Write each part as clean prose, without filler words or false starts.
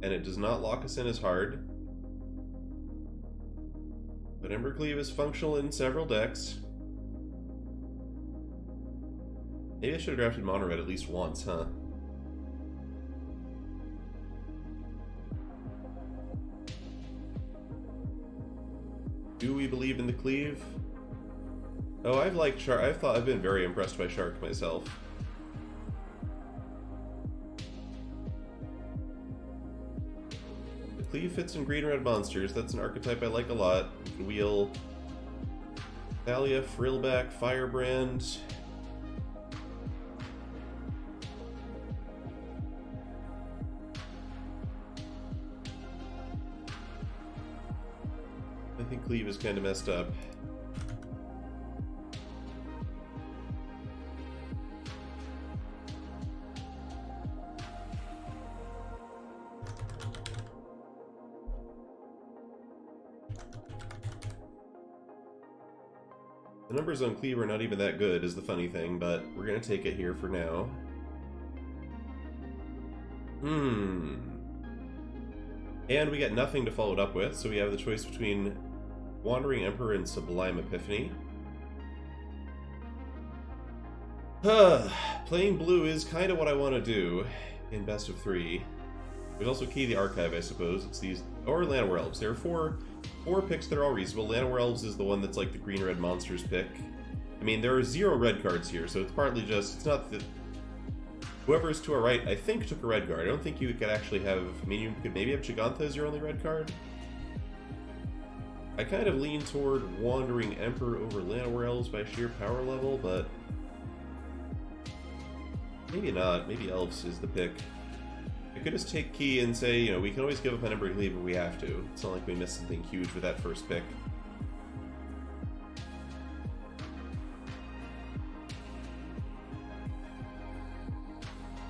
and it does not lock us in as hard. But Embercleave is functional in several decks. Maybe I should have drafted Mono Red at least once, huh? Do we believe in the cleave? Oh, I've liked Shark. I've been very impressed by Shark myself. The cleave fits in green and red monsters. That's an archetype I like a lot. We can wheel Thalia, Frillback, Firebrand. I think cleave is kind of messed up. The numbers on cleave are not even that good, is the funny thing, but we're gonna take it here for now. And we get nothing to follow it up with, so we have the choice between Wandering Emperor and Sublime Epiphany. Playing blue is kind of what I want to do in best of 3. There's also Key the Archive, I suppose. It's these, or Llanowar Elves. There are four picks that are all reasonable. Llanowar Elves is the one that's like the green-red monsters pick. I mean, there are 0 red cards here, so it's partly just, it's not that whoever's to our right, I think, took a red card. I don't think you could actually have, I mean, you could maybe have Gigantha as your only red card. I kind of lean toward Wandering Emperor over Llanowar Elves by sheer power level, but maybe not. Maybe Elves is the pick. I could just take Key and say, you know, we can always give up on Embercleave if we have to. It's not like we missed something huge with that first pick.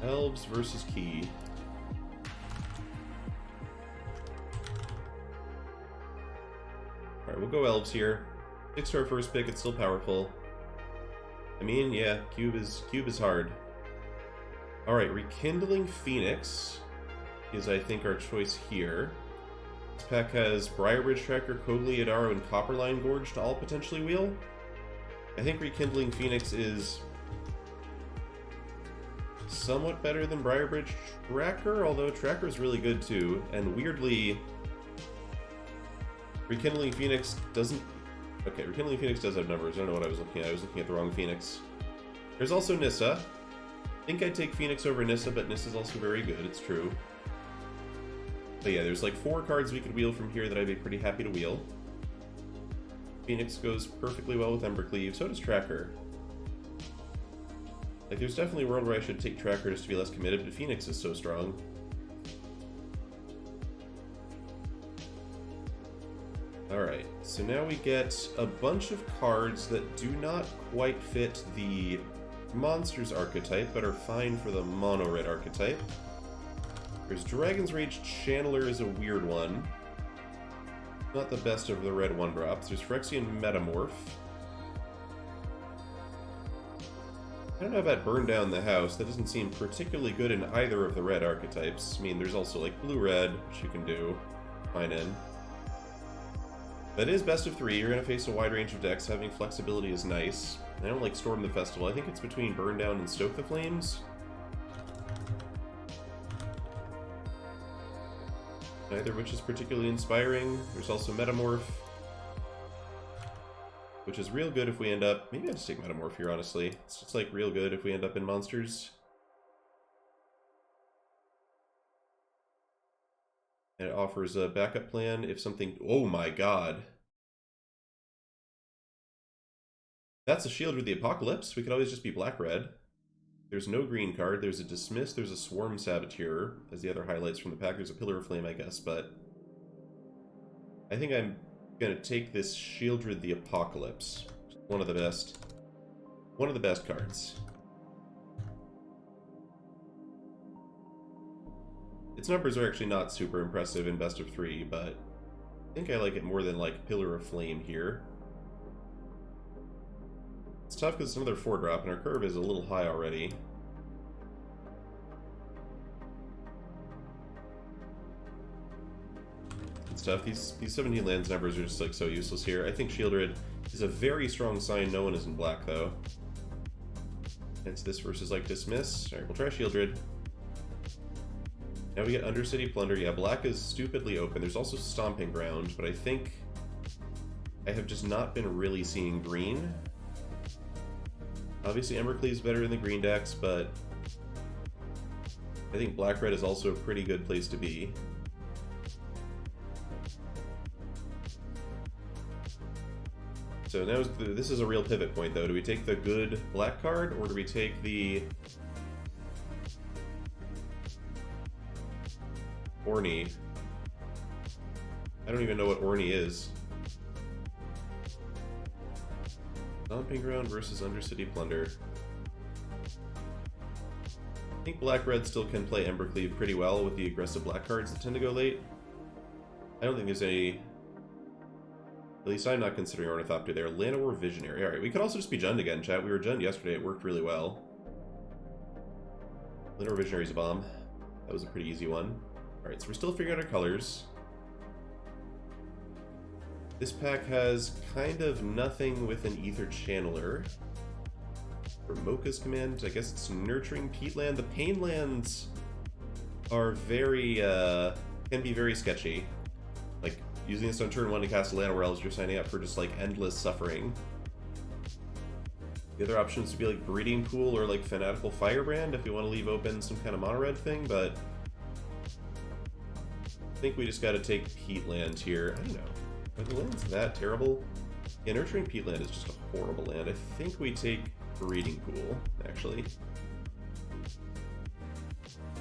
Elves versus Key. Alright, we'll go Elves here. 6-star first pick, it's still powerful. I mean, yeah, cube is hard. Alright, Rekindling Phoenix is, I think, our choice here. This pack has Briarbridge Tracker, Kogli, Adaro, and Copperline Gorge to all potentially wheel. I think Rekindling Phoenix is somewhat better than Briarbridge Tracker, although Tracker is really good too. And weirdly, Rekindling Phoenix doesn't... Okay, Rekindling Phoenix does have numbers. I don't know what I was looking at. I was looking at the wrong Phoenix. There's also Nissa. I think I'd take Phoenix over Nissa, but Nissa's also very good, it's true. But yeah, there's like 4 cards we could wheel from here that I'd be pretty happy to wheel. Phoenix goes perfectly well with Embercleave, so does Tracker. Like, there's definitely a world where I should take Tracker just to be less committed, but Phoenix is so strong. Alright, so now we get a bunch of cards that do not quite fit the Monsters archetype, but are fine for the Mono Red archetype. There's Dragon's Rage Channeler is a weird one. Not the best of the red 1-drops. There's Phyrexian Metamorph. I don't know about Burn Down the House. That doesn't seem particularly good in either of the red archetypes. I mean, there's also like Blue-Red, which you can do. Fine in. That is best of 3. You're going to face a wide range of decks. Having flexibility is nice. I don't like Storm the Festival. I think it's between Burn Down and Stoke the Flames. Neither of which is particularly inspiring. There's also Metamorph, which is real good if we end up... Maybe I'll just take Metamorph here, honestly. It's just like real good if we end up in Monsters. And it offers a backup plan if something... Oh my god. That's a Shield with the Apocalypse. We could always just be black-red. There's no green card. There's a Dismiss. There's a Swarm Saboteur as the other highlights from the pack. There's a Pillar of Flame, I guess, but I think I'm going to take this Shieldred the Apocalypse. One of the best cards. Its numbers are actually not super impressive in best of 3, but I think I like it more than like Pillar of Flame here. It's tough because it's another 4-drop, and our curve is a little high already. tough. These 17 lands numbers are just like so useless here. I think Shieldred is a very strong sign. No one is in black though. It's this versus like Dismiss. Alright, we'll try Shieldred. Now we get Undercity Plunder. Yeah, black is stupidly open. There's also Stomping Ground, but I think I have just not been really seeing green. Obviously Embercleave is better in the green decks, but I think black-red is also a pretty good place to be. So now this is a real pivot point, though. Do we take the good black card, or do we take the Orni? I don't even know what Orni is. Stomping Ground versus Undercity Plunder. I think black-red still can play Embercleave pretty well with the aggressive black cards that tend to go late. I don't think there's any... At least I'm not considering Ornithopter there. Llanowar Visionary. Alright, we could also just be Jund again, chat. We were Jund yesterday. It worked really well. Llanowar Visionary's a bomb. That was a pretty easy one. Alright, so we're still figuring out our colors. This pack has kind of nothing with an Ether Channeler. For Mocha's command, I guess it's Nurturing Peatland. The Pain lands are very, can be very sketchy. Like, using this on turn 1 to cast a Llanowar Elves, you're signing up for just, like, endless suffering. The other options would be, like, Breeding Pool or, like, Fanatical Firebrand if you want to leave open some kind of mono-red thing, but I think we just gotta take Peatland here. I don't know. Are the lands that terrible? Yeah, Nurturing Peatland is just a horrible land. I think we take Breeding Pool, actually.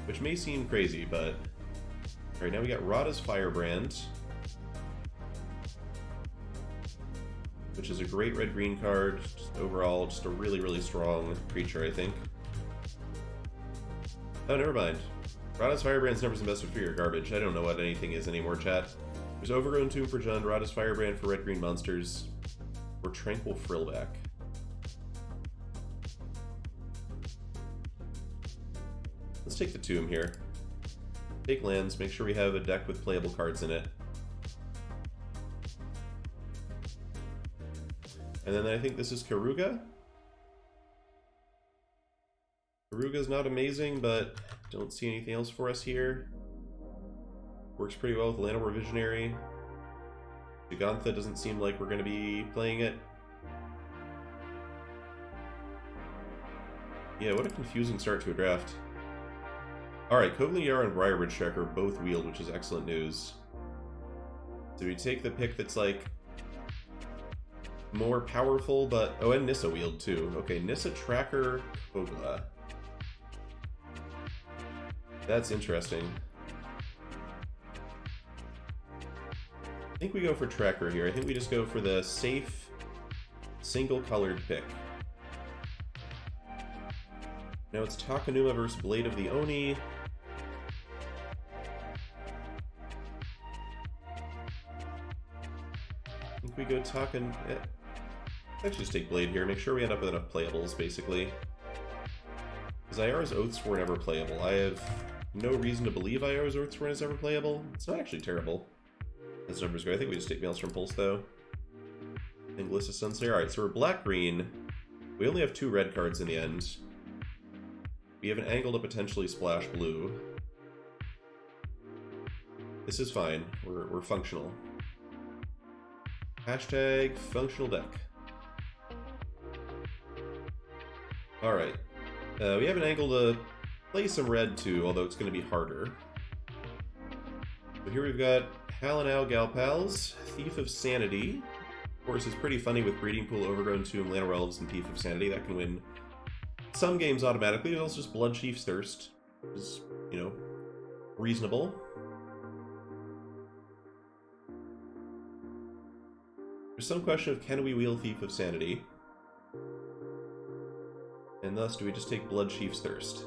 Which may seem crazy, but... Alright, now we got Rada's Firebrand, which is a great red-green card. Just overall, just a really, really strong creature, I think. Oh, never mind. Rada's Firebrand's numbers in best of 3 are garbage. I don't know what anything is anymore, chat. There's Overgrown Tomb for Jund, Rada's Firebrand for red-green monsters, or Tranquil Frillback. Let's take the Tomb here. Take lands, make sure we have a deck with playable cards in it. And then I think this is Karuga. Karuga's not amazing, but don't see anything else for us here. Works pretty well with Llanowar Visionary. Gigantha doesn't seem like we're going to be playing it. Yeah, what a confusing start to a draft. Alright, Covenant Yara and Briarbridge Trek are both wheeled, which is excellent news. So we take the pick that's like more powerful, but... Oh, and Nissa wheeled too. Okay, Nissa Tracker Kogla. That's interesting. I think we go for Tracker here. I think we just go for the safe, single-colored pick. Now it's Takenuma versus Blade of the Oni. I think we go Taken... Let's just take Blade here. Make sure we end up with enough playables, basically. Because Ayara's Oaths were never playable. I have no reason to believe Ayara's Oaths is ever playable. It's not actually terrible. As numbers go, I think we just take Maelstrom Pulse, though. And Glissa Sunslayer. Alright, so we're black-green. We only have 2 red cards in the end. We have an angle to potentially splash blue. This is fine. We're functional. Hashtag functional deck. Alright. We have an angle to play some red too, although it's going to be harder. So here we've got Halanow Galpals, Thief of Sanity. Of course, it's pretty funny with Breeding Pool, Overgrown Tomb, Llanowar Elves, and Thief of Sanity. That can win some games automatically. There's also just Bloodchief's Thirst, which is, you know, reasonable. There's some question of can we wheel Thief of Sanity? And thus, do we just take Bloodchief's Thirst?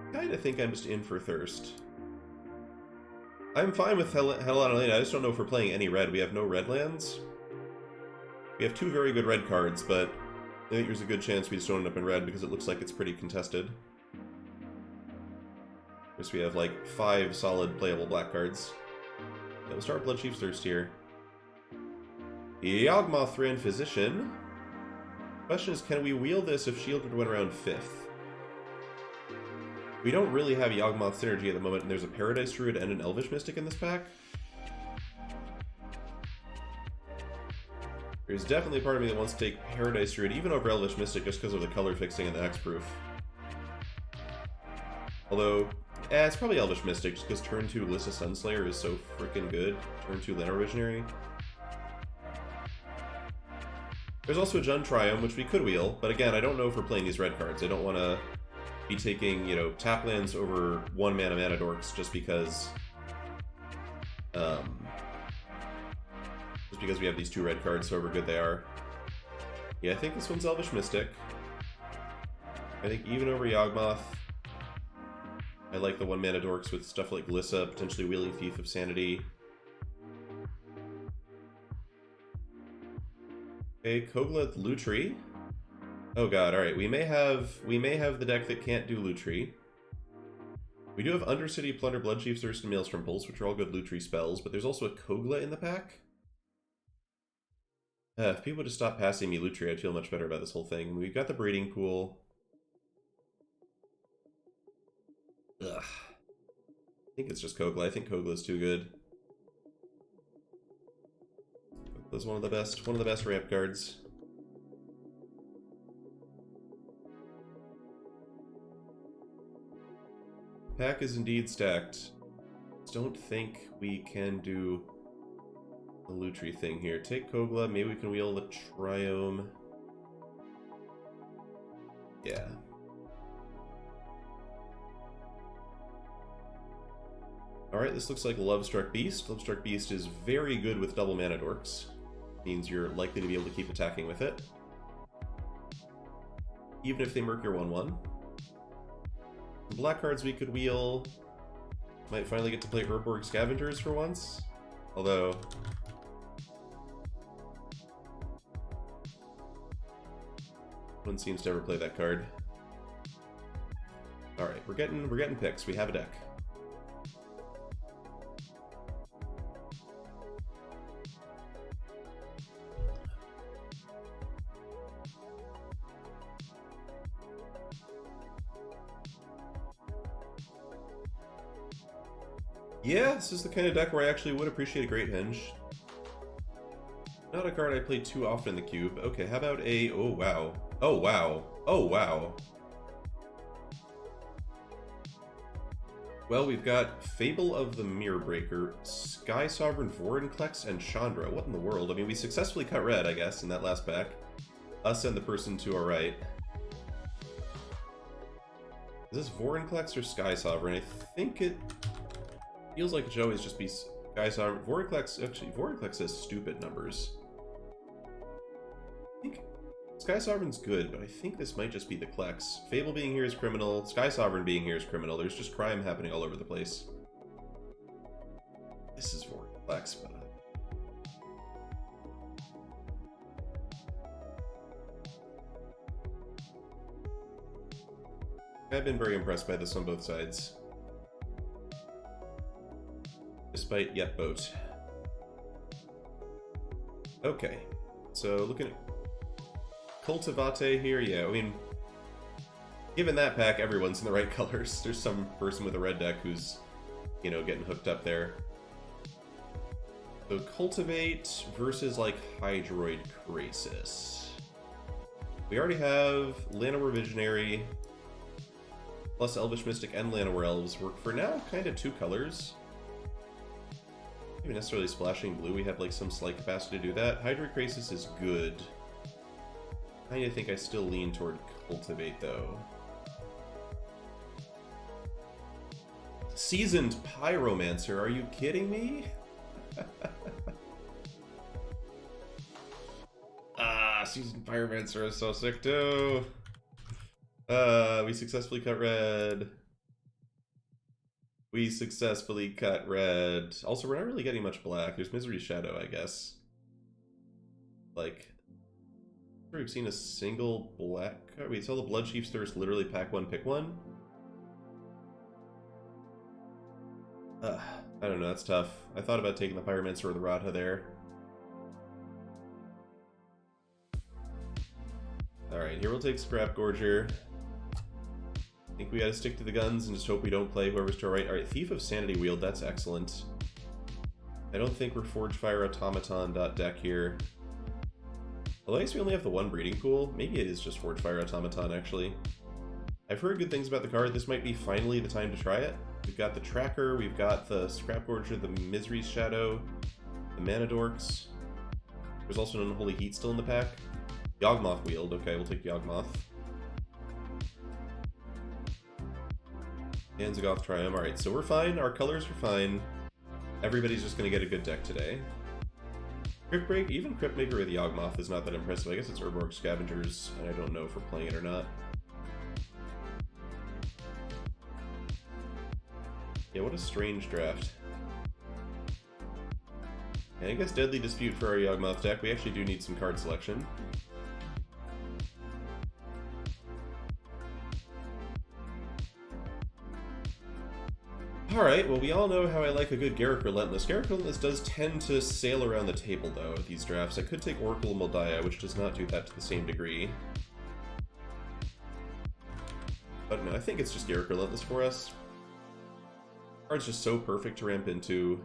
I kinda think I'm just in for Thirst. I'm fine with Hell on Elena, I just don't know if we're playing any red. We have no red lands. We have 2 very good red cards, but I think there's a good chance we just don't end up in red because it looks like it's pretty contested. Of course, we have like 5 solid playable black cards. Yeah, we'll start Bloodchief's Thirst here. Yawgmoth Physician. Question is, can we wheel this if Shieldred went around 5th? We don't really have Yawgmoth synergy at the moment, and there's a Paradise Druid and an Elvish Mystic in this pack. There's definitely a part of me that wants to take Paradise Druid, even over Elvish Mystic, just because of the color fixing and the hexproof. Although, it's probably Elvish Mystic, just because turn 2 Lissa Sunslayer is so freaking good. Turn 2 Llanowar Visionary. There's also a Jund Triumph, which we could wheel, but again, I don't know if we're playing these red cards. I don't want to be taking, you know, tap lands over 1 mana dorks just because we have these 2 red cards, however good they are. Yeah, I think this one's Elvish Mystic. I think even over Yawgmoth, I like the 1 mana dorks with stuff like Lissa, potentially wheeling Thief of Sanity. Okay, Kogla Lutri. Oh god, alright, we may have the deck that can't do Lutri. We do have Undercity, Plunder, Bloodchief, Thirst, and Maelstrom Pulse, which are all good Lutri spells, but there's also a Kogla in the pack. If people would just stop passing me Lutri, I'd feel much better about this whole thing. We've got the Breeding Pool. Ugh. I think it's just Kogla. I think Kogla's too good. Kogla's one of the best ramp cards. Pack is indeed stacked. Don't think we can do the Lutri thing here. Take Kogla, maybe we can wheel the Triome. Yeah. Alright, this looks like Lovestruck Beast. Lovestruck Beast is very good with double mana dorks. Means you're likely to be able to keep attacking with it. Even if they murk your 1/1. Black cards we could wheel. Might finally get to play Urborg Scavengers for once. Although one seems to ever play that card. Alright, we're getting picks. We have a deck. Yeah, this is the kind of deck where I actually would appreciate a Great Henge. Not a card I play too often in the cube. Okay, how about a... Oh, wow. Oh, wow. Oh, wow. Well, we've got Fable of the Mirror Breaker, Sky Sovereign Vorinclex, and Chandra. What in the world? I mean, we successfully cut red, I guess, in that last pack. Us and the person to our right. Is this Vorinclex or Sky Sovereign? I think it... feels like it should always just be Sky Sovereign. Vorinclex, actually, Vorinclex has stupid numbers. I think Sky Sovereign's good, but I think this might just be the Klex. Fable being here is criminal. Sky Sovereign being here is criminal. There's just crime happening all over the place. This is Vorinclex, but... I've been very impressed by this on both sides. Despite Yetboat. Okay, so looking at Cultivate here, yeah, I mean, given that pack, everyone's in the right colors. There's some person with a red deck who's, you know, getting hooked up there. So Cultivate versus, like, Hydroid Krasis. We already have Llanowar Visionary, plus Elvish Mystic and Llanowar Elves. We're, for now, kind of 2 colors. Not even necessarily splashing blue, we have like some slight capacity to do that. Hydroid Krasis is good. I think I still lean toward Cultivate though. Seasoned Pyromancer, are you kidding me? Seasoned Pyromancer is so sick too. We successfully cut red. We successfully cut red. Also, we're not really getting much black. There's Misery Shadow, I guess. Like, We've seen a single black card. Wait, so the Blood Chief's Thirst literally pack one, pick one? I don't know, that's tough. I thought about taking the Pyromancer or the Radha there. Alright, here we'll take Scrap Gorger. I think we gotta stick to the guns and just hope we don't play whoever's to our right. Alright, Thief of Sanity Wield, that's excellent. I don't think we're Forge Fire Automaton deck here. Although I guess we only have the one breeding pool. Maybe it is just Forge Fire Automaton, actually. I've heard good things about the card. This might be finally the time to try it. We've got the Tracker, we've got the Scrap Gorger, the Misery's Shadow, the Mana Dorks. There's also an Unholy Heat still in the pack. Yawgmoth Wield. Okay, we'll take Yawgmoth. And Zagoth Triumph. Alright, so we're fine. Our colors are fine. Everybody's just going to get a good deck today. Crypt Break, even Crypt Maker with Yawgmoth is not that impressive. I guess it's Urborg Scavengers, and I don't know if we're playing it or not. Yeah, what a strange draft. And I guess Deadly Dispute for our Yawgmoth deck. We actually do need some card selection. Alright, well we all know how I like a good Garruk Relentless. Garruk Relentless does tend to sail around the table though with these drafts. I could take Oracle of Moldiah, which does not do that to the same degree. But no, I think it's just Garruk Relentless for us. Card's just so perfect to ramp into.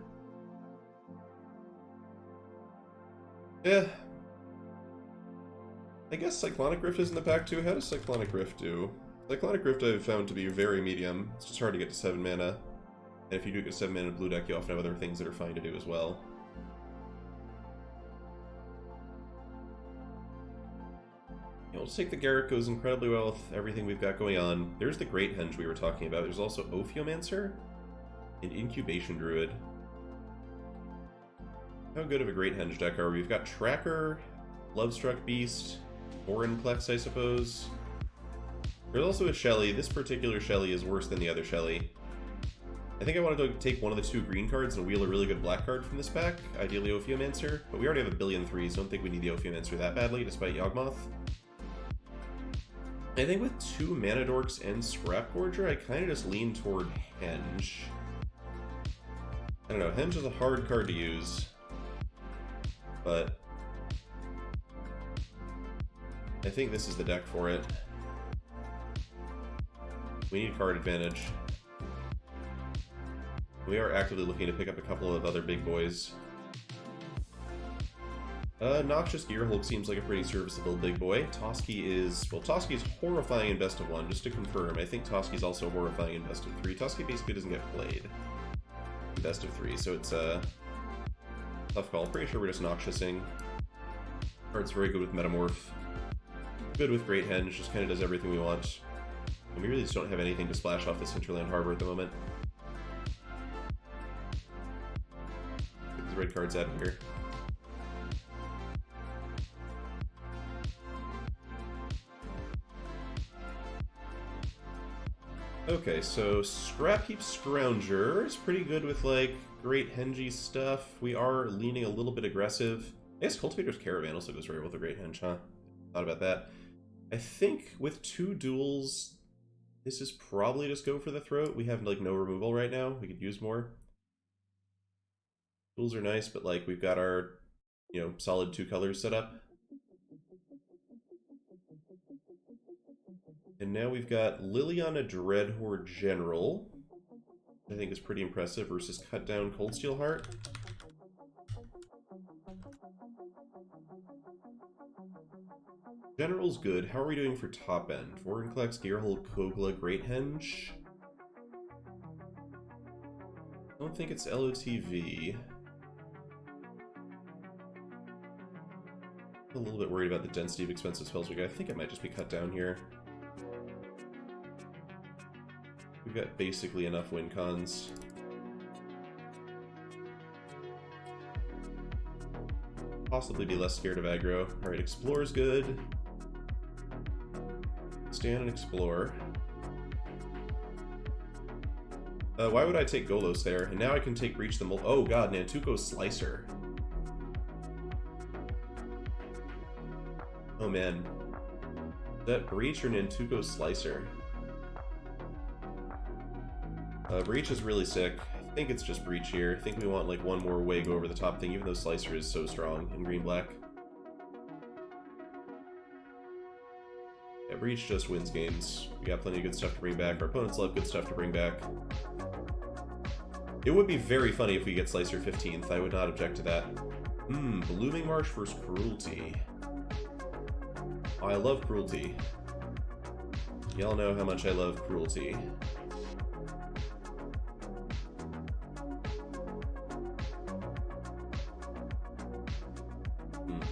Yeah. I guess Cyclonic Rift is in the pack too. How does Cyclonic Rift do? Cyclonic Rift I've found to be very medium. It's just hard to get to 7 mana. And if you do get 7 mana blue deck, you often have other things that are fine to do as well. Yeah, we'll just take the Garruk, goes incredibly well with everything we've got going on. There's the Great Henge we were talking about. There's also Ophiomancer and Incubation Druid. How good of a Great Henge deck are we? We've got Tracker, Lovestruck Beast, Vorinclex, I suppose. There's also a Shelly. This particular Shelly is worse than the other Shelly. I think I wanted to take one of the 2 green cards and wheel a really good black card from this pack, ideally Ophiomancer, but we already have a billion threes, so I don't think we need the Ophiomancer that badly, despite Yawgmoth. I think with 2 Mana Dorks and Scrap Gorger, I kind of just lean toward Henge. I don't know, Henge is a hard card to use, but I think this is the deck for it. We need card advantage. We are actively looking to pick up a couple of other big boys. Noxious Gearhulk seems like a pretty serviceable big boy. Toski is... well, Toski is horrifying in best of 1, just to confirm. I think Toski is also horrifying in best of 3. Toski basically doesn't get played in best of 3, so it's a tough call. Pretty sure we're just Noxiousing. Card's very good with Metamorph. Good with Great Henge, just kind of does everything we want. And we really just don't have anything to splash off this Hinterland Harbor at the moment. Get these red cards out of here. Okay, so Scrapheap Scrounger is pretty good with, like, Great Henge stuff. We are leaning a little bit aggressive. I guess Cultivator's Caravan also goes very well with a Great Henge, huh? Thought about that. I think with 2 duels, this is probably just go for the throat. We have, like, no removal right now. We could use more. Duels are nice, but, like, we've got our, you know, solid 2 colors set up. And now we've got Liliana Dreadhorde General, I think is pretty impressive, versus Cut Down Coldsteel Heart. General's good. How are we doing for top end? Vorinclex, Gearhulk, Kogla, Great Henge. I don't think it's LOTV. I'm a little bit worried about the density of expensive spells we got. I think it might just be cut down here. We've got basically enough win cons. Possibly be less scared of aggro. Alright, Explore's good. Stand and Explore. Why would I take Golos there? And now I can take Breach the Mold. Oh god, Nantuko Slicer. Oh man. Is that Breach or Nantuko Slicer? Breach is really sick. I think it's just Breach here. I think we want like one more way go over the top thing, even though Slicer is so strong in green-black. Yeah, Breach just wins games. We got plenty of good stuff to bring back. Our opponents love good stuff to bring back. It would be very funny if we get Slicer 15th. I would not object to that. Blooming Marsh versus Cruelty. Oh, I love Cruelty. Y'all know how much I love Cruelty.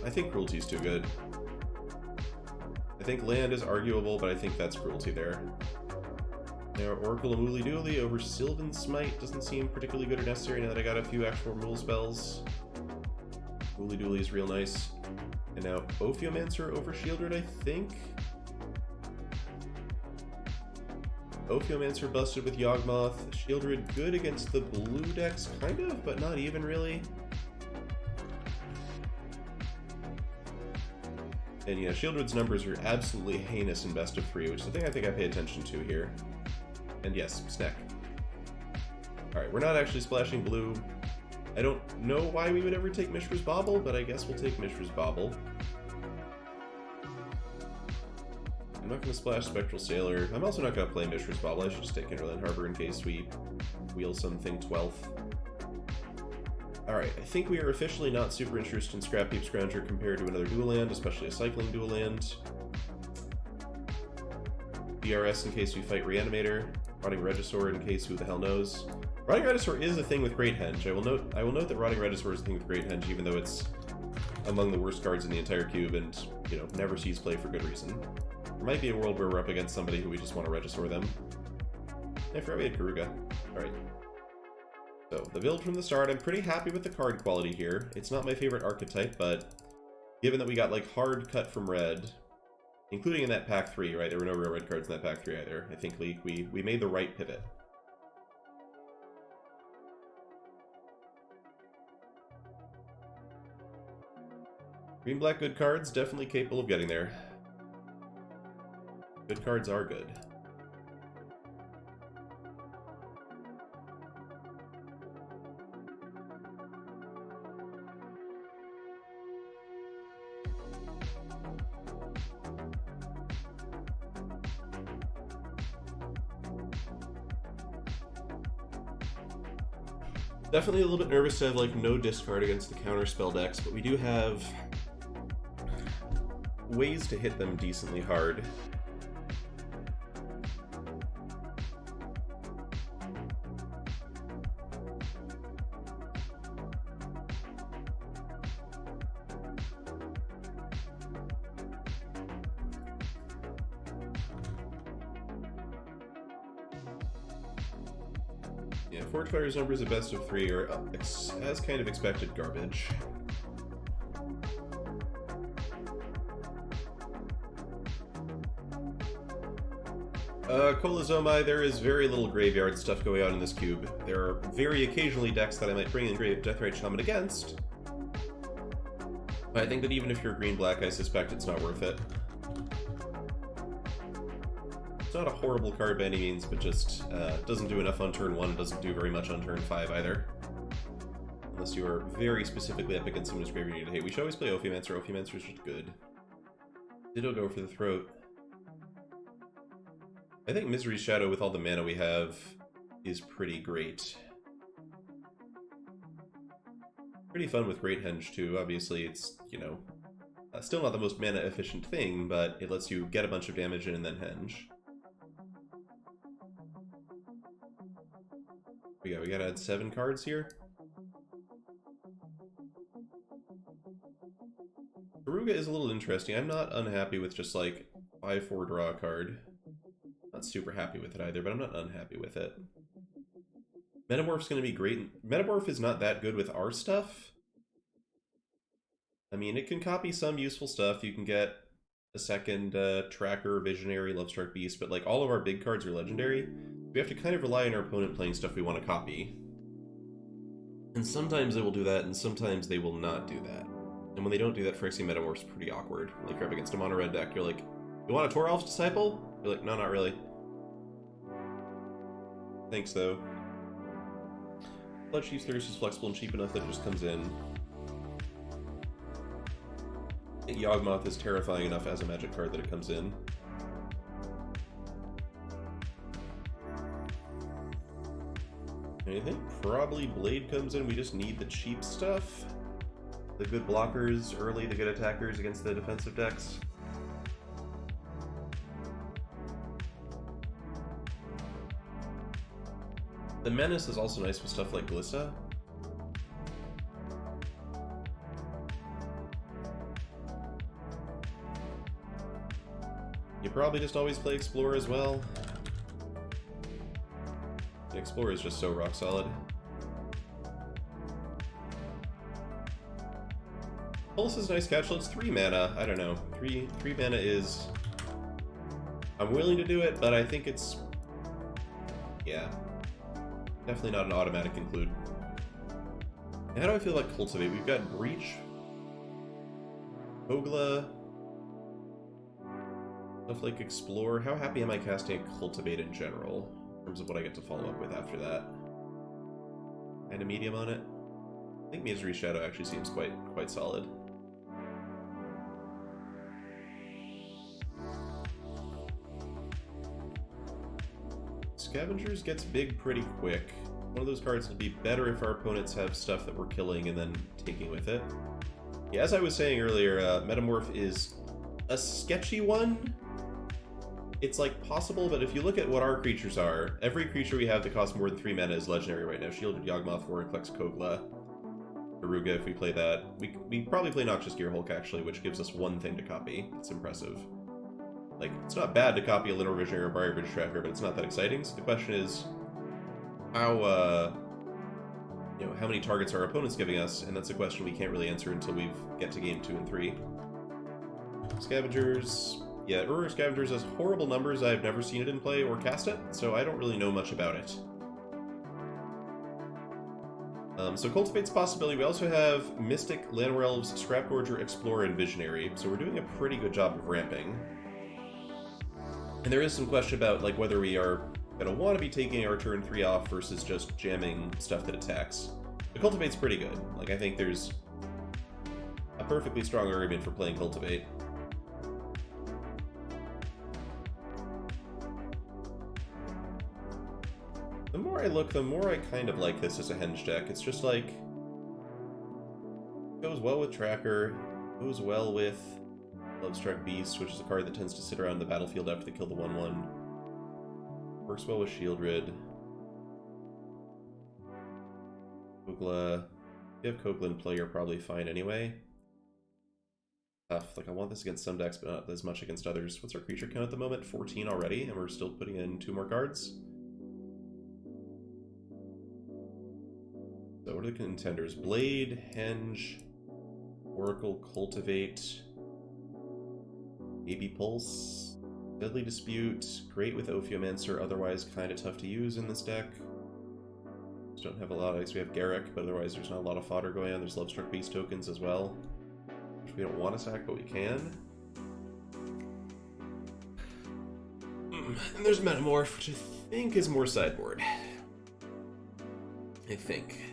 I think Cruelty's too good. I think land is arguable, but I think that's Cruelty there. Now, Oracle of Mooley Dooley over Sylvan Smite doesn't seem particularly good or necessary now that I got a few actual rule spells. Mooley Dooley is real nice. And now Ophiomancer over Shieldred, I think? Ophiomancer busted with Yawgmoth. Shieldred good against the blue decks, kind of, but not even really. And yeah, Shieldred's numbers are absolutely heinous in best of 3, which is the thing I think I pay attention to here. And yes, Snack. Alright, we're not actually splashing blue. I don't know why we would ever take Mishra's Bauble, but I guess we'll take Mishra's Bauble. I'm not going to splash Spectral Sailor. I'm also not going to play Mishra's Bauble. I should just take Inland Harbor in case we wheel something 12th. Alright, I think we are officially not super interested in Scrap Heap Scrounger compared to another dual land, especially a cycling dual land. BRS in case we fight Reanimator. Rotting Regisaur in case who the hell knows. Rotting Regisaur is a thing with Great Henge. I will note that Rotting Regisaur is a thing with Great Henge, even though it's among the worst cards in the entire cube and, you know, never sees play for good reason. There might be a world where we're up against somebody who we just want to Regisaur them. I forgot we had Garuga. Alright. So, the build from the start, I'm pretty happy with the card quality here. It's not my favorite archetype, but given that we got, like, hard cut from red, including in that pack 3, right? There were no real red cards in that pack 3 either. I think we made the right pivot. Green-black good cards, definitely capable of getting there. Good cards are good. Definitely a little bit nervous to have, like, no discard against the counter spell decks, but we do have ways to hit them decently hard. Yeah, Fortifier's numbers at best of 3 are, as kind of expected, garbage. Colozomi, there is very little graveyard stuff going on in this cube. There are very occasionally decks that I might bring in Deathrite Shaman against. But I think that even if you're green-black, I suspect it's not worth it. It's not a horrible card by any means, but just doesn't do enough on turn 1, doesn't do very much on turn 5 either. Unless you are very specifically up against someone who's graveyard you need to hate. We should always play Ophiomancer. Ophiomancer is just good. Ditto go for the throat. I think Misery's Shadow, with all the mana we have, is pretty great. Pretty fun with Great Henge, too. Obviously, it's, you know, still not the most mana-efficient thing, but it lets you get a bunch of damage in and then Henge. We gotta add 7 cards here. Garuga is a little interesting. I'm not unhappy with just, like, 5-4 draw a card. Not super happy with it either, but I'm not unhappy with it. Metamorph's going to be great. Metamorph is not that good with our stuff. I mean, it can copy some useful stuff. You can get a second Tracker, Visionary, Lovestruck Beast, but like all of our big cards are legendary. We have to kind of rely on our opponent playing stuff we want to copy. And sometimes they will do that, and sometimes they will not do that. And when they don't do that, Phyrexian Metamorph's pretty awkward. Like, you're up against a mono-red deck, you're like, you want a Tor Elf's Disciple? You're like, no, not really. Thanks, though. Bloodchief's Thirst is flexible and cheap enough that it just comes in. I think Yawgmoth is terrifying enough as a magic card that it comes in. Anything? Probably Blade comes in. We just need the cheap stuff. The good blockers early, the good attackers against the defensive decks. The Menace is also nice with stuff like Glissa. You probably just always play Explorer as well. Explorer is just so rock solid. Pulse is nice catch. It's 3 mana. I don't know. 3 mana is... I'm willing to do it, but I think it's... yeah. Definitely not an automatic include. And how do I feel about Cultivate? We've got Breach, Kogla, stuff like Explore. How happy am I casting Cultivate in general? In terms of what I get to follow up with after that. Kind of medium on it. I think Misery Shadow actually seems quite solid. Scavengers gets big pretty quick. One of those cards would be better if our opponents have stuff that we're killing and then taking with it. Yeah, as I was saying earlier, Metamorph is a sketchy one. It's like possible, but if you look at what our creatures are, every creature we have that costs more than 3 mana is legendary right now. Shielded Yawgmoth, Vorinclex, Kogla, Aruga if we play that. We probably play Noxious Gearhulk actually, which gives us one thing to copy. It's impressive. Like, it's not bad to copy a Literal Visionary or Briar Bridge Tracker, but it's not that exciting. So the question is, how many targets are our opponents giving us? And that's a question we can't really answer until we get to game 2 and 3. Scavengers, yeah, Urur Scavengers has horrible numbers. I've never seen it in play or cast it, so I don't really know much about it. So Cultivate's a possibility. We also have Mystic, Llanowar Elves, Scrapgorger, Explorer, and Visionary. So we're doing a pretty good job of ramping. And there is some question about like whether we are going to want to be taking our turn 3 off versus just jamming stuff that attacks. The Cultivate's pretty good. Like, I think there's a perfectly strong argument for playing Cultivate. The more I look, the more I kind of like this as a henge deck. It's just like, goes well with Tracker, goes well with Lovestruck Beast, which is a card that tends to sit around the battlefield after they kill the 1/1. Works well with Shieldred. Kogla. If you have Kogla in play, you're probably fine anyway. Tough. Like, I want this against some decks, but not as much against others. What's our creature count at the moment? 14 already, and we're still putting in 2 more cards. So what are the contenders? Blade, Henge, Oracle, Cultivate, maybe Pulse, Deadly Dispute, great with Ophiomancer, otherwise kind of tough to use in this deck. Just don't have a lot of decks. We have Garruk, but otherwise there's not a lot of fodder going on. There's Lovestruck Beast tokens as well, which we don't want to sack, but we can. And there's Metamorph, which I think is more sideboard. I think.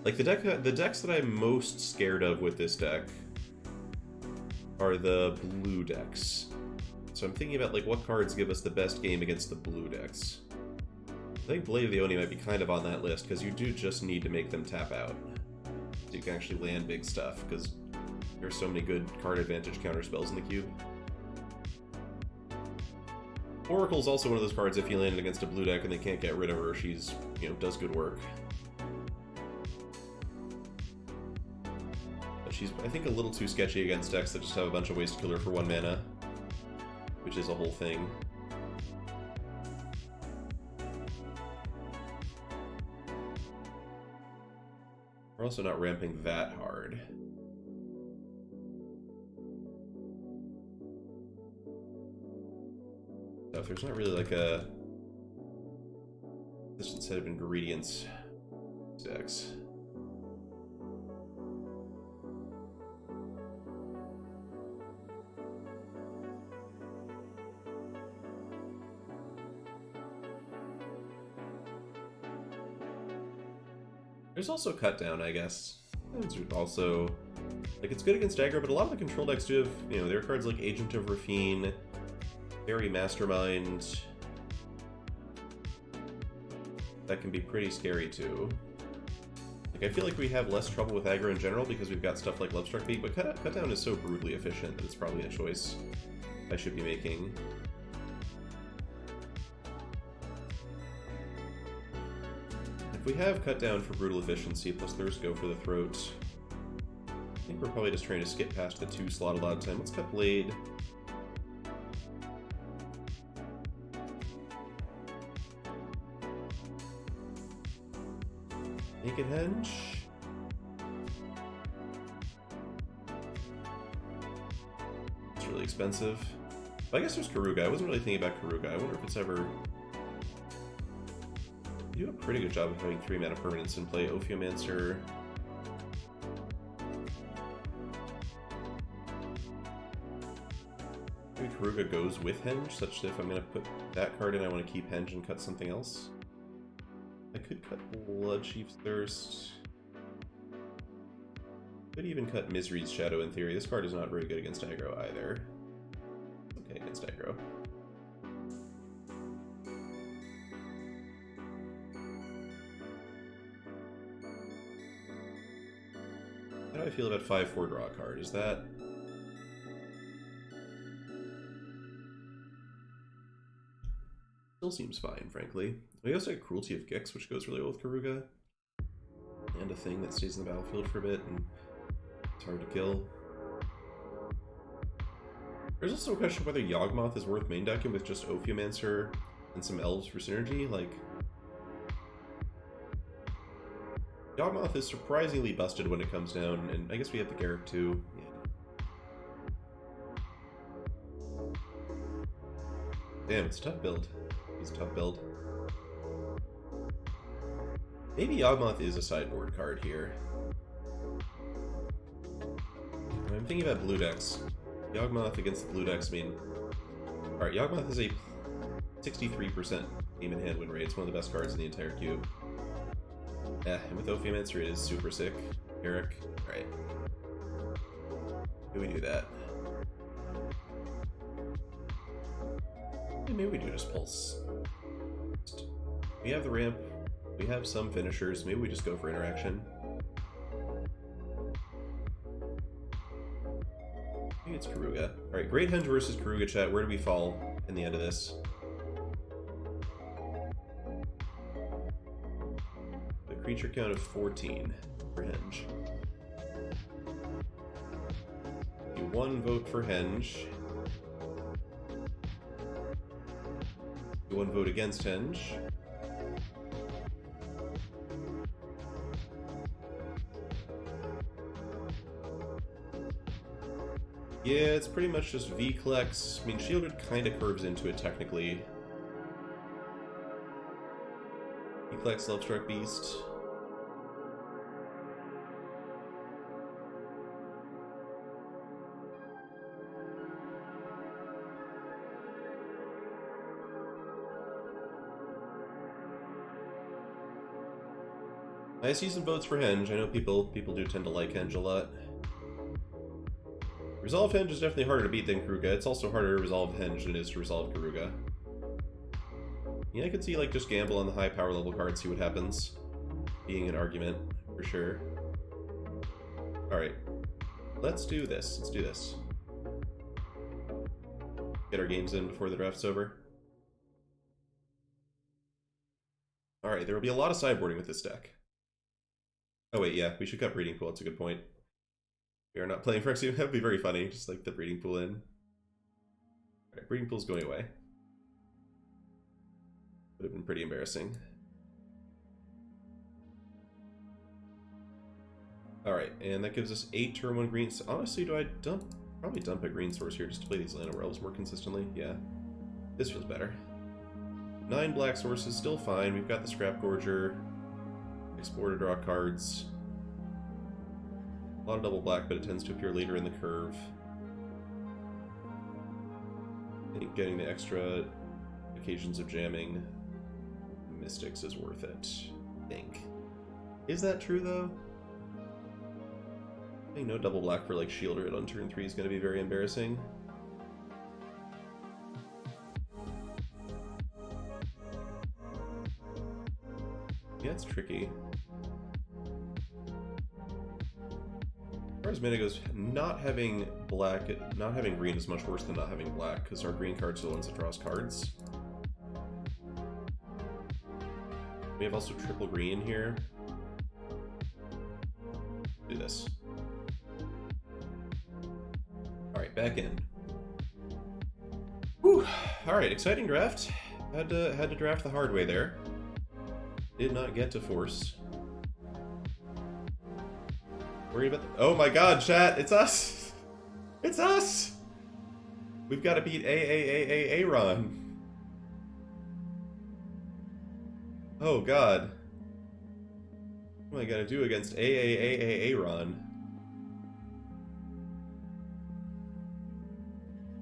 Like, the decks that I'm most scared of with this deck are the blue decks. So I'm thinking about, like, what cards give us the best game against the blue decks. I think Blade of the Oni might be kind of on that list, because you do just need to make them tap out. So you can actually land big stuff, because there's so many good card advantage counter spells in the cube. Oracle's also one of those cards, if you land it against a blue deck and they can't get rid of her, she's, you know, does good work. But she's, I think, a little too sketchy against decks that just have a bunch of ways to kill her for 1 mana, which is a whole thing. We're also not ramping that hard. So if there's not really like a consistent set of ingredients decks. There's also Cut Down, I guess. It's also, like, it's good against aggro, but a lot of the control decks do have, you know, there are cards like Agent of Rafine, Fairy Mastermind, that can be pretty scary too. Like, I feel like we have less trouble with aggro in general because we've got stuff like Lovestruck Beak, but Cut Down is so brutally efficient that it's probably a choice I should be making. If we have Cut Down for brutal efficiency plus Thirst Go for the throat, I think we're probably just trying to skip past the 2 slot a lot of time. Let's cut Blade. Naked Henge. It's really expensive. But I guess there's Karuga. I wasn't really thinking about Karuga. I wonder if it's ever... You do a pretty good job of having 3 mana permanents in play. Ophiomancer. Maybe Karuga goes with Henge, such that if I'm going to put that card in, I want to keep Henge and cut something else. I could cut Bloodchief's Thirst. Could even cut Misery's Shadow in theory. This card is not very good against aggro either. It's okay against aggro. How do I feel about 5/4 draw card? Is that... Still seems fine, frankly. We also have Cruelty of Gix, which goes really well with Karuga. And a thing that stays in the battlefield for a bit, and it's hard to kill. There's also a question of whether Yawgmoth is worth main decking with just Ophiomancer and some Elves for synergy. Like, Yawgmoth is surprisingly busted when it comes down, and I guess we have the Garruk too. Yeah. Damn, it's a tough build. It's a tough build. Maybe Yawgmoth is a sideboard card here. When I'm thinking about blue decks, Yawgmoth against the blue decks, I mean... Alright, Yawgmoth is a 63% game in hand win rate. It's one of the best cards in the entire cube. Yeah, and with Ophiomancer it is super sick. Garruk. Alright. Do we do that? Maybe we do just Pulse. We have the ramp. We have some finishers. Maybe we just go for interaction. Maybe it's Karuga. Alright, Great Henge versus Karuga, chat. Where do we fall in the end of this? The creature count of 14 for Henge. 1 vote for Henge. 1 vote against Henge. Yeah, it's pretty much just V-Klex. I mean, Shielded kind of curves into it, technically. V-Klex, Lovestruck Beast. I see some votes for Henge. I know people do tend to like Henge a lot. Resolve Henge is definitely harder to beat than Karuga. It's also harder to resolve Henge than it is to resolve Karuga. Yeah, I could see, like, just gamble on the high power level card, see what happens. Being an argument, for sure. Alright. Let's do this. Let's do this. Get our games in before the draft's over. Alright, there will be a lot of sideboarding with this deck. Oh wait, yeah, we should cut Breeding Pool, that's a good point. We are not playing Phyrexian, that would be very funny, just like the Breeding Pool in. Alright, Breeding Pool's going away. Would have been pretty embarrassing. Alright, and that gives us 8 turn 1 greens. Honestly, do I dump? Probably dump a green source here just to play these Llanowar Elves more consistently. Yeah, this feels better. 9 black sources, still fine. We've got the Scrap Gorger. Explore to draw cards. A lot of double black, but it tends to appear later in the curve. I think getting the extra occasions of jamming Mystics is worth it, I think. Is that true, though? I think no double black for, like, Shield Red on turn 3 is going to be very embarrassing. Yeah, it's tricky. As far as mana goes, not having green is much worse than not having black, because our green card's the ones that draws cards. We have also triple green here. Do this. Alright, back in. Whew. Alright, exciting draft. Had to draft the hard way there. Did not get to force. Worried about the... Oh my god, chat! It's us! It's us! We've got to beat Aaron. Oh god. What am I gonna do against Aaron?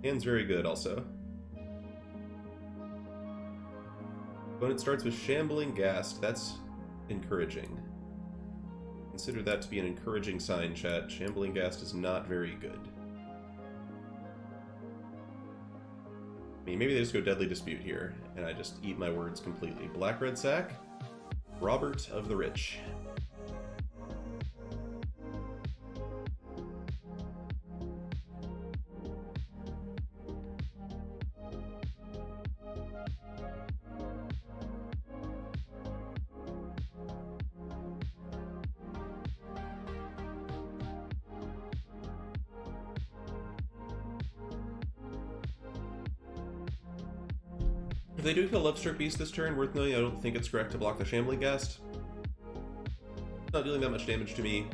Hand's very good, also. Opponent starts with Shambling Ghast. That's encouraging. Consider that to be an encouraging sign, chat. Shambling Ghast is not very good. I mean, maybe they just go Deadly Dispute here, and I just eat my words completely. Black-red sack, Robert of the Rich. If they do kill Lovestruck Beast this turn, worth noting, I don't think it's correct to block the Shambling Ghast. It's not dealing that much damage to me.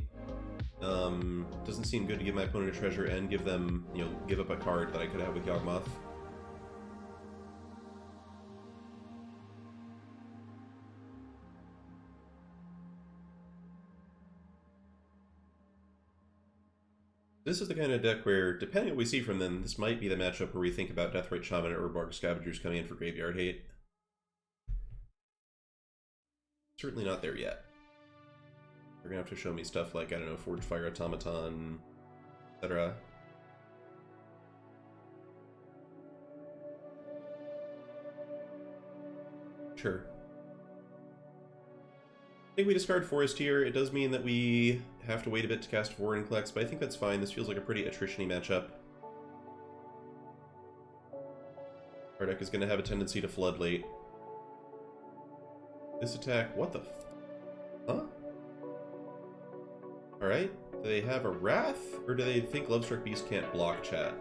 Doesn't seem good to give my opponent a treasure and give them, you know, give up a card that I could have with Yawgmoth. This is the kind of deck where, depending on what we see from them, this might be the matchup where we think about Deathrite Shaman or Urborg Scavengers coming in for Graveyard Hate. Certainly not there yet. They're gonna have to show me stuff like, I don't know, Forged Fire Automaton, etc. Sure. I think we discard Forest here. It does mean that we have to wait a bit to cast Vorinclex, but I think that's fine. This feels like a pretty attrition-y matchup. Our deck is going to have a tendency to flood late. This attack... What the... Huh? Alright. Do they have a Wrath? Or do they think Lovestruck Beast can't block, chat?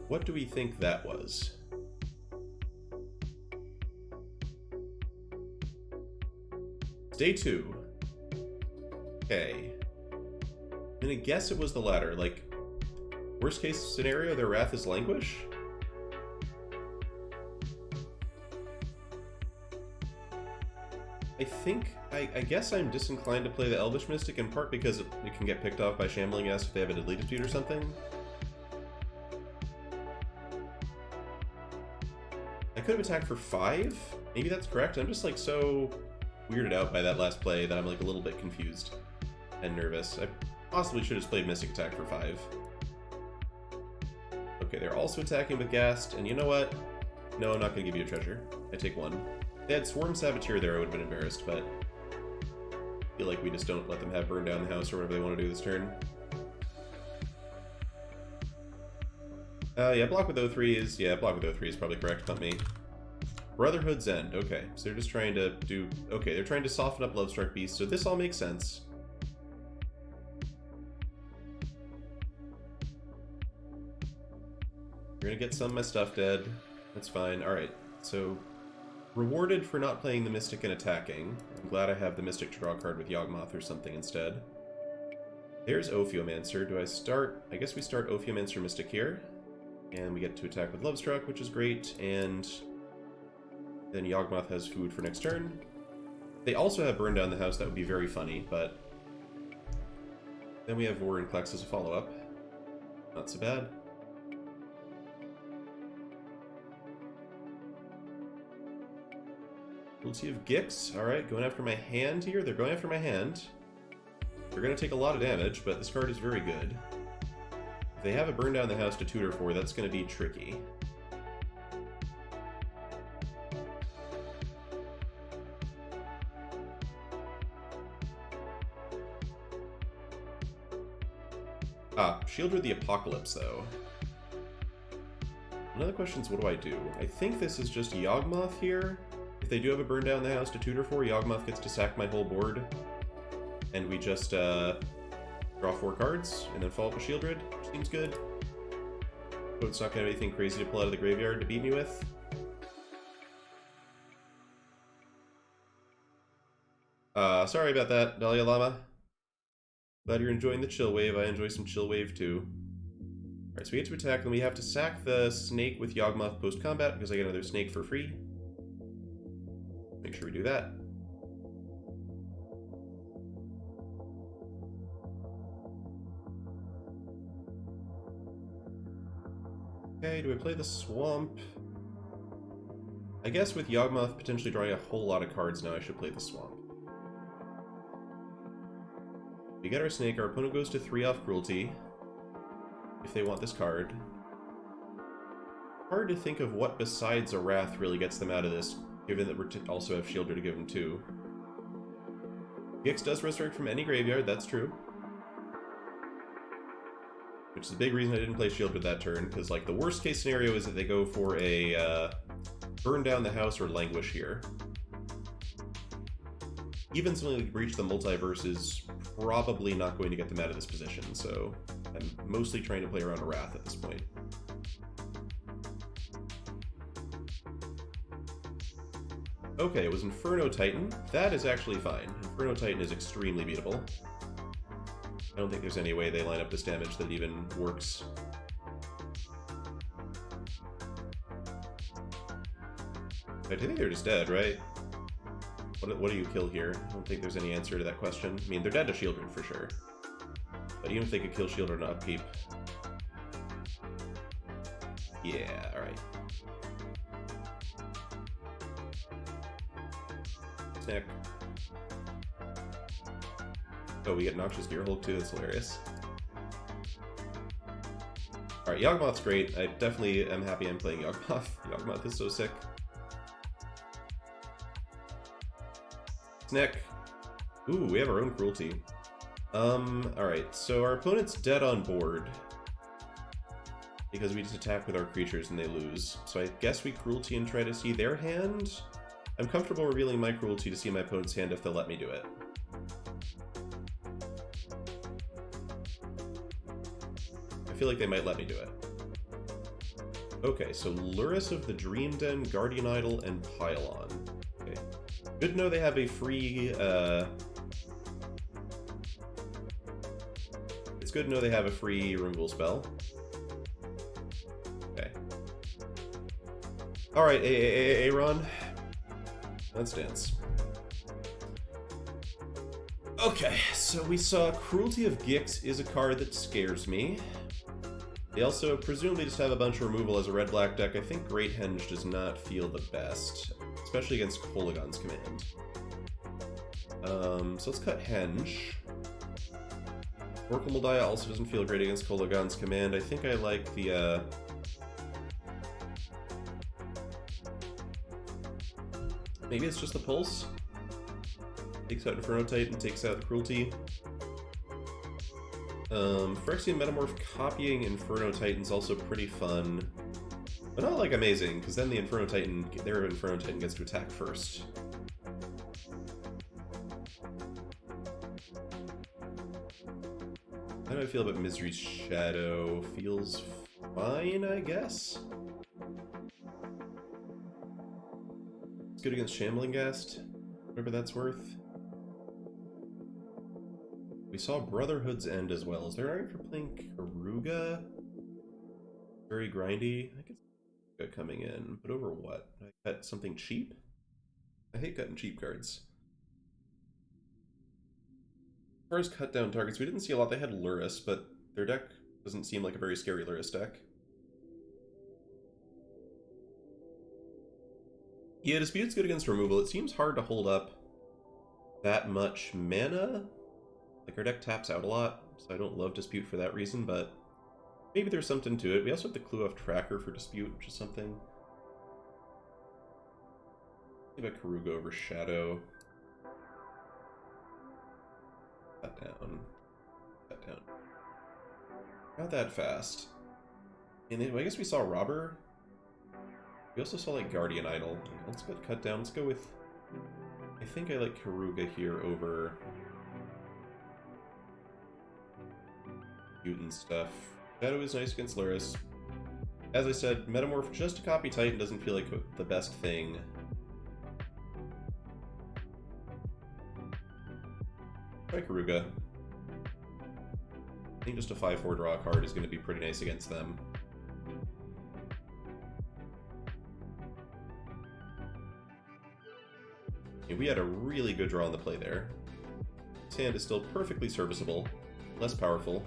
What do we think that was? Day 2. Okay. I'm gonna guess it was the latter. Like, worst case scenario, their Wrath is Languish? I guess I'm disinclined to play the Elvish Mystic, in part because it can get picked off by Shambling Ghast if they have a Deadly Dispute or something. I could have attacked for 5? Maybe that's correct. I'm just like so weirded out by that last play that I'm like a little bit confused and nervous. I possibly should have played Mystic Attack for 5. Okay, they're also attacking with Ghast, and you know what? No, I'm not going to give you a treasure. I take 1. If they had Swarm Saboteur there, I would have been embarrassed, but I feel like we just don't let them have Burn Down the House or whatever they want to do this turn. Yeah, block with O3 is... Yeah, block with O3 is probably correct, not me. Brotherhood's End, okay. So they're just trying to do... Okay, they're trying to soften up Lovestruck Beast, so this all makes sense. You're gonna get some of my stuff dead. That's fine. Alright, so... Rewarded for not playing the Mystic and attacking. I'm glad I have the Mystic to draw a card with Yawgmoth or something instead. There's Ophiomancer. Do I start... I guess we start Ophiomancer Mystic here. And we get to attack with Lovestruck, which is great, and... Then Yawgmoth has food for next turn. They also have Burn Down the House, that would be very funny, but... Then we have Vorinclex as a follow-up. Not so bad. Cruelty of Gix. Alright, going after my hand here. They're going after my hand. They're going to take a lot of damage, but this card is very good. If they have a burn down the house to tutor for, that's going to be tricky. Ah, Shieldred the Apocalypse, though. Another question is, what do? I think this is just Yawgmoth here. If they do have a burn down the house to tutor for, Yawgmoth gets to sack my whole board. And we just draw 4 cards, and then follow up with Shieldred, which seems good. But it's not going to have anything crazy to pull out of the graveyard to beat me with. Sorry about that, Dahlia Llama. Glad you're enjoying the chill wave. I enjoy some chill wave too. Alright, so we get to attack, then we have to sack the snake with Yawgmoth post-combat because I get another snake for free. Make sure we do that. Okay, do I play the swamp? I guess with Yawgmoth potentially drawing a whole lot of cards now, I should play the swamp. We get our snake, our opponent goes to 3 off Cruelty, if they want this card. Hard to think of what besides a Wrath really gets them out of this, given that we also have Shielder to give them too. Gix does resurrect from any graveyard, that's true. Which is a big reason I didn't play Shielder that turn, because like the worst case scenario is that they go for a burn down the house or languish here. Even something like Breach the Multiverse is probably not going to get them out of this position, so I'm mostly trying to play around a Wrath at this point. Okay, it was Inferno Titan. That is actually fine. Inferno Titan is extremely beatable. I don't think there's any way they line up this damage that even works. I think they're just dead, right? What do you kill here? I don't think there's any answer to that question. I mean, they're dead to Shieldred for sure. But even if they could kill Shieldred on upkeep... Yeah, alright. Snack. Oh, we get Noxious Gearhulk too, that's hilarious. Alright, Yawgmoth's great. I definitely am happy I'm playing Yawgmoth. Yawgmoth is so sick. Snack. Ooh, we have our own Cruelty. Alright, so our opponent's dead on board. Because we just attack with our creatures and they lose. So I guess we Cruelty and try to see their hand? I'm comfortable revealing my Cruelty to see my opponent's hand if they'll let me do it. I feel like they might let me do it. Okay, so Lurrus of the Dream Den, Guardian Idol, and Pylon. Okay. Good to know they have a free, It's good to know they have a free removal spell. Okay. Alright, Aaron. Let's dance. Okay, so we saw Cruelty of Gix is a card that scares me. They also presumably just have a bunch of removal as a red-black deck. I think Great Henge does not feel the best, especially against Kolaghan's Command. So let's cut Henge. Oracle Moldiah also doesn't feel great against Kolaghan's Command. I think I like the, maybe it's just the Pulse? Takes out Inferno Titan, takes out the Cruelty. Phyrexian Metamorph copying Inferno Titan's also pretty fun. But not like amazing, because then the Inferno Titan, their Inferno Titan gets to attack first. How do I feel about Misery's Shadow? Feels fine, I guess? It's good against Shambling Ghast, whatever that's worth. We saw Brotherhood's End as well. Is there an argument for playing Karuga? Very grindy. I guess Karuga coming in, but over what? I cut something cheap? I hate cutting cheap cards. As far as cut down targets, we didn't see a lot. They had Lurrus, but their deck doesn't seem like a very scary Lurrus deck. Yeah, Dispute's good against removal. It seems hard to hold up that much mana. Like, our deck taps out a lot, so I don't love Dispute for that reason, but maybe there's something to it. We also have the Clue Off Tracker for Dispute, which is something. Think about Karuga over Shadow. That down. That down. Not that fast. And then I guess we saw Robber. We also saw like Guardian Idol. Let's go cut down. Let's go with. I think I like Karuga here over Mutant stuff. Shadow is nice against Luris. As I said, Metamorph just to copy Titan doesn't feel like the best thing. Try Karuga. I think just a 5/4 draw card is going to be pretty nice against them. And we had a really good draw on the play there. This hand is still perfectly serviceable, less powerful.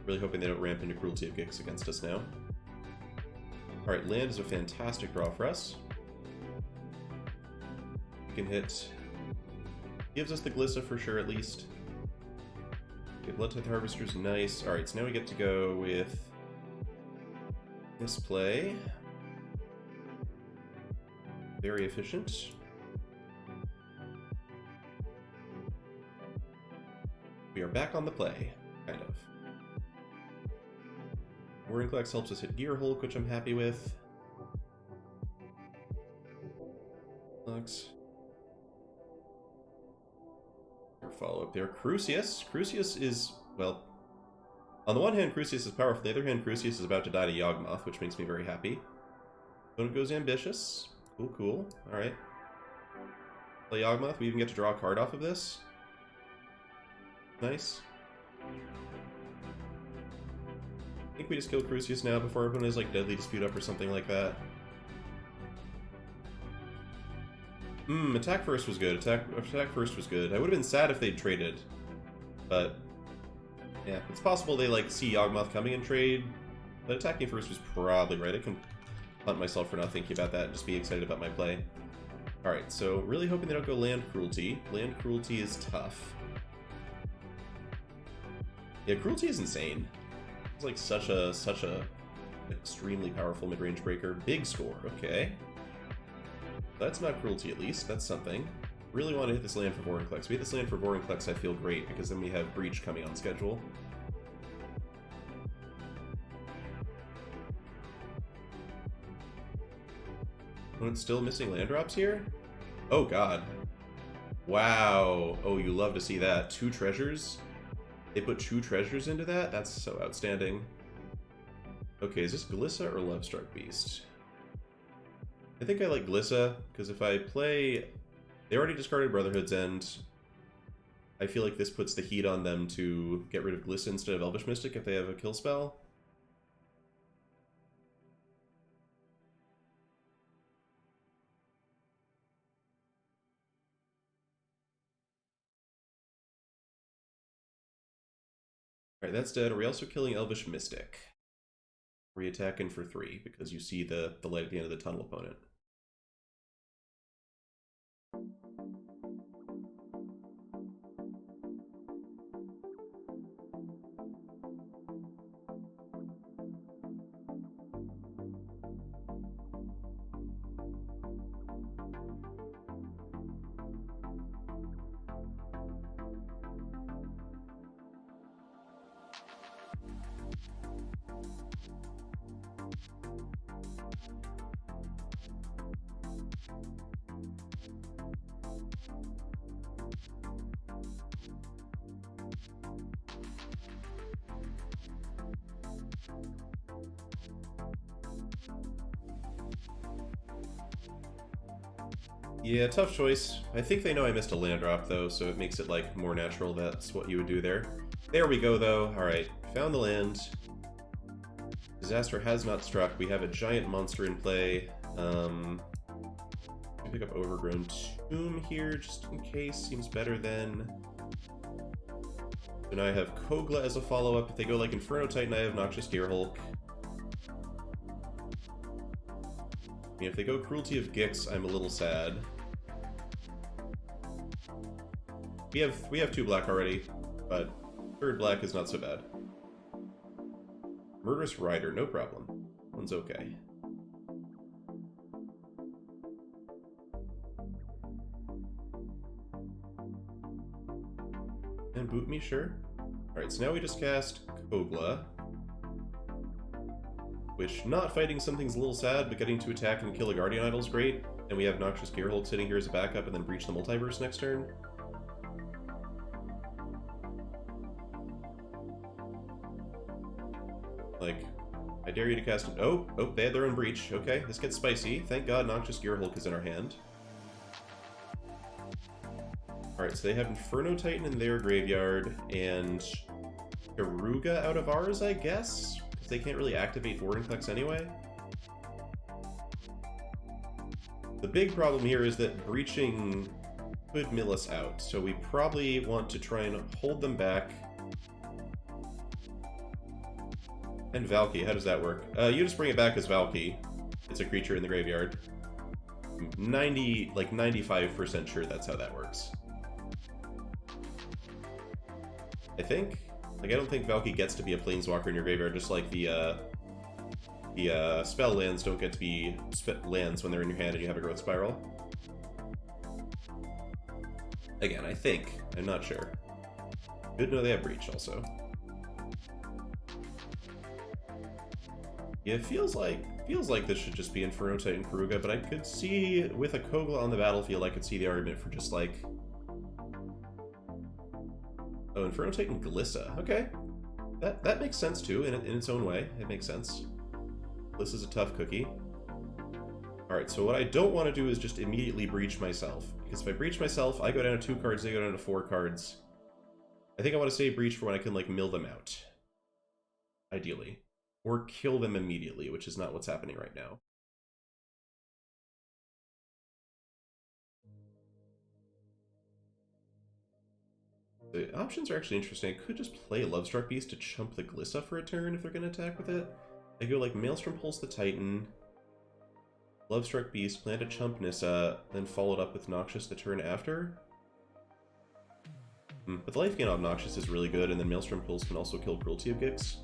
Really hoping they don't ramp into Cruelty of Gix against us now. Alright, land is a fantastic draw for us. We can hit... Gives us the Glissa for sure, at least. Okay, Bloodtithe Harvester's nice. Alright, so now we get to go with this play. Very efficient. We are back on the play, kind of. Warinclex helps us hit Gear Hulk, which I'm happy with. Lux. Follow up there. Crucius. Crucius is, well, on the one hand, Crucius is powerful. On the other hand, Crucius is about to die to Yawgmoth, which makes me very happy. Opponent goes Ambitious. Cool, cool. Alright. Play Yawgmoth. We even get to draw a card off of this. Nice. I think we just killed Crucius now before everyone has like Deadly Dispute up or something like that. Attack first was good. Attack first was good. I would have been sad if they'd traded. But yeah, it's possible they like see Yawgmoth coming and trade. But attacking first was probably right. I can hunt myself for not thinking about that and just be excited about my play. Alright, so really hoping they don't go Land Cruelty. Land Cruelty is tough. Yeah, Cruelty is insane. It's like such a extremely powerful mid-range breaker. Big score, okay. That's not Cruelty at least, that's something. Really want to hit this land for Vorinclex. If we hit this land for Vorinclex, I feel great, because then we have Breach coming on schedule. Oh, it's still missing land drops here? Oh god. Wow. Oh, you love to see that. 2 treasures? They put 2 treasures into that? That's so outstanding. Okay, is this Glissa or Lovestruck Beast? I think I like Glissa, because if I play... They already discarded Brotherhood's End. I feel like this puts the heat on them to get rid of Glissa instead of Elvish Mystic if they have a kill spell. Alright, that's dead. Are we also killing Elvish Mystic? Re-attacking for 3, because you see the light at the end of the tunnel opponent. Yeah, tough choice. I think they know I missed a land drop, though, so it makes it, like, more natural that's what you would do there. There we go, though. Alright, found the land. Disaster has not struck. We have a giant monster in play. Pick up Overgrown Tomb here, just in case. Seems better than... So now I have Kogla as a follow-up. If they go, like, Inferno Titan, I have Noxious Gear Hulk. I mean, if they go Cruelty of Gix, I'm a little sad. We have 2 black already, but 3rd black is not so bad. Murderous Rider, no problem. One's okay. And boot me, sure. Alright, so now we just cast Kogla. Which, not fighting something's a little sad, but getting to attack and kill a Guardian Idol's great. And we have Noxious Gearhulk sitting here as a backup and then breach the multiverse next turn. Like, I dare you to cast it. Oh, they had their own breach. Okay, this gets spicy. Thank God Noxious Gearhulk is in our hand. Alright, so they have Inferno Titan in their graveyard, and Garuga out of ours, I guess? Because they can't really activate Vorinclex anyway. The big problem here is that breaching could mill us out, so we probably want to try and hold them back. And Valky, how does that work? You just bring it back as Valky. It's a creature in the graveyard. 95% sure that's how that works. I think. Like, I don't think Valky gets to be a Planeswalker in your graveyard, just like the spell lands don't get to be lands when they're in your hand and you have a Growth Spiral. Again, I think. I'm not sure. Good to know they have Breach, also. Yeah, it feels like this should just be Inferno Titan Karuga, but I could see, with a Kogla on the battlefield, I could see the argument for just, like... Oh, Inferno Titan Glissa. Okay. That makes sense, too, in its own way. It makes sense. Glissa's a tough cookie. Alright, so what I don't want to do is just immediately breach myself. Because if I breach myself, I go down to 2 cards, they go down to 4 cards. I think I want to save breach for when I can, like, mill them out. Ideally. Or kill them immediately, which is not what's happening right now. The options are actually interesting. I could just play Lovestruck Beast to chump the Glissa for a turn if they're going to attack with it. I go like Maelstrom Pulse the Titan, Lovestruck Beast, plan to chump Nissa, then followed up with Noxious the turn after. But the life gain on Noxious is really good, and then Maelstrom Pulse can also kill Cruelty of Gix.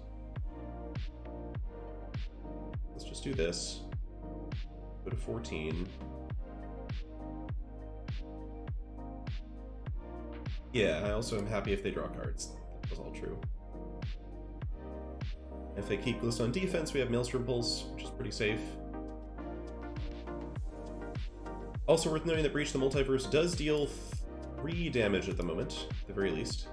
Let's just do this. Go to 14. Yeah, I also am happy if they draw cards. That was all true. If they keep Glissa on defense, we have Maelstrom Pulse, which is pretty safe. Also worth noting that Breach the Multiverse does deal 3 damage at the moment, at the very least.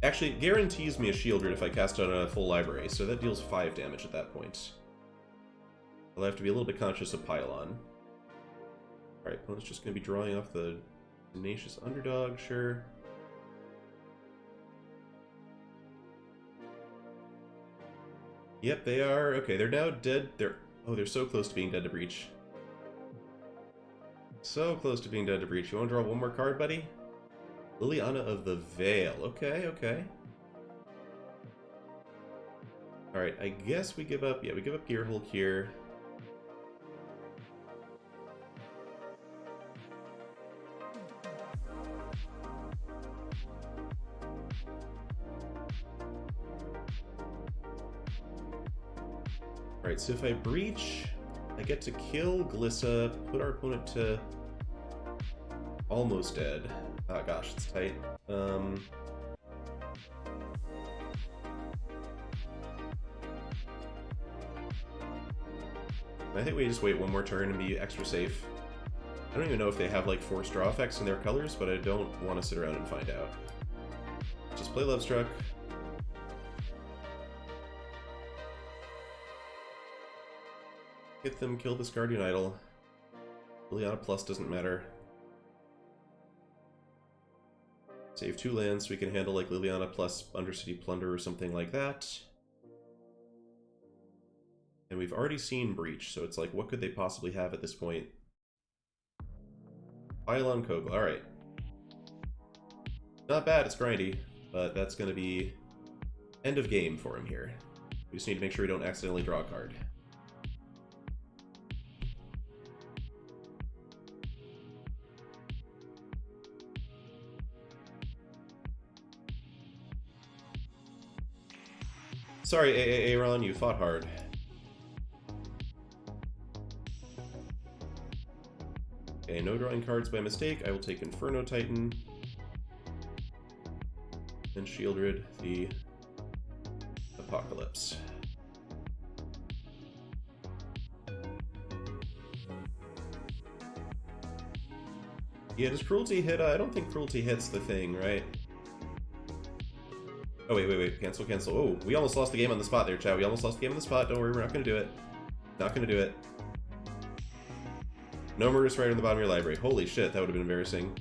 Actually, it guarantees me a Shield Rid if I cast it on a full library, so that deals 5 damage at that point. I'll have to be a little bit conscious of Pylon. Alright, opponent's just going to be drawing off the Tenacious Underdog, sure. Yep, they are. Okay, they're now dead. They're so close to being dead to Breach. So close to being dead to Breach. You want to draw one more card, buddy? Liliana of the Veil. Okay, okay. Alright, I guess we give up... Yeah, we give up Gearhulk here. Alright, so if I breach, I get to kill Glissa, put our opponent to almost dead. Oh gosh, it's tight. I think we just wait one more turn and be extra safe. I don't even know if they have like forced draw effects in their colors, but I don't want to sit around and find out. Just play Lovestruck. Hit them, kill this Guardian Idol. Liliana Plus doesn't matter. Save 2 lands so we can handle like Liliana Plus Undercity Plunder or something like that. And we've already seen Breach, so it's like, what could they possibly have at this point? Pylon Kogla, alright. Not bad, it's grindy, but that's going to be end of game for him here. We just need to make sure we don't accidentally draw a card. Sorry, Aaron, you fought hard. Okay, no drawing cards by mistake. I will take Inferno Titan. And Shieldred the Apocalypse. Yeah, does Cruelty hit? I don't think Cruelty hits the thing, right? Oh, wait. Cancel. Oh, we almost lost the game on the spot there, chat. We almost lost the game on the spot. Don't worry, we're not going to do it. Not going to do it. No Murderous Rider in the bottom of your library. Holy shit, that would have been embarrassing.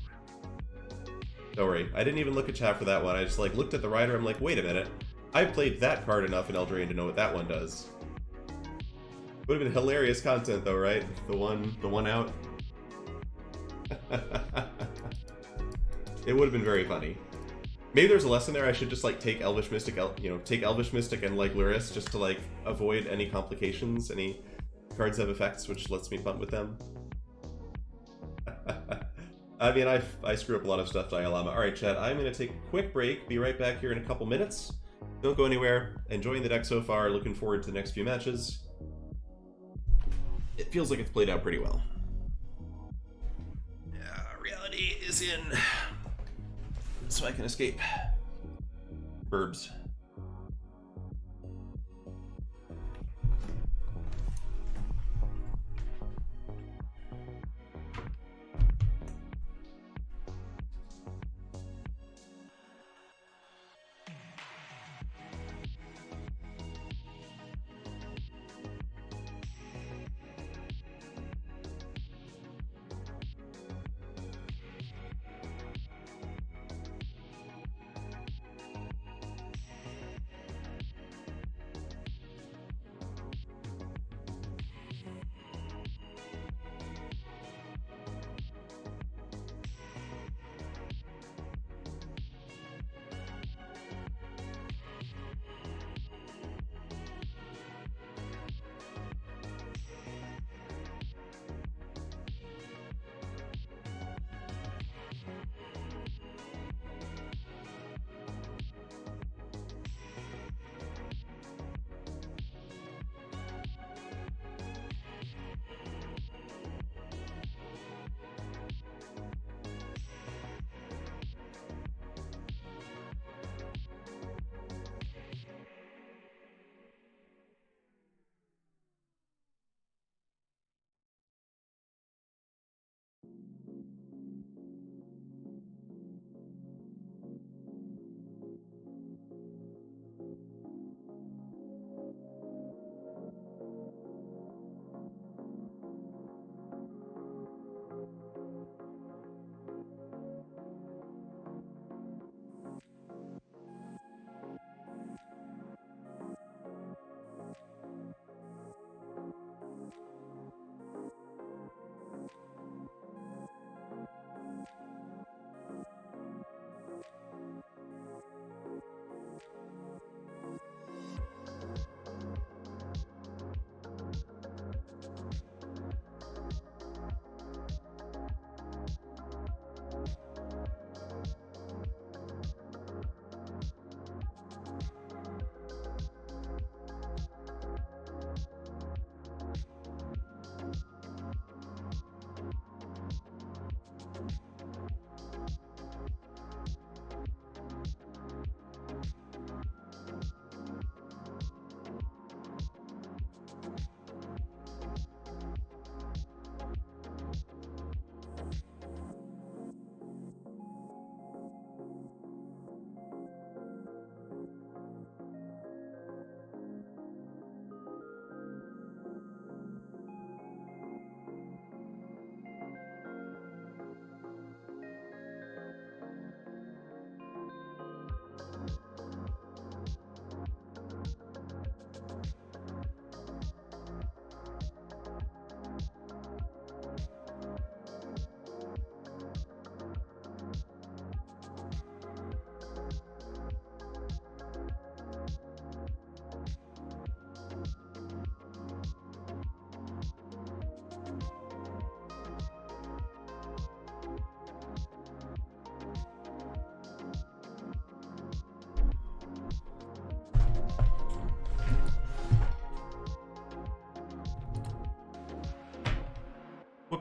Don't worry. I didn't even look at chat for that one. I just, like, looked at the rider. I'm like, wait a minute. I've played that card enough in Eldraine to know what that one does. Would have been hilarious content, though, right? The one out. It would have been very funny. Maybe there's a lesson there. I should just like take Elvish Mystic, take Elvish Mystic and like Luris just to like avoid any complications. Any cards have effects which lets me bump with them. I mean, I screw up a lot of stuff, Dialama. All right, chat. I'm gonna take a quick break. Be right back here in a couple minutes. Don't go anywhere. Enjoying the deck so far. Looking forward to the next few matches. It feels like it's played out pretty well. Reality is in, so I can escape. Burbs.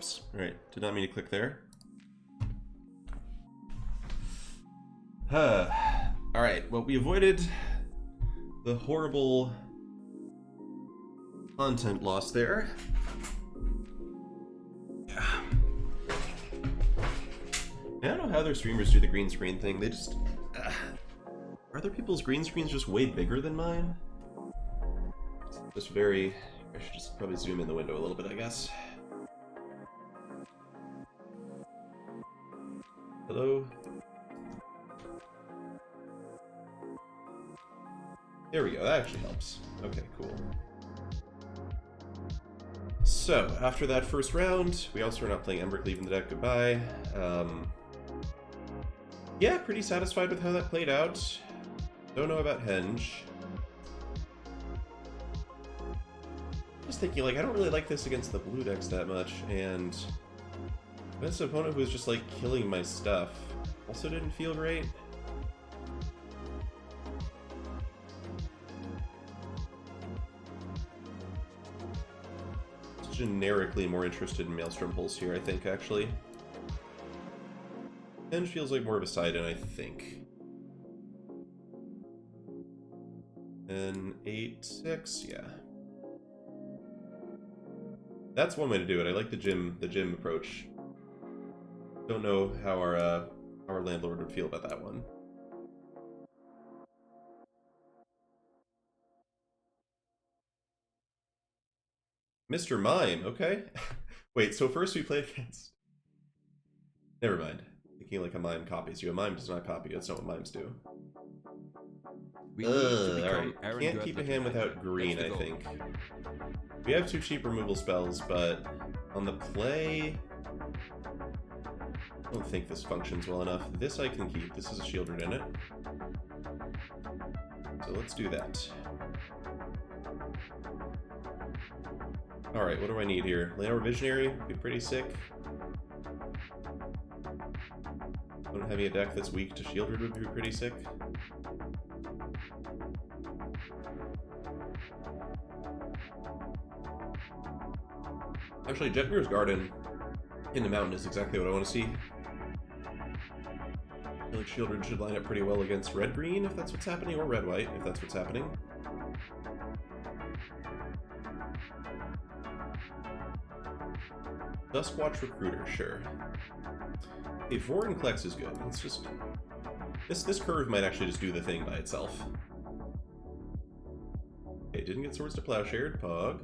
Whoops. Alright, did not mean to click there. Alright, well, we avoided the horrible content loss there. Yeah. I don't know how their streamers do the green screen thing. They just... are other people's green screens just way bigger than mine? Just very... I should just probably zoom in the window a little bit, I guess. Hello? There we go, that actually helps. Okay, cool. So, after that first round, we also are not playing Embercleave leaving the deck, goodbye. Yeah, pretty satisfied with how that played out. Don't know about Henge. Just thinking, like, I don't really like this against the blue decks that much, and this opponent who was just, like, killing my stuff also didn't feel great. Just generically more interested in Maelstrom Pulse here, I think, actually. Henge feels like more of a side-in, I think. And 8-6, yeah. That's one way to do it. I like the gym approach. Don't know how our landlord would feel about that one. Mr. Mime, okay. Wait, so first we played against... Never mind. Thinking like a mime copies you. A mime does not copy you. That's not what mimes do. Alright. Can't keep a hand without green, I think. We have 2 cheap removal spells, but on the play... I don't think this functions well enough. This I can keep. This is a Shieldred in it. So let's do that. Alright, what do I need here? Llanowar Visionary would be pretty sick. Having a deck that's weak to Shieldred would be pretty sick. Actually, Jetmir's Garden in the mountain is exactly what I want to see. I feel like Shieldred should line up pretty well against red-green, if that's what's happening, or red-white, if that's what's happening. Duskwatch Recruiter, sure. Okay, Vorinclex is good. Let's just... This curve might actually just do the thing by itself. Okay, didn't get Swords to Plowshare, Pog.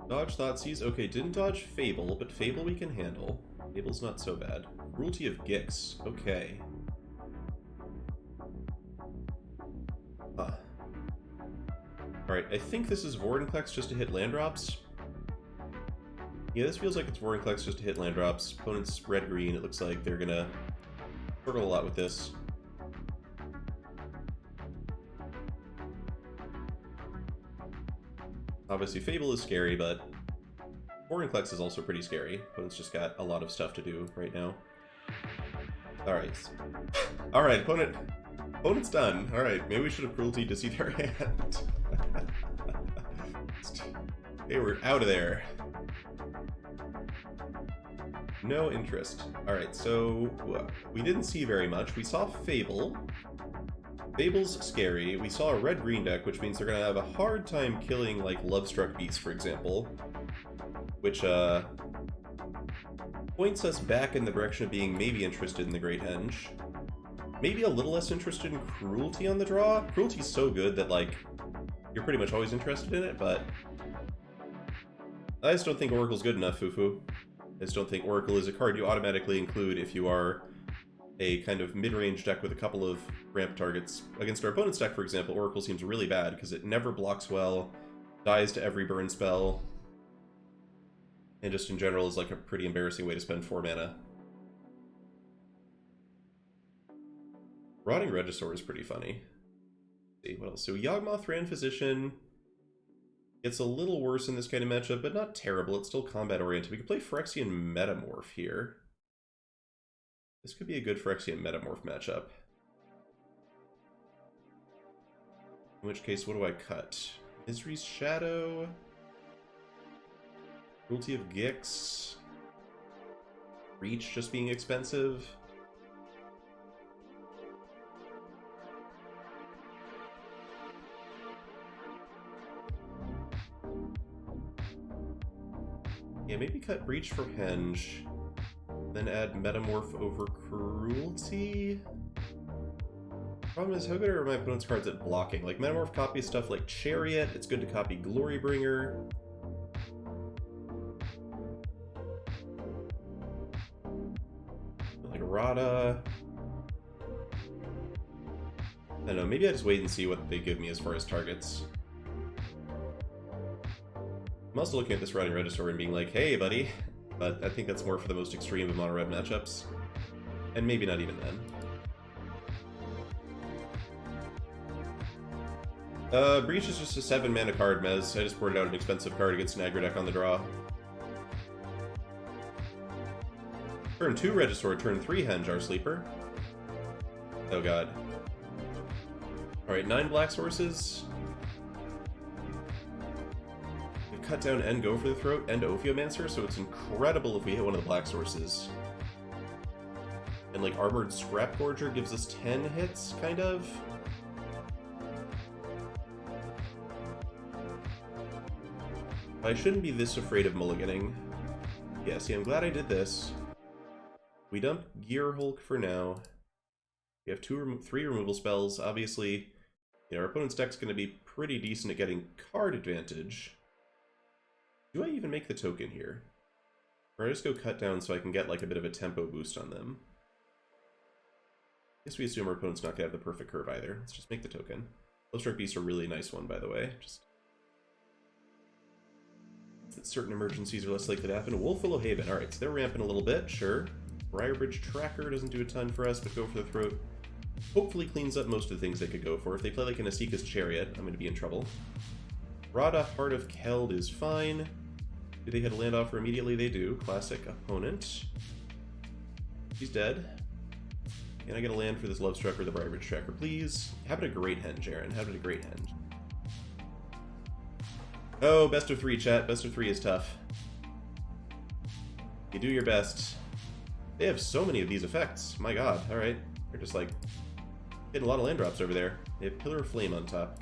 Dodge Thoughtseize. Okay, didn't dodge Fable, but Fable we can handle. Fable's not so bad. Cruelty of Gix. Okay. Huh. Alright, I think this is Vorinclex just to hit land drops. Yeah, this feels like it's Vorinclex just to hit land drops. Opponent's red-green. It looks like they're gonna struggle a lot with this. Obviously, Fable is scary, but Vorinclex is also pretty scary. Opponent's just got a lot of stuff to do right now. Alright. Alright, opponent's done. Alright, maybe we should have Cruelty to see their hand. Okay, we're out of there. No interest. Alright, so we didn't see very much. We saw Fable. Fable's scary. We saw a red-green deck, which means they're going to have a hard time killing, like, Lovestruck Beast, for example. Which, points us back in the direction of being maybe interested in the Great Henge. Maybe a little less interested in Cruelty on the draw. Cruelty's so good that, like, you're pretty much always interested in it, but... I just don't think Oracle's good enough, Fufu. I just don't think Oracle is a card you automatically include if you are a kind of mid-range deck with a couple of ramp targets. Against our opponent's deck, for example, Oracle seems really bad because it never blocks well, dies to every burn spell, and just in general is like a pretty embarrassing way to spend 4 mana. Rotting Regisaur is pretty funny. Let's see, what else? So Yawgmoth Ran Physician gets a little worse in this kind of matchup, but not terrible. It's still combat-oriented. We could play Phyrexian Metamorph here. This could be a good Phyrexian Metamorph matchup. In which case, what do I cut? Misery's Shadow? Cruelty of Gix. Reach just being expensive. Yeah, maybe cut Breach for Henge. Then add Metamorph over Cruelty. Problem is, how good are my opponent's cards at blocking? Like, Metamorph copies stuff like Chariot. It's good to copy Glorybringer. Like Rada. I don't know, maybe I just wait and see what they give me as far as targets. I'm also looking at this Routing Regisaur and being like, hey, buddy. But I think that's more for the most extreme of mono-red matchups. And maybe not even then. Breach is just a 7-mana card, Mez. I just boarded out an expensive card against an aggro deck on the draw. Turn 2 Regisaur, turn 3 Henge, our sleeper. Oh god. Alright, 9 black sources. We've cut down and Go for the Throat and Ophiomancer, so it's incredible if we hit one of the black sources. And like Armored Scrap Gorger gives us 10 hits, kind of. I shouldn't be this afraid of mulliganing. Yeah, see, I'm glad I did this. We dump Gear Hulk for now. We have 3 removal spells. Obviously, you know, our opponent's deck's going to be pretty decent at getting card advantage. Do I even make the token here? Or I just go cut down so I can get like a bit of a tempo boost on them? I guess we assume our opponent's not going to have the perfect curve either. Let's just make the token. Lovestruck Beast's a really nice one, by the way. Just that certain emergencies are less likely to happen. Wolfwillow Haven. Alright, so they're ramping a little bit, sure. Briarbridge Tracker doesn't do a ton for us, but Go for the Throat hopefully cleans up most of the things they could go for. If they play like an Asika's Chariot, I'm going to be in trouble. Rada, Heart of Keld is fine. Do they hit a land offer immediately? They do. Classic opponent. He's dead. Can I get a land for this Lovestruck or the Briarbridge Tracker, please? Have it a great Henge, Aaron. Have it a great Henge. Oh, best of 3, chat. Best of 3 is tough. You do your best. They have so many of these effects. My god. Alright. They're just like getting a lot of land drops over there. They have Pillar of Flame on top.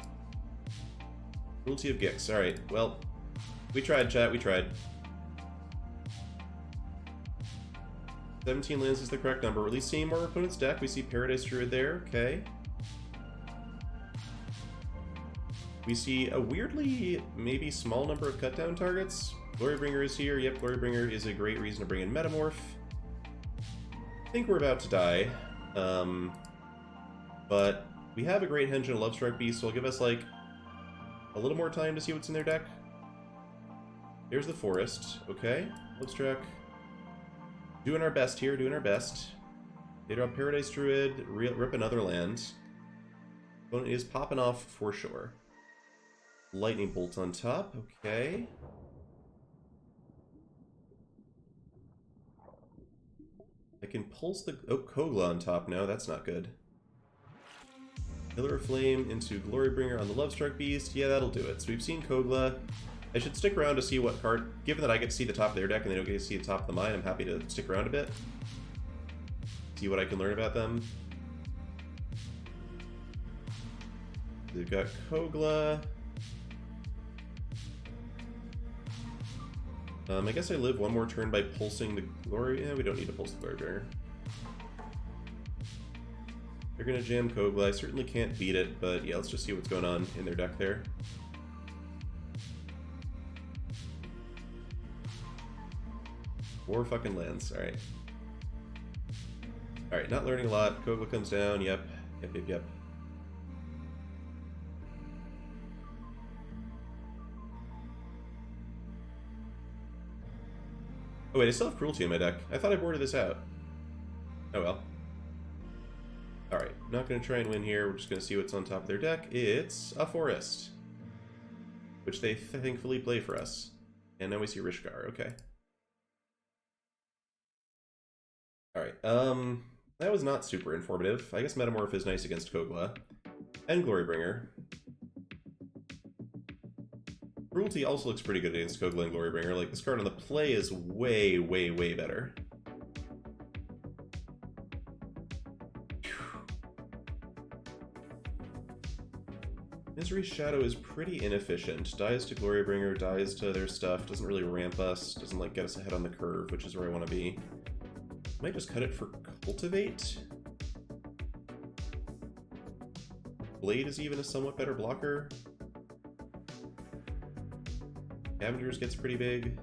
Cruelty of Gix. Alright. Well, we tried, chat. We tried. 17 lands is the correct number. We're at least seeing more opponent's deck. We see Paradise Druid there. Okay. We see a weirdly, maybe small number of cutdown targets. Glorybringer is here. Yep, Glorybringer is a great reason to bring in Metamorph. I think we're about to die. But we have a great Henge and a Lovestruck Beast, so it'll give us, like, a little more time to see what's in their deck. There's the Forest. Okay. Lovestruck. Doing our best here, doing our best. They drop Paradise Druid, rip another land. Opponent is popping off for sure. Lightning Bolt on top, okay. I can pulse the... Oh, Kogla on top now, that's not good. Pillar of Flame into Glorybringer on the Lovestruck Beast. Yeah, that'll do it. So we've seen Kogla. I should stick around to see what card... Given that I get to see the top of their deck and they don't get to see the top of the mine, I'm happy to stick around a bit. See what I can learn about them. They've got Kogla. I guess I live one more turn by pulsing the Glory... Yeah, we don't need to pulse the Glorybringer. They're gonna jam Kogla. I certainly can't beat it, but yeah, let's just see what's going on in their deck there. Four fucking lands, alright. Alright, not learning a lot. Kogla comes down, yep. Yep. Oh wait, I still have Cruelty in my deck. I thought I boarded this out. Oh well. Alright, not going to try and win here. We're just going to see what's on top of their deck. It's a Forest. Which they thankfully play for us. And now we see Rishgar, okay. Alright, that was not super informative. I guess Metamorph is nice against Kogla. And Glorybringer. Cruelty also looks pretty good against Koglan Glorybringer. Like, this card on the play is way, way, way better. Misery's Shadow is pretty inefficient. Dies to Glorybringer, dies to their stuff, doesn't really ramp us, doesn't like get us ahead on the curve, which is where I want to be. Might just cut it for Cultivate. Blade is even a somewhat better blocker. Scavengers gets pretty big.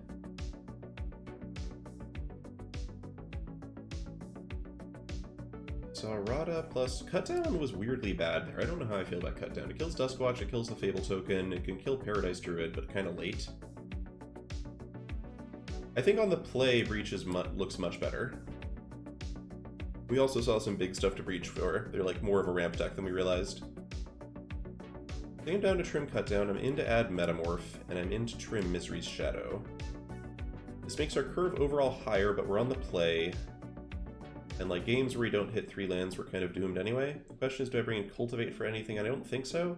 Sarada plus Cutdown was weirdly bad there. I don't know how I feel about Cutdown. It kills Duskwatch, it kills the Fable token, it can kill Paradise Druid, but kind of late. I think on the play, Breach looks much better. We also saw some big stuff to Breach for. They're like more of a ramp deck than we realized. I think I'm down to trim Cutdown, I'm in to add Metamorph, and I'm in to trim Misery's Shadow. This makes our curve overall higher, but we're on the play. And like games where we don't hit 3 lands, we're kind of doomed anyway. The question is, do I bring in Cultivate for anything? I don't think so.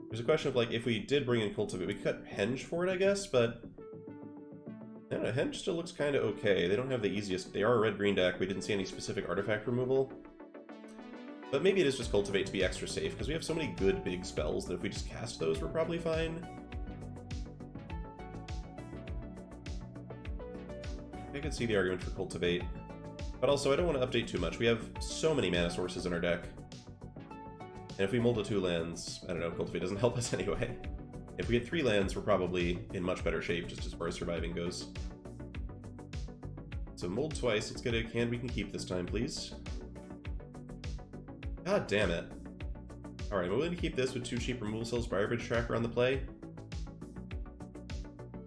There's a question of like, if we did bring in Cultivate, we could cut Henge for it, I guess, but I don't know, Henge still looks kind of okay. They don't have the easiest, they are a red-green deck, we didn't see any specific artifact removal. But maybe it is just Cultivate to be extra safe, because we have so many good big spells that if we just cast those, we're probably fine. I could see the argument for Cultivate, but also I don't want to update too much. We have so many mana sources in our deck, and if we mold to 2 lands, I don't know, Cultivate doesn't help us anyway. If we get 3 lands, we're probably in much better shape just as far as surviving goes. So mold twice, let's get a hand we can keep this time, please. God damn it. Alright, I'm willing to keep this with 2 cheap removal cells, Briarbridge Tracker on the play.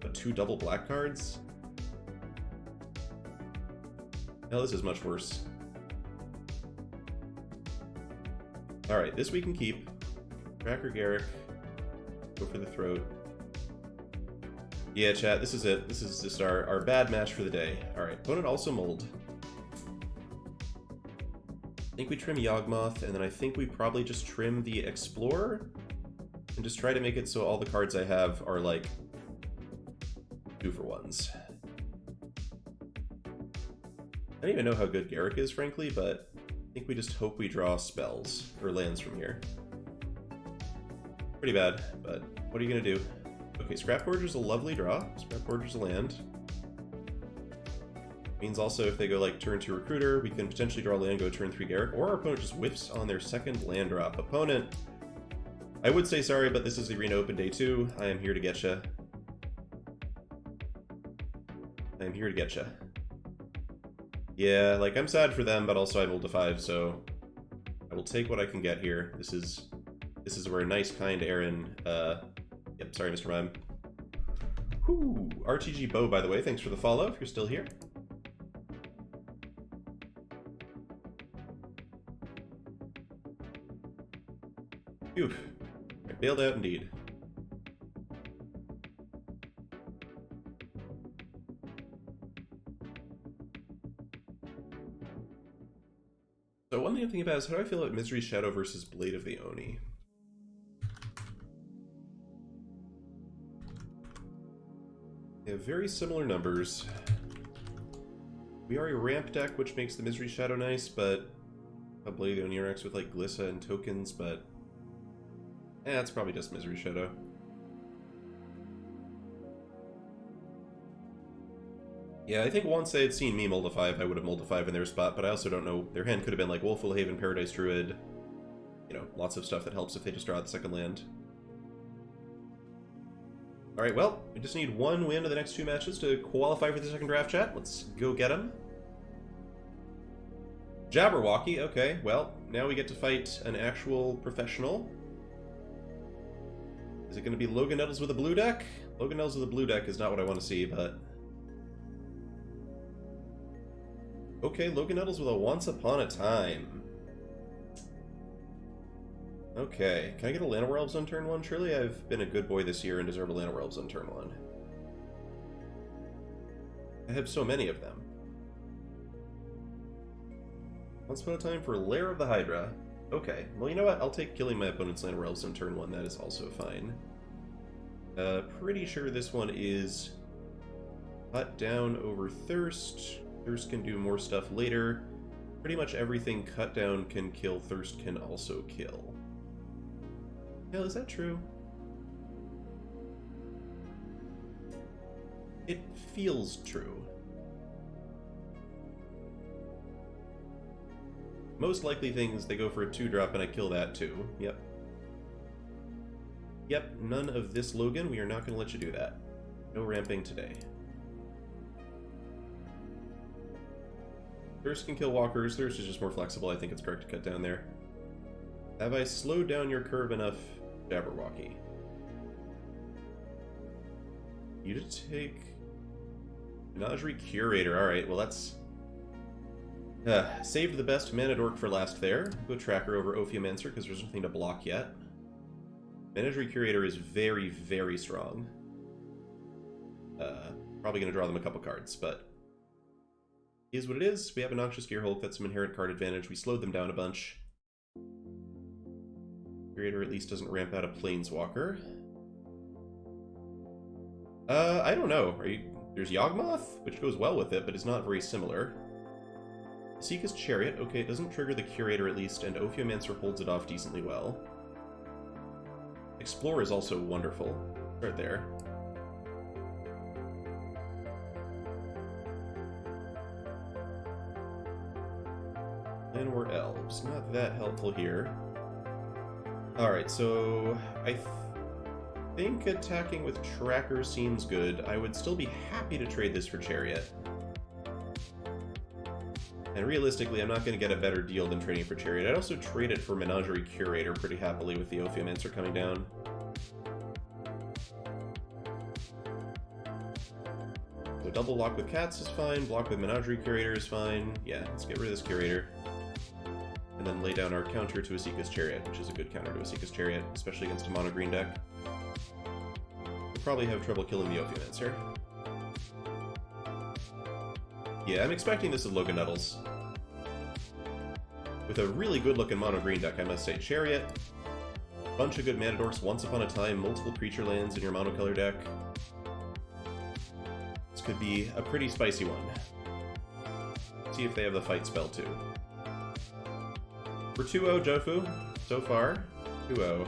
But 2 double black cards? Now this is much worse. Alright, this we can keep. Tracker Garrick. Go for the throat. Yeah, chat, this is it. This is just our bad match for the day. Alright, opponent also mold. I think we trim Yawgmoth, and then I think we probably just trim the Explorer, and just try to make it so all the cards I have are like 2-for-1s. I don't even know how good Garrick is, frankly, but I think we just hope we draw spells, or lands from here. Pretty bad, but what are you gonna do? Okay, Scrap Forger's a lovely draw. Scrap Forger's a land. Means also if they go like turn 2 Recruiter, we can potentially draw land, go turn 3 Garrick, or our opponent just whiffs on their second land drop. Opponent, I would say sorry, but this is the Arena Open Day 2. I am here to get ya. I am here to get ya. Yeah, like, I'm sad for them, but also I rolled a 5, so I will take what I can get here. This is where nice, kind Aaron, yep, sorry, Mr. Mime. Whew, RTG Bo, by the way, thanks for the follow, if you're still here. Phew, I bailed out indeed. So one thing I'm thinking about is how do I feel about Misery's Shadow versus Blade of the Oni? They have very similar numbers. We are a ramp deck, which makes the Misery's Shadow nice, but a Blade of the Oni interacts with like Glissa and tokens, but it's probably just Misery's Shadow. Yeah, I think once they had seen me mold a 5, I would have molded a 5 in their spot, but I also don't know. Their hand could have been like Wolful Haven, Paradise Druid, you know, lots of stuff that helps if they just draw the second land. Alright, well, we just need 1 win of the next 2 matches to qualify for the second draft, chat. Let's go get him. Jabberwocky, okay, well, now we get to fight an actual professional. Is it going to be Logan Nettles with a blue deck? Logan Nettles with a blue deck is not what I want to see, but... Okay, Logan Nettles with a Once Upon a Time. Okay, can I get a Llanowar Elves on turn 1? Surely I've been a good boy this year and deserve a Llanowar Elves on turn 1. I have so many of them. Once Upon a Time for Lair of the Hydra. Okay, well you know what, I'll take killing my opponent's Llanowar Elves on turn 1, that is also fine. Pretty sure this one is cut down over thirst. Thirst can do more stuff later. Pretty much everything cut down can kill, thirst can also kill. Hell, is that true? It feels true. Most likely things, they go for a 2-drop and I kill that too. Yep. Yep, none of this, Logan. We are not going to let you do that. No ramping today. Thirst can kill walkers. Thirst is just more flexible. I think it's correct to cut down there. Have I slowed down your curve enough, Jabberwocky? You to take... Menagerie Curator. Alright, well that's... saved the best mana dork for last there. Go Tracker over Ophiomancer because there's nothing to block yet. Menagerie Curator is very, very strong. Probably going to draw them a couple cards, but... is what it is. We have a Noxious Gearhulk. That's some inherent card advantage. We slowed them down a bunch. Curator at least doesn't ramp out a Planeswalker. I don't know. There's Yawgmoth, which goes well with it, but is not very similar. Seeka's Chariot. Okay, it doesn't trigger the Curator at least, and Ophiomancer holds it off decently well. Explore is also wonderful. Right there. And we're elves. Not that helpful here. Alright, so I think attacking with Tracker seems good. I would still be happy to trade this for Chariot. And realistically, I'm not going to get a better deal than trading for Chariot. I'd also trade it for Menagerie Curator pretty happily with the Ophiomancer coming down. So double block with Cats is fine, block with Menagerie Curator is fine. Yeah, let's get rid of this Curator. And then lay down our counter to Seeka's Chariot, which is a good counter to Seeka's Chariot, especially against a mono-green deck. We'll probably have trouble killing the Ophiomancer. Yeah, I'm expecting this of Logan Nettles. With a really good-looking mono-green deck, I must say. Chariot, bunch of good mana dorks, once upon a time, multiple creature lands in your monocolor deck. This could be a pretty spicy one. See if they have the fight spell, too. For 2-0, Jofu, so far, 2-0.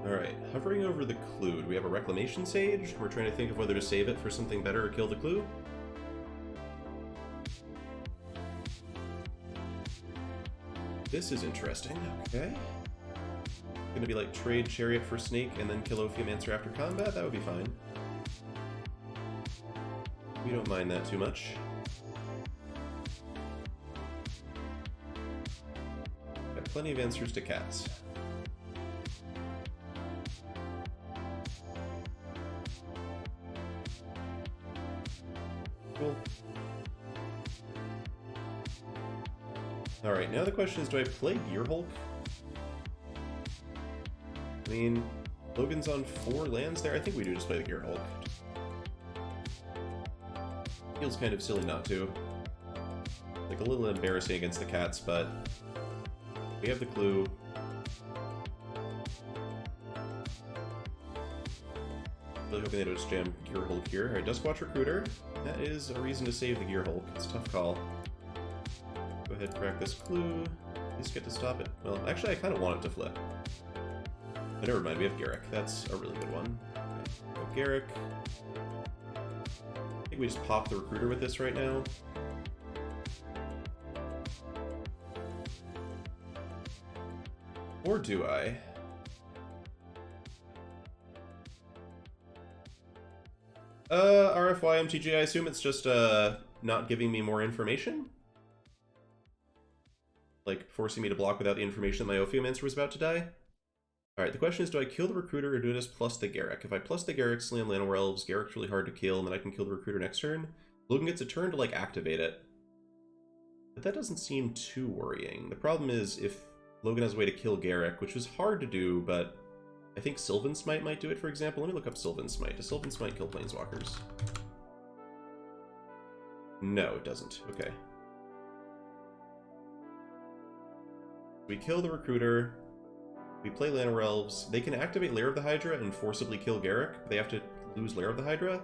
Alright, hovering over the clue. Do we have a Reclamation Sage? We're trying to think of whether to save it for something better or kill the clue. This is interesting. Okay. Gonna be like trade Chariot for Snake and then kill Ophiomancer after combat? That would be fine. We don't mind that too much. Got plenty of answers to Cats. Cool. Alright, now the question is, do I play Gearhulk? I mean, Logan's on 4 lands there. I think we do just play the Gearhulk. Feels kind of silly not to. Like, a little embarrassing against the Cats, but we have the clue. Really hoping they don't just jam Gearhulk here. Alright, Duskwatch Recruiter. That is a reason to save the Gearhulk. It's a tough call. Go ahead, crack this clue. At least get to stop it. Well, actually, I kind of want it to flip. But never mind, we have Garruk. That's a really good one. Okay, go Garruk. I think we just pop the Recruiter with this right now. Or do I? RFY MTG, I assume it's just, not giving me more information? Like, forcing me to block without the information that my Ophiomancer was about to die? Alright, the question is, do I kill the Recruiter or do this plus the Garruk? If I plus the Garruk, slam Llanowar Elves, Garruk's really hard to kill, and then I can kill the Recruiter next turn. Logan gets a turn to, like, activate it. But that doesn't seem too worrying. The problem is if Logan has a way to kill Garruk, which is hard to do, but I think Sylvan Smite might do it, for example. Let me look up Sylvan Smite. Does Sylvan Smite kill Planeswalkers? No, it doesn't. Okay. We kill the Recruiter. We play Llanowar Elves. They can activate Lair of the Hydra and forcibly kill Garruk. They have to lose Lair of the Hydra.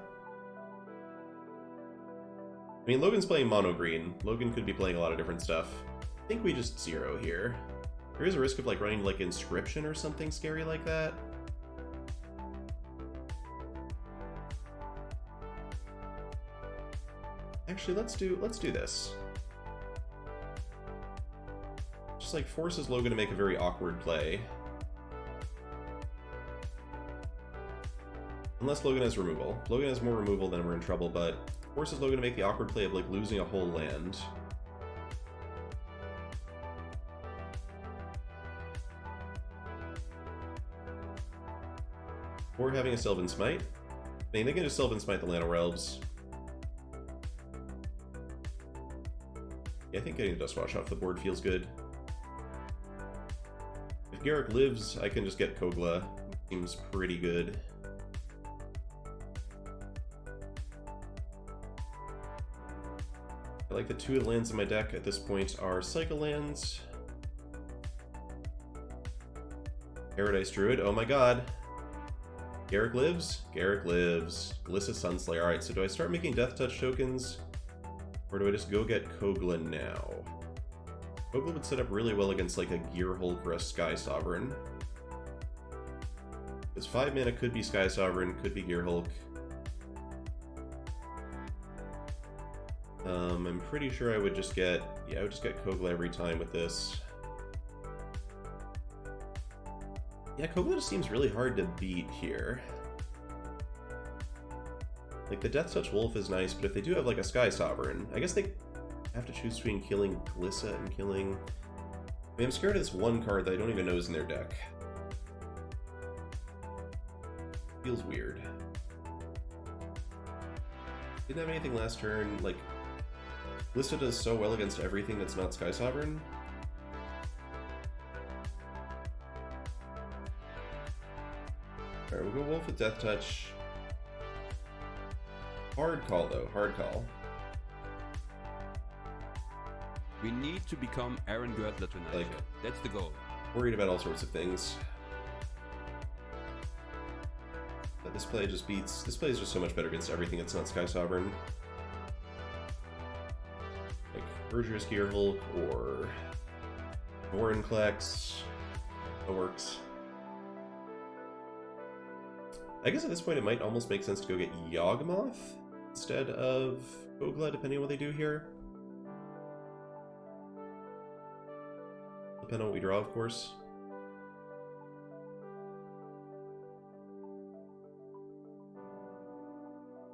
I mean, Logan's playing mono green. Logan could be playing a lot of different stuff. I think we just zero here. There is a risk of like running like Inscription or something scary like that. Actually, let's do this. Just like forces Logan to make a very awkward play. Unless Logan has removal. If Logan has more removal, then we're in trouble, but forces Logan to make the awkward play of like losing a whole land. Or having a Sylvan Smite. I mean, they can just Sylvan Smite the Llanowar Elves. Yeah, I think getting the Dustwash off the board feels good. If Garruk lives, I can just get Kogla. Seems pretty good. I like the two of the lands in my deck at this point are Cycle lands. Paradise Druid, oh my god. Garruk lives? Garruk lives. Glissa Sunslayer. Alright, so do I start making Death Touch tokens? Or do I just go get Kogla now? Kogla would set up really well against like a Gearhulk or a Sky Sovereign. Because 5 mana could be Sky Sovereign, could be Gearhulk. I'm pretty sure I would just get... yeah, I would just get Kogla every time with this. Yeah, Kogla just seems really hard to beat here. Like, the Death Touch Wolf is nice, but if they do have, like, a Sky Sovereign, I guess they have to choose between killing Glissa and killing... I mean, I'm scared of this one card that I don't even know is in their deck. Feels weird. Didn't have anything last turn, like... Glissa does so well against everything that's not Sky Sovereign. Alright, we'll go Wolf with Death Touch. Hard call, though. Hard call. We need to become Aaron Girdler tonight. Like, that's the goal. Worried about all sorts of things. But this play just beats... this play is just so much better against everything that's not Sky Sovereign. Like, Berger's Gearhulk or... Vorinclex. That works. I guess at this point it might almost make sense to go get Yawgmoth instead of Kogla, depending on what they do here. Depending on what we draw, of course.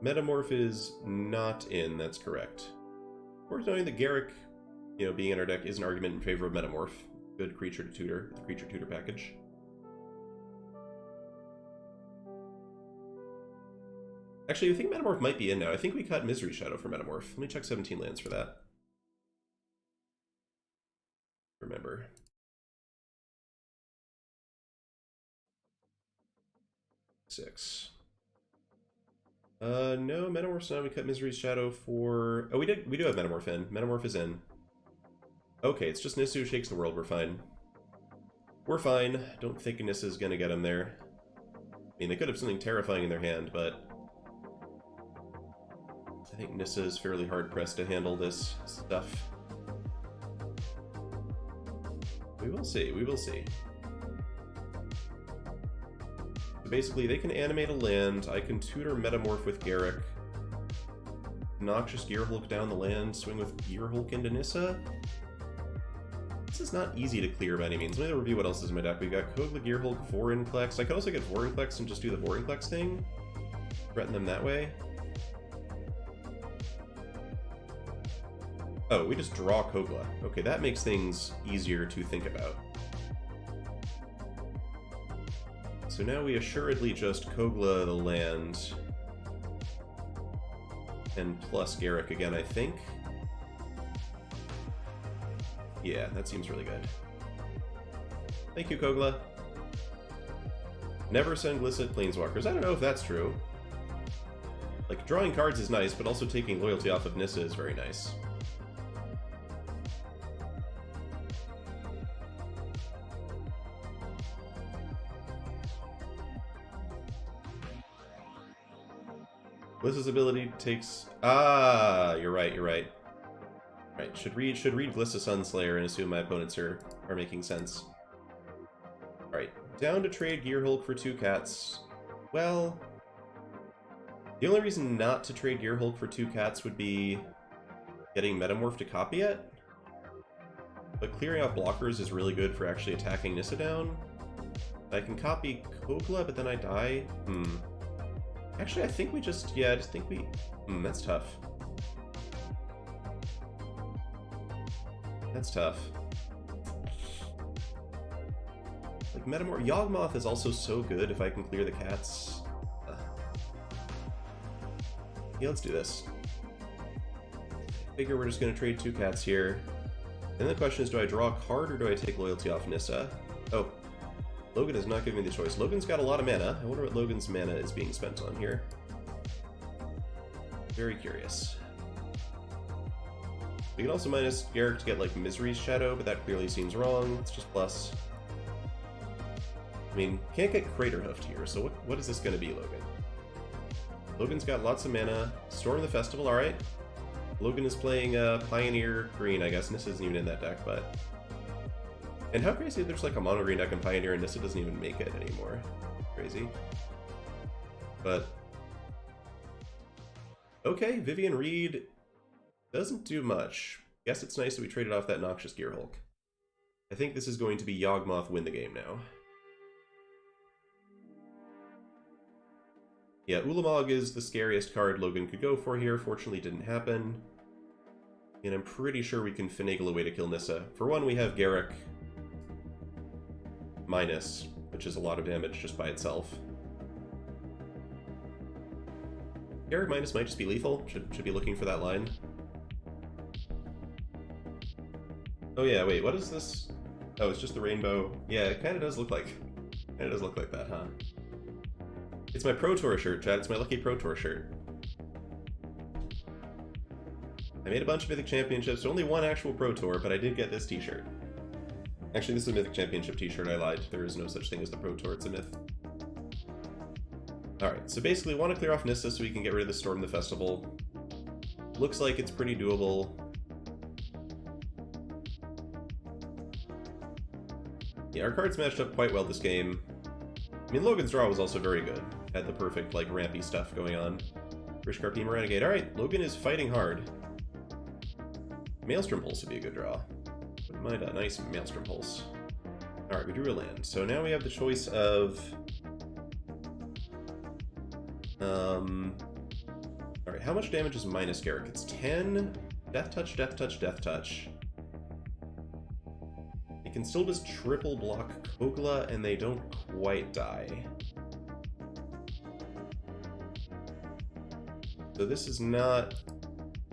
Metamorph is not in, that's correct. Worth noting that Garruk, you know, being in our deck is an argument in favor of Metamorph. Good creature to tutor, the creature tutor package. Actually, I think Metamorph might be in now. I think we cut Misery Shadow for Metamorph. Let me check 17 lands for that. Remember. Six. No, Metamorph's not. We cut Misery's Shadow for... oh, we do have Metamorph in. Metamorph is in. Okay, it's just Nissu shakes the world. We're fine. We're fine. Don't think Nissa's gonna get him there. I mean, they could have something terrifying in their hand, but... I think Nissa is fairly hard-pressed to handle this stuff. We will see, we will see. So basically, they can animate a land, I can tutor Metamorph with Garruk, Noxious Gearhulk down the land, swing with Gearhulk into Nissa. This is not easy to clear by any means. Let me review what else is in my deck. We've got Kogla, Gearhulk, Vorinclex. I could also get Vorinclex and just do the Vorinclex thing. Threaten them that way. Oh, we just draw Kogla. Okay, that makes things easier to think about. So now we assuredly just Kogla the land. And plus Garrick again, I think. Yeah, that seems really good. Thank you, Kogla. Never send Glisset Planeswalkers. I don't know if that's true. Like, drawing cards is nice, but also taking loyalty off of Nissa is very nice. Glissa's ability takes... Ah, you're right, you're right. Right, should read Glissa Sunslayer and assume my opponents are making sense. Alright, down to trade Gearhulk for 2 cats. Well, the only reason not to trade Gearhulk for 2 cats would be getting Metamorph to copy it. But clearing out blockers is really good for actually attacking Nissa down. I can copy Kogla, but then I die. Actually, I think we just... Yeah, I just think we... that's tough. That's tough. Like, Metamorph... Yawgmoth is also so good if I can clear the cats. Yeah, let's do this. Figure we're just going to trade 2 cats here. Then the question is, do I draw a card or do I take loyalty off Nissa? Oh. Logan is not giving me the choice. Logan's got a lot of mana. I wonder what Logan's mana is being spent on here. Very curious. We can also minus Garrick to get, like, Misery's Shadow, but that clearly seems wrong. It's just plus. I mean, can't get Crater Hoofed here, so what is this going to be, Logan? Logan's got lots of mana. Storm the Festival, alright. Logan is playing Pioneer Green, I guess. Nissa isn't even in that deck, but... And how crazy if there's like a mono green deck in Pioneer and Nissa doesn't even make it anymore. Crazy. But... Okay, Vivian Reed doesn't do much. Guess it's nice that we traded off that Noxious Gearhulk. I think this is going to be Yawgmoth win the game now. Yeah, Ulamog is the scariest card Logan could go for here. Fortunately, it didn't happen. And I'm pretty sure we can finagle a way to kill Nissa. For one, we have Garrick minus, which is a lot of damage just by itself. Garrick minus might just be lethal. Should be looking for that line. Oh yeah, wait, what is this? Oh, it's just the rainbow. Yeah, it kind of does look like that, huh? It's my Pro Tour shirt, Chad. It's my lucky Pro Tour shirt. I made a bunch of Mythic Championships, only one actual Pro Tour, but I did get this t-shirt. Actually, this is a Mythic Championship t-shirt, I lied. There is no such thing as the Pro Tour, it's a myth. Alright, so basically, want to clear off Nissa so we can get rid of the Storm the Festival. Looks like it's pretty doable. Yeah, our cards matched up quite well this game. I mean, Logan's draw was also very good. Had the perfect, like, rampy stuff going on. Rish Carpema Renegade. Alright, Logan is fighting hard. Maelstrom Pulse would be a good draw. Wouldn't mind a nice Maelstrom Pulse. Alright, we drew a land. So now we have the choice of... Alright, how much damage is minus Garrick? It's 10. Death Touch, Death Touch, Death Touch. It can still just triple block Kogla and they don't quite die. So this is not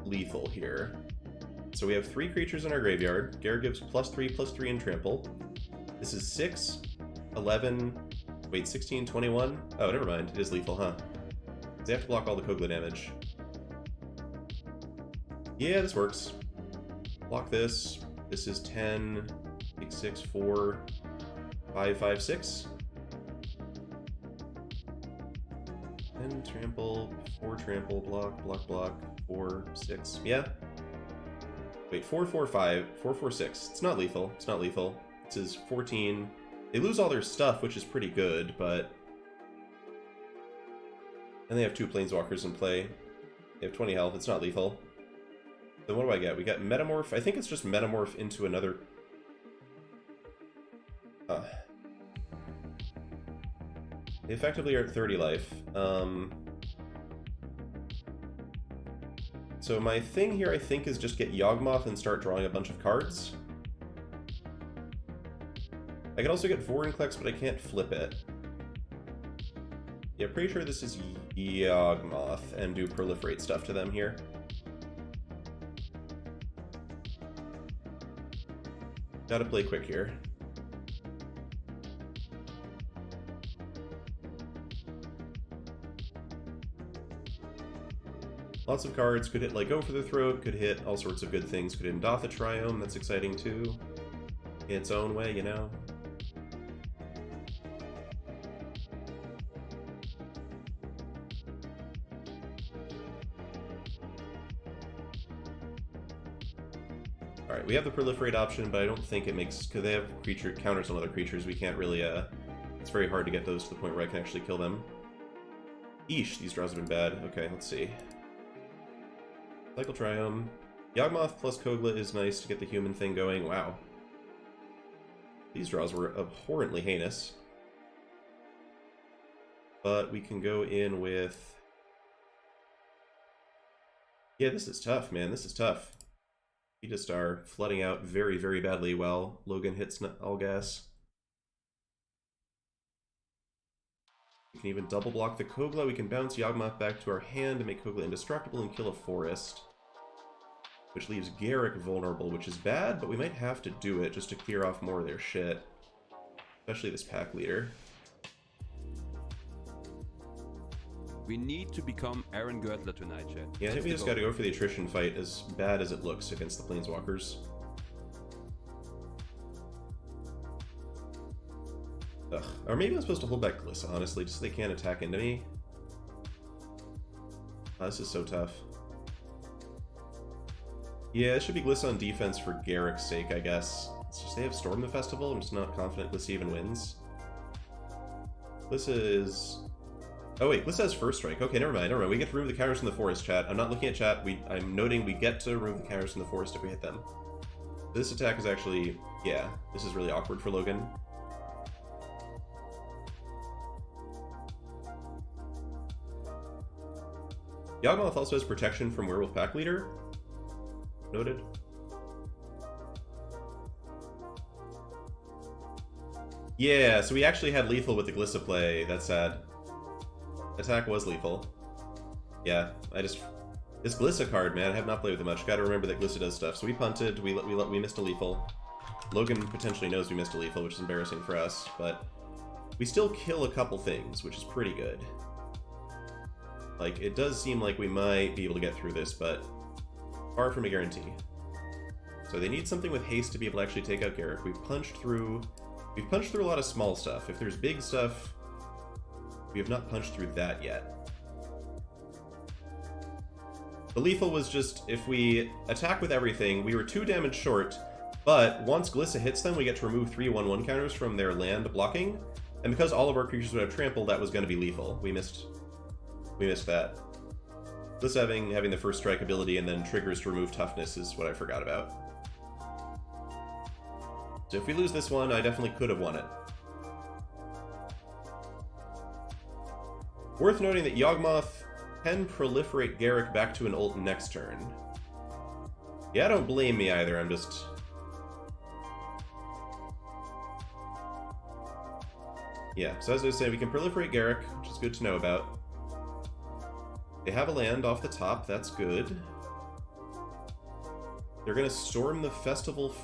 lethal here. So we have 3 creatures in our graveyard. Garrick gives +3/+3 in trample. This is 6, 11, wait, 16, 21? Oh, never mind. It is lethal, huh? They have to block all the Kogla damage. Yeah, this works. Block this. This is 10, 6, 6, 4, 5, 5, 6. 10 trample, 4 trample, block, block, block, 4, 6. Yeah. Wait, 4, 4, 5, 4, 4, 6. It's not lethal. It's not lethal. This is 14. They lose all their stuff, which is pretty good, but... And they have 2 Planeswalkers in play. They have 20 health. It's not lethal. Then what do I get? We got Metamorph. I think it's just Metamorph into another... They effectively are at 30 life. So my thing here, I think, is just get Yawgmoth and start drawing a bunch of cards. I can also get Vorinclex, but I can't flip it. Yeah, pretty sure this is Yawgmoth, and do proliferate stuff to them here. Gotta play quick here. Lots of cards. Could hit like Go for the Throat, could hit all sorts of good things. Could hit Doth the Triome, that's exciting too. In its own way, you know? Alright, we have the proliferate option, but I don't think it makes... Because they have creature counters on other creatures, we can't really, it's very hard to get those to the point where I can actually kill them. Eesh, these draws have been bad. Okay, let's see. Cycle Triome. Yawgmoth plus Kogla is nice to get the human thing going. Wow. These draws were abhorrently heinous. But we can go in with... Yeah, this is tough, man. This is tough. We just are flooding out very, very badly while Logan hits all gas. We can even double block the Kogla. We can bounce Yawgmoth back to our hand to make Kogla indestructible and kill a forest. Which leaves Garruk vulnerable, which is bad, but we might have to do it just to clear off more of their shit. Especially this pack leader. We need to become Aaron Girdler tonight, chat. Yeah, I think we just gotta go for the attrition fight, as bad as it looks against the Planeswalkers. Ugh. Or maybe I'm supposed to hold back Glissa, honestly, just so they can't attack into me. Oh, this is so tough. Yeah, it should be Glissa on defense for Garruk's sake, I guess. It's just they have Storm the Festival, I'm just not confident Glissa even wins. Glissa is... Oh wait, Glissa has First Strike. Okay, never mind. We get to remove the counters from the forest, chat. I'm not looking at chat. I'm noting we get to remove the counters from the forest if we hit them. This attack is actually... Yeah, this is really awkward for Logan. Yawgmoth also has protection from Werewolf Pack Leader. Noted. Yeah, so we actually had lethal with the Glissa play. That's sad. Attack was lethal. Yeah, this Glissa card, man, I have not played with it much. Gotta remember that Glissa does stuff. So we punted, we missed a lethal. Logan potentially knows we missed a lethal, which is embarrassing for us, but we still kill a couple things, which is pretty good. Like, it does seem like we might be able to get through this, but far from a guarantee. So they need something with haste to be able to actually take out Garruk. We've punched through a lot of small stuff. If there's big stuff, we have not punched through that yet. The lethal was just, if we attack with everything, we were 2 damage short, but once Glissa hits them, we get to remove 3 1/1 counters from their land blocking, and because all of our creatures would have trampled, that was going to be lethal. We missed that. Glissa having the First Strike ability and then triggers to remove toughness is what I forgot about. So if we lose this one, I definitely could have won it. Worth noting that Yawgmoth can proliferate Garruk back to an ult next turn. Yeah, don't blame me either, I'm just... Yeah, so as I was saying, we can proliferate Garruk, which is good to know about. They have a land off the top, that's good. They're gonna storm the festival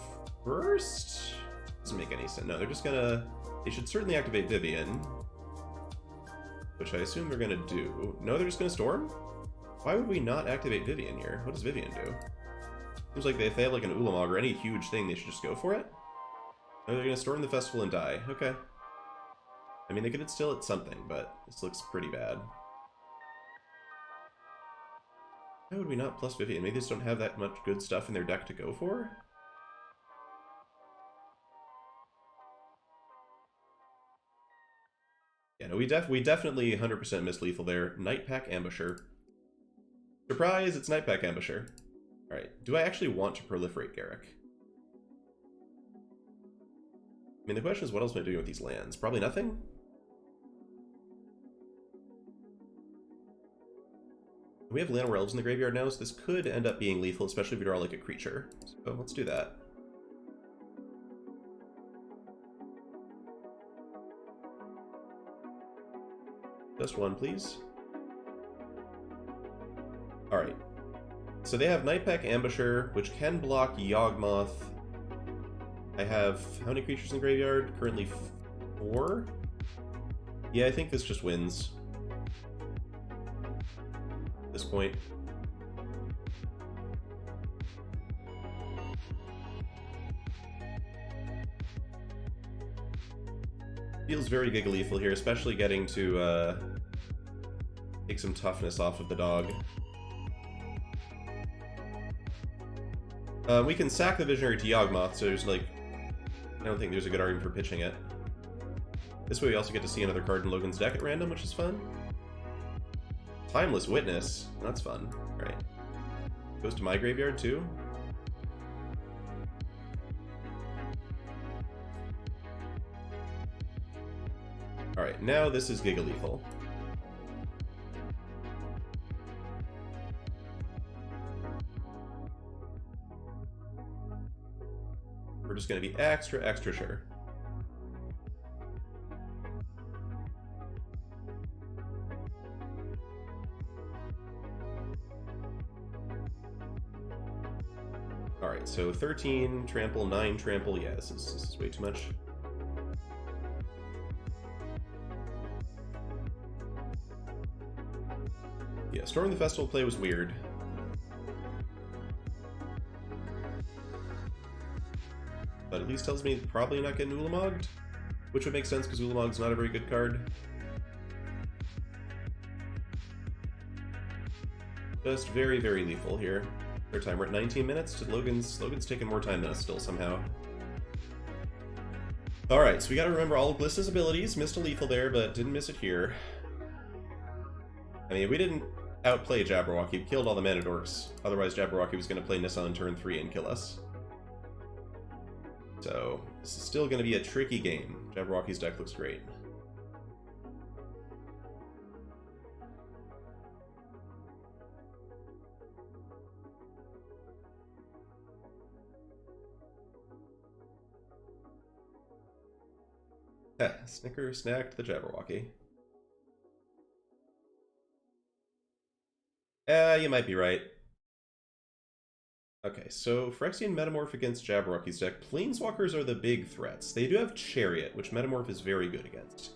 first? Doesn't make any sense. No, they're just gonna... They should certainly activate Vivian. Which I assume they're gonna do. No, they're just gonna storm? Why would we not activate Vivian here? What does Vivian do? Seems like if they have like an Ulamog or any huge thing, they should just go for it? No, they're gonna storm the festival and die. Okay. I mean, they could still hit something, but this looks pretty bad. Why would we not plus Vivian? Maybe they just don't have that much good stuff in their deck to go for? Yeah, no, we definitely 100% missed lethal there. Nightpack Ambusher. Surprise, it's Nightpack Ambusher. Alright, do I actually want to proliferate Garruk? I mean, the question is, what else am I doing with these lands? Probably nothing? We have Llanowar Elves in the graveyard now, so this could end up being lethal, especially if we draw like a creature. So let's do that. Just one, please. Alright. So they have Nightpack Ambusher, which can block Yawgmoth. I have how many creatures in graveyard? Currently 4? Yeah, I think this just wins. At this point. Feels very Gigalethal here, especially getting to take some toughness off of the dog. We can sack the Visionary to Yawgmoth, so there's like... I don't think there's a good argument for pitching it. This way we also get to see another card in Logan's deck at random, which is fun. Timeless Witness. That's fun. Right. Goes to my graveyard too. Alright, now this is Gigalethal. We're just going to be extra sure. Alright, so 13 trample, 9 trample. Yeah, this is way too much. Yeah, Storm the Festival play was weird. But at least tells me probably not getting Ulamogged, which would make sense because Ulamogged's not a very good card. Just very lethal here. Third time, we're at 19 minutes. Logan's taking more time than us still somehow. Alright, so we gotta remember all of Gliss's abilities. Missed a lethal there, but didn't miss it here. I mean, we didn't outplay Jabberwocky. We killed all the mana dorks. Otherwise, Jabberwocky was going to play Nissa on turn 3 and kill us. So, this is still going to be a tricky game. Jabberwocky's deck looks great. Snicker snacked the Jabberwocky. You might be right. Okay, so Phyrexian Metamorph against Jabberwocky's deck. Planeswalkers are the big threats. They do have Chariot, which Metamorph is very good against.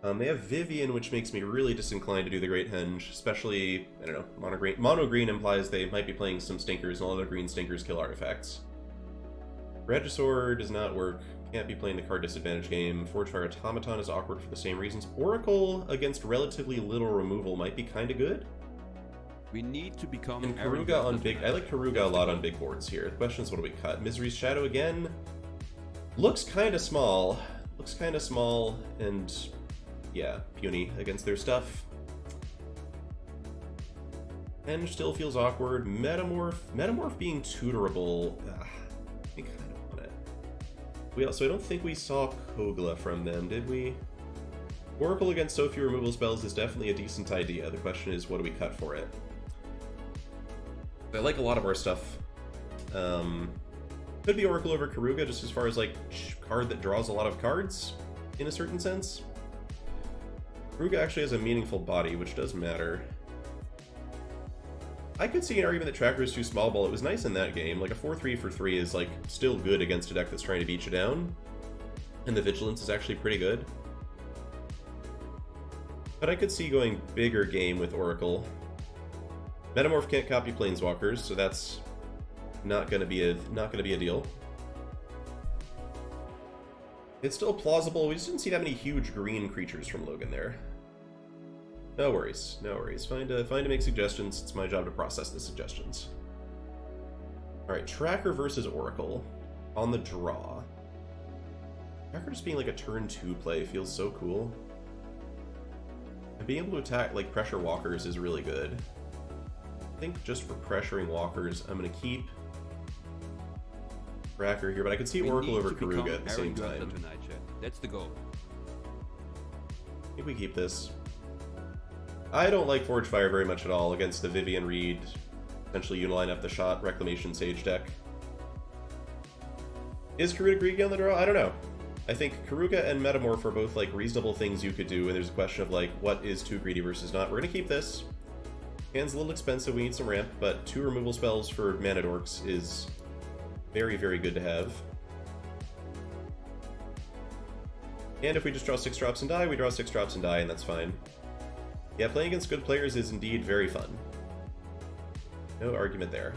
They have Vivian, which makes me really disinclined to do the Great Henge, especially, I don't know, mono green. Mono green implies they might be playing some stinkers, and all other green stinkers kill artifacts. Regisaur does not work. Can't be playing the card disadvantage game. Forgefire Automaton is awkward for the same reasons. Oracle against relatively little removal might be kind of good. We need to become... And Karuga on big... I like Karuga a lot on big boards here. The question is, what do we cut? Misery's Shadow again? Looks kind of small. Looks kind of small and... yeah, puny against their stuff. Henge still feels awkward. Metamorph being tutorable... I kind of want it. We also... I don't think we saw Kogla from them, did we? Oracle against so few removal spells is definitely a decent idea. The question is, what do we cut for it? I like a lot of our stuff. Could be Oracle over Karuga, just as far as, like, card that draws a lot of cards, in a certain sense. Karuga actually has a meaningful body, which does matter. I could see an argument that Tracker is too small ball. It was nice in that game. Like, a 4-3 for 3 is, like, still good against a deck that's trying to beat you down. And the Vigilance is actually pretty good. But I could see going bigger game with Oracle. Metamorph can't copy Planeswalkers, so that's not gonna be a deal. It's still plausible. We just didn't see that many huge green creatures from Logan there. No worries, no worries. Fine to make suggestions. It's my job to process the suggestions. All right, Tracker versus Oracle on the draw. Tracker just being like a turn 2 play feels so cool. And being able to attack, like, pressure walkers is really good. I think just for pressuring walkers, I'm going to keep Tracker here, but I could see Oracle over Karuga at the same time. That's the goal. I think we keep this. I don't like Forgefire very much at all against the Vivian Reed, essentially Uniline up the shot, Reclamation Sage deck. Is Karuga greedy on the draw? I don't know. I think Karuga and Metamorph are both, like, reasonable things you could do, and there's a question of, like, what is too greedy versus not. We're gonna keep this. Hand's a little expensive, we need some ramp, but 2 removal spells for Mana Dorks is very, very good to have. And if we just draw 6 drops and die, we draw 6 drops and die, and that's fine. Yeah, playing against good players is indeed very fun. No argument there.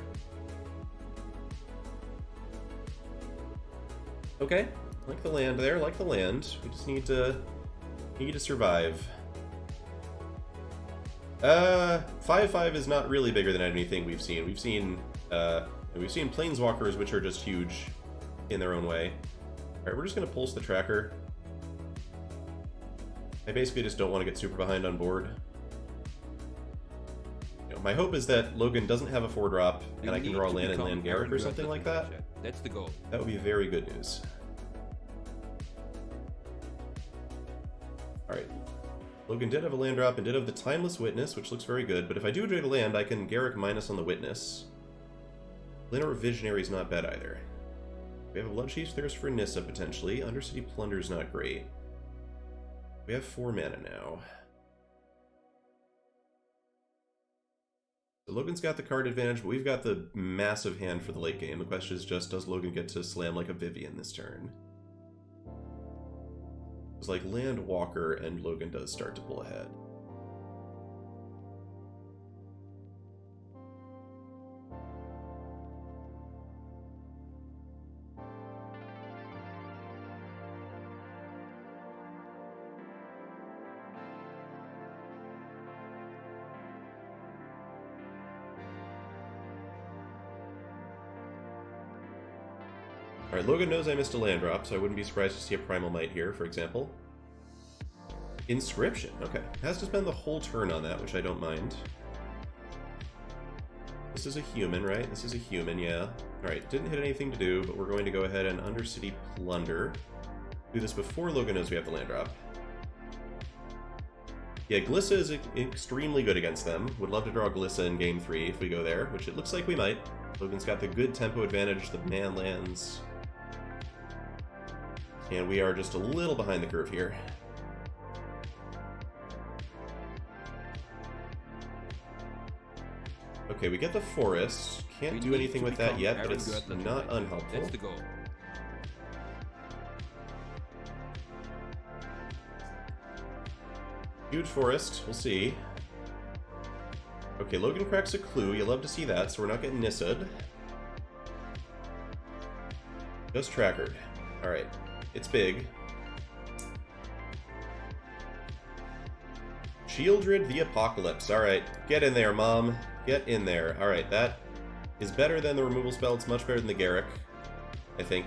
Okay, like the land there, like the land. We just need to survive. 5/5 is not really bigger than anything we've seen. We've seen planeswalkers, which are just huge in their own way. Alright, we're just gonna pulse the tracker. I basically just don't want to get super behind on board. You know, my hope is that Logan doesn't have a 4-drop, and I can draw land and land Garrick or something like that. That's the goal. That would be very good news. Alright. Logan did have a land drop and did have the Timeless Witness, which looks very good, but if I do trade a land, I can Garrick minus on the Witness. Linear Visionary is not bad either. We have a Bloodchief's Thirst for Nissa, potentially. Undercity Plunder is not great. We have 4 mana now. So Logan's got the card advantage, but we've got the massive hand for the late game. The question is just, does Logan get to slam like a Vivian this turn? It's like land Walker, and Logan does start to pull ahead. Alright, Logan knows I missed a land drop, so I wouldn't be surprised to see a Primal Might here, for example. Inscription, okay. Has to spend the whole turn on that, which I don't mind. This is a human, right? This is a human, yeah. Alright, didn't hit anything to do, but we're going to go ahead and Undercity Plunder. Do this before Logan knows we have the land drop. Yeah, Glissa is extremely good against them. Would love to draw Glissa in game 3 if we go there, which it looks like we might. Logan's got the good tempo advantage, the man lands. And we are just a little behind the curve here. Okay, we get the forest. Can't do anything with that yet, but it's not unhelpful. That's the goal. Huge forest, we'll see. Okay, Logan cracks a clue. You love to see that, so we're not getting Nissa'd. Just trackered. Alright, it's big. Shieldred the Apocalypse. Alright, get in there, Mom. Get in there. Alright, that is better than the removal spell. It's much better than the Garrick, I think.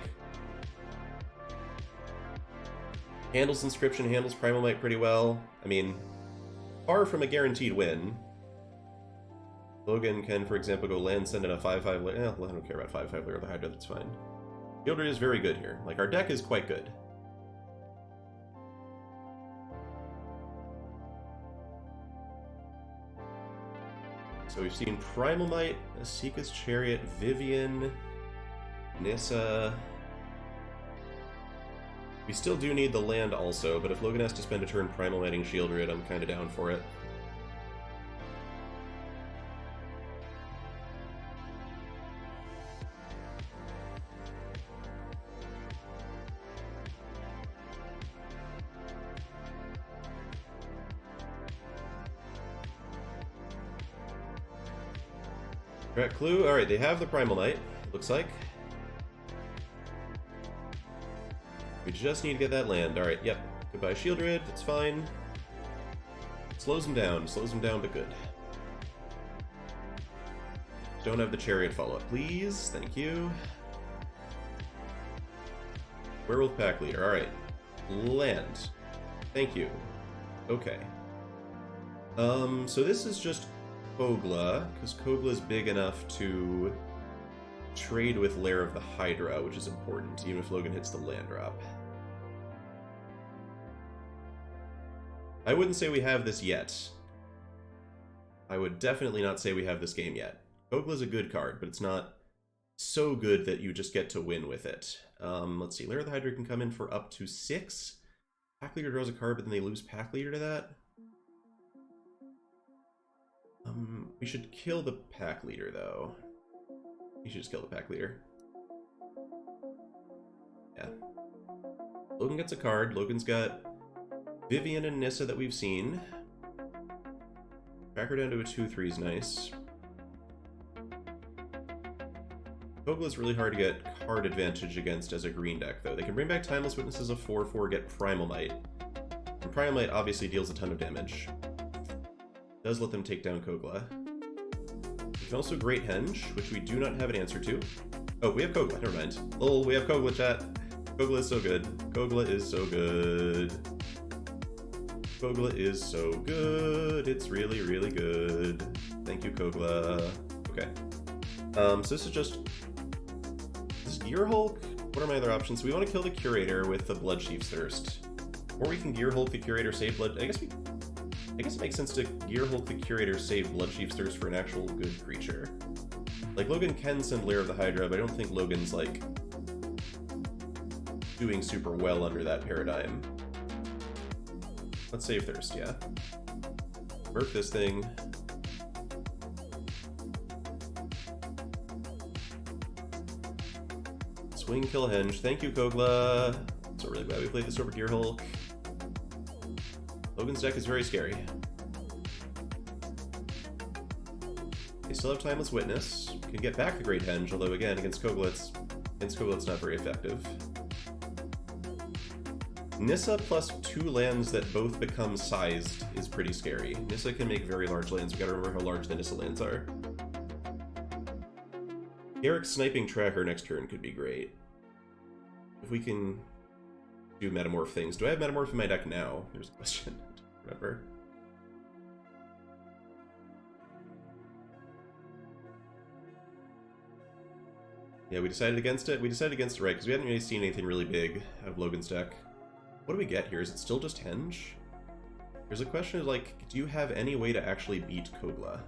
Handles Inscription, handles Primal Might pretty well. I mean, far from a guaranteed win. Logan can, for example, go land, send in a 5/5 layer. I don't care about 5/5 layer of the Hydra, that's fine. Shieldred is very good here. Like, our deck is quite good. So we've seen Primal Might, Asika's Chariot, Vivian, Nissa. We still do need the land also, but if Logan has to spend a turn Primal Mighting Shieldred, I'm kind of down for it. Correct clue. Alright, they have the Primal Might, looks like. We just need to get that land. Alright, yep. Goodbye Shieldred, it's fine. Slows him down, but good. Don't have the Chariot follow-up, please. Thank you. Werewolf Pack Leader, alright. Land. Thank you. Okay. So this is just Kogla, because Kogla is big enough to trade with Lair of the Hydra, which is important, even if Logan hits the land drop. I wouldn't say we have this yet. I would definitely not say we have this game yet. Kogla's a good card, but it's not so good that you just get to win with it. Let's see, Lair of the Hydra can come in for up to 6. Pack Leader draws a card, but then they lose Pack Leader to that. We should kill the Pack Leader, though. You should just kill the Pack Leader. Yeah. Logan gets a card. Logan's got Vivian and Nissa that we've seen. Back her down to a 2/3 is nice. Kogla's really hard to get card advantage against as a green deck, though. They can bring back Timeless Witness as a 4/4, get Primal Might. And Primal Might obviously deals a ton of damage. Does let them take down Kogla. We can also Great Henge, which we do not have an answer to. Oh, we have Kogla, never mind. Lol, we have Kogla, chat. Kogla is so good. Kogla is so good. Kogla is so good. It's really, really good. Thank you, Kogla. Okay. So this is just... This is Gear Hulk? What are my other options? We want to kill the Curator with the Blood Chief's Thirst. Or we can Gear Hulk the Curator, save Blood... I guess it makes sense to Gear Hulk the Curator, save Blood Chief's Thirst for an actual good creature. Like, Logan can send Lair of the Hydra, but I don't think Logan's, like, doing super well under that paradigm. Let's save Thirst, yeah. Burp this thing. Swing, kill, henge. Thank you, Kogla. So really glad we played this over Gear Hulk. Logan's deck is very scary. They still have Timeless Witness. Can get back the Great Henge, although again, against Kogla it's not very effective. Nissa plus 2 lands that both become sized is pretty scary. Nissa can make very large lands. We gotta remember how large the Nissa lands are. Eric's Sniping Tracker next turn could be great. If we can do Metamorph things. Do I have Metamorph in my deck now? There's a question. Remember. Yeah, we decided against it. We decided against it, right, because we hadn't really seen anything really big out of Logan's deck. What do we get here? Is it still just Henge? There's a question of, like, do you have any way to actually beat Kogla?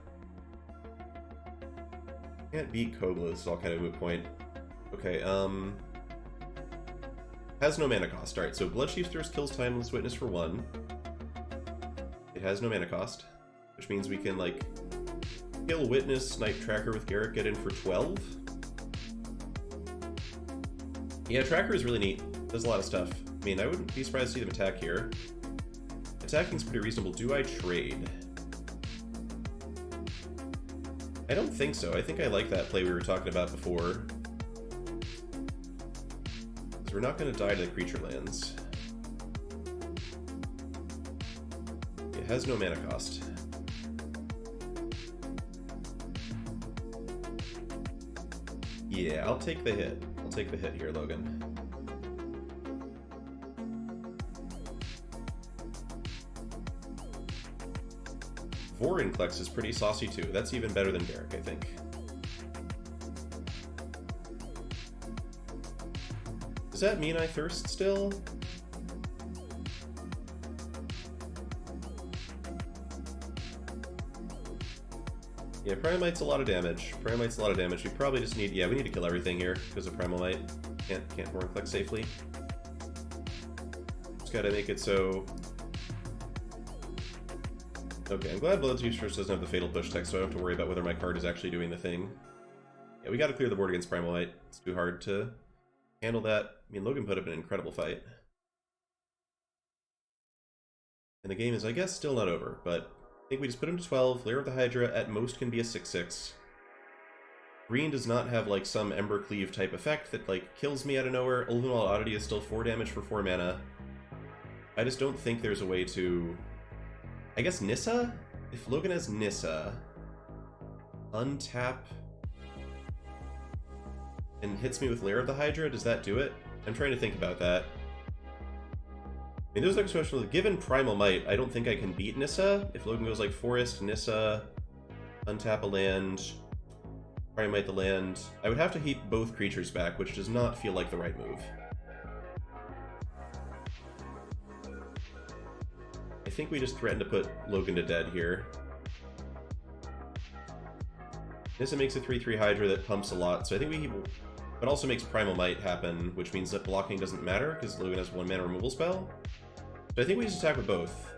Can't beat Kogla, this is all kind of a moot point. Okay, has no mana cost. Alright, so Blood Chief's Thirst kills Timeless Witness for 1. It has no mana cost, which means we can, like, kill Witness, Snipe Tracker with Garrett, get in for 12. Yeah, Tracker is really neat. Does a lot of stuff. I mean, I wouldn't be surprised to see them attack here. Attacking's pretty reasonable. Do I trade? I don't think so. I think I like that play we were talking about before. Because we're not going to die to the creature lands. It has no mana cost. Yeah, I'll take the hit. I'll take the hit here, Logan. Vorinclex is pretty saucy too. That's even better than Derek, I think. Does that mean I thirst still? Yeah, Primal Might's a lot of damage. Primal Might's a lot of damage. We probably just need... Yeah, we need to kill everything here because of Primal Might. Can't Vorinclex safely. Just gotta make it so... Okay, I'm glad Blood Chief's Thirst doesn't have the Fatal Push text, so I don't have to worry about whether my card is actually doing the thing. Yeah, we gotta clear the board against Primal Might. It's too hard to handle that. I mean, Logan put up an incredible fight. And the game is, I guess, still not over, but I think we just put him to 12. Lair of the Hydra at most can be a 6/6. Green does not have, like, some Ember Cleave type effect that, like, kills me out of nowhere. Ulvenwald Oddity is still 4 damage for 4 mana. I just don't think there's a way to... I guess Nissa? If Logan has Nissa, untap and hits me with Lair of the Hydra, does that do it? I'm trying to think about that. I mean, there's like a question with given Primal Might, I don't think I can beat Nissa. If Logan goes like Forest, Nissa, untap a land, Primal Might the land, I would have to heat both creatures back, which does not feel like the right move. I think we just threatened to put Logan to dead here. Nissa makes a 3/3 Hydra that pumps a lot, so I think we... It also makes Primal Might happen, which means that blocking doesn't matter, because Logan has 1-mana removal spell. So I think we just attack with both.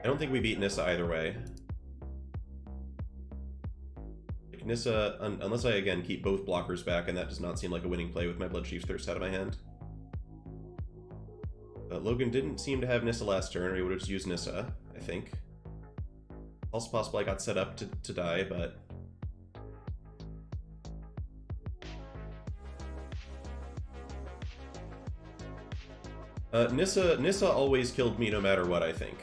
I don't think we beat Nissa either way. Like Nissa, unless I, again, keep both blockers back, and that does not seem like a winning play with my Bloodchief Thirst out of my hand. Logan didn't seem to have Nissa last turn, or he would have just used Nissa, I think. Also possible I got set up to die, but... Nissa always killed me no matter what, I think.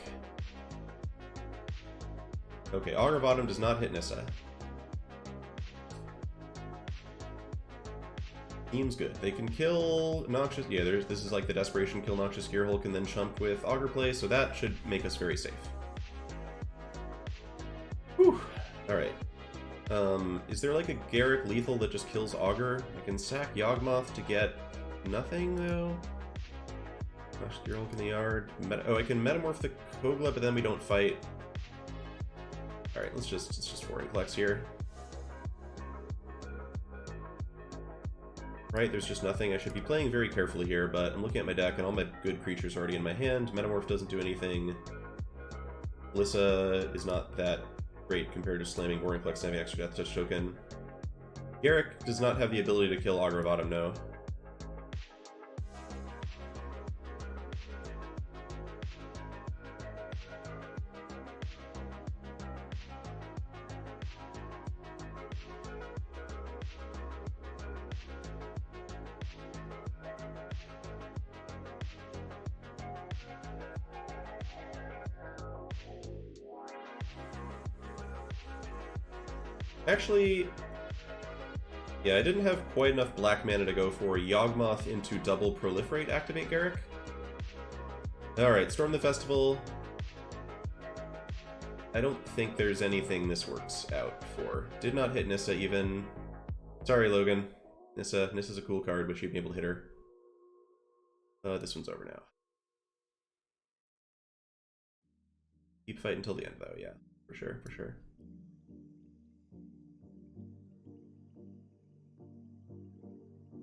Okay, Augur of Autumn does not hit Nissa. Seems good. They can kill Noxious... Yeah, this is like the Desperation kill Noxious Gearhulk and then chump with Augur Play, so that should make us very safe. Whew. Alright. Is there like a Garruk lethal that just kills Augur? I can sack Yawgmoth to get nothing, though? Gosh, Gearhulk in the yard. I can Metamorph the Kogla, but then we don't fight. Alright, let's just Vorinclex here. Right, there's just nothing. I should be playing very carefully here, but I'm looking at my deck and all my good creatures are already in my hand. Metamorph doesn't do anything. Alyssa is not that great compared to slamming Vorinclex and having extra Death Touch token. Garruk does not have the ability to kill Augur of Autumn, no. Actually, yeah, I didn't have quite enough black mana to go for Yawgmoth into double Proliferate activate Garruk. Alright, Storm the Festival. I don't think there's anything this works out for. Did not hit Nissa even. Sorry, Logan. Nissa's a cool card, but you'd be able to hit her. This one's over now. Keep fighting until the end, though, yeah. For sure, for sure.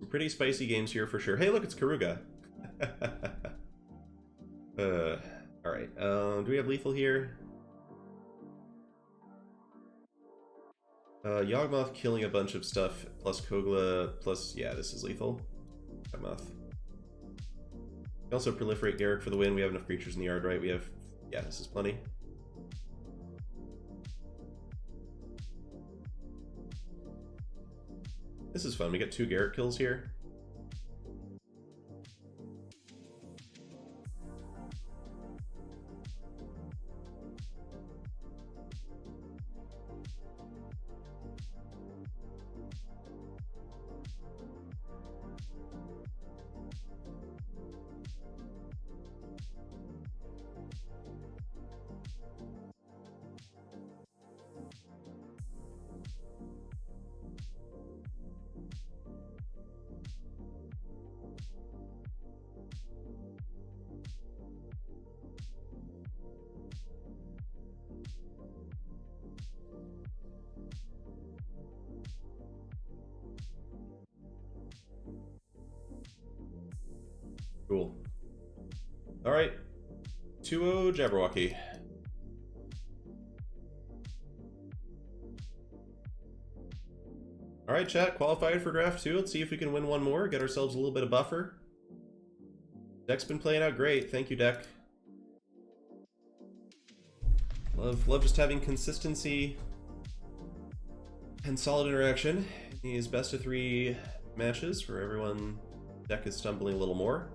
Pretty spicy games here for sure. Hey, look, it's Karuga. Alright. Do we have lethal here? Yawgmoth killing a bunch of stuff, plus Kogla, plus... Yeah, this is lethal. Yawgmoth. We also proliferate Garruk for the win. We have enough creatures in the yard, right? We have... Yeah, this is plenty. This is fun. We get 2 Garruk kills here. Cool. Alright. 2-0 Jabberwocky. Alright, chat. Qualified for draft 2. Let's see if we can win one more. Get ourselves a little bit of buffer. Deck's been playing out great. Thank you, Deck. Love just having consistency and solid interaction. These best of 3 matches where everyone deck is stumbling a little more.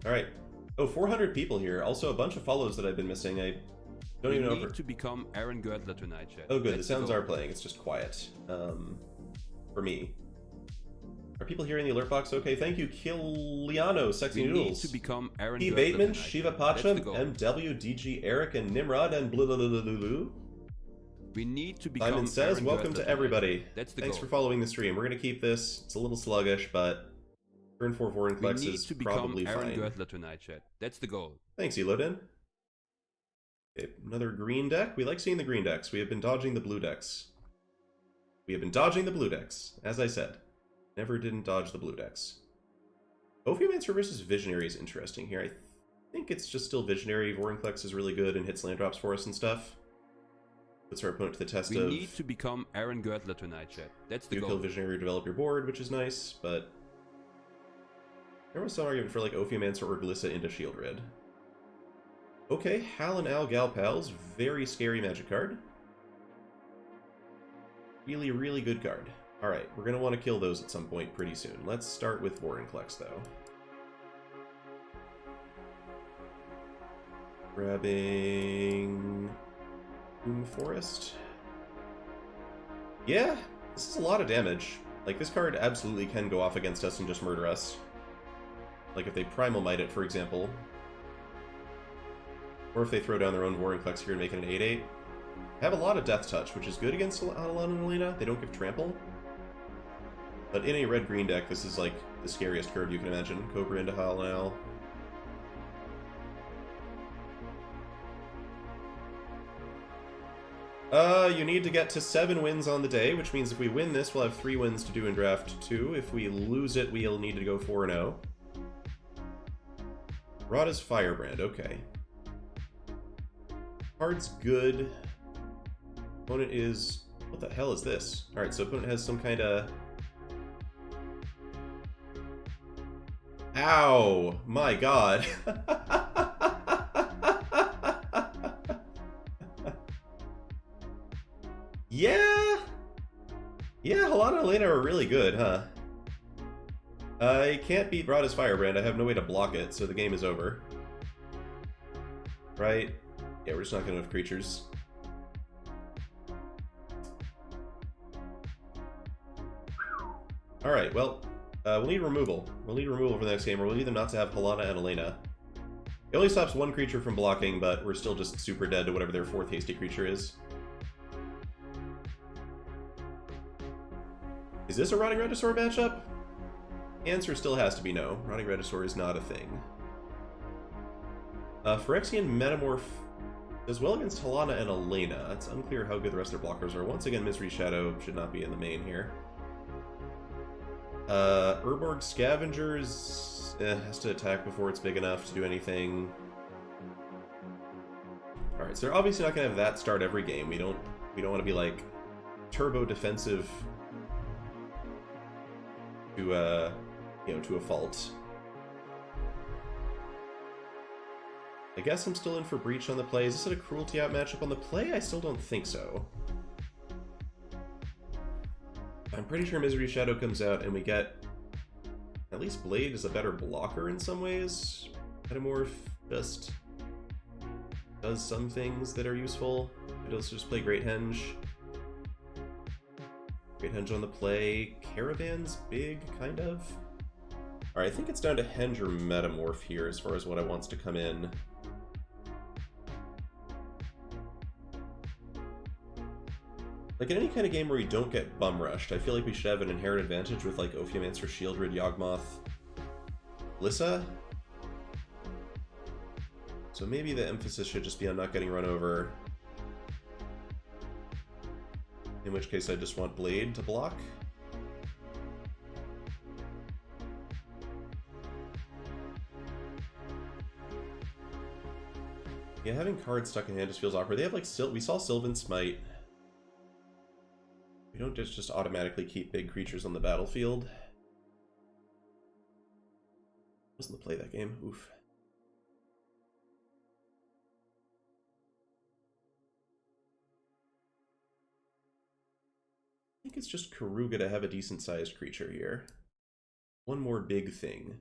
Alright. Oh, 400 people here. Also a bunch of follows that I've been missing. I don't even know if... We need to become Aaron Girdler tonight, chat. Oh good, the sounds are playing. It's just quiet. For me. Are people hearing the alert box okay? Thank you, Kiliano, Sexy Noodles. We need to become Aaron P. Girdler Bateman, tonight. Shiva Pacham, MW, DG, Eric, and Nimrod, and Blululululu. We need to become Simon says, Aaron welcome Girdler to everybody. tonight. That's the Thanks goal. for following the stream. We're going to keep this. It's a little sluggish, but turn 4 Vorinclex is probably Aaron fine. Girdler tonight, chat. That's the goal. Thanks, Elodin. Okay, another green deck. We like seeing the green decks. We have been dodging the blue decks. We have been dodging the blue decks, as I said. Never didn't dodge the blue decks. Ophiomancer versus Visionary is interesting here. I think it's just still Visionary. Vorinclex is really good and hits land drops for us and stuff. Puts our opponent to the test of... We need to become Aaron Girdler tonight, chat. That's the you goal. kill Visionary, develop your board, which is nice, but... there was some argument for like Ophiomancer or Glissa into Shield Red. Okay, Hal and Al Galpals, very scary magic card. Really, really good card. Alright, we're going to want to kill those at some point pretty soon. Let's start with Vorinclex, though. Grabbing... Boom Forest. Yeah, this is a lot of damage. Like, this card absolutely can go off against us and just murder us. Like, if they Primal Might it, for example. Or if they throw down their own Vorinclex here and make it an 8-8. Have a lot of Death Touch, which is good against Adelan and Elena. They don't give Trample. But in a red-green deck, this is like the scariest card you can imagine. Cobra into Hal and Al. You need to get to 7 wins on the day, which means if we win this, we'll have 3 wins to do in Draft 2. If we lose it, we'll need to go 4-0. Rada's Firebrand, okay. Card's good. Opponent is... what the hell is this? Alright, so opponent has some kind of... ow! My god. Yeah! Yeah, Halana and Elena are really good, huh? I can't beat Rada's Firebrand. I have no way to block it, so the game is over. Right? Yeah, we're just not getting enough creatures. Alright, well, we'll need removal. We'll need removal for the next game, or we'll need them not to have Halana and Elena. It only stops 1 creature from blocking, but we're still just super dead to whatever their 4th hasty creature is. Is this a Rotting Regisaur matchup? Answer still has to be no. Rotting Regisaur is not a thing. Phyrexian Metamorph does well against Halana and Elena. It's unclear how good the rest of their blockers are. Once again, Misery Shadow should not be in the main here. Urborg Scavengers has to attack before it's big enough to do anything. Alright, so they're obviously not going to have that start every game. We don't want to be like turbo defensive to you know, to a fault. I guess I'm still in for Breach on the play. Is this a Cruelty Out matchup on the play? I still don't think so. I'm pretty sure Misery Shadow comes out and we get... at least Blade is a better blocker in some ways. Metamorph just does some things that are useful. It also just play Great Henge. Great Henge on the play. Caravan's big, kind of. Alright, I think it's down to Henge or Metamorph here as far as what I wants to come in. Like, in any kind of game where we don't get bum rushed, I feel like we should have an inherent advantage with, like, Ophiomancer, Shieldred, Yawgmoth, Glissa. So maybe the emphasis should just be on not getting run over. In which case I just want Blade to block. Yeah, having cards stuck in hand just feels awkward. They have, like, we saw Sylvan Smite. We don't just automatically keep big creatures on the battlefield. Wasn't the play that game. Oof. I think it's just Karuga to have a decent-sized creature here. One more big thing.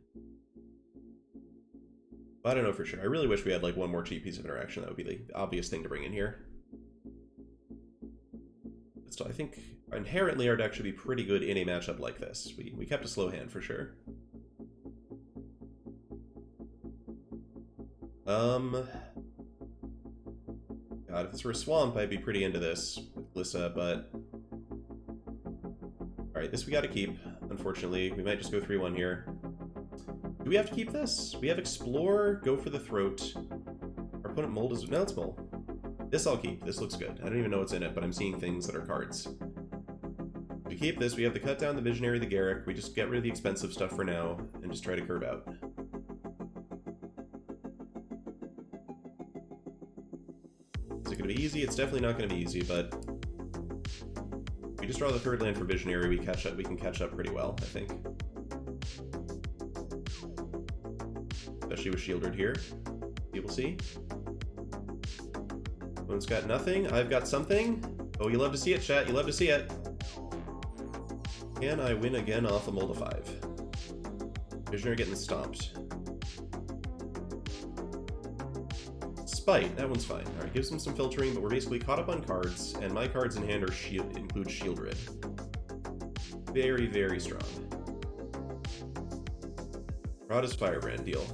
I don't know for sure. I really wish we had, like, one more cheap piece of interaction. That would be the obvious thing to bring in here. But still, I think inherently our deck should be pretty good in a matchup like this. We kept a slow hand for sure. God, if this were a swamp, I'd be pretty into this with Glissa, but... Alright, this we gotta keep, unfortunately. We might just go 3-1 here. Do we have to keep this? We have Explore, go for the throat. Our opponent Mold is... No, it's Mold. This I'll keep. This looks good. I don't even know what's in it, but I'm seeing things that are cards. We keep this. We have the Cut Down, the Visionary, the Garrick. We just get rid of the expensive stuff for now and just try to curve out. Is it going to be easy? It's definitely not going to be easy, but if we just draw the third land for Visionary, we can catch up pretty well, I think. Especially with Shieldred here. You will see. One's got nothing. I've got something. Oh, you love to see it, chat. You love to see it. Can I win again off a Mold of 5? Visionary getting stomped. Spite, that one's fine. Alright, gives them some filtering, but we're basically caught up on cards, and my cards in hand are include Shieldred. Very, very strong. Rada's Firebrand deal.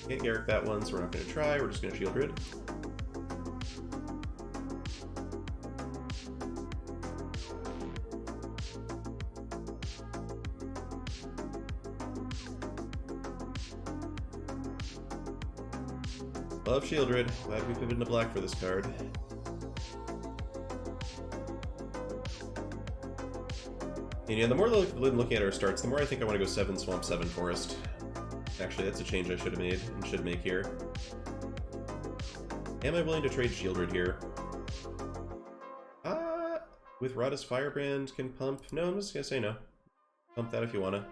Can't Garrick that one, so we're not going to try. We're just going to Shieldred. Love Shieldred. Glad we pivoted into black for this card. And yeah, the more I'm looking at our starts, the more I think I want to go 7 Swamp, 7 Forest. Actually, that's a change I should have made and should make here. Am I willing to trade Shieldred here? With Rada's Firebrand can pump? No, I'm just gonna say no. Pump that if you wanna.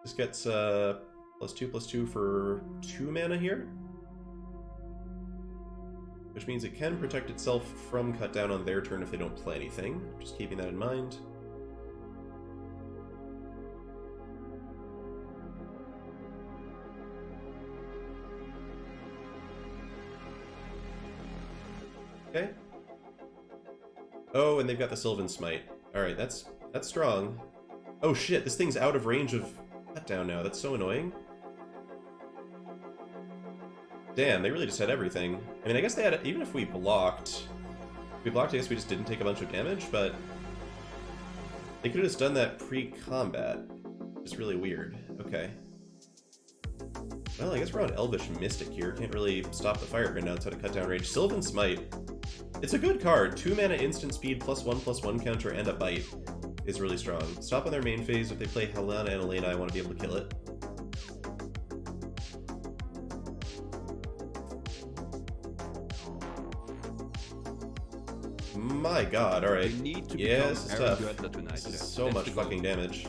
This gets +2/+2 for 2 mana here. Which means it can protect itself from cut down on their turn if they don't play anything. Just keeping that in mind. Okay. Oh, and they've got the Sylvan Smite. Alright, that's strong. Oh shit, this thing's out of range of cut down now. That's so annoying. Damn, they really just had everything. I mean, I guess they had, even if we blocked, I guess we just didn't take a bunch of damage, but they could have just done that pre-combat. It's really weird. Okay. Well, I guess we're on Elvish Mystic here. Can't really stop the Firebrand outside of cut down range. Sylvan Smite. It's a good card. 2 mana instant speed +1/+1 counter and a bite is really strong. Stop on their main phase. If they play Helena and Elena, I want to be able to kill it. My god, alright. Yeah, this is tough. This is so much fucking damage.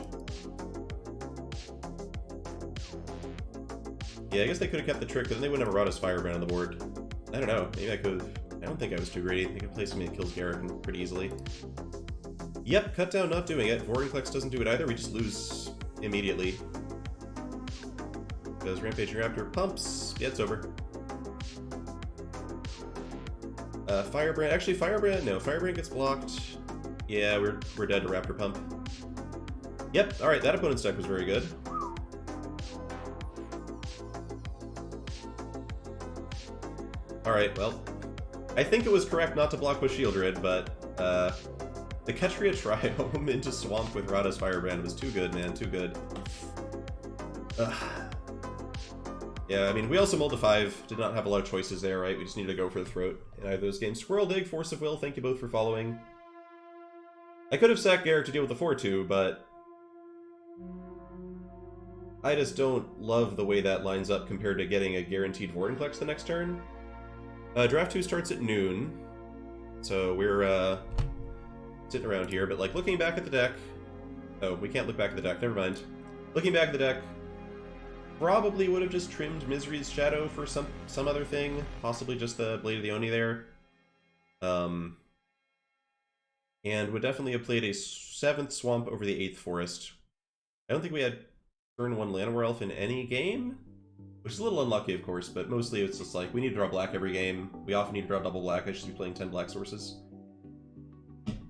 Yeah, I guess they could have kept the trick, but then they wouldn't have a Rada's Firebrand on the board. I don't know. Maybe I could have... I don't think I was too greedy. I could play something that kills Garrick pretty easily. Yep, cut down not doing it. Vorinclex doesn't do it either. We just lose immediately. Because Rampaging Raptor pumps. Yeah, it's over. Firebrand. Actually, Firebrand... No, Firebrand gets blocked. Yeah, we're dead to Raptor Pump. Yep, alright, that opponent's deck was very good. Alright, well... I think it was correct not to block with Shieldred, but the Ketria Triome into Swamp with Rada's Firebrand was too good, man, too good. Ugh. Yeah, I mean, we also mulled to 5, did not have a lot of choices there, right? We just needed to go for the throat in either of those games. Squirrel Dig, Force of Will, thank you both for following. I could have sacked Garrick to deal with the 4-2, but I just don't love the way that lines up compared to getting a guaranteed Vorinclex the next turn. Draft 2 starts at noon, so we're sitting around here, but like looking back at the deck... Oh, we can't look back at the deck, never mind. Looking back at the deck, probably would have just trimmed Misery's Shadow for some other thing, possibly just the Blade of the Oni there. And would definitely have played a 7th Swamp over the 8th Forest. I don't think we had turn 1 Llanowar Elf in any game. Which is a little unlucky, of course, but mostly it's just like, we need to draw black every game. We often need to draw double black. I should be playing 10 black sources.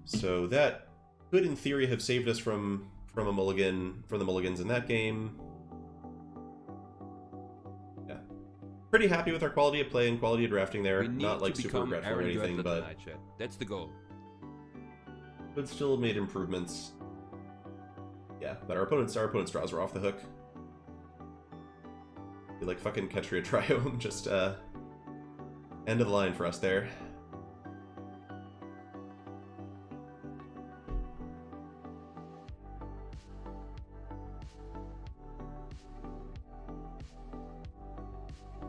So that could, in theory, have saved us from a mulligan, from the mulligans in that game. Yeah. Pretty happy with our quality of play and quality of drafting there. Not like super regretful or anything, but... That's the goal. But still made improvements. Yeah, but our opponent's draws were off the hook. Like fucking Ketria Triome, just End of the line for us there.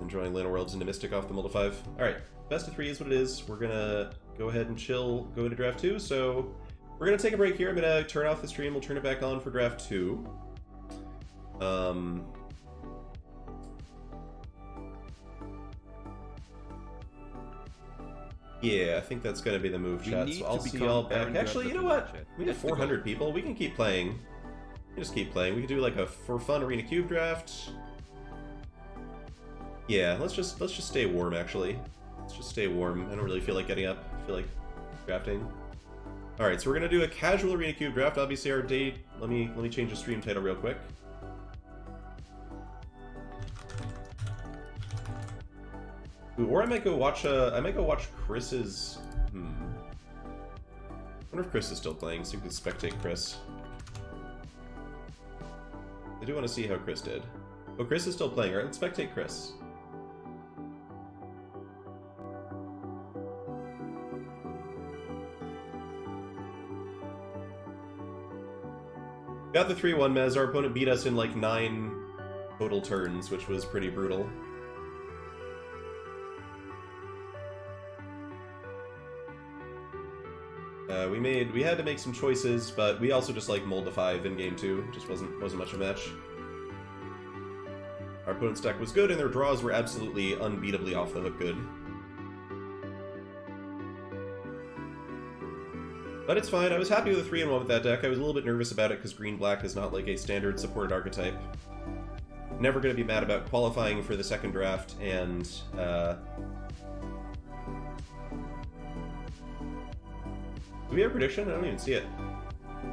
Enjoying Lana Worlds into Mystic off the Multi 5. Alright, best of 3 is what it is. We're gonna go ahead and chill, go into draft 2. So we're gonna take a break here. I'm gonna turn off the stream, we'll turn it back on for draft 2. Yeah, I think that's gonna be the move, chat. So I'll see y'all back. Actually, you know what? We have 400 people. We can keep playing. We can just keep playing. We can do like a for fun arena cube draft. Yeah, let's just stay warm. Actually, let's just stay warm. I don't really feel like getting up. I feel like drafting. All right, so we're gonna do a casual arena cube draft. Obviously, our date. Let me change the stream title real quick. Ooh, or I might go watch. I might go watch Chris's. I wonder if Chris is still playing, so you can spectate Chris. I do want to see how Chris did. Oh, Chris is still playing. All right, let's spectate Chris. Got the 3-1 Mez. Our opponent beat us in like 9 total turns, which was pretty brutal. We had to make some choices, but we also just like mulled the 5 in game 2. Just wasn't much of a match. Our opponent's deck was good, and their draws were absolutely unbeatably off the hook good. But it's fine. I was happy with the 3-1 with that deck. I was a little bit nervous about it because green-black is not like a standard supported archetype. Never going to be mad about qualifying for the second draft, and do we have a prediction? I don't even see it.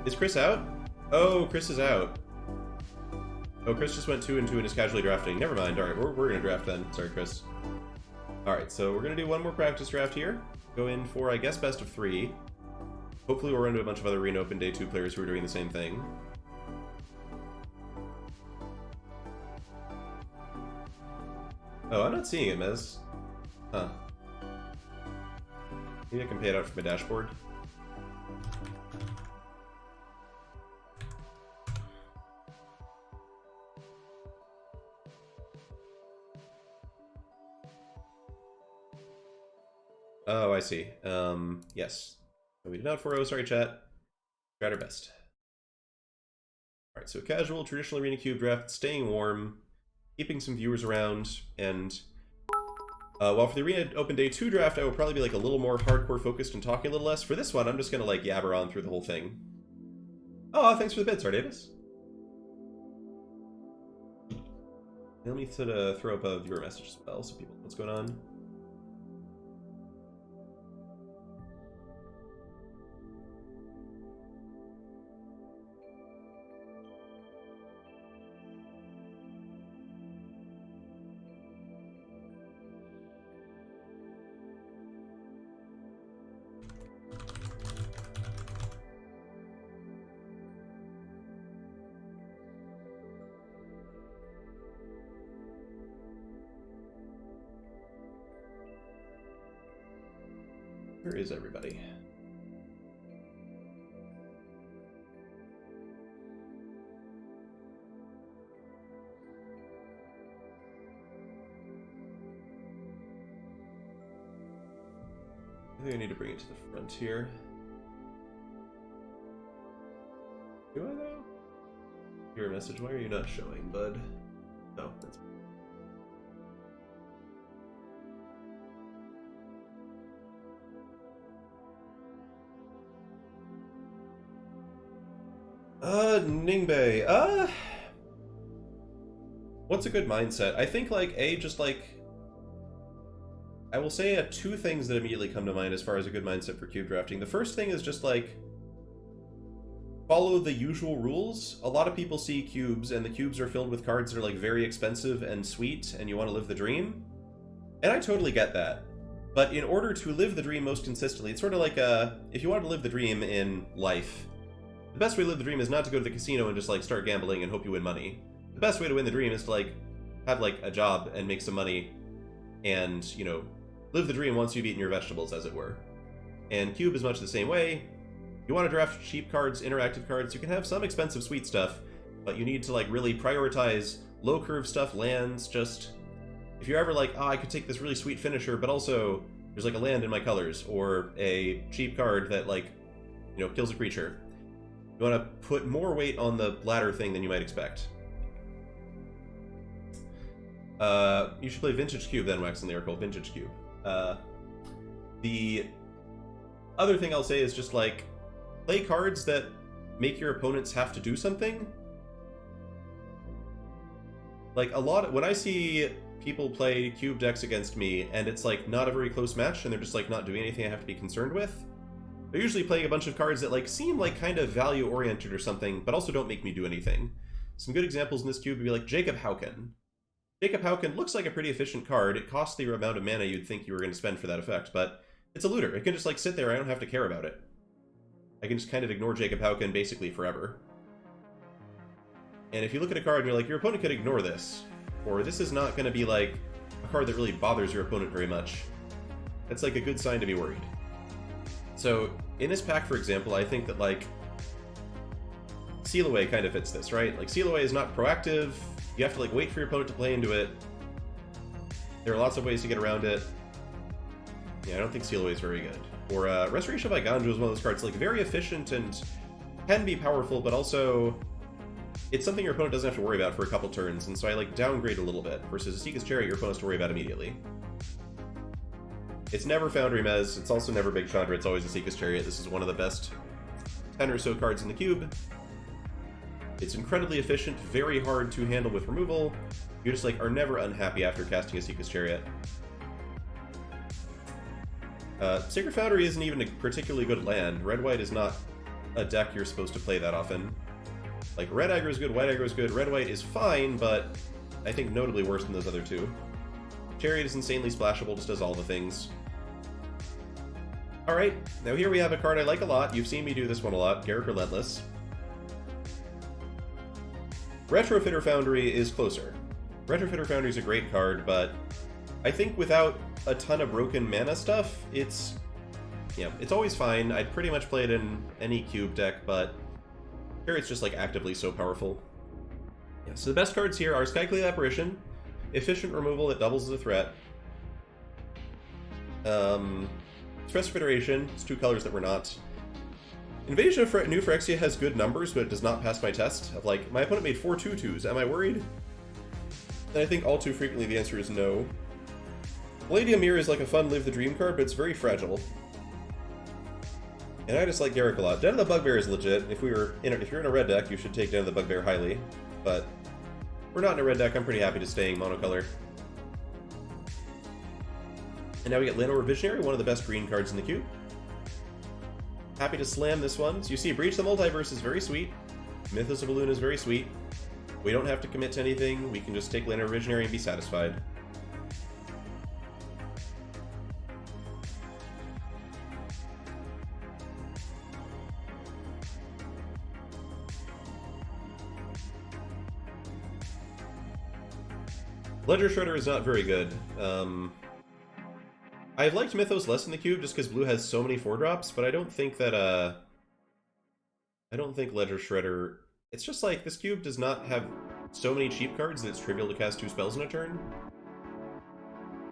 Is Chris out? Oh, Chris is out. Oh, Chris just went 2 and 2 and is casually drafting. Never mind. Alright, we're going to draft then. Sorry, Chris. Alright, so we're going to do one more practice draft here. Go in for, I guess, best of 3. Hopefully we'll run into a bunch of other Arena Open Day 2 players who are doing the same thing. Oh, I'm not seeing it, Mez. Huh. Maybe I can pay it out from my dashboard. Oh, I see. Yes. We did not 4-0, sorry chat. Tried our best. Alright, so casual, traditional arena cube draft, staying warm, keeping some viewers around, and while for the Arena Open Day 2 draft, I will probably be like a little more hardcore focused and talking a little less. For this one, I'm just gonna like yabber on through the whole thing. Oh, thanks for the bid, Sorry Davis. Let me sort of throw up a viewer message as well so people know what's going on. Where is everybody? I think I need to bring it to the front here. Do I though? Your message, why are you not showing, bud? Oh, that's Ningbe. What's a good mindset? I think, like, I will say 2 things that immediately come to mind as far as a good mindset for cube drafting. The first thing is just, like, follow the usual rules. A lot of people see cubes, and the cubes are filled with cards that are, like, very expensive and sweet, and you want to live the dream. And I totally get that. But in order to live the dream most consistently, it's sort of like, if you want to live the dream in life, the best way to live the dream is not to go to the casino and just, like, start gambling and hope you win money. The best way to win the dream is to, like, have, like, a job and make some money and, you know, live the dream once you've eaten your vegetables, as it were. And Cube is much the same way. You want to draft cheap cards, interactive cards, you can have some expensive sweet stuff, but you need to like really prioritize low curve stuff, lands, just... If you're ever like, I could take this really sweet finisher, but also there's like a land in my colors, or a cheap card that like, kills a creature. You want to put more weight on the latter thing than you might expect. You should play Vintage Cube then, Wax and Lyrical. Vintage Cube. The other thing I'll say is just like, play cards that make your opponents have to do something. Like when I see people play cube decks against me and it's like not a very close match and they're just like not doing anything I have to be concerned with, they're usually playing a bunch of cards that like seem like kind of value oriented or something, but also don't make me do anything. Some good examples in this cube would be like Jacob Hauken. Jacob Hauken looks like a pretty efficient card. It costs the amount of mana you'd think you were going to spend for that effect, but it's a looter. It can just like sit there. I don't have to care about it. I can just kind of ignore Jacob Hauken basically forever. And if you look at a card and you're like, your opponent could ignore this, or this is not going to be like a card that really bothers your opponent very much, that's like a good sign to be worried. So in this pack, for example, I think that like Seal Away kind of fits this, right? Like Seal Away is not proactive. You have to like wait for your opponent to play into it. There are lots of ways to get around it. Yeah, I don't think Seal Away is very good. Or Restoration by Ganjo is one of those cards like very efficient and can be powerful, but also it's something your opponent doesn't have to worry about for a couple turns, and so I like downgrade a little bit, versus Asika's Chariot your opponent has to worry about immediately. It's never Foundry Mez, it's also never Big Chandra, it's always Asika's Chariot. This is one of the best 10 or so cards in the cube. It's incredibly efficient, very hard to handle with removal. You just like are never unhappy after casting Asika's Chariot. Sacred Foundry isn't even a particularly good land. Red-White is not a deck you're supposed to play that often. Like, red aggro is good, white aggro is good, red-white is fine, but I think notably worse than those other two. Chariot is insanely splashable, just does all the things. Alright, now here we have a card I like a lot. You've seen me do this one a lot, Garruk Relentless. Retrofitter Foundry is closer. Retrofitter Foundry is a great card, but I think without a ton of broken mana stuff, it's always fine. I'd pretty much play it in any cube deck, but Chariot's just like actively so powerful. Yeah, so the best cards here are Skyclave Apparition, efficient removal that doubles as a threat. Stress Federation, it's two colors that were not. Invasion of New Phyrexia has good numbers, but it does not pass my test. Of like, my opponent made 4 2/2s. Am I worried? And I think all too frequently the answer is no. Palladium Mirror is like a fun Live the Dream card, but it's very fragile. And I just like Garruk a lot. Den of the Bugbear is legit. If you're in a red deck, you should take Den of the Bugbear highly. But if we're not in a red deck, I'm pretty happy to staying monocolor. And now we get Llanowar Visionary, one of the best green cards in the queue. Happy to slam this one. So you see, Breach the Multiverse is very sweet. Mythos of Balloon is very sweet. We don't have to commit to anything. We can just take Llanowar Visionary and be satisfied. Ledger Shredder is not very good. I've liked Mythos less in the cube just because blue has so many 4-drops, but I don't think that, I don't think Ledger Shredder... It's just like, this cube does not have so many cheap cards that it's trivial to cast 2 spells in a turn.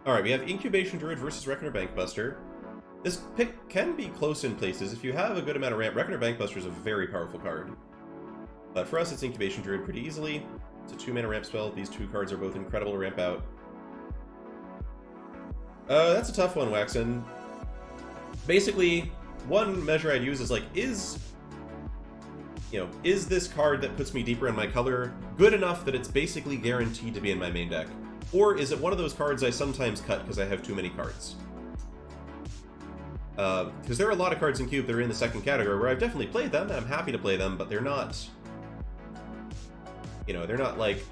Alright, we have Incubation Druid versus Reckoner Bankbuster. This pick can be close in places. If you have a good amount of ramp, Reckoner Bankbuster is a very powerful card. But for us, it's Incubation Druid pretty easily. It's a 2-mana ramp spell. These 2 cards are both incredible to ramp out. That's a tough one, Waxen. Basically, one measure I'd use is like, is this card that puts me deeper in my color good enough that it's basically guaranteed to be in my main deck? Or is it one of those cards I sometimes cut because I have too many cards? Because there are a lot of cards in Cube that are in the second category where I've definitely played them, and I'm happy to play them, but they're not... they're not like,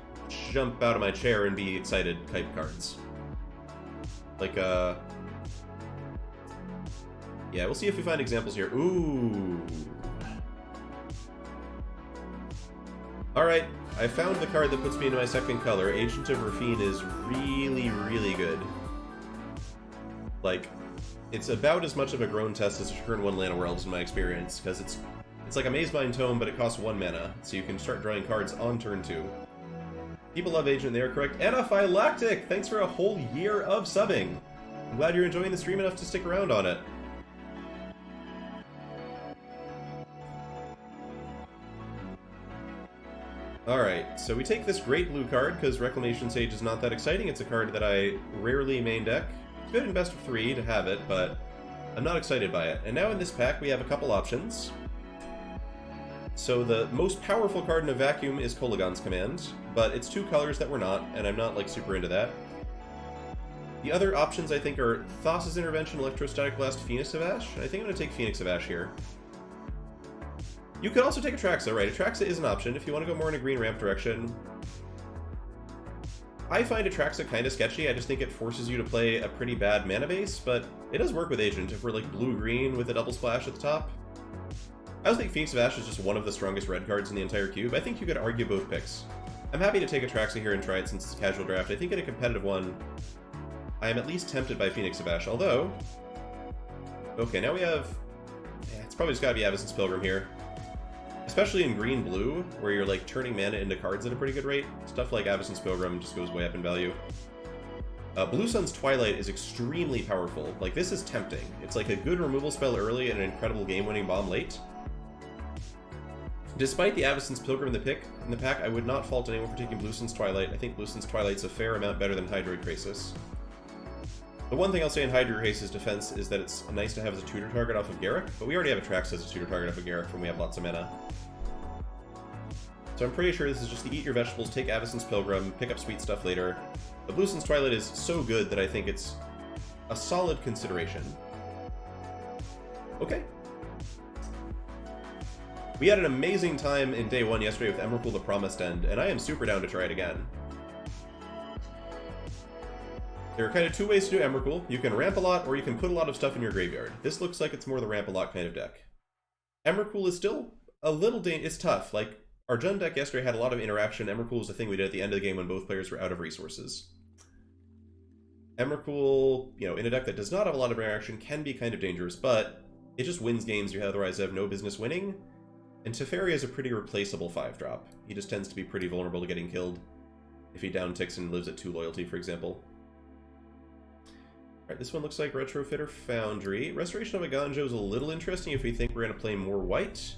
jump out of my chair and be excited type cards. Like, yeah, we'll see if we find examples here. Ooh. Alright, I found the card that puts me into my second color. Agent of Rafine is really, really good. Like, it's about as much of a grown test as turn 1 Llanowar Elves in my experience, because it's like a Maze Mind Tome, but it costs 1 mana, so you can start drawing cards on turn 2. People love Agent, they are correct. Anaphylactic! Thanks for a whole year of subbing! I'm glad you're enjoying the stream enough to stick around on it. Alright, so we take this Great Blue card, because Reclamation Sage is not that exciting. It's a card that I rarely main deck. It's good in best of 3 to have it, but I'm not excited by it. And now in this pack we have a couple options. So the most powerful card in a vacuum is Kolaghan's Command, but it's 2 colors that we're not, and I'm not like super into that. The other options I think are Thassa's Intervention, Electrostatic Blast, Phoenix of Ash. I think I'm going to take Phoenix of Ash here. You could also take Atraxa, right? Atraxa is an option if you want to go more in a green ramp direction. I find Atraxa kind of sketchy. I just think it forces you to play a pretty bad mana base, but it does work with Agent if we're like blue-green with a double splash at the top. I also think Phoenix of Ash is just one of the strongest red cards in the entire cube. I think you could argue both picks. I'm happy to take Atraxa here and try it since it's a casual draft. I think in a competitive one, I am at least tempted by Phoenix of Ash, although... Okay, now we have... Yeah, it's probably just gotta be Avacyn's Pilgrim here. Especially in green-blue, where you're like turning mana into cards at a pretty good rate. Stuff like Avacyn's Pilgrim just goes way up in value. Blue Sun's Twilight is extremely powerful. Like, this is tempting. It's like a good removal spell early and an incredible game-winning bomb late. Despite the Avacyn's Pilgrim in the pack, I would not fault anyone for taking Blue Sun's Twilight. I think Blue Sun's Twilight's a fair amount better than Hydroid Krasis. The one thing I'll say in Hydroid Krasis' defense is that it's nice to have as a tutor target off of Garruk, but we already have Atraxa as a tutor target off of Garruk when we have lots of mana. So I'm pretty sure this is just the eat your vegetables, take Avacyn's Pilgrim, pick up sweet stuff later. The Blue Sun's Twilight is so good that I think it's a solid consideration. Okay. We had an amazing time in day 1 yesterday with Emrakul the Promised End, and I am super down to try it again. There are kind of 2 ways to do Emrakul. You can ramp a lot, or you can put a lot of stuff in your graveyard. This looks like it's more the ramp a lot kind of deck. Emrakul is still a little it's tough. Like, our Jund deck yesterday had a lot of interaction. Emrakul was the thing we did at the end of the game when both players were out of resources. Emrakul, you know, in a deck that does not have a lot of interaction, can be kind of dangerous, but it just wins games you otherwise have no business winning. And Teferi is a pretty replaceable 5-drop. He just tends to be pretty vulnerable to getting killed if he down-ticks and lives at 2 loyalty, for example. Alright, this one looks like Retrofit or Foundry. Restoration of Aganjo is a little interesting if we think we're going to play more white.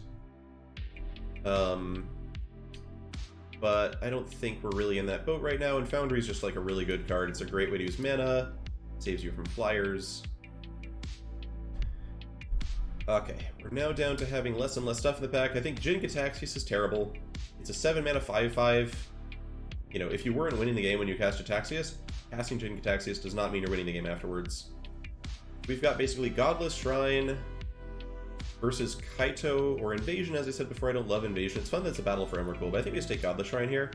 But I don't think we're really in that boat right now, and Foundry is just like a really good card. It's a great way to use mana, saves you from flyers. Okay, we're now down to having less and less stuff in the pack. I think Jin Gitaxias is terrible. It's a 7-mana 5/5. You know, if you weren't winning the game when you cast Gitaxias, casting Jin Gitaxias does not mean you're winning the game afterwards. We've got basically Godless Shrine versus Kaito or Invasion. As I said before, I don't love Invasion. It's fun that it's a battle for Emrakul, but I think we just take Godless Shrine here.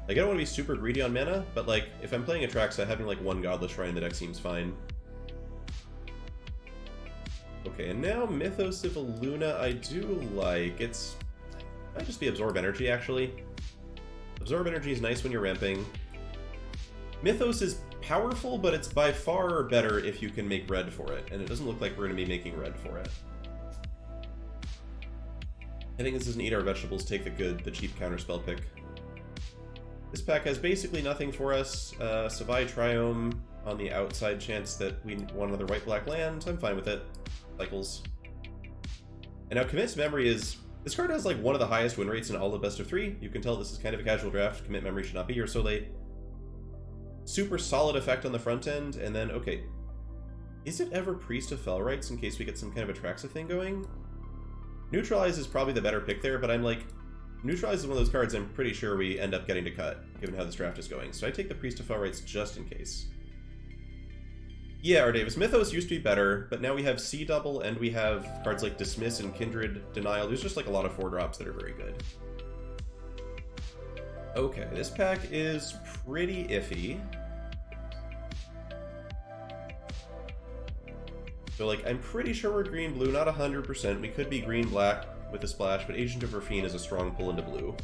Like, I don't want to be super greedy on mana, but like, if I'm playing Atraxa, having like 1 Godless Shrine in the deck seems fine. Okay, and now Mythos of Illuna I do like. It might just be Absorb Energy, actually. Absorb Energy is nice when you're ramping. Mythos is powerful, but it's by far better if you can make red for it, and it doesn't look like we're going to be making red for it. I think this is an Eat Our Vegetables, take the cheap counterspell pick. This pack has basically nothing for us. Savai Triome on the outside chance that we want another white-black land. I'm fine with it. Cycles. And now Commit Memory is... This card has like one of the highest win rates in all of best of 3. You can tell this is kind of a casual draft. Commit Memory should not be here so late. Super solid effect on the front end, and then, okay. Is it ever Priest of Felrites in case we get some kind of Atraxa thing going? Neutralize is probably the better pick there, but I'm like... Neutralize is one of those cards I'm pretty sure we end up getting to cut, given how this draft is going. So I take the Priest of Felrites just in case. Yeah, Ardavis. Mythos used to be better, but now we have C-Double, and we have cards like Dismiss and Kindred Denial. There's just like a lot of 4-drops that are very good. Okay, this pack is pretty iffy. So, like, I'm pretty sure we're green-blue, not 100%. We could be green-black with a splash, but Agent of Rafine is a strong pull into blue.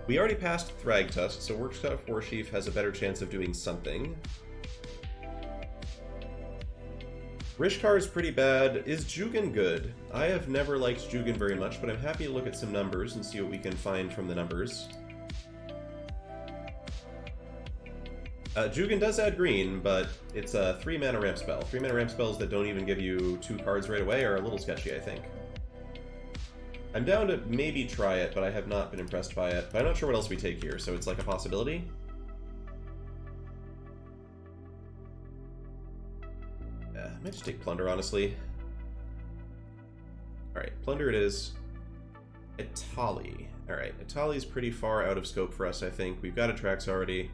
We already passed Thragtusk, so Workscraft Warsheaf has a better chance of doing something. Rishkar is pretty bad. Is Jugan good? I have never liked Jugan very much, but I'm happy to look at some numbers and see what we can find from the numbers. Jugan does add green, but it's a 3-mana ramp spell. 3-mana ramp spells that don't even give you 2 cards right away are a little sketchy, I think. I'm down to maybe try it, but I have not been impressed by it. But I'm not sure what else we take here, so it's like a possibility. Yeah, I might just take Plunder, honestly. Alright, Plunder it is. Itali. Alright, Itali's pretty far out of scope for us, I think. We've got Atrax already.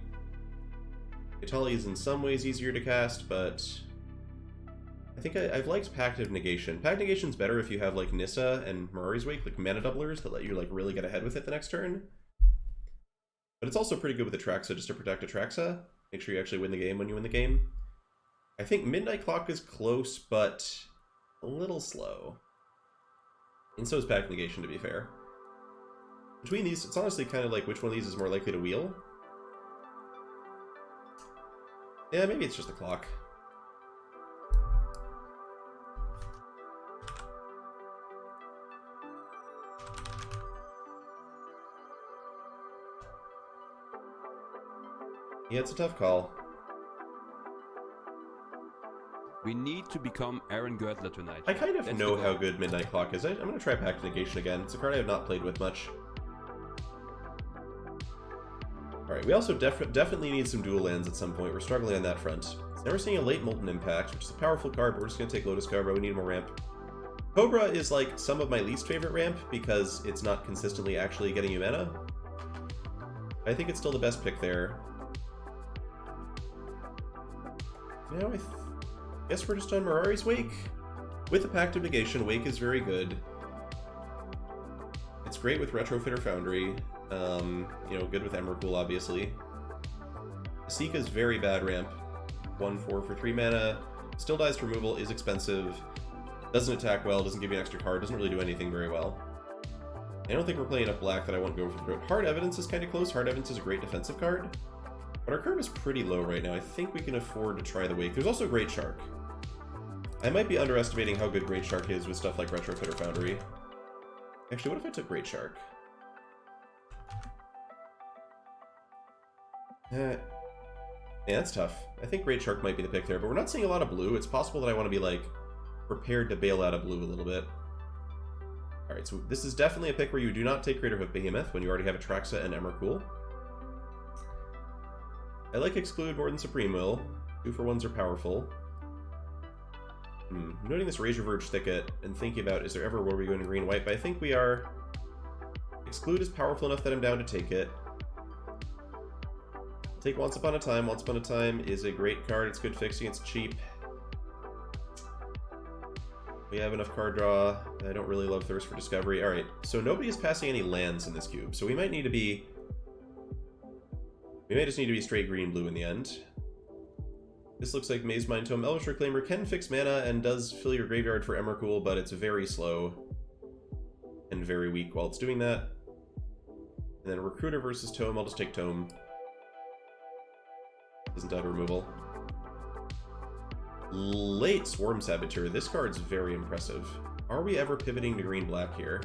Itali is in some ways easier to cast, but I think I've liked Pact of Negation. Pact of Negation's better if you have like Nissa and Mirari's Wake, like mana doublers that let you like really get ahead with it the next turn. But it's also pretty good with Atraxa just to protect Atraxa. Make sure you actually win the game when you win the game. I think Midnight Clock is close, but a little slow. And so is Pact of Negation, to be fair. Between these, it's honestly kind of like which one of these is more likely to wheel. Yeah, maybe it's just the clock. Yeah, it's a tough call. We need to become Aaron Goetler tonight. I kind of know how good Midnight Clock is. I'm going to try Pact of Negation again. It's a card I have not played with much. Alright, we also definitely need some dual lands at some point. We're struggling on that front. Now we're seeing a late Molten Impact, which is a powerful card, but we're just going to take Lotus Cobra. We need more ramp. Cobra is like some of my least favorite ramp because it's not consistently actually getting you mana. I think it's still the best pick there. Now I guess we're just on Mirari's Wake. With the Pact of Negation, Wake is very good. It's great with Retrofitter Foundry. You know, good with Emrakul, obviously. Asika's very bad ramp. 1/4 for 3 mana. Still dies to removal, is expensive. Doesn't attack well, doesn't give you an extra card, doesn't really do anything very well. I don't think we're playing enough black that I want to go for it. Hard Evidence is kind of close. Hard Evidence is a great defensive card. But our curve is pretty low right now. I think we can afford to try the Wake. There's also Great Shark. I might be underestimating how good Great Shark is with stuff like Retrofitter Foundry. Actually, what if I took Great Shark? Yeah, that's tough. I think Great Shark might be the pick there, but we're not seeing a lot of blue. It's possible that I want to be, like, prepared to bail out of blue a little bit. Alright, so this is definitely a pick where you do not take Craterhoof Behemoth when you already have Atraxa and Emrakul. I like Exclude more than Supreme Will. 2-for-1s are powerful. Noting this Razor Verge Thicket and thinking about, is there ever where we go in green-white? But I think we are. Exclude is powerful enough that I'm down to take it. Take Once Upon a Time. Once Upon a Time is a great card. It's good fixing. It's cheap. We have enough card draw. I don't really love Thirst for Discovery. Alright, so nobody is passing any lands in this cube. So we might need to be... We may just need to be straight green-blue in the end. This looks like Maze Mind Tome. Elvish Reclaimer can fix mana and does fill your graveyard for Emrakul, but it's very slow and very weak while it's doing that. And then Recruiter versus Tome. I'll just take Tome. Doesn't die to removal. Late Swarm Saboteur. This card's very impressive. Are we ever pivoting to green-black here?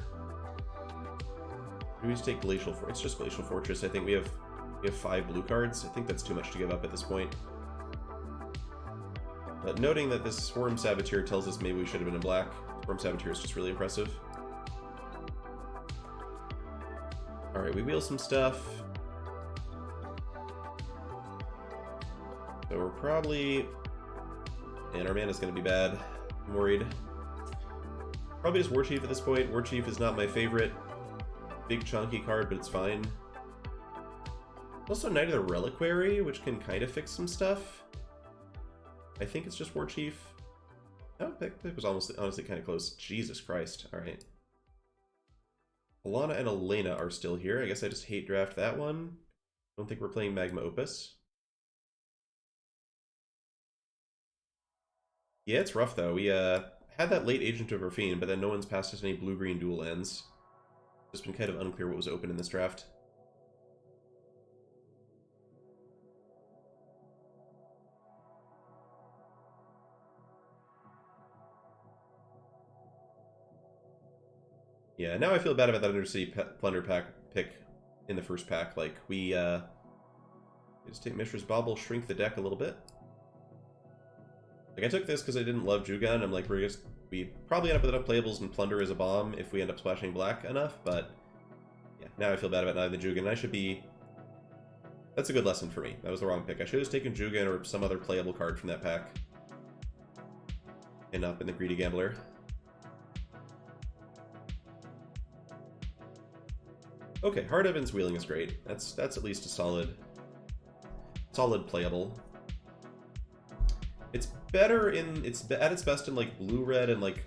Do we just take Glacial Fortress? It's just Glacial Fortress. I think we have 5 blue cards. I think that's too much to give up at this point. But noting that this Swarm Saboteur tells us maybe we should have been in black. Swarm Saboteur is just really impressive. Alright, we wheel some stuff. So we're probably... And our mana's going to be bad. I'm worried. Probably just War Chief at this point. War Chief is not my favorite big chunky card, but it's fine. Also Knight of the Reliquary, which can kind of fix some stuff. I think it's just War Chief. Oh, that was honestly kind of close. Jesus Christ. Alright. Alana and Elena are still here. I guess I just hate draft that one. Don't think we're playing Magma Opus. Yeah, it's rough though. We had that late Agent of Rafine, but then no one's passed us any blue-green dual lands. It's been kind of unclear what was open in this draft. Yeah, now I feel bad about that Undercity Plunder pack pick in the first pack. Like, we just take Mishra's Bauble, shrink the deck a little bit. Like, I took this because I didn't love Jugan. I'm like, we probably end up with enough playables and Plunder as a bomb if we end up splashing black enough, but yeah, now I feel bad about not having the Jugan. I should be... That's a good lesson for me. That was the wrong pick. I should have taken Jugan or some other playable card from that pack. And not been the Greedy Gambler. Okay, Hard Evan's Wheeling is great. That's at least a solid playable. It's better it's at its best in like blue-red and like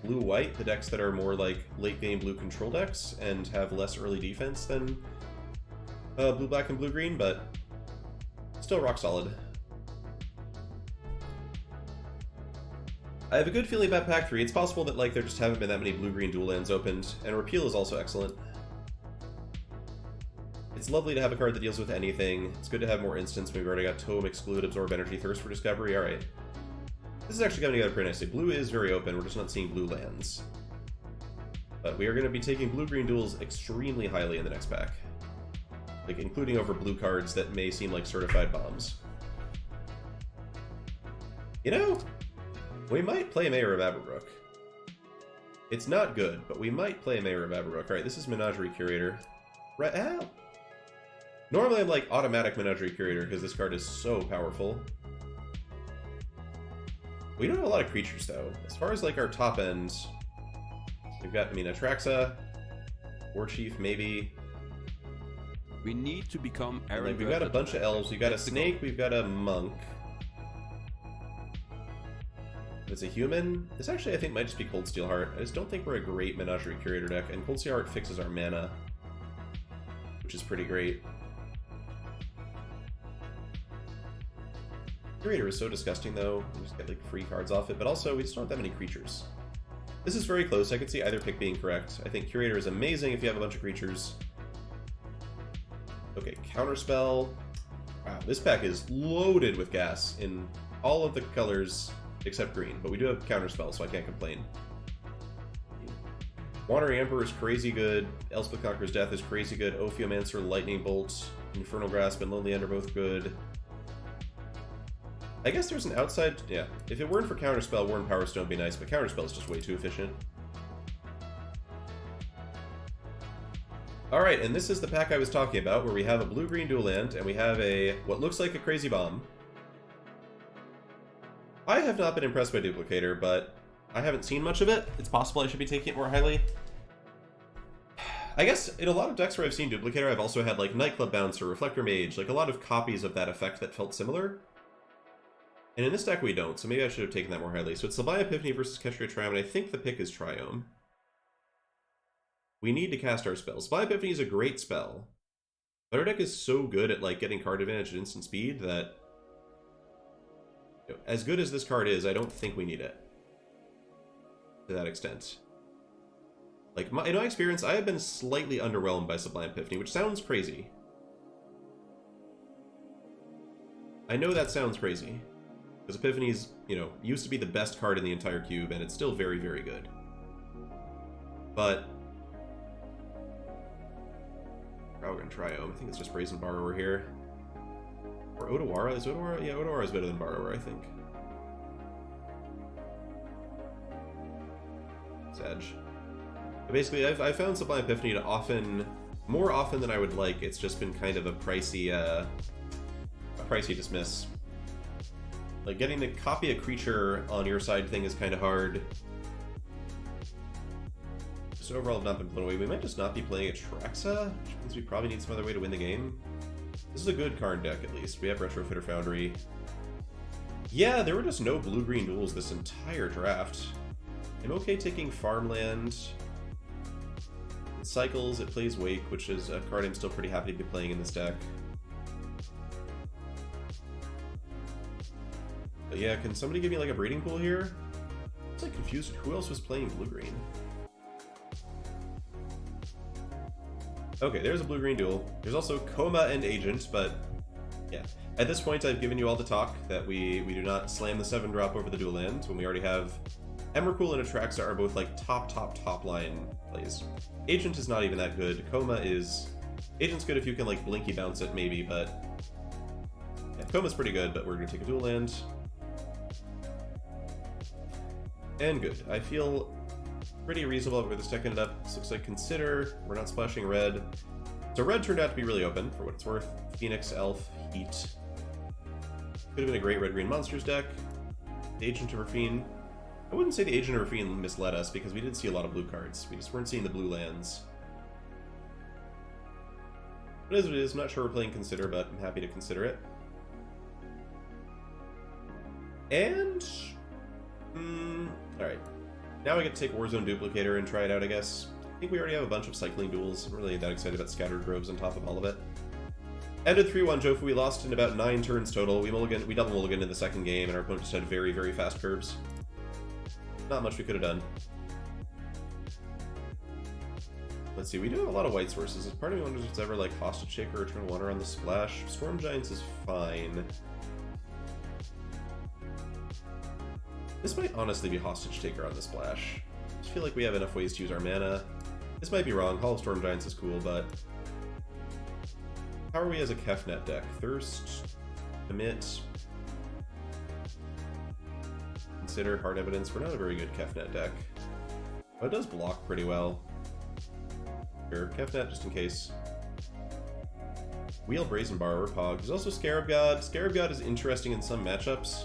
blue-white, the decks that are more like late-game blue control decks and have less early defense than blue-black and blue-green, but still rock solid. I have a good feeling about Pack 3. It's possible that like there just haven't been that many blue-green dual lands opened, and Repeal is also excellent. It's lovely to have a card that deals with anything. It's good to have more instants. We've already got Tome, Exclude, Absorb Energy, Thirst for Discovery. Alright. This is actually coming together pretty nicely. Blue is very open. We're just not seeing blue lands. But we are going to be taking blue-green duels extremely highly in the next pack. Like, including over blue cards that may seem like certified bombs. You know, we might play Mayor of Aberbrook. It's not good, but we might play Mayor of Aberbrook. Alright, this is Menagerie Curator. Right, ow! Normally I'm like automatic Menagerie Curator because this card is so powerful. We don't have a lot of creatures though. As far as like our top end, we've got, I mean, Atraxa, War Chief maybe. We need to become Aaron. Like, we've got a bunch of elves, we've got a snake, we've got a monk. It's a human. This actually I think might just be Cold Steel Heart. I just don't think we're a great Menagerie Curator deck, and Cold Steel Heart fixes our mana, which is pretty great. Curator is so disgusting though. We just get like free cards off it, but also we just don't have that many creatures. This is very close. I could see either pick being correct. I think Curator is amazing if you have a bunch of creatures. Okay, Counterspell. Wow, this pack is loaded with gas in all of the colors except green, but we do have Counterspell, so I can't complain. Wandering Emperor is crazy good. Elspeth Conqueror's Death is crazy good. Ophiomancer, Lightning Bolt, Infernal Grasp, and Lonely End are both good. I guess there's an outside... Yeah, if it weren't for Counterspell, Worn Power Stone would be nice, but Counterspell is just way too efficient. Alright, and this is the pack I was talking about, where we have a blue-green dual land, and we have a... what looks like a crazy bomb. I have not been impressed by Duplicator, but I haven't seen much of it. It's possible I should be taking it more highly. I guess in a lot of decks where I've seen Duplicator, I've also had like Nightclub Bouncer, Reflector Mage, like a lot of copies of that effect that felt similar. And in this deck we don't, so maybe I should have taken that more highly. So it's Sublime Epiphany versus Keshria Triome, and I think the pick is Triome. We need to cast our spell. Sublime Epiphany is a great spell, but our deck is so good at like getting card advantage at instant speed that, you know, as good as this card is, I don't think we need it to that extent. Like, in my experience, I have been slightly underwhelmed by Sublime Epiphany, which sounds crazy. I know that sounds crazy, because Epiphany's, you know, used to be the best card in the entire cube, and it's still very, very good. But Raugan Triome, I think it's just Brazen Borrower here. Or Otawara, is Otawara? Yeah, Otawara is better than Borrower, I think. Sedge. But basically, I've found Sublime Epiphany to more often than I would like, it's just been kind of a pricey dismiss. Like, getting to copy a creature on your side thing is kind of hard. Just overall, I've not been blown away. We might just not be playing Atraxa, which means we probably need some other way to win the game. This is a good Karn deck, at least. We have Retrofitter Foundry. Yeah, there were just no blue-green duels this entire draft. I'm okay taking Farmland. It cycles, it plays Wake, which is a card I'm still pretty happy to be playing in this deck. But yeah, can somebody give me like a breeding pool here? I was like confused who else was playing blue-green. Okay, there's a blue-green duel. There's also Coma and Agent, but yeah. At this point, I've given you all the talk that we do not slam the 7-drop over the dual land when we already have Emrakul and Atraxa are both like top line plays. Agent is not even that good. Coma is... Agent's good if you can like blinky bounce it maybe, but... Yeah, Coma's pretty good, but we're going to take a dual land. And good. I feel pretty reasonable where this deck ended up. This looks like Consider. We're not splashing red. So red turned out to be really open, for what it's worth. Phoenix, Elf, Heat. Could have been a great red-green monsters deck. The Agent of Rafine. I wouldn't say the Agent of Rafine misled us, because we did see a lot of blue cards. We just weren't seeing the blue lands. It is what it is. I'm not sure we're playing Consider, but I'm happy to consider it. And... Alright. Now I get to take Warzone Duplicator and try it out, I guess. I think we already have a bunch of cycling duels. I'm really that excited about Scattered Groves on top of all of it. Ended 3-1 Jofu. We lost in about 9 turns total. We double mulligan in the second game, and our opponent just had very, very fast curves. Not much we could have done. Let's see, we do have a lot of white sources. Part of me wonders if it's ever like Hostage Shaker or Eternal Water on the splash. Storm Giants is fine. This might honestly be Hostage Taker on the splash. I just feel like we have enough ways to use our mana. This might be wrong. Hall of Storm Giants is cool, but... How are we as a Kefnet deck? Thirst, Commit, Consider, Hard Evidence. We're not a very good Kefnet deck. But it does block pretty well. Sure, Kefnet just in case. Wheel, Brazen Bar, or Pog. There's also Scarab God. Scarab God is interesting in some matchups.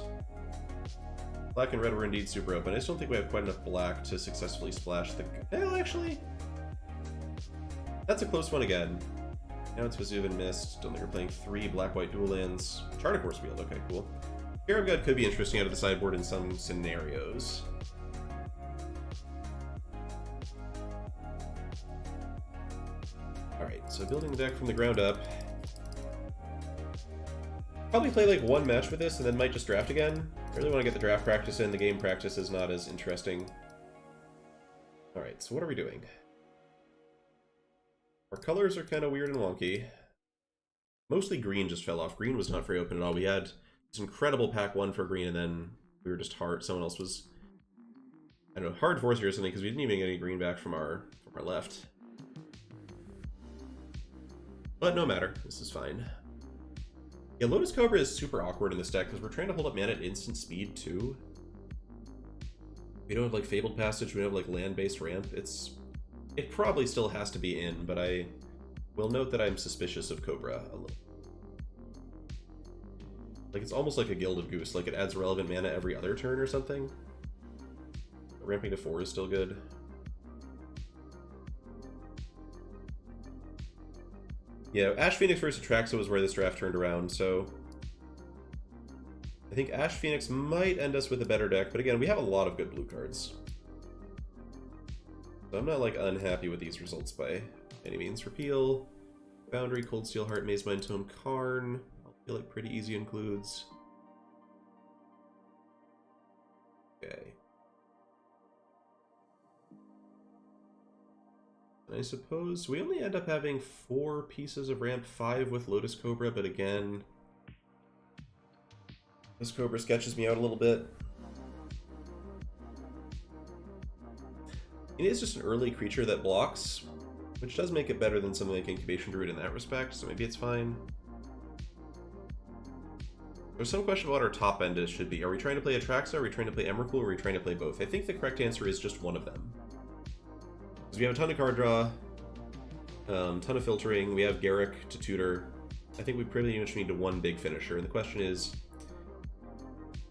Black and red were indeed super open. I just don't think we have quite enough black to successfully splash the... Well, actually... That's a close one again. Now it's Vesuvian Mist. Don't think we're playing 3 black-white dual lands. Chart of course wheeled. Okay, cool. Scarab God could be interesting out of the sideboard in some scenarios. Alright, so building the deck from the ground up. Probably play like one match with this and then might just draft again. I really want to get the draft practice in. The game practice is not as interesting. Alright, so what are we doing? Our colors are kind of weird and wonky. Mostly green just fell off. Green was not very open at all. We had this incredible pack 1 for green and then we were just hard. Someone else was, I don't know, hard force or something because we didn't even get any green back from our left. But no matter. This is fine. Yeah, Lotus Cobra is super awkward in this deck because we're trying to hold up mana at instant speed too. We don't have like Fabled Passage, we don't have like land-based ramp. It probably still has to be in, but I will note that I'm suspicious of Cobra a little. Like it's almost like a Gilded Goose, like it adds relevant mana every other turn or something. Ramping to 4 is still good. Yeah, Ash Phoenix versus Atraxa was where this draft turned around, so... I think Ash Phoenix might end us with a better deck, but again, we have a lot of good blue cards. So I'm not, like, unhappy with these results by any means. Repeal, Boundary, Cold Steel Heart, Maze Mind Tome, Karn. I feel like pretty easy includes. Okay. I suppose we only end up having 4 pieces of ramp, 5 with Lotus Cobra, but again, this Cobra sketches me out a little bit. It is just an early creature that blocks, which does make it better than something like Incubation Druid in that respect, so maybe it's fine. There's some question about what our top end should be. Are we trying to play Atraxa, are we trying to play Emrakul, or are we trying to play both? I think the correct answer is just one of them. Because we have a ton of card draw, ton of filtering, we have Garrick to tutor. I think we pretty much need to one big finisher, and the question is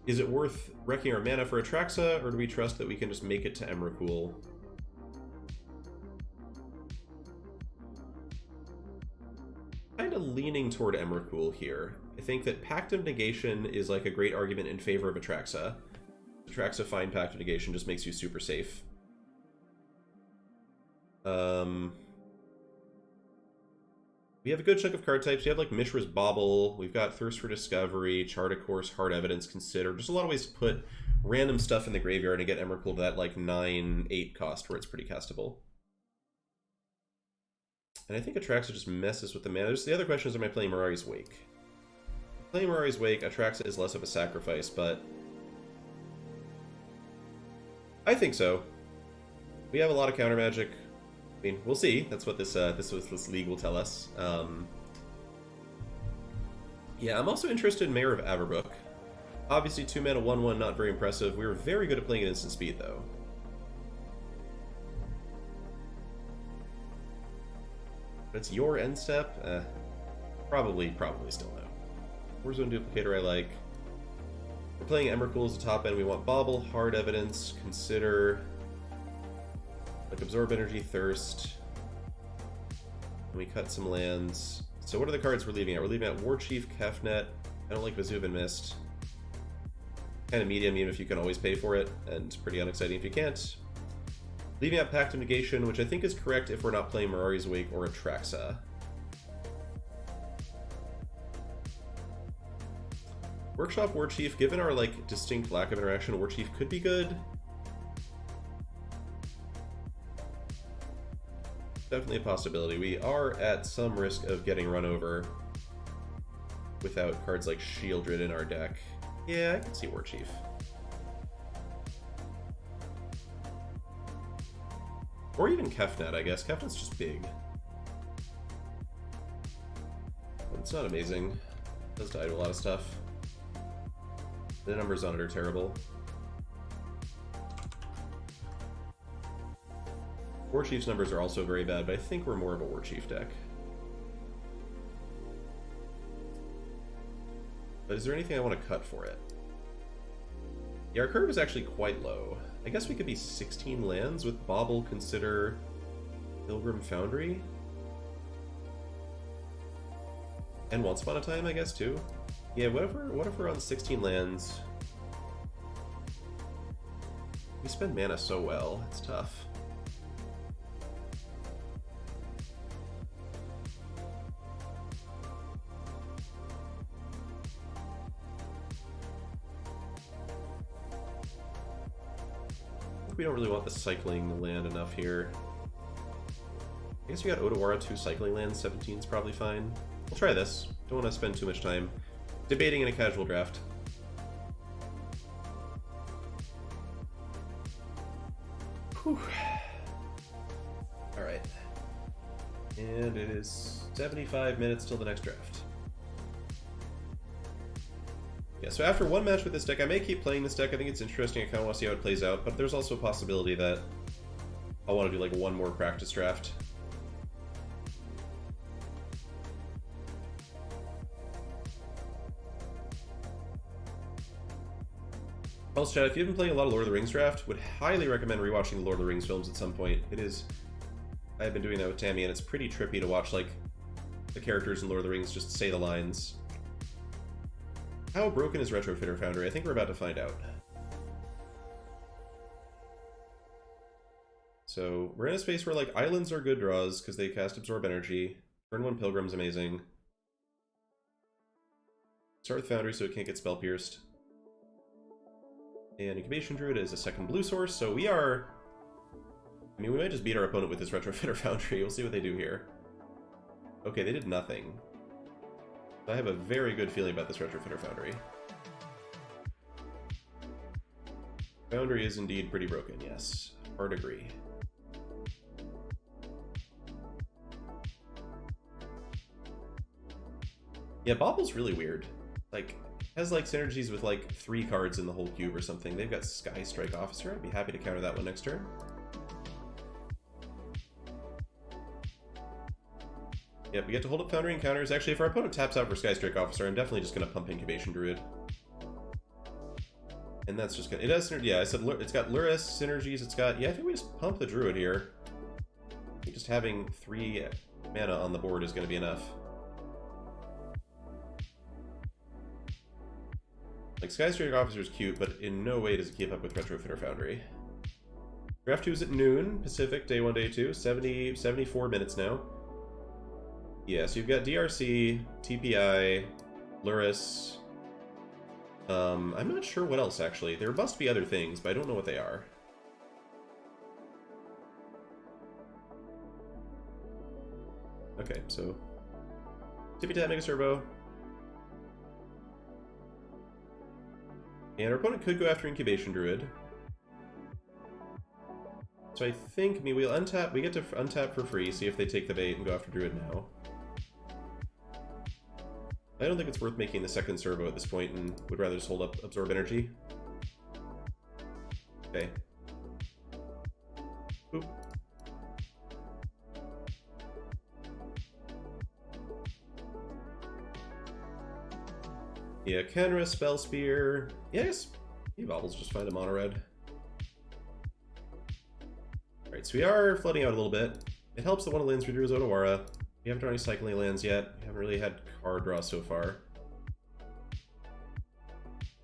it worth wrecking our mana for Atraxa, or do we trust that we can just make it to Emrakul? Kind of leaning toward Emrakul here. I think that Pact of Negation is like a great argument in favor of Atraxa. Atraxa fine Pact of Negation just makes you super safe. We have a good chunk of card types. We have like Mishra's Bauble, we've got Thirst for Discovery, Chart of Course, Hard Evidence, Consider. Just a lot of ways to put random stuff in the graveyard and get Emrakul to that like 9-8 cost where it's pretty castable. And I think Atraxa just messes with the mana. The other question is, am I playing Mirari's Wake? Playing Mirari's Wake, Atraxa is less of a sacrifice, but I think so. We have a lot of counter magic. I mean, we'll see. That's what this league will tell us. Yeah, I'm also interested in Mayor of Averbrook. Obviously, 2 mana, 1/1, not very impressive. We were very good at playing at instant speed, though. But it's your end step? Probably still no. Warzone Duplicator I like. We're playing Emrakul as a top end. We want Bauble, Hard Evidence, Consider, like Absorb Energy, Thirst. And we cut some lands. So what are the cards we're leaving out? We're leaving out War Chief, Kefnet. I don't like Vesuv and Mist. Kind of medium, even if you can always pay for it, and pretty unexciting if you can't. Leaving out Pact of Negation, which I think is correct if we're not playing Mirari's Wake or Atraxa. Workshop War Chief, given our like distinct lack of interaction, War Chief could be good. Definitely a possibility. We are at some risk of getting run over without cards like Shieldred in our deck. Yeah, I can see War Chief. Or even Kefnet, I guess. Kefnet's just big. But it's not amazing. It does die to a lot of stuff. The numbers on it are terrible. War Chief's numbers are also very bad, but I think we're more of a War Chief deck. But is there anything I want to cut for it? Yeah, our curve is actually quite low. I guess we could be 16 lands with Bauble, Consider, Pilgrim Foundry. And Once Upon a Time, I guess, too. Yeah, what if we're on 16 lands? We spend mana so well, it's tough. We don't really want the cycling land enough here. I guess we got Odawara 2 cycling lands, 17 is probably fine. We'll try this. Don't want to spend too much time debating in a casual draft. Whew. Alright. And it is 75 minutes till the next draft. Yeah, so after one match with this deck, I may keep playing this deck. I think it's interesting. I kind of want to see how it plays out, but there's also a possibility that I'll want to do like one more practice draft. Also, chat, if you've been playing a lot of Lord of the Rings draft, would highly recommend rewatching the Lord of the Rings films at some point. It is... I've been doing that with Tammy, and it's pretty trippy to watch, like, the characters in Lord of the Rings just say the lines. How broken is Retrofitter Foundry? I think we're about to find out. So, we're in a space where, like, islands are good draws, because they cast Absorb Energy. Turn 1 Pilgrim's amazing. Start with Foundry so it can't get spell pierced. And Incubation Druid is a second blue source, so we are... I mean, we might just beat our opponent with this Retrofitter Foundry. We'll see what they do here. Okay, they did nothing. I have a very good feeling about this Retrofitter Foundry. Foundry is indeed pretty broken, yes. Hard agree. Yeah, Bauble's really weird. Like, has like synergies with like 3 cards in the whole cube or something. They've got Sky Strike Officer. I'd be happy to counter that one next turn. Yep, we get to hold up Foundry and counters. Actually, if our opponent taps out for Sky Strike Officer, I'm definitely just going to pump Incubation Druid. And that's just gonna... It has... Yeah, I said it's got Luris synergies. It's got... Yeah, I think we just pump the Druid here. Just having 3 mana on the board is going to be enough. Like, Sky Strike Officer is cute, but in no way does it keep up with Retrofitter Foundry. Draft 2 is at noon, Pacific, day 1, day 2. 74 minutes now. Yeah, so you've got DRC, TPI, Luris. I'm not sure what else, actually. There must be other things, but I don't know what they are. Okay, so... Tippy Tap, Mega Servo. And our opponent could go after Incubation Druid. So I think, I mean, we'll untap, we get to untap for free, see if they take the bait and go after Druid now. I don't think it's worth making the second servo at this point and would rather just hold up Absorb Energy. Okay. Oop. Yeah, Kenra, Spell Spear. Yes, Bobbles just find a mono red. Alright, so we are flooding out a little bit. It helps that one of the lands we drew is Otawara. We haven't drawn any cycling lands yet. We haven't really had card draw so far.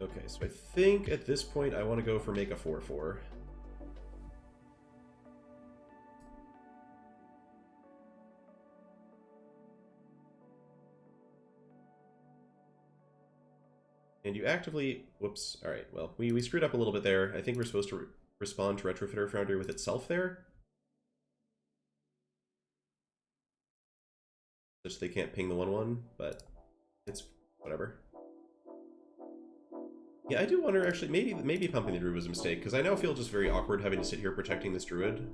Okay, so I think at this point I want to go for make a 4/4. And you actively... Whoops. Alright, well, we screwed up a little bit there. I think we're supposed to respond to Retrofitter Foundry with itself there. Just they can't ping the 1/1, but it's whatever. Yeah, I do wonder, actually, maybe pumping the Druid was a mistake, because I now feel just very awkward having to sit here protecting this Druid.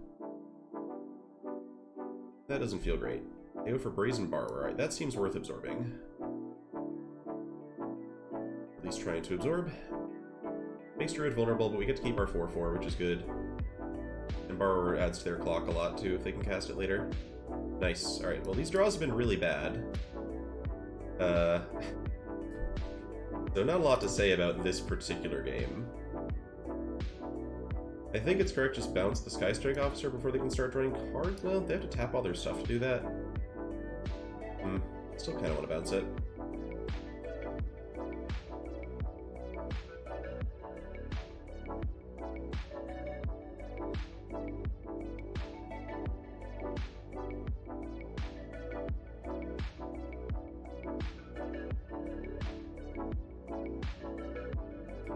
That doesn't feel great. They go for Brazen Borrower. Alright, that seems worth absorbing. At least trying to absorb. Makes Druid vulnerable, but we get to keep our 4/4, which is good. And Borrower adds to their clock a lot, too, if they can cast it later. Nice. Alright, well, these draws have been really bad. So not a lot to say about this particular game. I think it's correct just bounce the Skystrike Officer before they can start drawing cards. Well, they have to tap all their stuff to do that. Still kind of want to bounce it.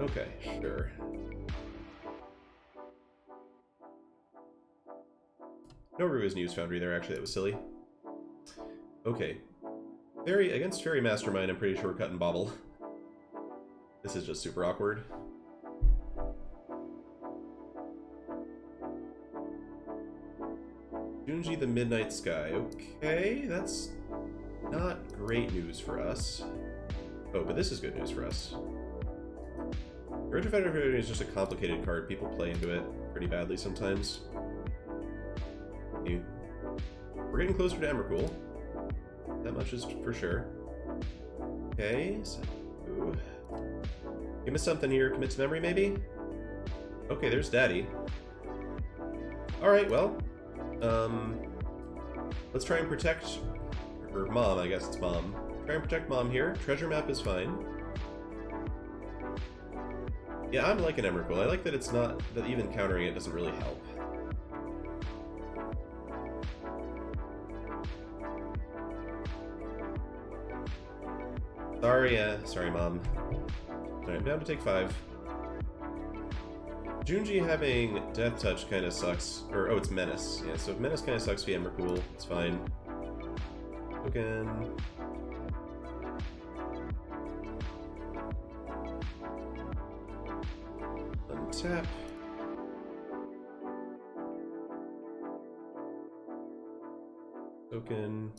Okay, sure. No Ruiz News Foundry there, actually. That was silly. Okay. Against Fairy Mastermind, I'm pretty sure we're cutting Bobble. This is just super awkward. Junji the Midnight Sky. Okay, that's not great news for us. Oh, but this is good news for us. Retrofitter is just a complicated card. People play into it pretty badly sometimes. We're getting closer to Emrakul. That much is for sure. Okay, so... Give us something here. Commit to memory, maybe? Okay, there's Daddy. Alright, well... let's try and protect... Or Mom, I guess it's Mom. Try and protect Mom here. Treasure Map is fine. Yeah, I'm liking Emrakul. I like that it's not... that even countering it doesn't really help. Sorry, Mom. Alright, I'm down to take 5. Junji having Death Touch kind of sucks. Or, oh, it's Menace. Yeah, so Menace kind of sucks for Emrakul. It's fine. Token. Untap. Token.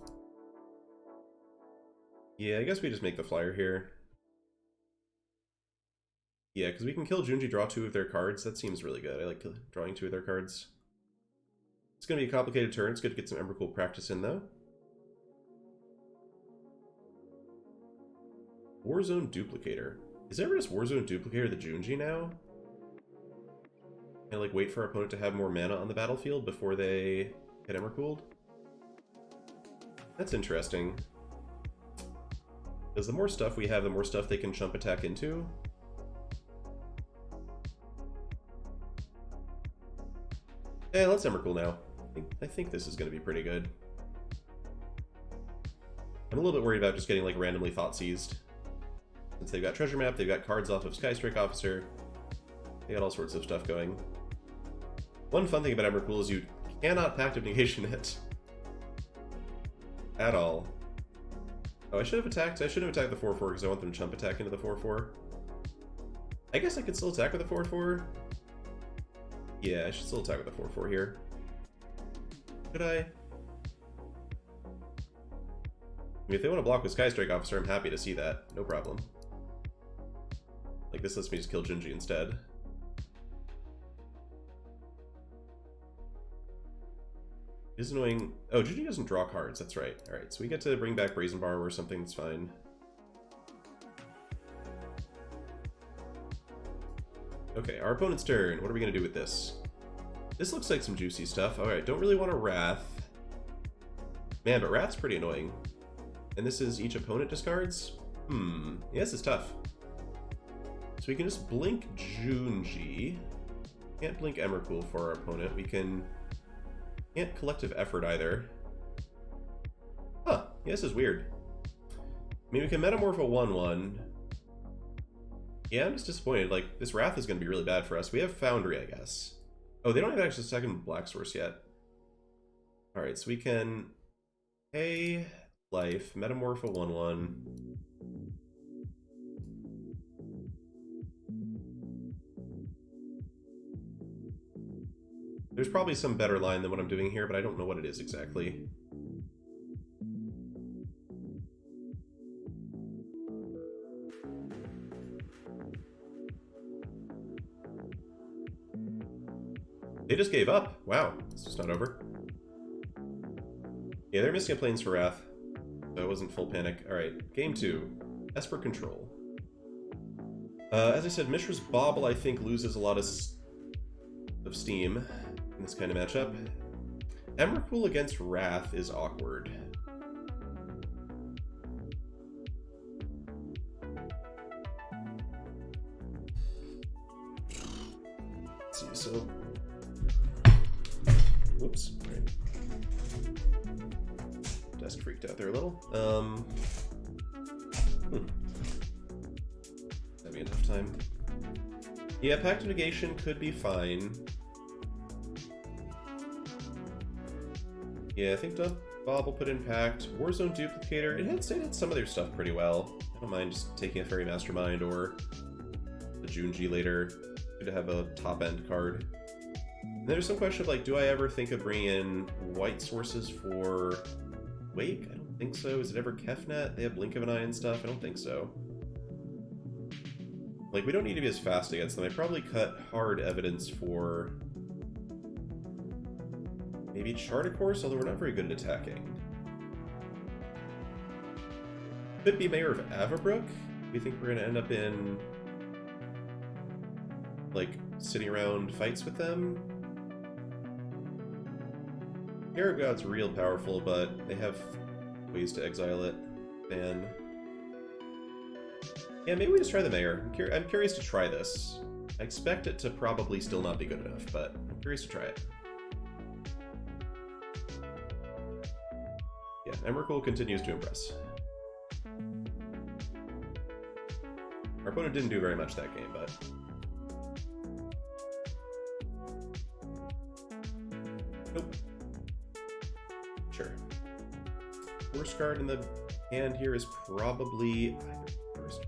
Yeah, I guess we just make the flyer here. Yeah, because we can kill Junji, draw 2 of their cards. That seems really good. I like drawing 2 of their cards. It's going to be a complicated turn. It's good to get some Emrakul practice in, though. Warzone Duplicator. Is ever just Warzone Duplicator the Junji now? And like wait for our opponent to have more mana on the battlefield before they get Emrakuled? That's interesting. Because the more stuff we have, the more stuff they can chump attack into. Yeah, let's Emrakul now. I think this is going to be pretty good. I'm a little bit worried about just getting like randomly thought seized. Since they've got Treasure Map, they've got cards off of Skystrike Officer. They got all sorts of stuff going. One fun thing about Emrakul is you cannot Pact Negation it. At all. Oh, I should have attacked. I should have attacked the 4/4 because I want them to chump attack into the 4/4. I guess I could still attack with the 4/4. Yeah, I should still attack with a 4/4 here. Could I? I mean, if they want to block with Sky Strike Officer, I'm happy to see that. No problem. Like, this lets me just kill Junji instead. It is annoying. Oh, Junji doesn't draw cards. That's right. Alright, so we get to bring back Brazen Barb or something. That's fine. Okay, our opponent's turn. What are we going to do with this? This looks like some juicy stuff. Alright, don't really want a Wrath. Man, but Wrath's pretty annoying. And this is each opponent discards? Yeah, this is tough. So we can just blink Junji. Can't blink Emrakul for our opponent. We can't Collective Effort either. Huh, yeah, this is weird. I mean, we can Metamorph a 1/1. Yeah, I'm just disappointed. Like, this Wrath is going to be really bad for us. We have Foundry, I guess. Oh, they don't have actually a second Black Source yet. Alright, so we can pay life, Metamorph a 1/1. There's probably some better line than what I'm doing here, but I don't know what it is exactly. They just gave up. Wow, this is not over. Yeah, they're missing a Plains for Wrath. So it wasn't full panic. Alright, game 2. Esper Control. As I said, Mishra's Bauble, I think, loses a lot of steam in this kind of matchup. Emrakul against Wrath is awkward. Let's see, so... Whoops. Right. Desk freaked out there a little. That'd be a tough time. Yeah, Pact of Negation could be fine. Yeah, I think Bob will put in Pact. Warzone Duplicator. It had some of their stuff pretty well. I don't mind just taking a Fairy Mastermind or the Junji later. Good to have a top-end card. And there's some question of, like, do I ever think of bringing in white sources for Wake? I don't think so. Is it ever Kefnet? They have Blink of an Eye and stuff? I don't think so. Like, we don't need to be as fast against them. I probably cut hard evidence for... maybe Chart a Course, although we're not very good at attacking. Could be Mayor of Avabrook. We think we're going to end up in... like, sitting around fights with them. Arab God's real powerful, but they have ways to exile it. And... yeah, maybe we just try the Mayor. I'm curious to try this. I expect it to probably still not be good enough, but I'm curious to try it. Yeah, Emrakul continues to impress. Our opponent didn't do very much that game, but... nope. Sure. Worst card in the hand here is probably... first.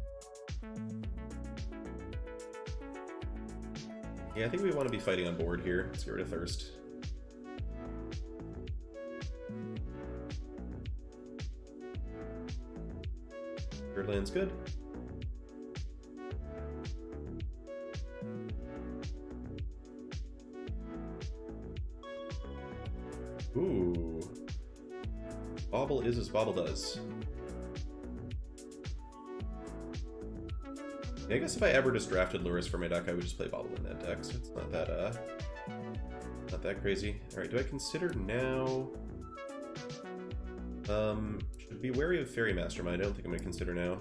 Yeah, I think we want to be fighting on board here. Let's get rid of Thirst. Third land's good. Ooh. Bauble is as Bauble does. Yeah, I guess if I ever just drafted Luris for my deck, I would just play Bauble in that deck, so it's not that crazy. Alright, do I consider now... should be wary of Fairy Mastermind. I don't think I'm going to consider now.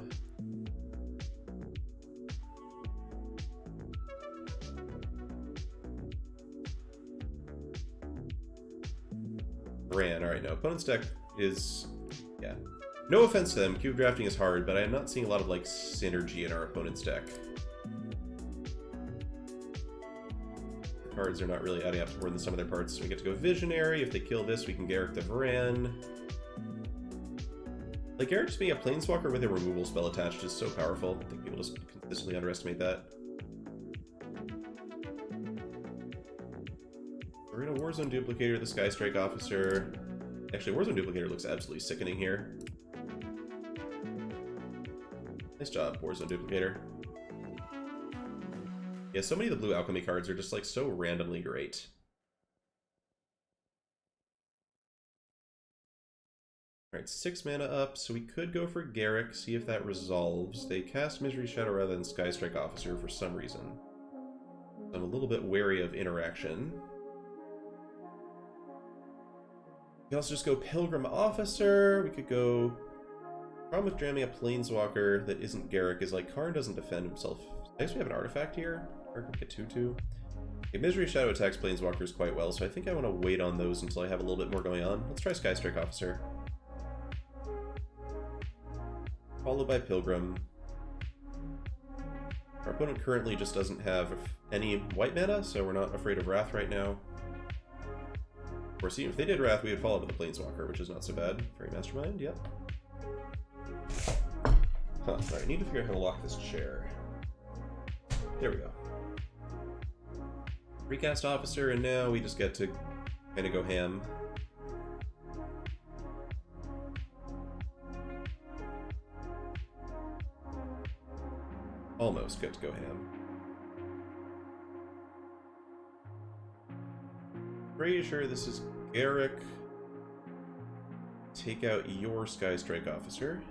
Ran. Alright, no. Opponent's deck is... yeah. No offense to them, cube drafting is hard, but I am not seeing a lot of, like, synergy in our opponent's deck. The cards are not really adding up to more than some of their parts. So we get to go Visionary. If they kill this, we can Garruk the Varan. Like, Garruk just being a Planeswalker with a removal spell attached is so powerful. I think people just consistently underestimate that. we're gonna Warzone Duplicator the Sky Strike Officer. Actually, Warzone Duplicator looks absolutely sickening here. Nice job, Warzone Duplicator. Yeah, so many of the blue alchemy cards are just like so randomly great. Alright, 6 mana up, so we could go for Garrick, see if that resolves. They cast Misery Shadow rather than Sky Strike Officer for some reason. I'm a little bit wary of interaction. We could also just go Pilgrim Officer. We could go... Problem with jamming a Planeswalker that isn't Garrick is like Karn doesn't defend himself. I guess we have an artifact here. Or could get 2/2. Okay, Misery Shadow attacks Planeswalkers quite well, so I think I want to wait on those until I have a little bit more going on. Let's try Sky Strike Officer. Followed by Pilgrim. Our opponent currently just doesn't have any white mana, so we're not afraid of Wrath right now. Of course, if they did Wrath, we would follow up with a Planeswalker, which is not so bad. Fairy Mastermind, yep. Huh, alright, I need to figure out how to lock this chair. There we go. Recast Officer, and now we just get to kind of go ham. Almost get to go ham. Pretty sure this is Garrick. Take out your Sky Strike Officer.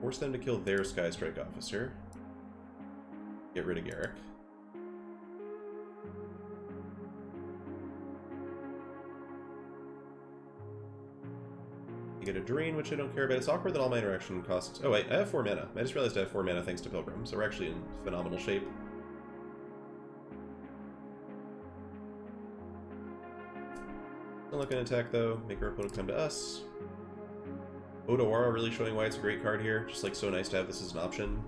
Force them to kill their Sky Strike Officer. Get rid of Garrick. You get a Drain, which I don't care about. It's awkward that all my interaction costs... Oh wait, I have 4 mana. I just realized I have 4 mana thanks to Pilgrim, so we're actually in phenomenal shape. Not looking to attack though. Make our opponent come to us. Odawara really showing why it's a great card here. Just like so nice to have this as an option.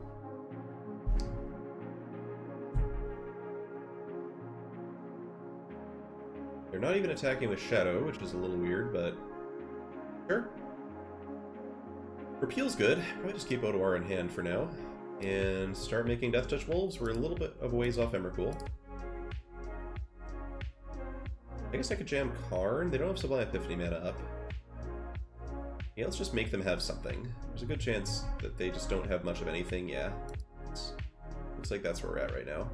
They're not even attacking with Shadow, which is a little weird, but sure. Repeal's good. Probably just keep Odawara in hand for now. And start making Death Touch Wolves. We're a little bit of a ways off Emrakul. I guess I could jam Karn. They don't have Sublime Epiphany mana up. Yeah, let's just make them have something. There's a good chance that they just don't have much of anything, yeah. Looks like that's where we're at right now.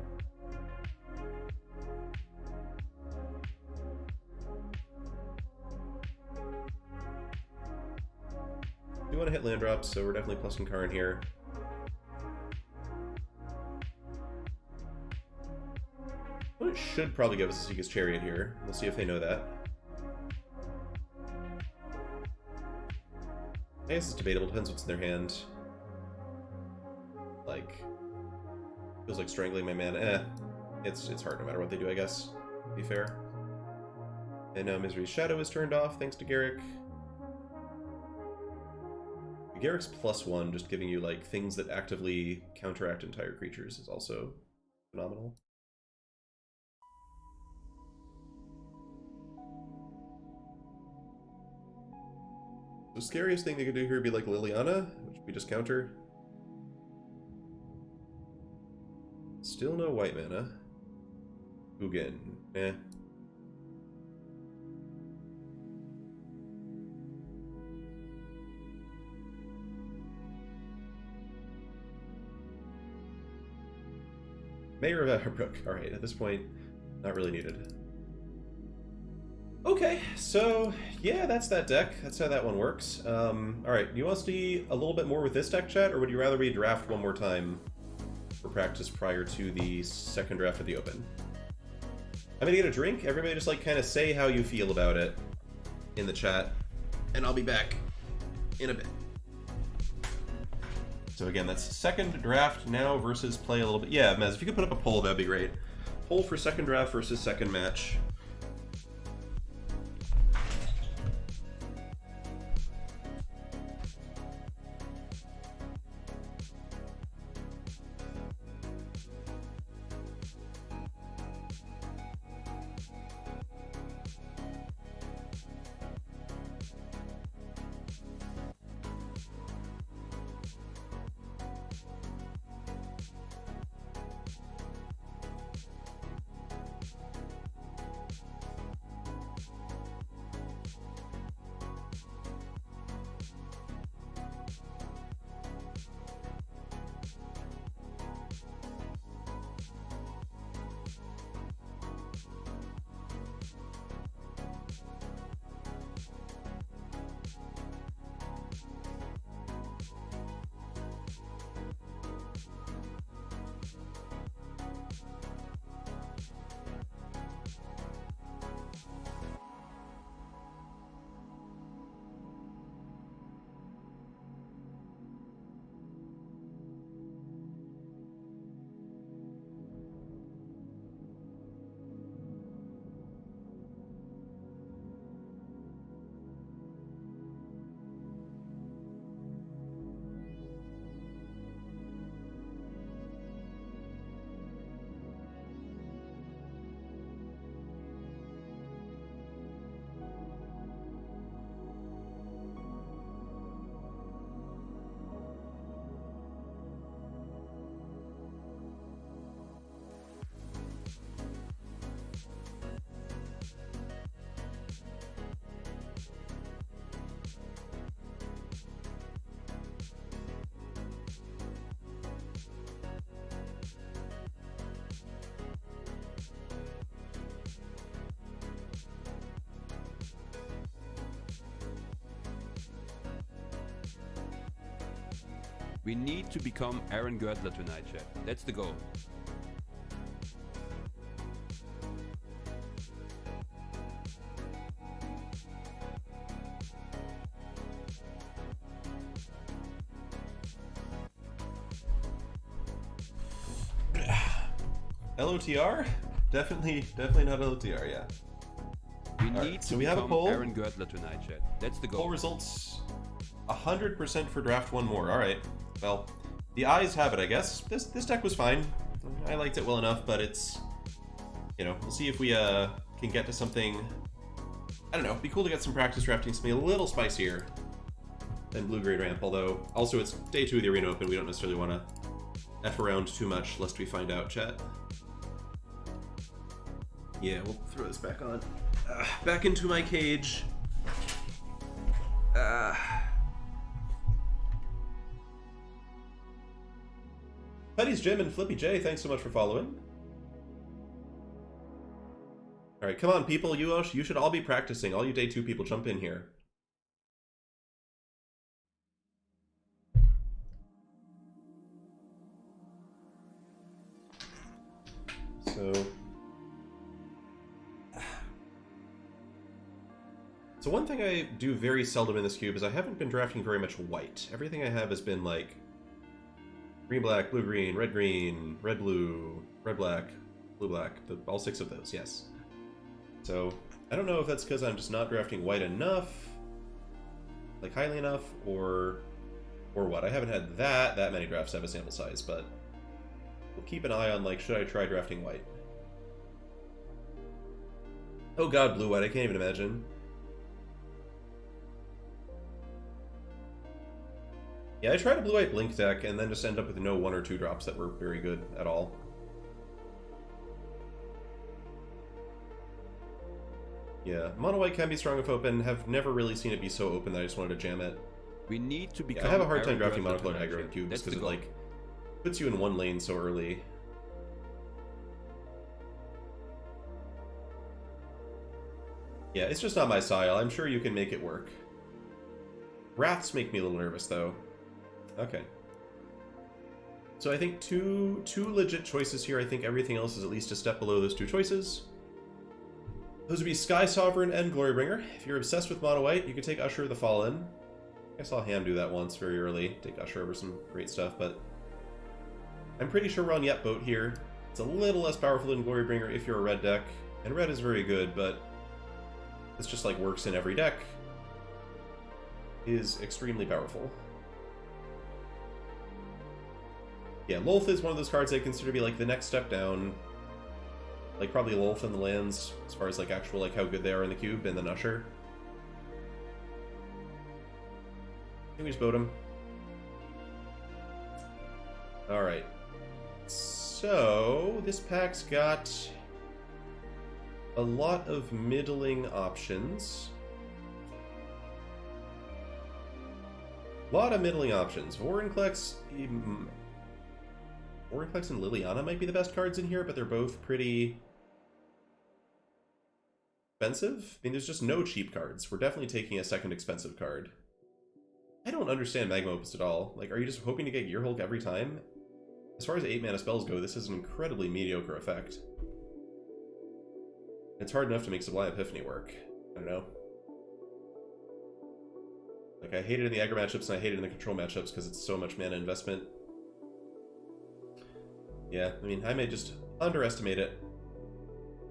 We want to hit land drops, so we're definitely plusing Karn here. Well, it should probably give us a Seaga's Chariot here. We'll see if they know that. I guess it's debatable, depends what's in their hand. Like, feels like strangling my mana. It's hard no matter what they do, I guess, to be fair. And now Misery's Shadow is turned off, thanks to Garrick. Garrick's +1, just giving you, like, things that actively counteract entire creatures is also phenomenal. The scariest thing they could do here would be like Liliana, which we just counter. Still no white mana. Ugin, eh. Mayor of Everbrook. Alright, at this point, not really needed. Okay, so yeah, that's that deck. That's how that one works. Alright, do you want to see a little bit more with this deck, chat, or would you rather we draft one more time for practice prior to the second draft of the Open? I'm gonna get a drink. Everybody just like kind of say how you feel about it in the chat, and I'll be back in a bit. So again, that's second draft now versus play a little bit. Yeah, Mez, if you could put up a poll, that'd be great. Poll for second draft versus second match. We need to become Aaron Girdler tonight, chat. That's the goal. LOTR? Definitely not LOTR, yeah. We need to so we have a become poll. Aaron Girdler tonight, chat. That's the goal. Poll results 100% for draft one more. Alright. Well, the eyes have it, I guess. This deck was fine. I liked it well enough, but it's... You know, we'll see if we can get to something... I don't know, it'd be cool to get some practice drafting something a little spicier than Blue-Grade Ramp, although also it's day 2 of the Arena Open, we don't necessarily want to F around too much lest we find out, chat. Yeah, we'll throw this back on. Back into my cage. Buddies Jim and Flippy J, thanks so much for following. Alright, come on people, you should all be practicing. All you day 2 people, jump in here. So one thing I do very seldom in this cube is I haven't been drafting very much white. Everything I have has been like green black, blue green, red blue, red black, blue black, all 6 of those, yes. So I don't know if that's because I'm just not drafting white enough, like highly enough, or what. I haven't had that many drafts to have a sample size, but we'll keep an eye on, like, should I try drafting white? Oh god, blue-white, I can't even imagine. Yeah, I tried a blue-white blink deck and then just end up with no 1 or 2 drops that were very good at all. Yeah, mono-white can be strong if open. Have never really seen it be so open that I just wanted to jam it. We need to become. Yeah, I have a hard time Aaron drafting Girdler monocolored tonight, aggro in chat. cubes That's because the it, goal. like, puts you in one lane so early. Yeah, it's just not my style. I'm sure you can make it work. Wraths make me a little nervous, though. Okay. So I think two legit choices here. I think everything else is at least a step below those 2 choices. Those would be Sky Sovereign and Glorybringer. If you're obsessed with mono white, you could take Usher of the Fallen. I saw Ham do that once very early. Take Usher over some great stuff, but I'm pretty sure we're on Yep Boat here. It's a little less powerful than Glorybringer if you're a red deck, and red is very good, but this just like works in every deck. Is extremely powerful. Yeah, Lolth is one of those cards I consider to be like the next step down. Like probably Lolth and the lands as far as like actual like how good they are in the cube, and then Usher. I think we just boat him. Alright. So this pack's got a lot of middling options. Vorinclex and Liliana might be the best cards in here, but they're both pretty expensive. I mean, there's just no cheap cards. We're definitely taking a second expensive card. I don't understand Magma Opus at all. Like, are you just hoping to get Gear Hulk every time? As far as 8-mana spells go, this is an incredibly mediocre effect. It's hard enough to make Sublime Epiphany work. I don't know. Like, I hate it in the aggro matchups, and I hate it in the control matchups because it's so much mana investment. Yeah, I mean, I may just underestimate it.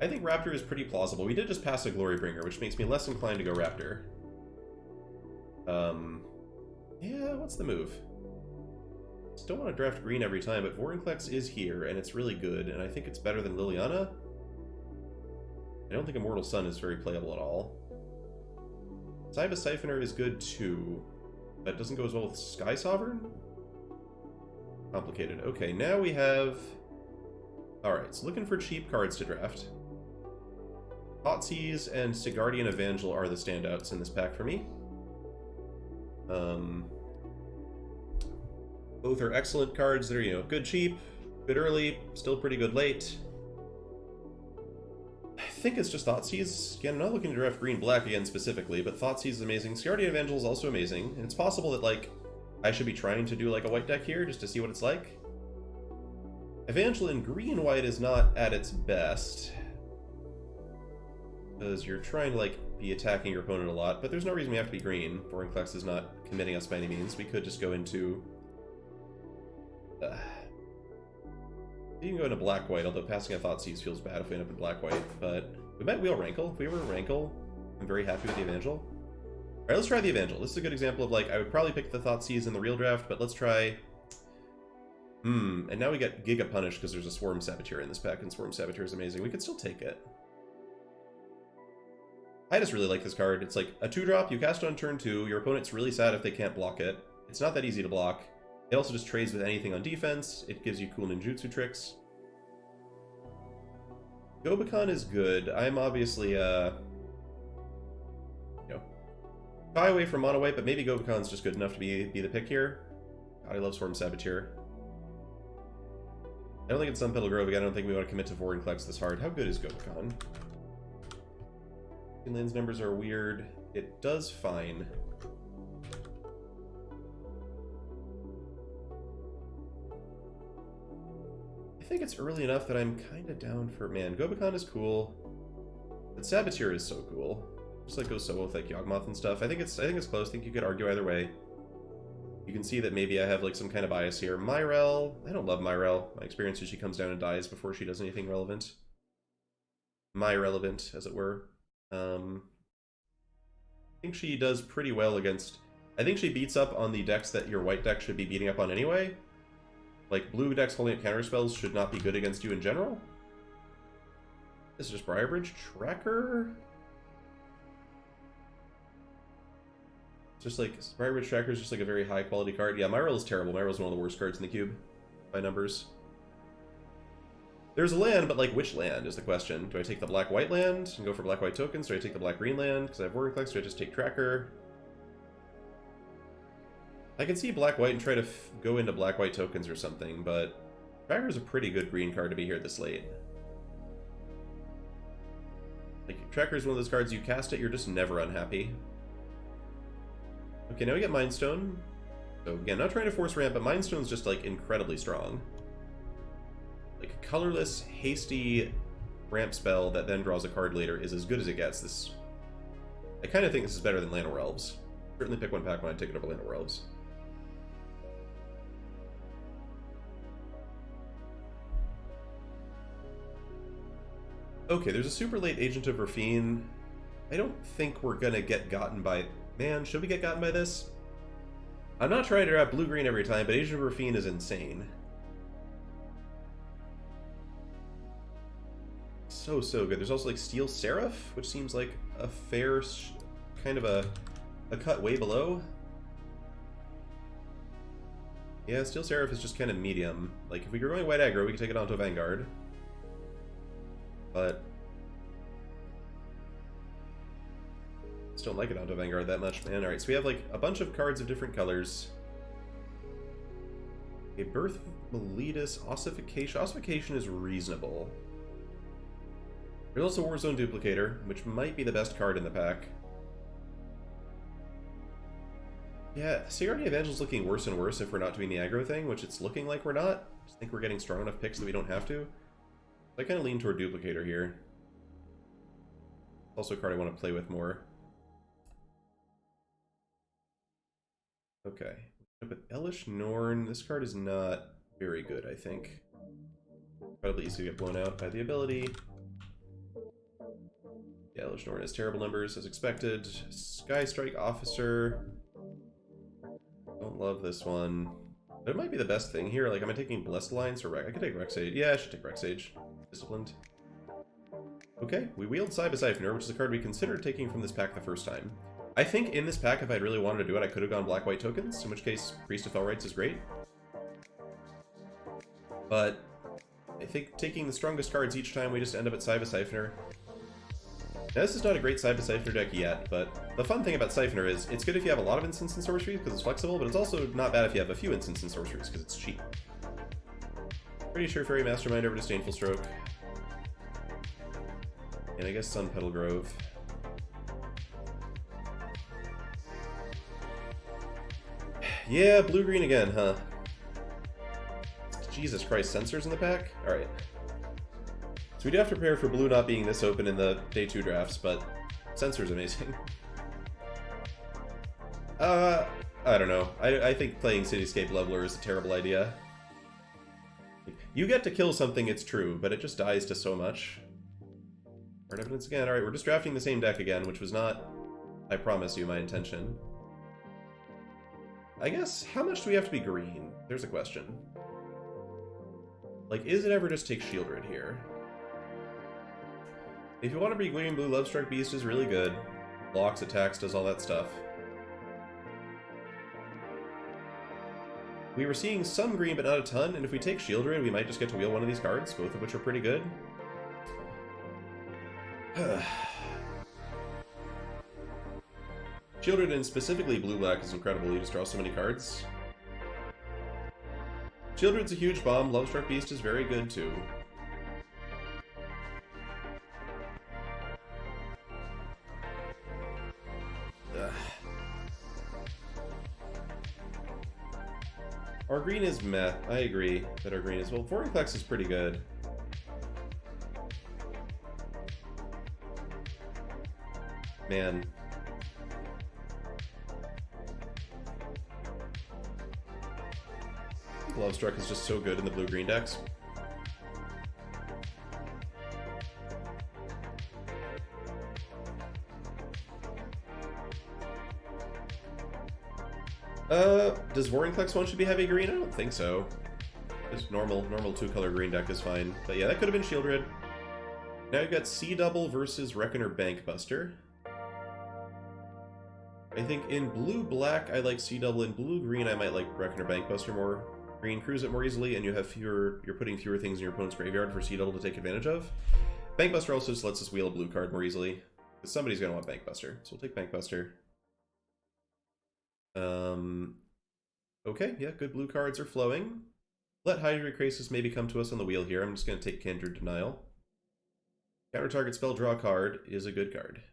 I think Raptor is pretty plausible. We did just pass a Glorybringer, which makes me less inclined to go Raptor. Yeah, what's the move? Still want to draft green every time, but Vorinclex is here, and it's really good, and I think it's better than Liliana. I don't think Immortal Sun is very playable at all. Cybus Siphoner is good too, but it doesn't go as well with Sky Sovereign? Complicated. Okay, now we have... Alright, so looking for cheap cards to draft. Thoughtseize and Sigardian Evangel are the standouts in this pack for me. Both are excellent cards that are, you know, good cheap, good early, still pretty good late. I think it's just Thoughtseize. Again, I'm not looking to draft green-black again specifically, but Thoughtseize is amazing. Sigardian Evangel is also amazing, and it's possible that, like, I should be trying to do like a white deck here just to see what it's like. Evangel in green-white is not at its best, because you're trying to like be attacking your opponent a lot, but there's no reason we have to be green. Vorinclex is not committing us by any means. We could just go into... you can go into black-white, although passing a Thoughtseize feels bad if we end up in black-white, but we might wheel Rankle. If we were Rankle, I'm very happy with the Evangel. Alright, let's try the Evangel. This is a good example of like, I would probably pick the Thoughtseize in the real draft, but let's try... and now we get Giga Punish because there's a Swarm Saboteur in this pack, and Swarm Saboteur is amazing. We could still take it. I just really like this card. It's like a 2-drop, you cast it on turn 2, your opponent's really sad if they can't block it. It's not that easy to block. It also just trades with anything on defense. It gives you cool ninjutsu tricks. Gobekon is good. I'm obviously, shy away from mono white, but maybe Gobekon's just good enough to be the pick here. God, I love Swarm Saboteur. I don't think it's Sunpetal Grove again. I don't think we want to commit to Vorinclex this hard. How good is Gobekon? Land's numbers are weird. It does fine. I think it's early enough that I'm kind of down for... Man, Gobekon is cool. But Saboteur is so cool. Just like go solo with like Yawgmoth and stuff. I think it's close. I think you could argue either way. You can see that maybe I have like some kind of bias here. Myrel, I don't love Myrel. My experience is she comes down and dies before she does anything relevant. My-relevant, as it were. I think she does pretty well against... I think she beats up on the decks that your white deck should be beating up on anyway. Like, blue decks holding up counter spells should not be good against you in general. This is just Briarbridge Tracker. Just like, Briarbridge Tracker is just like a very high quality card. Yeah, Myrel is terrible. Myrel is one of the worst cards in the cube by numbers. There's a land, but like which land is the question. Do I take the black-white land and go for black-white tokens? Do I take the black-green land because I have Vorinclex? Do I just take Tracker? I can see black-white and try to go into black-white tokens or something, but Tracker is a pretty good green card to be here this late. Like, Tracker is one of those cards, you cast it, you're just never unhappy. Okay, now we get Mind Stone. So again, not trying to force ramp, but Mind Stone's just like incredibly strong. Like, colorless, hasty ramp spell that then draws a card later is as good as it gets. I kind of think this is better than Llanowar Elves. Certainly pick one pack when I take it over Llanowar Elves. Okay, there's a super late Agent of Rafine. I don't think we're gonna get gotten by... Man, should we get gotten by this? I'm not trying to draft blue-green every time, but Agent of Rafine is insane. So good. There's also like Steel Seraph, which seems like a fair kind of a cut way below. Yeah, Steel Seraph is just kind of medium. Like, if we were going white aggro, we could take it onto Vanguard. But just don't like it onto Vanguard that much, man. Alright, so we have like a bunch of cards of different colors. A Birth Meletus, Ossification. Ossification is reasonable. There's also Warzone Duplicator, which might be the best card in the pack. Yeah, Sigardi Evangel's looking worse and worse if we're not doing the aggro thing, which it's looking like we're not. I just think we're getting strong enough picks that we don't have to. So I kind of lean toward Duplicator here. Also a card I want to play with more. Okay. But Elish Norn, this card is not very good, I think. Probably easy to get blown out by the ability. Yeah, Elish Norn has terrible numbers, as expected. Sky Strike Officer. Don't love this one. But it might be the best thing here. Like, am I taking Blessed Alliance or Rex? I could take Rex Age. Yeah, I should take Rex Age. Disciplined. Okay, we wield Cyber Siphoner, which is a card we considered taking from this pack the first time. I think in this pack, if I'd really wanted to do it, I could have gone black-white tokens, in which case Priest of Felrites is great. But I think taking the strongest cards each time, we just end up at Cyber Siphoner. Now, this is not a great Cyber Siphoner deck yet, but the fun thing about Siphoner is it's good if you have a lot of instants and sorceries because it's flexible, but it's also not bad if you have a few instants and sorceries because it's cheap. Pretty sure Fairy Mastermind over Disdainful Stroke. And I guess Sunpetal Grove. Yeah, blue-green again, huh? Jesus Christ, sensors in the pack? Alright. So we do have to prepare for blue not being this open in the day 2 drafts, but sensors amazing. I don't know. I think playing Cityscape Leveler is a terrible idea. You get to kill something, it's true, but it just dies to so much. Hard evidence again. Alright, we're just drafting the same deck again, which was not, I promise you, my intention. I guess, how much do we have to be green? There's a question. Like, is it ever just take Shieldred here? If you want to be green, blue, Lovestruck Beast is really good. Blocks, attacks, does all that stuff. We were seeing some green, but not a ton, and if we take Shieldred, we might just get to wheel one of these cards, both of which are pretty good. Shieldred, and specifically blue-black, is incredible. You just draw so many cards. Shieldred's a huge bomb. Lovestruck Beast is very good, too. Our green is meh. I agree that our green is... Well, Vorinclex is pretty good. Man. Lovestruck is just so good in the blue-green decks. Does Vorinclex one should be heavy green? I don't think so. Just normal 2-color green deck is fine. But yeah, that could have been Shieldred. Now you've got C-Double versus Reckoner Bankbuster. I think in blue-black I like C-Double. In blue-green I might like Reckoner Bankbuster more. Green cruise it more easily, and you have fewer. You're putting fewer things in your opponent's graveyard for C-Double to take advantage of. Bankbuster also just lets us wheel a blue card more easily. Because somebody's going to want Bankbuster, so we'll take Bankbuster. Okay, yeah, good blue cards are flowing. Let Hydrocrisis maybe come to us on the wheel here. I'm just going to take Kindred Denial. Counter target spell, draw a card is a good card.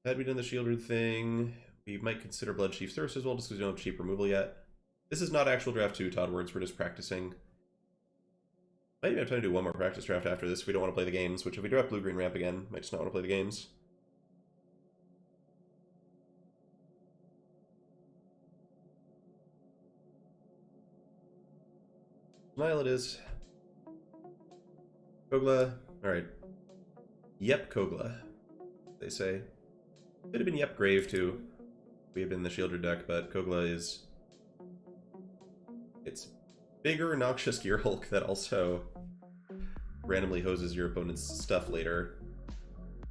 Had we done the Shieldred thing, we might consider Bloodchief Thirst as well, just because we don't have cheap removal yet. This is not actual draft 2, Todd Words, we're just practicing. Might even have time to do one more practice draft after this if we don't want to play the games, which if we draft blue-green ramp again, might just not want to play the games. Denial it is. Kogla. Alright. Yep, Kogla, they say. Could have been Yep Grave too. We have been the Shieldred deck, but Kogla is... It's bigger, noxious Gearhulk that also randomly hoses your opponent's stuff later.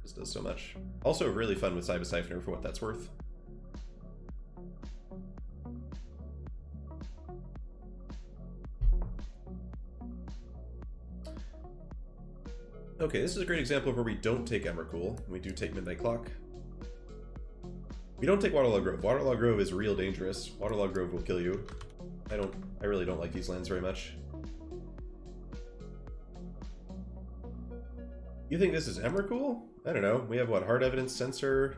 Just does so much. Also really fun with Cyber Siphoner for what that's worth. Okay, this is a great example of where we don't take Emrakul. We do take Midnight Clock. We don't take Waterlog Grove. Waterlog Grove is real dangerous. Waterlog Grove will kill you. I really don't like these lands very much. You think this is Emrakul? I don't know. We have, what, Hard Evidence, Sensor?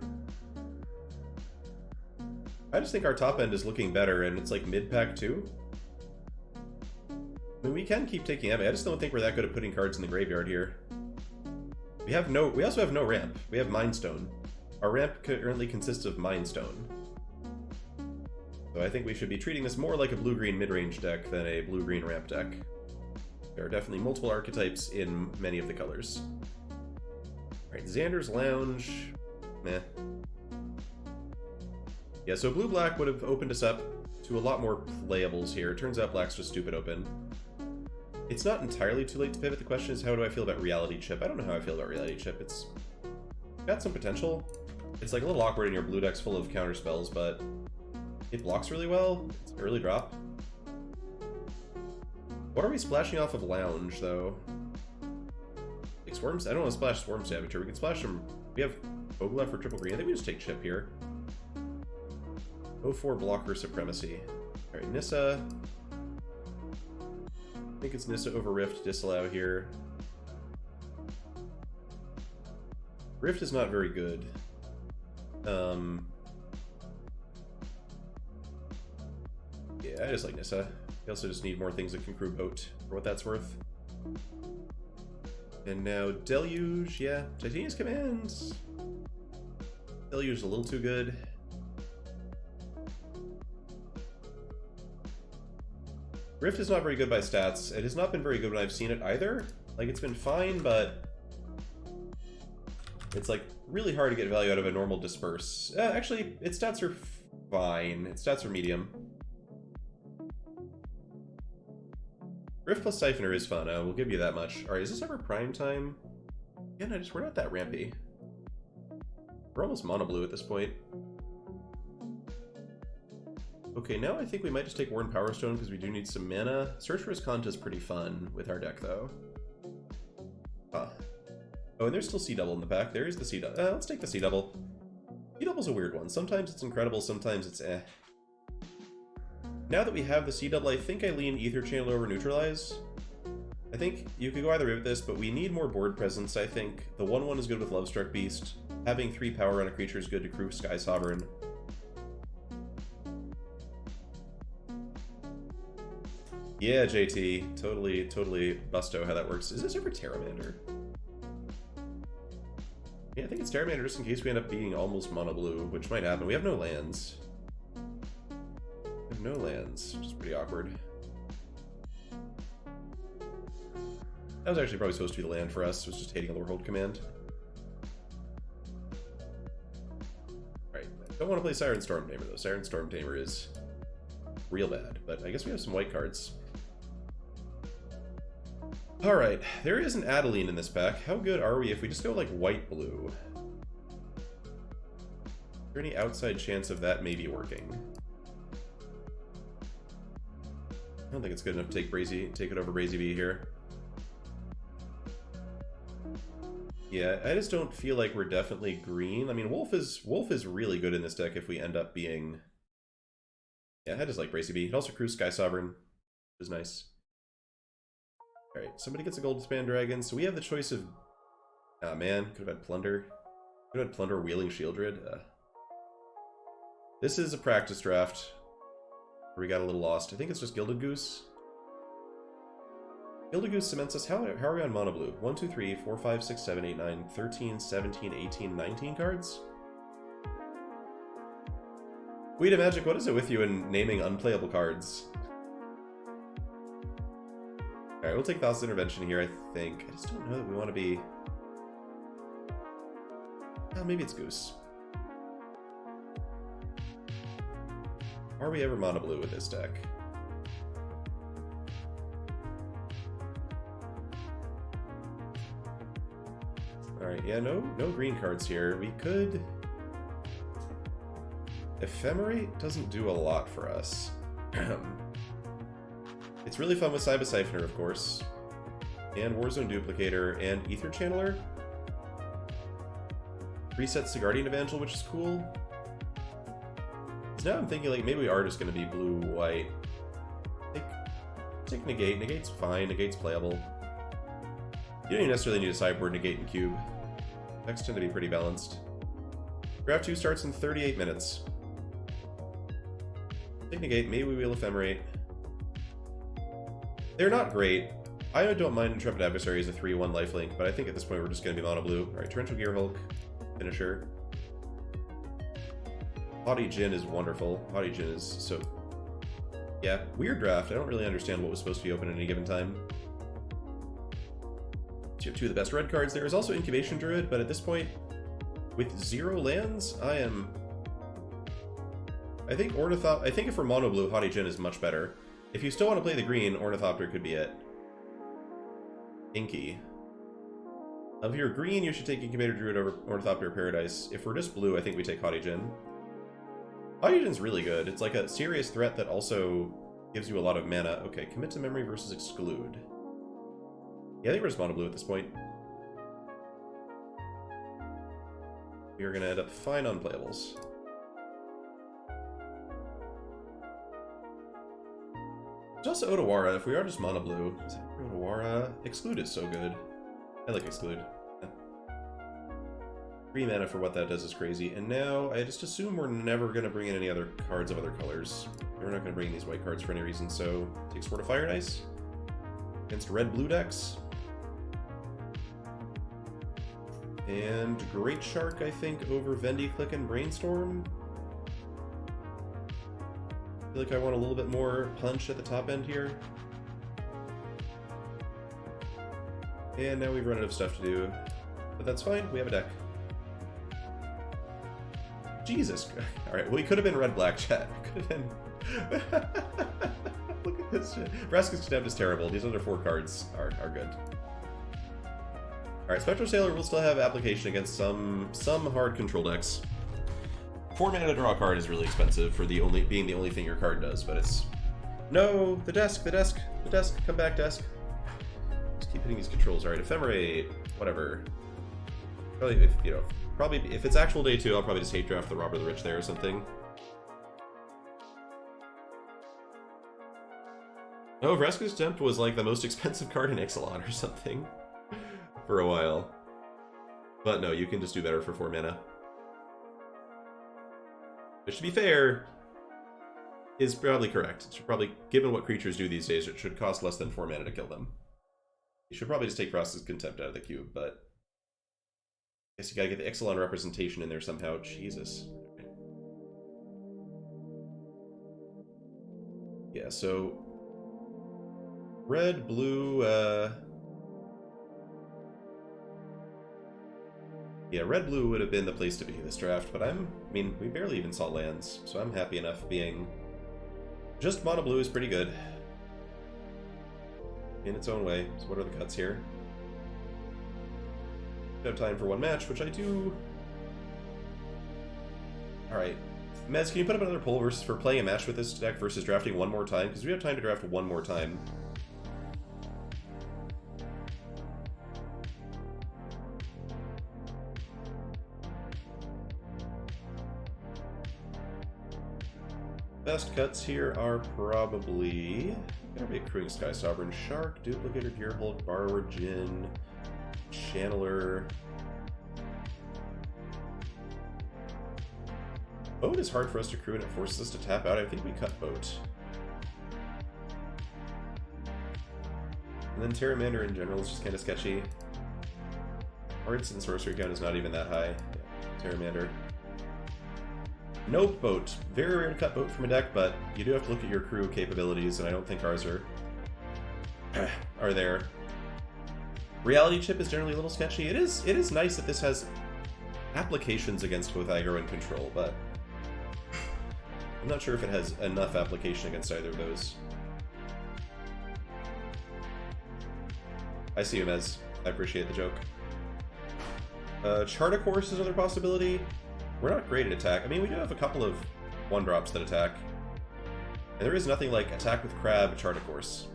I just think our top end is looking better, and it's like mid-pack too. I mean, we can keep taking Emma. I just don't think we're that good at putting cards in the graveyard here. We also have no ramp. We have Mind Stone. Our ramp currently consists of Mind Stone. So I think we should be treating this more like a blue-green mid-range deck than a blue-green ramp deck. There are definitely multiple archetypes in many of the colors. Alright, Xander's Lounge. Meh. Yeah, so blue-black would have opened us up to a lot more playables here. It turns out black's just stupid open. It's not entirely too late to pivot. The question is, how do I feel about Reality Chip? I don't know how I feel about Reality Chip. It's got some potential. It's like a little awkward in your blue deck's full of counter spells, but it blocks really well. It's an early drop. What are we splashing off of Lounge, though? Like Swarms? I don't want to splash Swarm Saboteur. We can splash them. We have Ogla for triple green. I think we just take Chip here. 0-4 blocker Supremacy. Alright, Nissa. I think it's Nissa over Rift, disallow here. Rift is not very good. Yeah, I just like Nissa. We also just need more things that can crew boat, for what that's worth. And now Deluge, yeah. Titania's commands. Deluge is a little too good. Rift is not very good by stats. It has not been very good when I've seen it either. Like, it's been fine, but it's like really hard to get value out of a normal disperse. Actually, its stats are fine. Its stats are medium. Rift plus Siphoner is fun. We'll give you that much. Alright, is this ever prime time? Yeah, no, we're not that rampy. We're almost mono blue at this point. Okay, now I think we might just take Warren Power Stone because we do need some mana. Search for Escanta is pretty fun with our deck, though. Huh. Oh, and there's still Sea Double in the pack. There is the Sea Double. Let's take the Sea Double. Sea Double's a weird one. Sometimes it's incredible, sometimes it's eh. Now that we have the Sea Double, I think I lean Ether Channel over Neutralize. I think you could go either way with this, but we need more board presence, I think. The 1/1 is good with Lovestruck Beast. Having 3 power on a creature is good to crew Sky Sovereign. Yeah, JT. Totally busto how that works. Is this ever Terramander? Yeah, I think it's Terramander just in case we end up being almost mono blue, which might happen. We have no lands. We have no lands, which is pretty awkward. That was actually probably supposed to be the land for us. It was just hating a lower hold command. Alright, don't want to play Siren Storm Tamer though. Siren Storm Tamer is real bad, but I guess we have some white cards. Alright, there is an Adeline in this pack. How good are we if we just go like white-blue? Is there any outside chance of that maybe working? I don't think it's good enough to take it over Brazy B here. Yeah, I just don't feel like we're definitely green. I mean, Wolf is really good in this deck if we end up being... Yeah, I just like Bracy B. It also crews Sky Sovereign, which is nice. Alright, somebody gets a Gold Span Dragon, so we have the choice of... Ah, man, could have had Plunder. Could have had Plunder Wheeling Shieldred. This is a practice draft where we got a little lost. I think it's just Gilded Goose. Gilded Goose cements us. How are we on mono blue? 1, 2, 3, 4, 5, 6, 7, 8, 9, 13, 17, 18, 19 cards? Weeda Magic, what is it with you in naming unplayable cards? Alright, we'll take Thoughtless Intervention here, I think. I just don't know that we want to be... Oh, maybe it's Goose. Are we ever mono blue with this deck? Alright, yeah, no green cards here. We could... Ephemerate doesn't do a lot for us. It's really fun with Cyber Siphoner, of course. And Warzone Duplicator and Ether Channeler. Resets to Guardian Evangel, which is cool. So now I'm thinking, like, maybe we are just going to be blue-white. Take Negate. Negate's fine. Negate's playable. You don't even necessarily need a sideboard Negate and Cube. Decks tend to be pretty balanced. Draft 2 starts in 38 minutes. Take Negate. Maybe we'll Ephemerate. They're not great. I don't mind Intrepid Adversary as a 3-1 lifelink, but I think at this point we're just going to be mono blue. Alright, Torrential Gearhulk. Finisher. Haughty Djinn is wonderful. Haughty Djinn is so... Yeah, weird draft. I don't really understand what was supposed to be open at any given time. So you have 2 of the best red cards. There is also Incubation Druid, but at this point, with 0 lands, I think if we're mono blue, Haughty Djinn is much better. If you still want to play the green, Ornithopter could be it. Inky. If you're green, you should take Incubator Druid over Ornithopter Paradise. If we're just blue, I think we take Haughty Djinn. Haughty Djinn's really good. It's like a serious threat that also gives you a lot of mana. Okay, Commit to Memory versus Exclude. Yeah, I think we're just mono blue at this point. We are going to end up fine on playables. There's also Otawara, if we are just mono blue. Is it Otawara? Exclude is so good. I like Exclude. 3 mana for what that does is crazy. And now I just assume we're never going to bring in any other cards of other colors. We're not going to bring in these white cards for any reason, so take Sword of Fire and Ice against red-blue decks. And Great Shark, I think, over Vendy Click and Brainstorm. I feel like I want a little bit more punch at the top end here. And now we've run out of stuff to do. But that's fine, we have a deck. Jesus. Alright, well, he could have been red-black, chat. Could have been... Look at this shit. Vraska's Contempt is terrible. These other 4 cards are good. Alright, Spectral Sailor will still have application against some hard control decks. 4 mana to draw a card is really expensive for being the only thing your card does, but it's... No! The desk! Come back, desk! Just keep hitting these controls. Alright, Ephemerate, whatever. Probably, if it's actual day 2, I'll probably just hate draft the Robber the Rich there or something. Oh, Vraska's Contempt was like the most expensive card in Ixalan or something for a while. But no, you can just do better for 4 mana. Which, to be fair, is probably correct. It should probably, given what creatures do these days, it should cost less than 4 mana to kill them. You should probably just take Vraska's Contempt out of the cube, but... I guess you gotta get the Ixalan representation in there somehow. Jesus. Okay. Yeah, so... Red, blue, yeah, red-blue would have been the place to be this draft, but I mean, we barely even saw lands, so I'm happy enough being... Just mono-blue is pretty good. In its own way. So what are the cuts here? We have time for 1 match, which I do... Alright. Mez, can you put up another poll for playing a match with this deck versus drafting 1 more time? Because we have time to draft 1 more time. Best cuts here are probably gonna be Accruing Sky Sovereign, Shark, Duplicator, Gearhulk, Borrower, Djinn, Channeler. Boat is hard for us to accrue and it forces us to tap out. I think we cut Boat. And then Terramander in general is just kind of sketchy. Arts and Sorcery count is not even that high. Yeah, Terramander. Nope, Boat. Very rare to cut Boat from a deck, but you do have to look at your crew capabilities, and I don't think ours are there. Reality Chip is generally a little sketchy. It is nice that this has applications against both aggro and control, but I'm not sure if it has enough application against either of those. I see you, Mez. I appreciate the joke. Chartacourse is another possibility. We're not great at attack. I mean, we do have a couple of 1-drops that attack. And there is nothing like Attack with Crab, Chartacourse.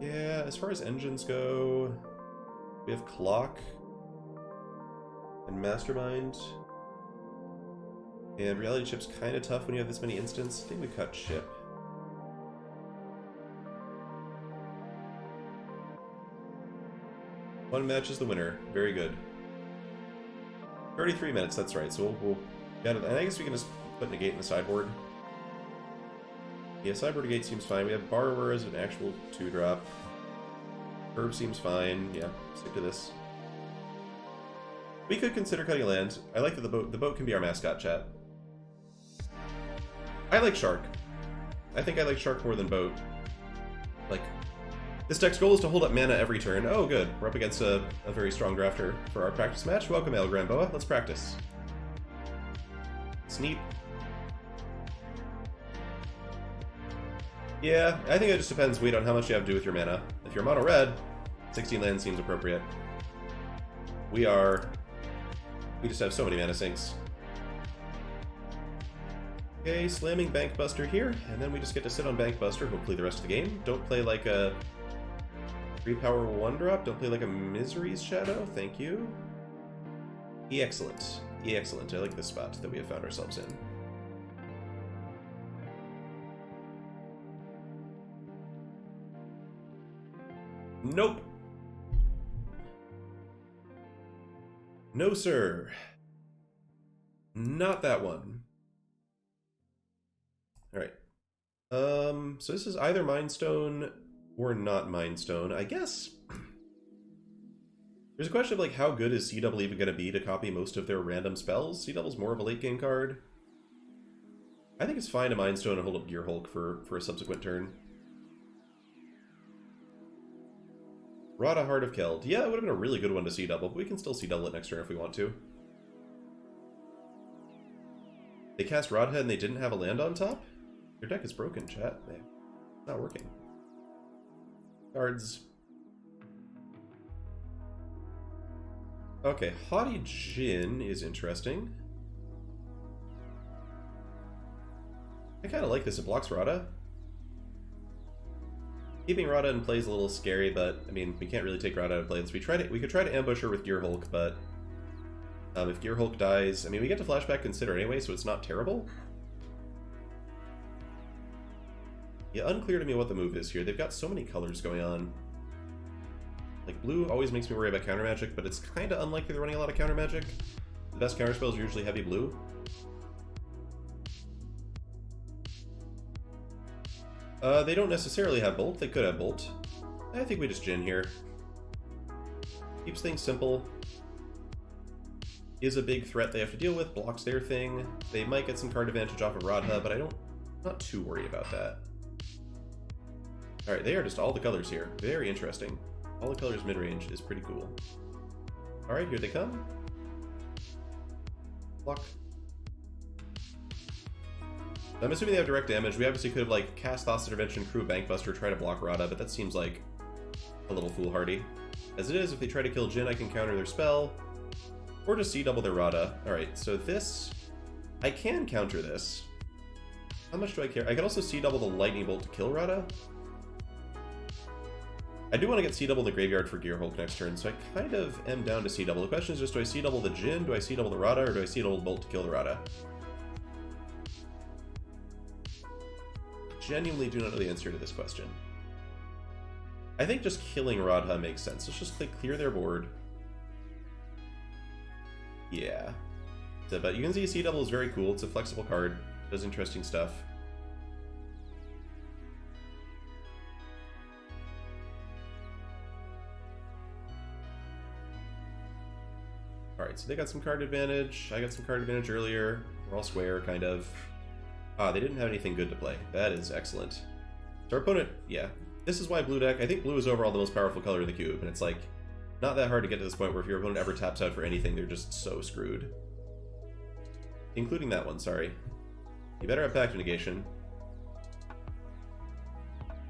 Yeah, as far as engines go, we have Clock and Mastermind. And Reality Chip's kind of tough when you have this many instants. I think we cut Ship. One match is the winner. Very good. 33 minutes, that's right. So we'll get it. And I guess we can just put Negate in the sideboard. Yeah, sideboard Negate seems fine. We have Borrower as an actual 2-drop. Curve seems fine. Yeah, stick to this. We could consider cutting a land. I like that the boat can be our mascot, chat. I like Shark. I think I like Shark more than Boat. Like, this deck's goal is to hold up mana every turn. Oh, good. We're up against a very strong drafter for our practice match. Welcome, El Gramboa. Let's practice. Sneap. Yeah, I think it just depends, Wade, on how much you have to do with your mana. If you're mono red, 16 land seems appropriate. We just have so many mana sinks. Okay, slamming Bankbuster here, and then we just get to sit on Bankbuster, hopefully the rest of the game. Don't play like a 3-power 1-drop. Don't play like a Misery's Shadow. Thank you. Excellent. Excellent. I like this spot that we have found ourselves in. Nope. No, sir. Not that one. Alright. So this is either Mind Stone or not Mind Stone. I guess there's a question of like how good is Sea Double even going to be to copy most of their random spells? Sea Double's more of a late game card. I think it's fine to Mind Stone and hold up Gear Hulk for a subsequent turn. Rada, Heart of Keld. Yeah, that would have been a really good one to Sea Double, but we can still Sea Double it next turn if we want to. They cast Rodhead and they didn't have a land on top? Your deck is broken, chat. It's not working. Cards. Okay, Haughty Djinn is interesting. I kind of like this. It blocks Rada. Keeping Rada in play is a little scary, but I mean, we can't really take Rada out of play. We could try to ambush her with Gear Hulk, but if Gear Hulk dies, I mean, we get to Flashback Consider anyway, so it's not terrible. Yeah, unclear to me what the move is here. They've got so many colors going on. Like, blue always makes me worry about counter magic, but it's kind of unlikely they're running a lot of counter magic. The best counter spells are usually heavy blue. They don't necessarily have Bolt. They could have Bolt. I think we just Djinn here. Keeps things simple. Is a big threat they have to deal with. Blocks their thing. They might get some card advantage off of Radha, but I'm not too worried about that. Alright, they are just all the colors here. Very interesting. All the colors mid-range is pretty cool. Alright, here they come. Block. I'm assuming they have direct damage. We obviously could have like cast Thoughts Intervention, Crew Bankbuster, try to block Rada, but that seems like a little foolhardy. As it is, if they try to kill Djinn, I can counter their spell. Or just Sea Double their Rada. Alright, so this... I can counter this. How much do I care? I can also Sea Double the Lightning Bolt to kill Rada. I do want to get Sea Double in the graveyard for Gear Hulk next turn, so I kind of am down to Sea Double. The question is just, do I Sea Double the Djinn, do I Sea Double the Rada, or do I Sea Double the Bolt to kill the Rada? Genuinely do not know the answer to this question. I think just killing Radha makes sense. Let's just clear their board. Yeah. So, but you can see Sea Double is very cool. It's a flexible card. Does interesting stuff. Alright, so they got some card advantage. I got some card advantage earlier. We're all square, kind of. Ah, they didn't have anything good to play. That is excellent. So our opponent, yeah. This is why blue deck, I think blue is overall the most powerful color in the cube, and it's like, not that hard to get to this point where if your opponent ever taps out for anything, they're just so screwed. Including that one, sorry. You better have Pact of Negation.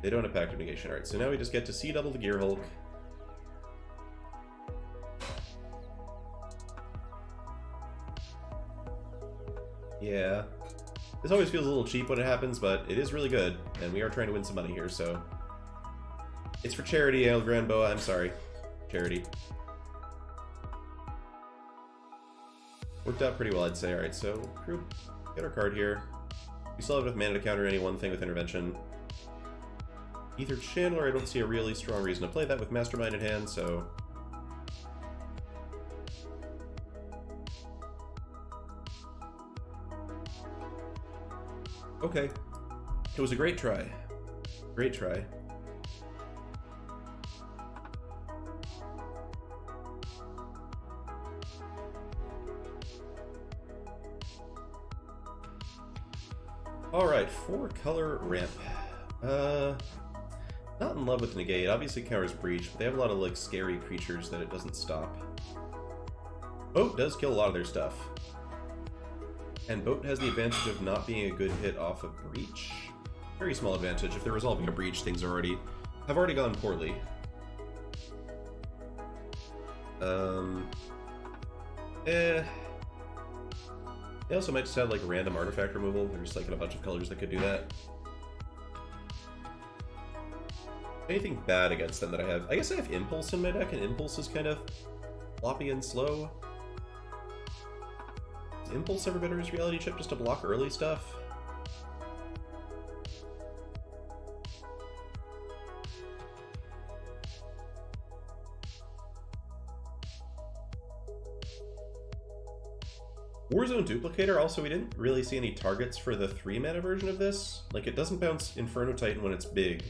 They don't have Pact of Negation. Alright, so now we just get to Sea Double the Gear Hulk. Yeah. This always feels a little cheap when it happens, but it is really good, and we are trying to win some money here, so... It's for charity, El Grand Boa, I'm sorry. Charity. Worked out pretty well, I'd say. Alright, so, crew, get our card here. We still have enough mana to counter any one thing with Intervention. Ether Channeler, I don't see a really strong reason to play that with Mastermind in hand, so... Okay. It was a great try. Great try. Alright, 4-color ramp. Not in love with Negate. Obviously counters Breach, but they have a lot of like scary creatures that it doesn't stop. Boat does kill a lot of their stuff. And Boat has the advantage of not being a good hit off of Breach. Very small advantage. If they're resolving a Breach, things have already gone poorly. They also might just have like random artifact removal. There's like a bunch of colors that could do that. Anything bad against them that I have? I guess I have Impulse in my deck, and Impulse is kind of floppy and slow. Is Impulse ever better as Reality Chip just to block early stuff? Warzone Duplicator, also, we didn't really see any targets for the 3-mana version of this. Like, it doesn't bounce Inferno Titan when it's big.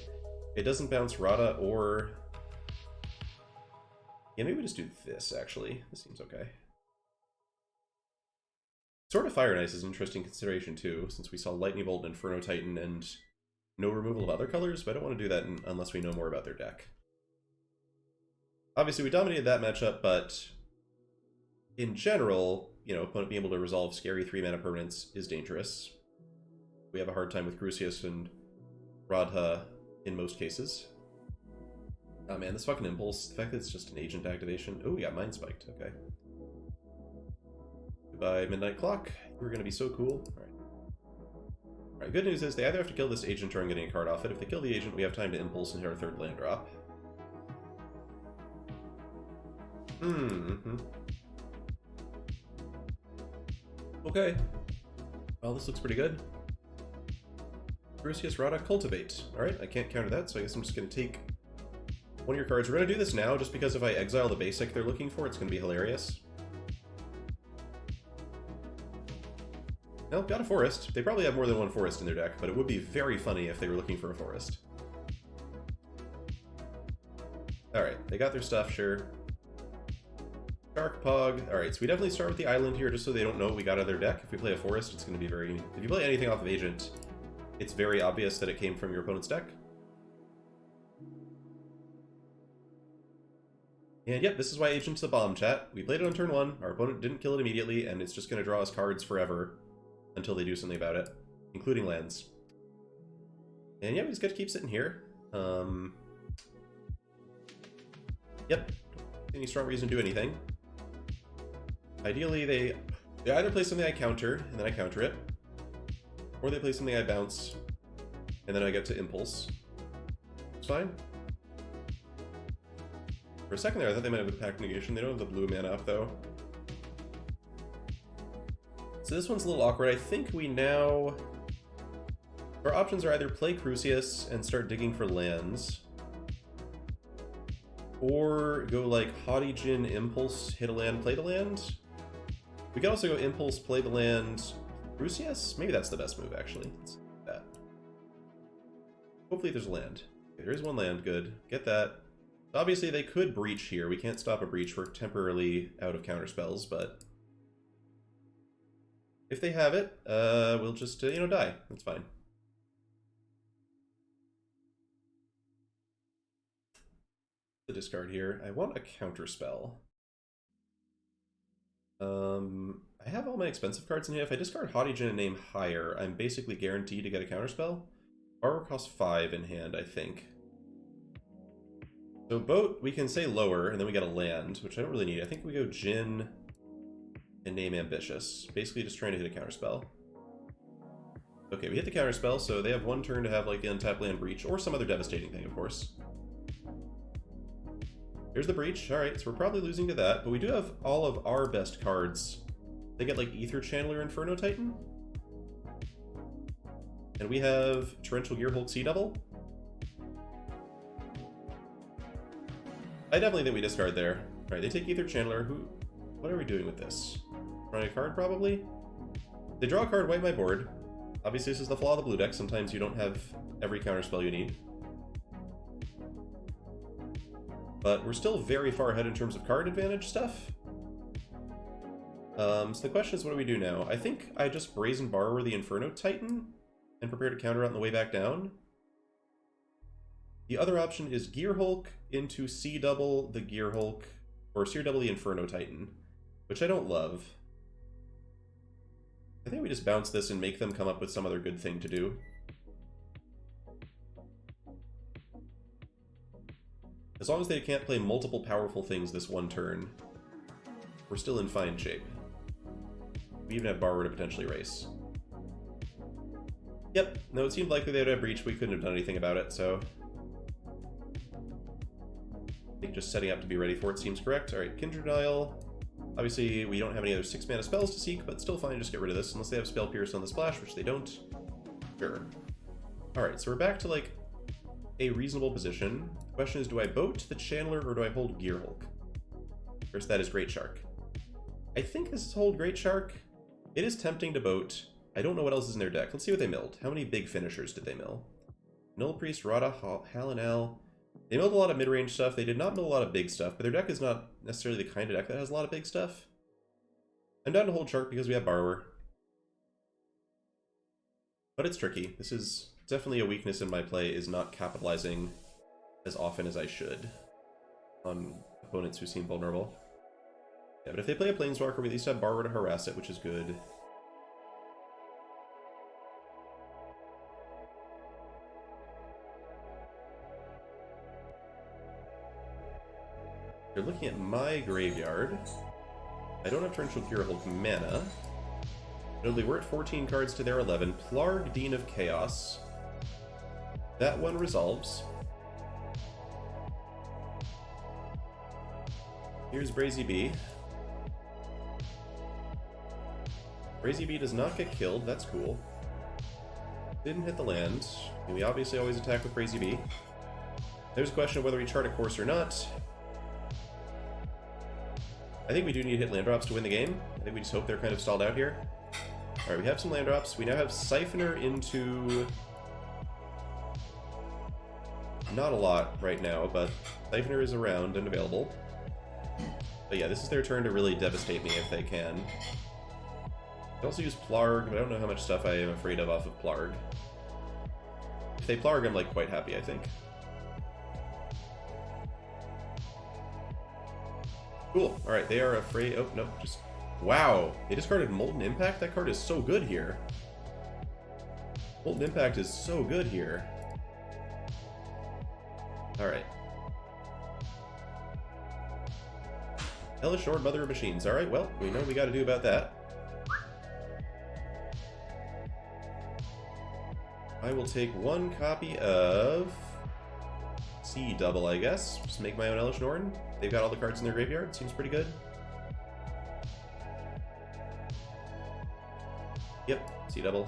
It doesn't bounce Rada or... Yeah, maybe we just do this, actually. This seems okay. Sword of Fire and Ice is an interesting consideration, too, since we saw Lightning Bolt and Inferno Titan and no removal of other colors, but I don't want to do that unless we know more about their deck. Obviously, we dominated that matchup, but in general, you know, opponent being able to resolve scary 3-mana permanents is dangerous. We have a hard time with Crucius and Radha in most cases. Oh man, this fucking Impulse, the fact that it's just an agent activation. Oh, we got Mind Spiked, okay. Goodbye, Midnight Clock. You're gonna be so cool. Alright. Alright, good news is they either have to kill this agent or I'm getting a card off it. If they kill the agent, we have time to Impulse and hit our 3rd land drop. Okay. Well, this looks pretty good. Crucius, Rada, Cultivate. Alright, I can't counter that, so I guess I'm just gonna take one of your cards. We're gonna do this now, just because if I exile the basic they're looking for, it's gonna be hilarious. No, got a forest. They probably have more than one forest in their deck, but it would be very funny if they were looking for a forest. Alright, they got their stuff, sure. Shark Pog. Alright, so we definitely start with the island here, just so they don't know what we got out of their deck. If we play a forest, it's going to be very... If you play anything off of Agent, it's very obvious that it came from your opponent's deck. And yep, this is why Agent's a bomb, chat. We played it on turn 1, our opponent didn't kill it immediately, and it's just going to draw us cards forever until they do something about it, including lands. And yeah, we just got to keep sitting here. Yep, any strong reason to do anything. Ideally, they either play something I counter, and then I counter it, or they play something I bounce, and then I get to Impulse. It's fine. For a second there, I thought they might have Impact Negation. They don't have the blue mana up, though. So this one's a little awkward. I think we now... Our options are either play Crucius and start digging for lands, or go like Haughty Djinn, Impulse, hit a land, play the land. We could also go Impulse, play the land, Crucius? Maybe that's the best move, actually. Let's do that. Hopefully there's a land. Okay, there is one land, good. Get that. Obviously they could breach here. We can't stop a breach. We're temporarily out of counterspells, but... If they have it, we'll just, you know, die. That's fine. The discard here. I want a counterspell. I have all my expensive cards in here. If I discard Haughty Djinn and name higher, I'm basically guaranteed to get a counterspell. Borrower costs 5 in hand, I think. So boat, we can say lower, and then we get a land, which I don't really need. I think we go Djinn and name Ambitious. Basically just trying to hit a counterspell. Okay, we hit the counterspell, so they have one turn to have like the untapped land breach, or some other devastating thing, of course. Here's the breach. Alright, so we're probably losing to that, but we do have all of our best cards. They get like Ether Channeler, Inferno Titan. And we have Torrential Gearhulk Sea Devil. I definitely think we discard there. Alright, they take Ether Channeler. What are we doing with this? Drawing a card, probably? They draw a card, wipe my board. Obviously, this is the flaw of the blue deck. Sometimes you don't have every counterspell you need. But we're still very far ahead in terms of card advantage stuff. So the question is, what do we do now? I think I just Brazen Borrower the Inferno Titan and prepare to counter it on the way back down. The other option is Gearhulk into Sea Double the Gearhulk, or Sea Double the Inferno Titan, which I don't love. I think we just bounce this and make them come up with some other good thing to do. As long as they can't play multiple powerful things this one turn, we're still in fine shape. We even have Borrower to potentially race. Yep, no, it seemed likely they would have breached. We couldn't have done anything about it, so... I think just setting up to be ready for it seems correct. Alright, Kindred Dial. Obviously, we don't have any other 6-mana spells to seek, but still fine, just get rid of this, unless they have Spell Pierce on the splash, which they don't. Sure. Alright, so we're back to, like, a reasonable position. The question is, do I boat the Channeler or do I hold Gearhulk? First, that is Great Shark. I think this is hold Great Shark. It is tempting to boat. I don't know what else is in their deck. Let's see what they milled. How many big finishers did they mill? Null Priest, Rada, Halinel. They milled a lot of mid-range stuff. They did not mill a lot of big stuff, but their deck is not necessarily the kind of deck that has a lot of big stuff. I'm down to hold Shark because we have Borrower. But it's tricky. This is definitely a weakness in my play, is not capitalizing as often as I should on opponents who seem vulnerable. Yeah, but if they play a Planeswalker, we at least have Borrower to harass it, which is good. You're looking at my graveyard. I don't have Torrential Gearhulk mana. Notably, we're at 14 cards to their 11. Plarg, Dean of Chaos. That one resolves. Here's Brazy B. Brazy B does not get killed, that's cool. Didn't hit the land. And we obviously always attack with Brazy B. There's a question of whether we chart a course or not. I think we do need to hit land drops to win the game. I think we just hope they're kind of stalled out here. Alright, we have some land drops. We now have Siphoner into... not a lot right now, but Siphoner is around and available. But yeah, this is their turn to really devastate me if they can. They also use Plarg, but I don't know how much stuff I am afraid of off of Plarg. If they Plarg, I'm like quite happy, I think. Cool. Alright, they are afraid... oh, no, just... wow! They discarded Molten Impact? That card is so good here. Molten Impact is so good here. Alright. Hellish Lord, Mother of Machines. Alright, well, we know what we gotta do about that. I will take one copy of... C double, I guess. Just make my own Hellish Norn. They've got all the cards in their graveyard. Seems pretty good. Yep, C double.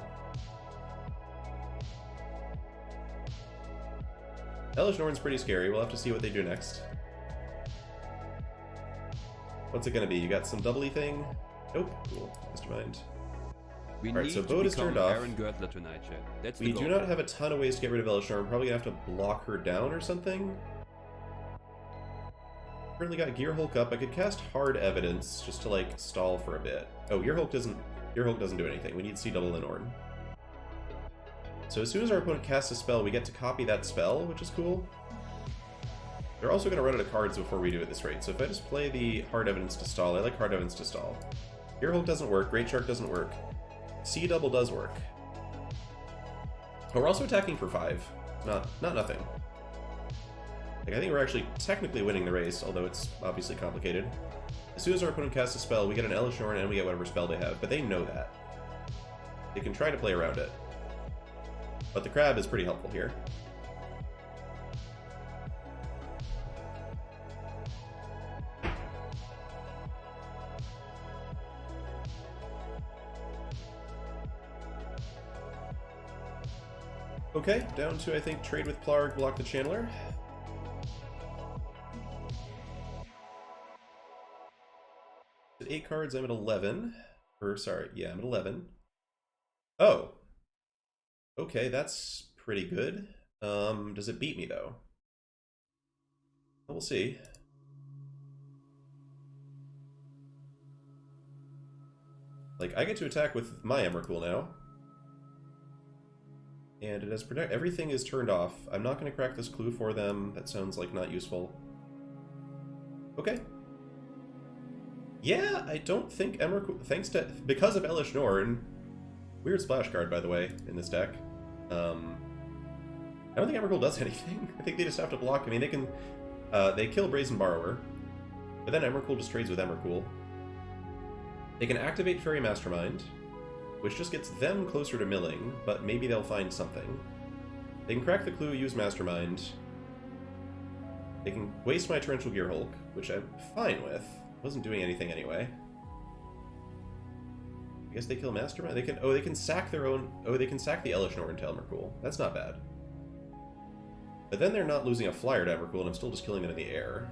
Hellish Norn's pretty scary. We'll have to see what they do next. What's it gonna be? You got some doubly thing? Nope. Cool. Mastermind. Alright, so boat is turned off. Tonight, that's we do not have a ton of ways to get rid of Hellish Norn. We're probably gonna have to block her down or something. Currently got Gearhulk up. I could cast Hard Evidence just to like stall for a bit. Oh, Gearhulk doesn't do anything. We need C double and Norn. So as soon as our opponent casts a spell, we get to copy that spell, which is cool. They're also going to run out of cards before we do at this rate, so if I just play the Hard Evidence to stall, I like Hard Evidence to stall. Gearhulk doesn't work, Great Shark doesn't work. C double does work. But we're also attacking for 5. Not nothing. Like, I think we're actually technically winning the race, although it's obviously complicated. As soon as our opponent casts a spell, we get an Hellish Norn and we get whatever spell they have, but they know that. They can try to play around it. But the crab is pretty helpful here. Okay, down to, I think, trade with Plarg, block the Channeler. At 8 cards, I'm at 11. Or, sorry, yeah, I'm at 11. Oh. Okay, that's pretty good. Does it beat me, though? We'll see. Like, I get to attack with my Emrakul now. And it has protect. Everything is turned off. I'm not going to crack this clue for them. That sounds like not useful. Okay. Yeah, I don't think Emrakul... thanks to... because of Hellish Norn... weird splash card, by the way, in this deck. I don't think Emrakul does anything. I think they just have to block. I mean, they can... they kill Brazen Borrower. But then Emrakul just trades with Emrakul. They can activate Fairy Mastermind, which just gets them closer to milling, but maybe they'll find something. They can crack the clue, use Mastermind. They can waste my Torrential Gearhulk, which I'm fine with. Wasn't doing anything anyway. I guess they kill Mastermind? They can... oh, they can sack their own... oh, they can sack the Hellish Norn to Emrakul. That's not bad. But then they're not losing a flyer to Emrakul, and I'm still just killing them in the air.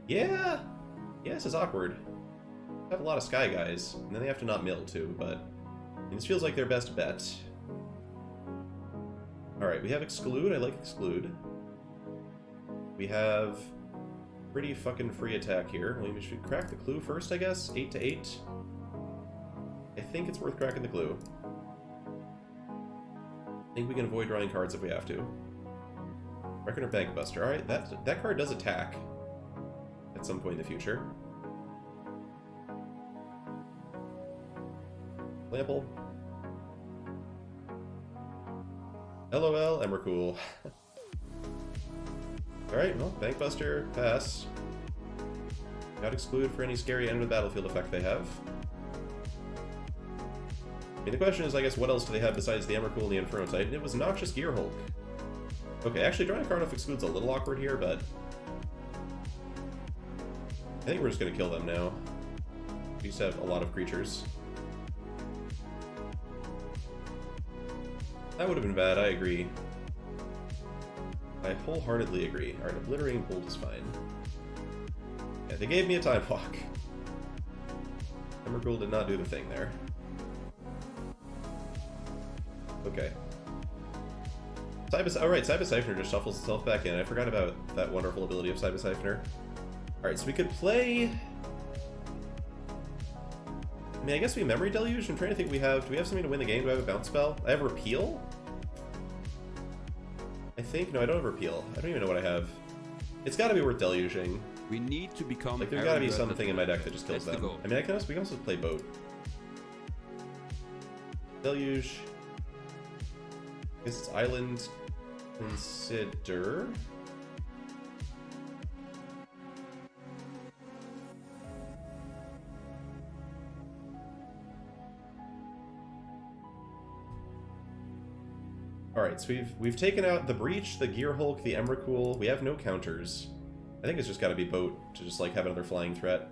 Yeah! Yeah, this is awkward. I have a lot of Sky guys, and then they have to not mill too, but I mean, this feels like their best bet. Alright, we have Exclude. I like Exclude. We have pretty fucking free attack here. Well, we should crack the clue first, I guess. 8 to 8. I think it's worth cracking the clue. I think we can avoid drawing cards if we have to. Reckoner Bankbuster. Alright, that card does attack at some point in the future. Lample. LOL, Emrakul. Alright, well, Bankbuster, pass. Got Exclude for any scary end of the battlefield effect they have. I mean, the question is, I guess, what else do they have besides the Emrakul and the Inferno Titan? It was Noxious Gearhulk. Okay, actually, drawing a card off Exclude's a little awkward here, but I think we're just going to kill them now. We used to have a lot of creatures. That would have been bad, I agree. I wholeheartedly agree. Alright, Obliterating Bolt is fine. Yeah, they gave me a time walk. Emrakul did not do the thing there. Okay. Alright, Cybus Siphoner just shuffles itself back in. I forgot about that wonderful ability of Cybus Siphoner. Alright, so we could play... I mean, I guess we Memory Deluge. I'm trying to think do we have something to win the game? Do I have a bounce spell? I have Repeal? I think, no, I don't have Repeal. I don't even know what I have. It's gotta be worth Deluging. We need to become... Like, there's gotta be something in my deck that just kills them. I mean, we can also play Boat. Deluge. I guess it's Island Consider. Alright, so we've taken out the Breach, the Gearhulk, the Emrakul. We have no counters. I think it's just gotta be Boat to just like have another flying threat.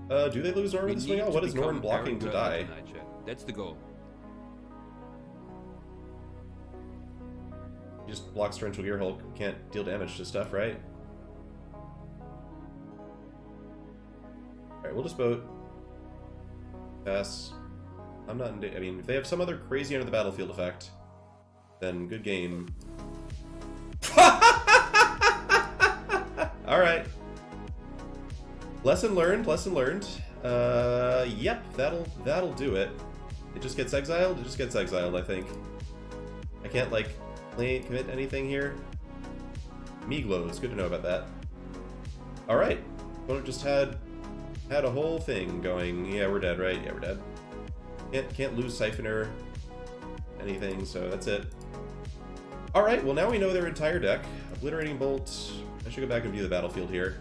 Do they lose Norn with the swing out? What is Norn blocking to die? That's the goal. He just blocks Torrential Gearhulk. Can't deal damage to stuff, right? Alright, we'll just Boat. Pass. I'm not I mean, if they have some other crazy end of the battlefield effect, then good game. Alright. Lesson learned, lesson learned. Yep, that'll do it. It just gets exiled? It just gets exiled, I think. I can't, like, commit anything here. Meaglows, good to know about that. Alright. Opponent just had a whole thing going. Yeah, we're dead, right? Yeah, we're dead. Can't lose Siphoner, anything, so that's it. Alright, well now we know their entire deck. Obliterating Bolt. I should go back and view the battlefield here.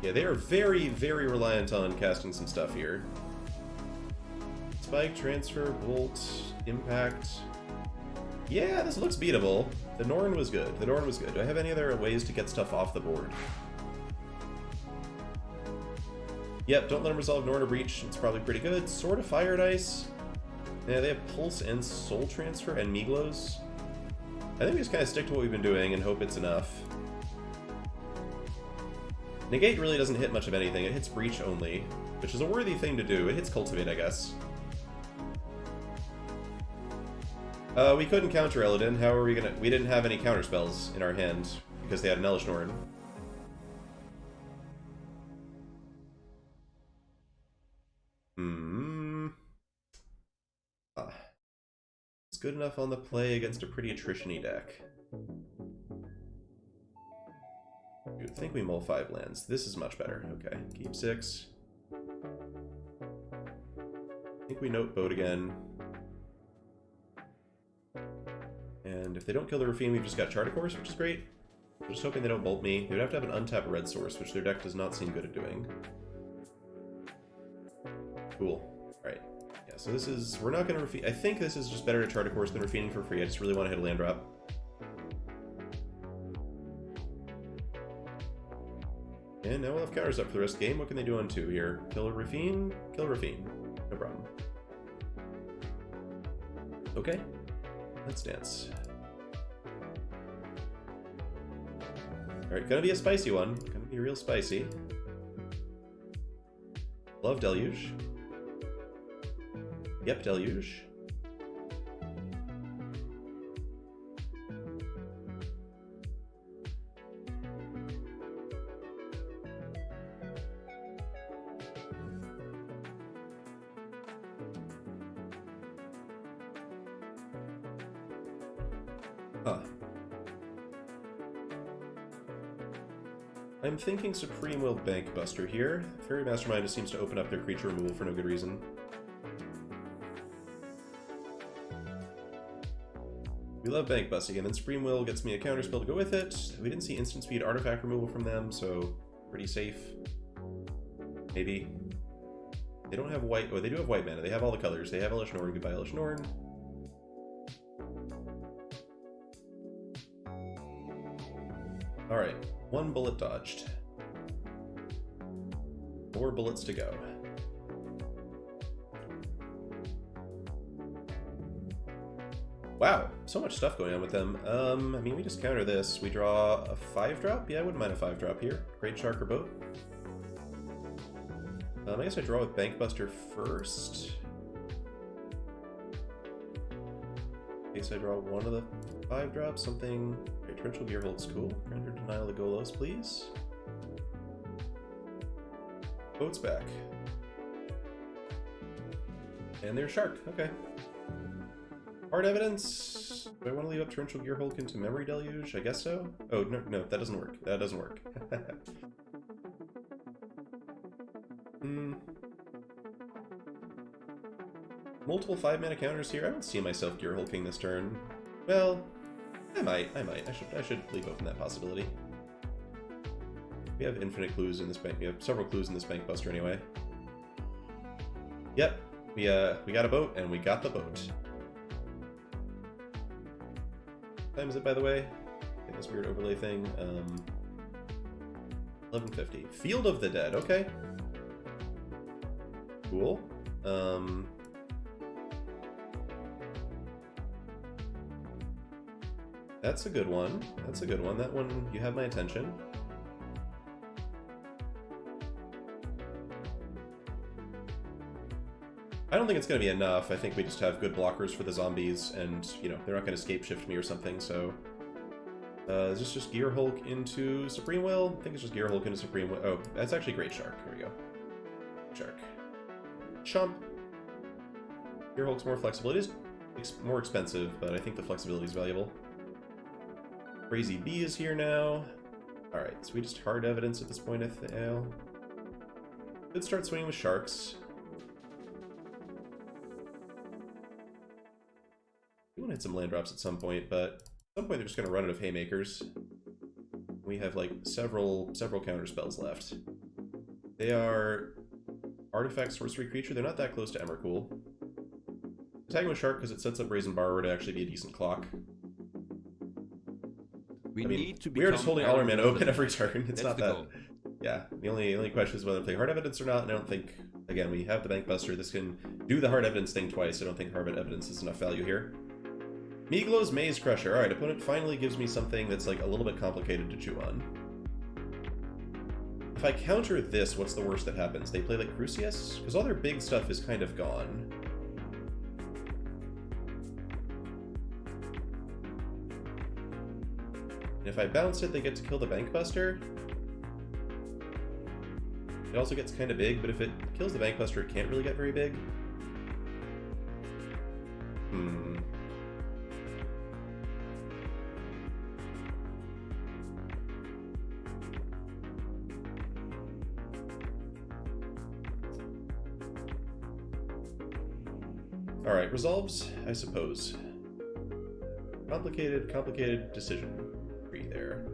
Yeah, they are very, very reliant on casting some stuff here. Spike, Transfer, Bolt, Impact. Yeah, this looks beatable. The Norn was good. The Norn was good. Do I have any other ways to get stuff off the board? Yep, don't let them resolve Norn or Breach. It's probably pretty good. Sword of Fire and Ice. Yeah, they have Pulse and Soul Transfer and Meaglows. I think we just kind of stick to what we've been doing and hope it's enough. Negate really doesn't hit much of anything. It hits Breach only, which is a worthy thing to do. It hits Cultivate, I guess. We couldn't counter Elodin. How are we gonna... We didn't have any counter spells in our hand because they had an Elish Norn. It's good enough on the play against a pretty attrition-y deck. I think we mull 5 lands. This is much better. Okay, keep 6. I think we note Boat again. And if they don't kill the Rafine, we've just got Chart Course, which is great. I'm just hoping they don't bolt me. They would have to have an untapped red source, which their deck does not seem good at doing. Cool. Alright. Yeah, so this is... We're not going to Rafine... I think this is just better to Chart a Course than Rafining for free. I just really want to hit a land drop. And now we'll have counters up for the rest of the game. What can they do on 2 here? Kill a Rafine? Kill a Rafine. No problem. Okay. Let's dance. Alright, gonna be a spicy one. Gonna be real spicy. Love Deluge. Yep, Deluge. Huh. I'm thinking Supreme Will Bank Buster here. Fairy Mastermind just seems to open up their creature removal for no good reason. We love Bank Busting, and then Supreme Will gets me a counterspell to go with it. We didn't see instant speed artifact removal from them, so pretty safe. Maybe. They don't have white. Oh, they do have white mana. They have all the colors. They have Elish Norn. Goodbye, Elish Norn. Alright, 1 bullet dodged. 4 bullets to go. Wow, so much stuff going on with them. I mean, we just counter this. We draw a 5-drop? Yeah, I wouldn't mind a 5-drop here. Great Shark or Boat. I guess I draw with Bankbuster first. In case I draw one of the 5-drops, something... Okay, Torrential Gearhold's cool. Render Denial to Golos, please. Boat's back. And there's Shark, okay. Hard evidence. Do I want to leave up Torrential Gearhold into Memory Deluge? I guess so. Oh, no, that doesn't work. That doesn't work. Multiple 5-mana counters here. I don't see myself Gearhold King this turn. Well, I might. I should leave open that possibility. We have infinite clues in this bank. We have several clues in this Bank Buster anyway. Yep, we got a boat, and we got the boat. What time is it, by the way? I think this weird overlay thing. 11:50. Field of the Dead. Okay. Cool. That's a good one. That's a good one. That one, you have my attention. I don't think it's going to be enough. I think we just have good blockers for the zombies, and, you know, they're not going to escape shift me or something, so... is this just Gear Hulk into Supreme Will? I think it's just Gear Hulk into Supreme Will. Oh, that's actually Great Shark. Here we go. Shark. Chomp. Gear Hulk's more flexible. It is more expensive, but I think the flexibility is valuable. Crazy Bee is here now. Alright, so we just hard evidence at this point, I think. Could start swinging with Sharks. We want to hit some land drops at some point, but at some point they're just going to run out of Haymakers. We have like several counter spells left. They are artifact sorcery creature. They're not that close to Emrakul. Attacking with Shark because it sets up Brazen Borrower to actually be a decent clock. We need to we are just holding all our mana open every turn. It's not that. Goal. Yeah, the only question is whether to play hard evidence or not, and I don't think, again, we have the Bank Buster. This can do the hard evidence thing twice. I don't think hard evidence is enough value here. Meaglo's Maze Crusher. Alright, opponent finally gives me something that's like a little bit complicated to chew on. If I counter this, what's the worst that happens? They play like Crucius? Because all their big stuff is kind of gone. And if I bounce it, they get to kill the Bank Buster. It also gets kind of big, but if it kills the Bank Buster, it can't really get very big. Alright, resolves, I suppose. Complicated decision tree there.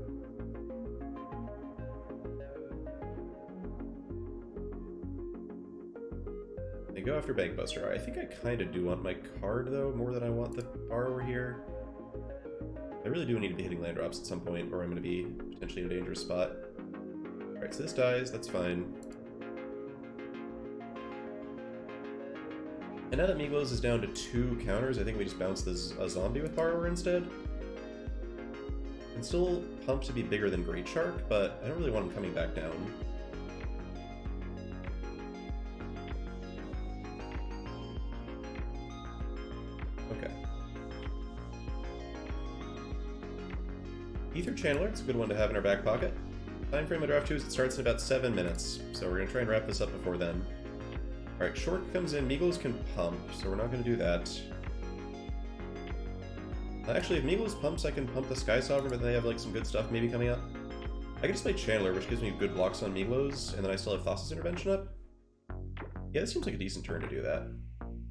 They go after Bankbuster. I think I kind of do want my card, though, more than I want the borrower here. I really do need to be hitting land drops at some point, or I'm going to be potentially in a dangerous spot. Alright, so this dies, that's fine. And now that Meaglo's is down to 2 counters, I think we just bounce a zombie with borrower instead. Can still pump to be bigger than Great Shark, but I don't really want him coming back down. Okay. Ether Channeler, it's a good one to have in our back pocket. Time frame of draft 2 is it starts in about 7 minutes, so we're going to try and wrap this up before then. Alright, Short comes in, Meagles can pump, so we're not going to do that. Actually, if Meagles pumps, I can pump the Sky Sovereign, but they have like some good stuff maybe coming up. I can just play Channeler, which gives me good blocks on Meagles, and then I still have Thassa's Intervention up. Yeah, this seems like a decent turn to do that.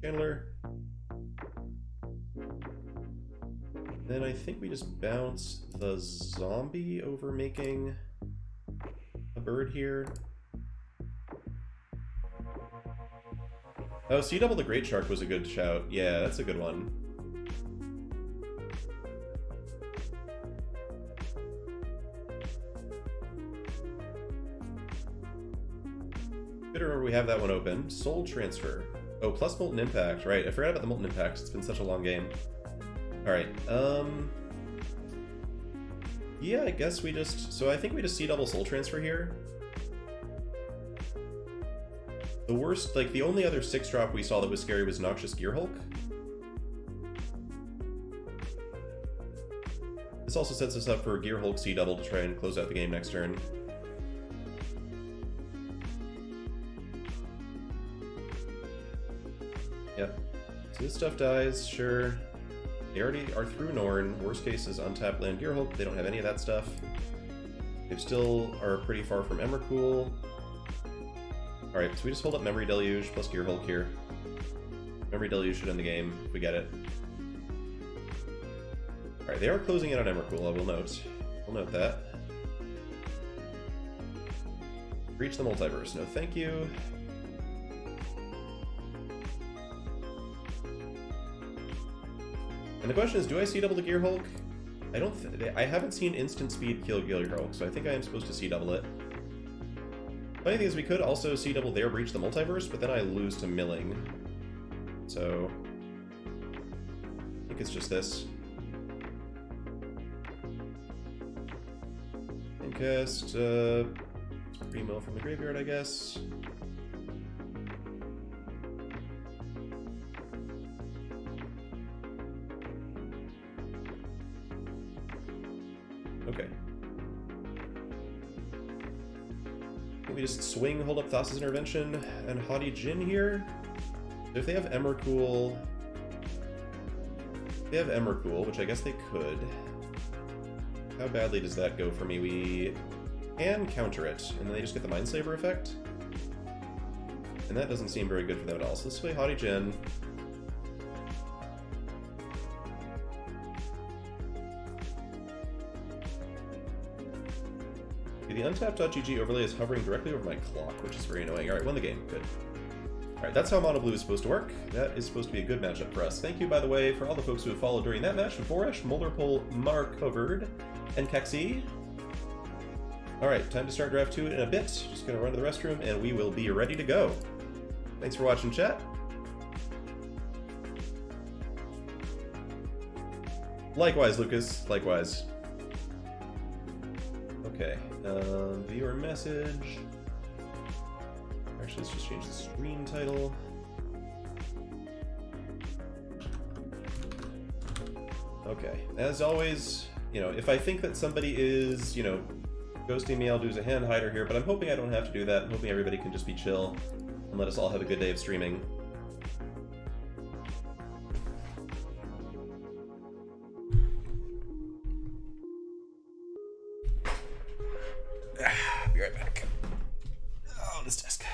Channeler. Then I think we just bounce the zombie over making a bird here. Oh, C double the Great Shark was a good shout. Yeah, that's a good one. Good to remember we have that one open. Soul Transfer. Oh, plus Molten Impact. Right, I forgot about the Molten Impacts. It's been such a long game. Alright, yeah, I guess we just... So I think we just C-double Soul Transfer here. The worst, like, the only other 6-drop we saw that was scary was Noxious Gearhulk. This also sets us up for Gearhulk C-double to try and close out the game next turn. Yep. So this stuff dies, sure. They already are through Norn. Worst case is untap land Gearhulk. They don't have any of that stuff. They still are pretty far from Emrakul. Alright, so we just hold up Memory Deluge plus Gearhulk here. Memory Deluge should end the game if we get it. Alright, they are closing in on Emrakul, I will note. We'll note that. Reach the Multiverse. No thank you. And the question is, do I C-double the Gearhulk? I haven't seen instant speed kill Gearhulk, so I think I am supposed to C-double it. Funny thing is, we could also C-double their Breach the Multiverse, but then I lose to Milling. So... I think it's just this. And cast, Primo from the graveyard, I guess. Okay. We just swing, hold up Thassa's Intervention, and Haughty Jin here. So if they have Emrakul... If they have Emrakul, which I guess they could. How badly does that go for me? We can counter it, and then they just get the Mindslaver effect. And that doesn't seem very good for them at all. So let's play Haughty Jin. The untapped.gg overlay is hovering directly over my clock, which is very annoying. Alright, won the game. Good. Alright, that's how Mono Blue is supposed to work. That is supposed to be a good matchup for us. Thank you, by the way, for all the folks who have followed during that match. Voresh, Molderpole, Mark Covered, and Kexi. Alright, time to start draft 2 in a bit. Just gonna run to the restroom, and we will be ready to go. Thanks for watching, chat. Likewise, Lucas. Likewise. Okay. Viewer message. Actually, let's just change the stream title. Okay. As always, you know, if I think that somebody is, you know, ghosting me, I'll do as a hand hider here, but I'm hoping I don't have to do that. I'm hoping everybody can just be chill and let us all have a good day of streaming. Be right back. Oh, this desk.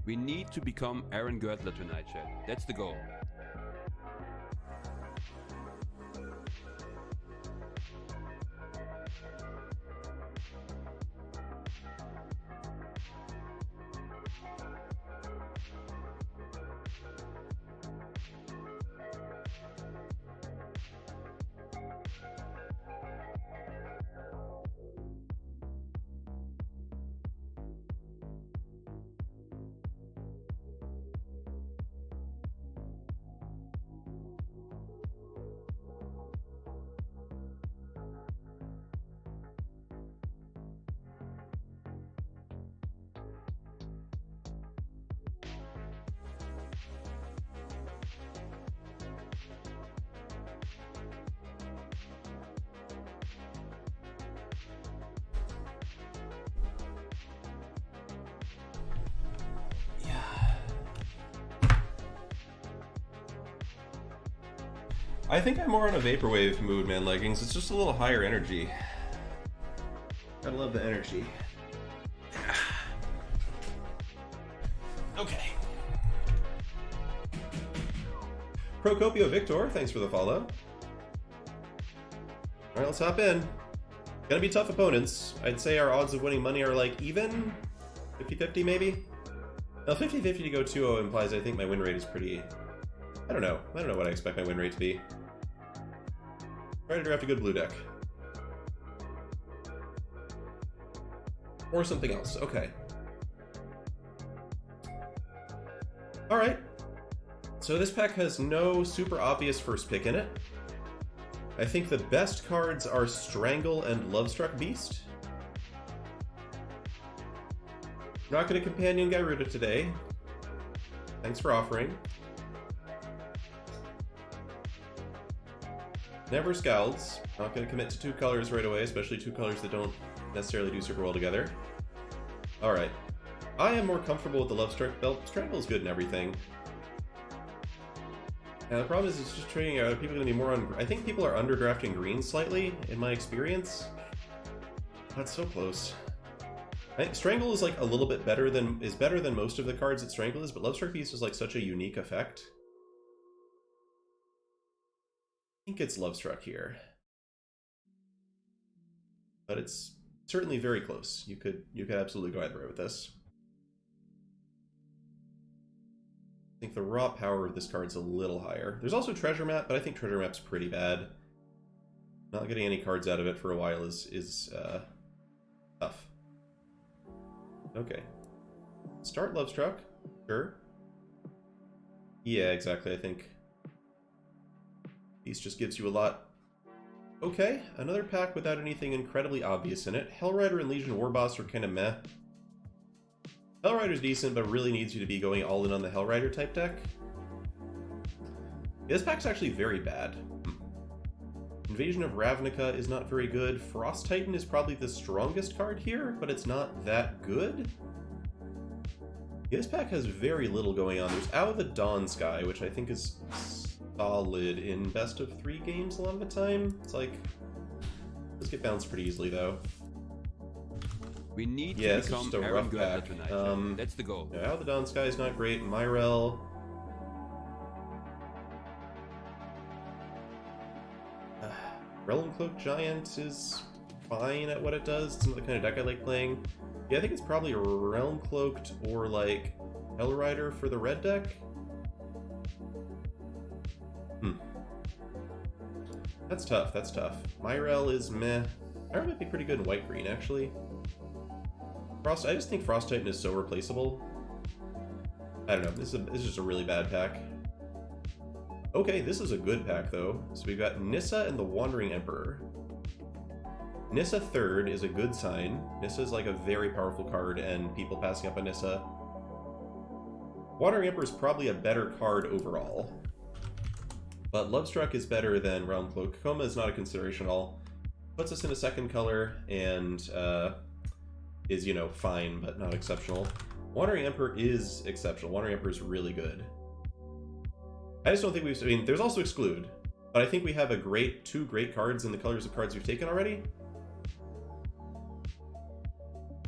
We need to become Aaron Gertler tonight, chat. That's the goal. I think I'm more on a vaporwave mood, man. Leggings. It's just a little higher energy. I love the energy. Okay. Procopio Victor, thanks for the follow. Alright, let's hop in. Gonna be tough opponents. I'd say our odds of winning money are like even? 50-50 maybe? Now 50-50 to go 2-0 implies I think my win rate is pretty... I don't know what I expect my win rate to be. Try to draft a good blue deck. Or something else. Okay. Alright. So this pack has no super obvious first pick in it. I think the best cards are Strangle and Lovestruck Beast. Not going to companion Gyruda today. Thanks for offering. Never Scowls. Not going to commit to 2 colors right away, especially 2 colors that don't necessarily do super well together. Alright. I am more comfortable with the Lovestruck belt. Strangle is good and everything. And the problem is it's just trading out. People are going to be more on... I think people are underdrafting green slightly, in my experience. That's so close. I think Strangle is like a little bit better than... is better than most of the cards that Strangle is, but Lovestruck Beast is like such a unique effect. I think it's Lovestruck here. But it's certainly very close. You could absolutely go either way with this. I think the raw power of this card's a little higher. There's also Treasure Map, but I think Treasure Map's pretty bad. Not getting any cards out of it for a while is tough. Okay. Start Lovestruck. Sure. Yeah, exactly, I think. These just gives you a lot. Okay, another pack without anything incredibly obvious in it. Hellrider and Legion Warboss are kind of meh. Hellrider's decent, but really needs you to be going all in on the Hellrider type deck. Yeah, this pack's actually very bad. Invasion of Ravnica is not very good. Frost Titan is probably the strongest card here, but it's not that good. Yeah, this pack has very little going on. There's Out of the Dawn Sky, which I think is solid in best of 3 games a lot of the time. It's like, let's get bounced pretty easily though. We need to become just a Aaron rough pack tonight. That's the goal. Yeah, Out of the Dawn Sky is not great. Myrel. Realm Cloak Giant is fine at what it does. It's not the kind of deck I like playing. Yeah, I think it's probably Realm Cloaked or like Hellrider for the red deck. That's tough, that's tough. Myrel is meh. Myrel might be pretty good in white-green, actually. I just think Frost Titan is so replaceable. I don't know, this is just a really bad pack. Okay, this is a good pack, though. So we've got Nissa and the Wandering Emperor. Nissa third is a good sign. Nissa is like a very powerful card, and people passing up on Nissa. Wandering Emperor is probably a better card overall. But Lovestruck is better than Realm Cloak. Coma is not a consideration at all. Puts us in a second color, and is, you know, fine, but not exceptional. Wandering Emperor is exceptional. Wandering Emperor is really good. I just don't think I mean, there's also Exclude, but I think we have two great cards in the colors of cards we've taken already.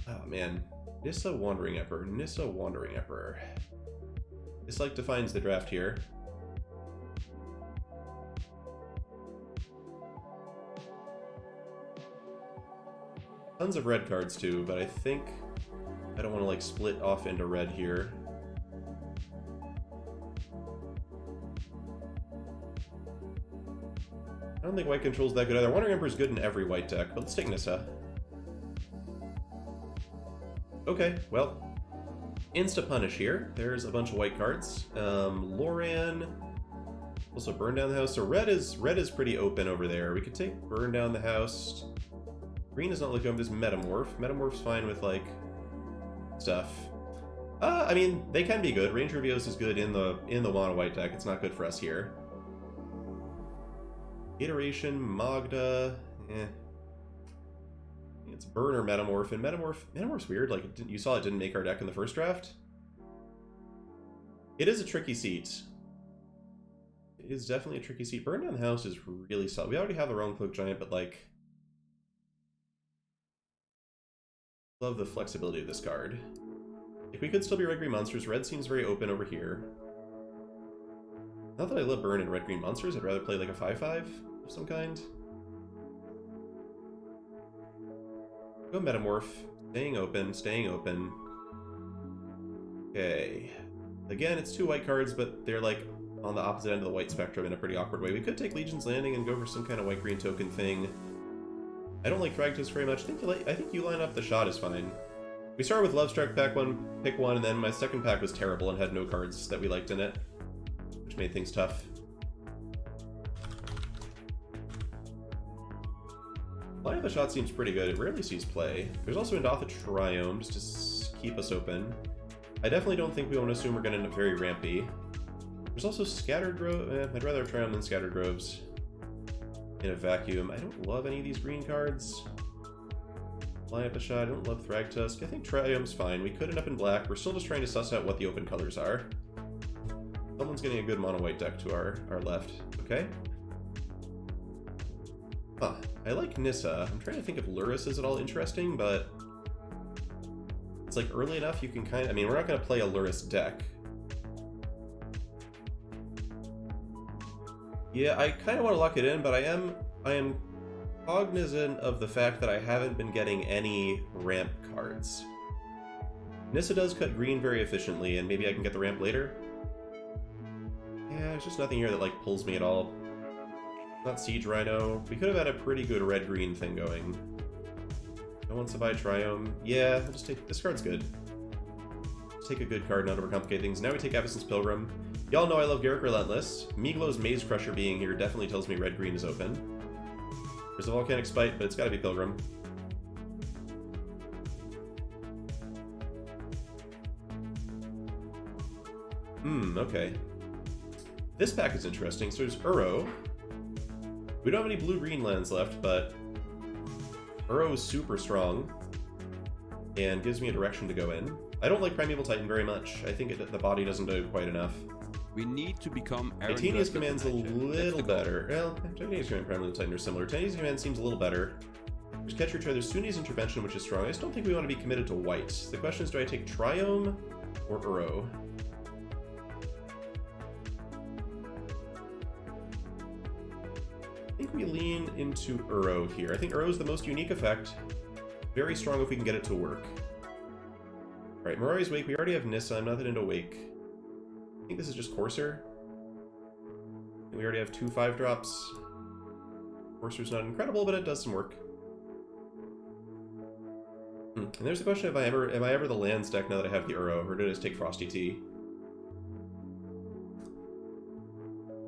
Oh, man. Nissa Wandering Emperor. Nissa Wandering Emperor. This like defines the draft here. Tons of red cards too, but I think I don't want to like split off into red here. I don't think white control's that good either. Wandering Emperor's good in every white deck, but let's take Nissa. Okay, well, insta-punish here. There's a bunch of white cards. Loran, also burn down the house. So red is pretty open over there. We could take burn down the house. Green is not looking over this Metamorph. Metamorph's fine with, like, stuff. I mean, they can be good. Range Revios is good in the mono white deck. It's not good for us here. Iteration, Magda, It's burn or Metamorph, and Metamorph's weird. Like, you saw it didn't make our deck in the first draft. It is a tricky seat. It is definitely a tricky seat. Burn down the house is really solid. We already have the Realm Cloak Giant, but, like, love the flexibility of this card. If we could still be red-green monsters, red seems very open over here. Not that I love burn and red-green monsters, I'd rather play like a 5/5 of some kind. Go Metamorph. Staying open, staying open. Okay. Again, it's two white cards, but they're like on the opposite end of the white spectrum in a pretty awkward way. We could take Legion's Landing and go for some kind of white-green token thing. I don't like Thragtusk very much. I think you line up the shot is fine. We started with Lovestruck, pack one, pick one, and then my second pack was terrible and had no cards that we liked in it, which made things tough. Line up the shot seems pretty good. It rarely sees play. There's also Endotha Triome, just to keep us open. I definitely don't think we want to assume we're going to end up very rampy. There's also Scattered Grove. I'd rather have Triome than Scattered Groves in a vacuum. I don't love any of these green cards. Line up a shot. I don't love Thragtusk. I think Triome's fine. We could end up in black. We're still just trying to suss out what the open colors are. Someone's getting a good mono-white deck to our left. Okay. Huh. I like Nissa. I'm trying to think if Lurrus is at all interesting, but it's like early enough you can kind of... I mean, we're not going to play a Lurrus deck. Yeah, I kind of want to lock it in, but I am cognizant of the fact that I haven't been getting any ramp cards. Nissa does cut green very efficiently, and maybe I can get the ramp later. Yeah, there's just nothing here that like pulls me at all. Not Siege Rhino. We could have had a pretty good red-green thing going. No one survived Triome. Yeah, I'll just take... This card's good. Just take a good card, not overcomplicate things. Now we take Avacyn's Pilgrim. Y'all know I love Garruk Relentless. Meaglo's Maze Crusher being here definitely tells me red-green is open. There's a Volcanic Spite, but it's gotta be Pilgrim. Okay. This pack is interesting. So there's Uro. We don't have any blue-green lands left, but Uro is super strong and gives me a direction to go in. I don't like Primeval Titan very much. I think the body doesn't do quite enough. We need to become Titania's Command's a little better. Well, Titania's Command and Primeval Titan are similar. Titania's Command seems a little better. There's Catch Your Treasure. There's Sunni's Intervention, which is strong. I just don't think we want to be committed to white. The question is, do I take Triome or Uro? I think we lean into Uro here. I think Uro is the most unique effect. Very strong if we can get it to work. Alright, Mirari's Wake. We already have Nissa. I'm not that into Wake. I think this is just Courser. And we already have 2 5-drops. Courser's not incredible, but it does some work. And there's the question, am I ever the lands deck now that I have the Uro, or did I just take Frosty Tea?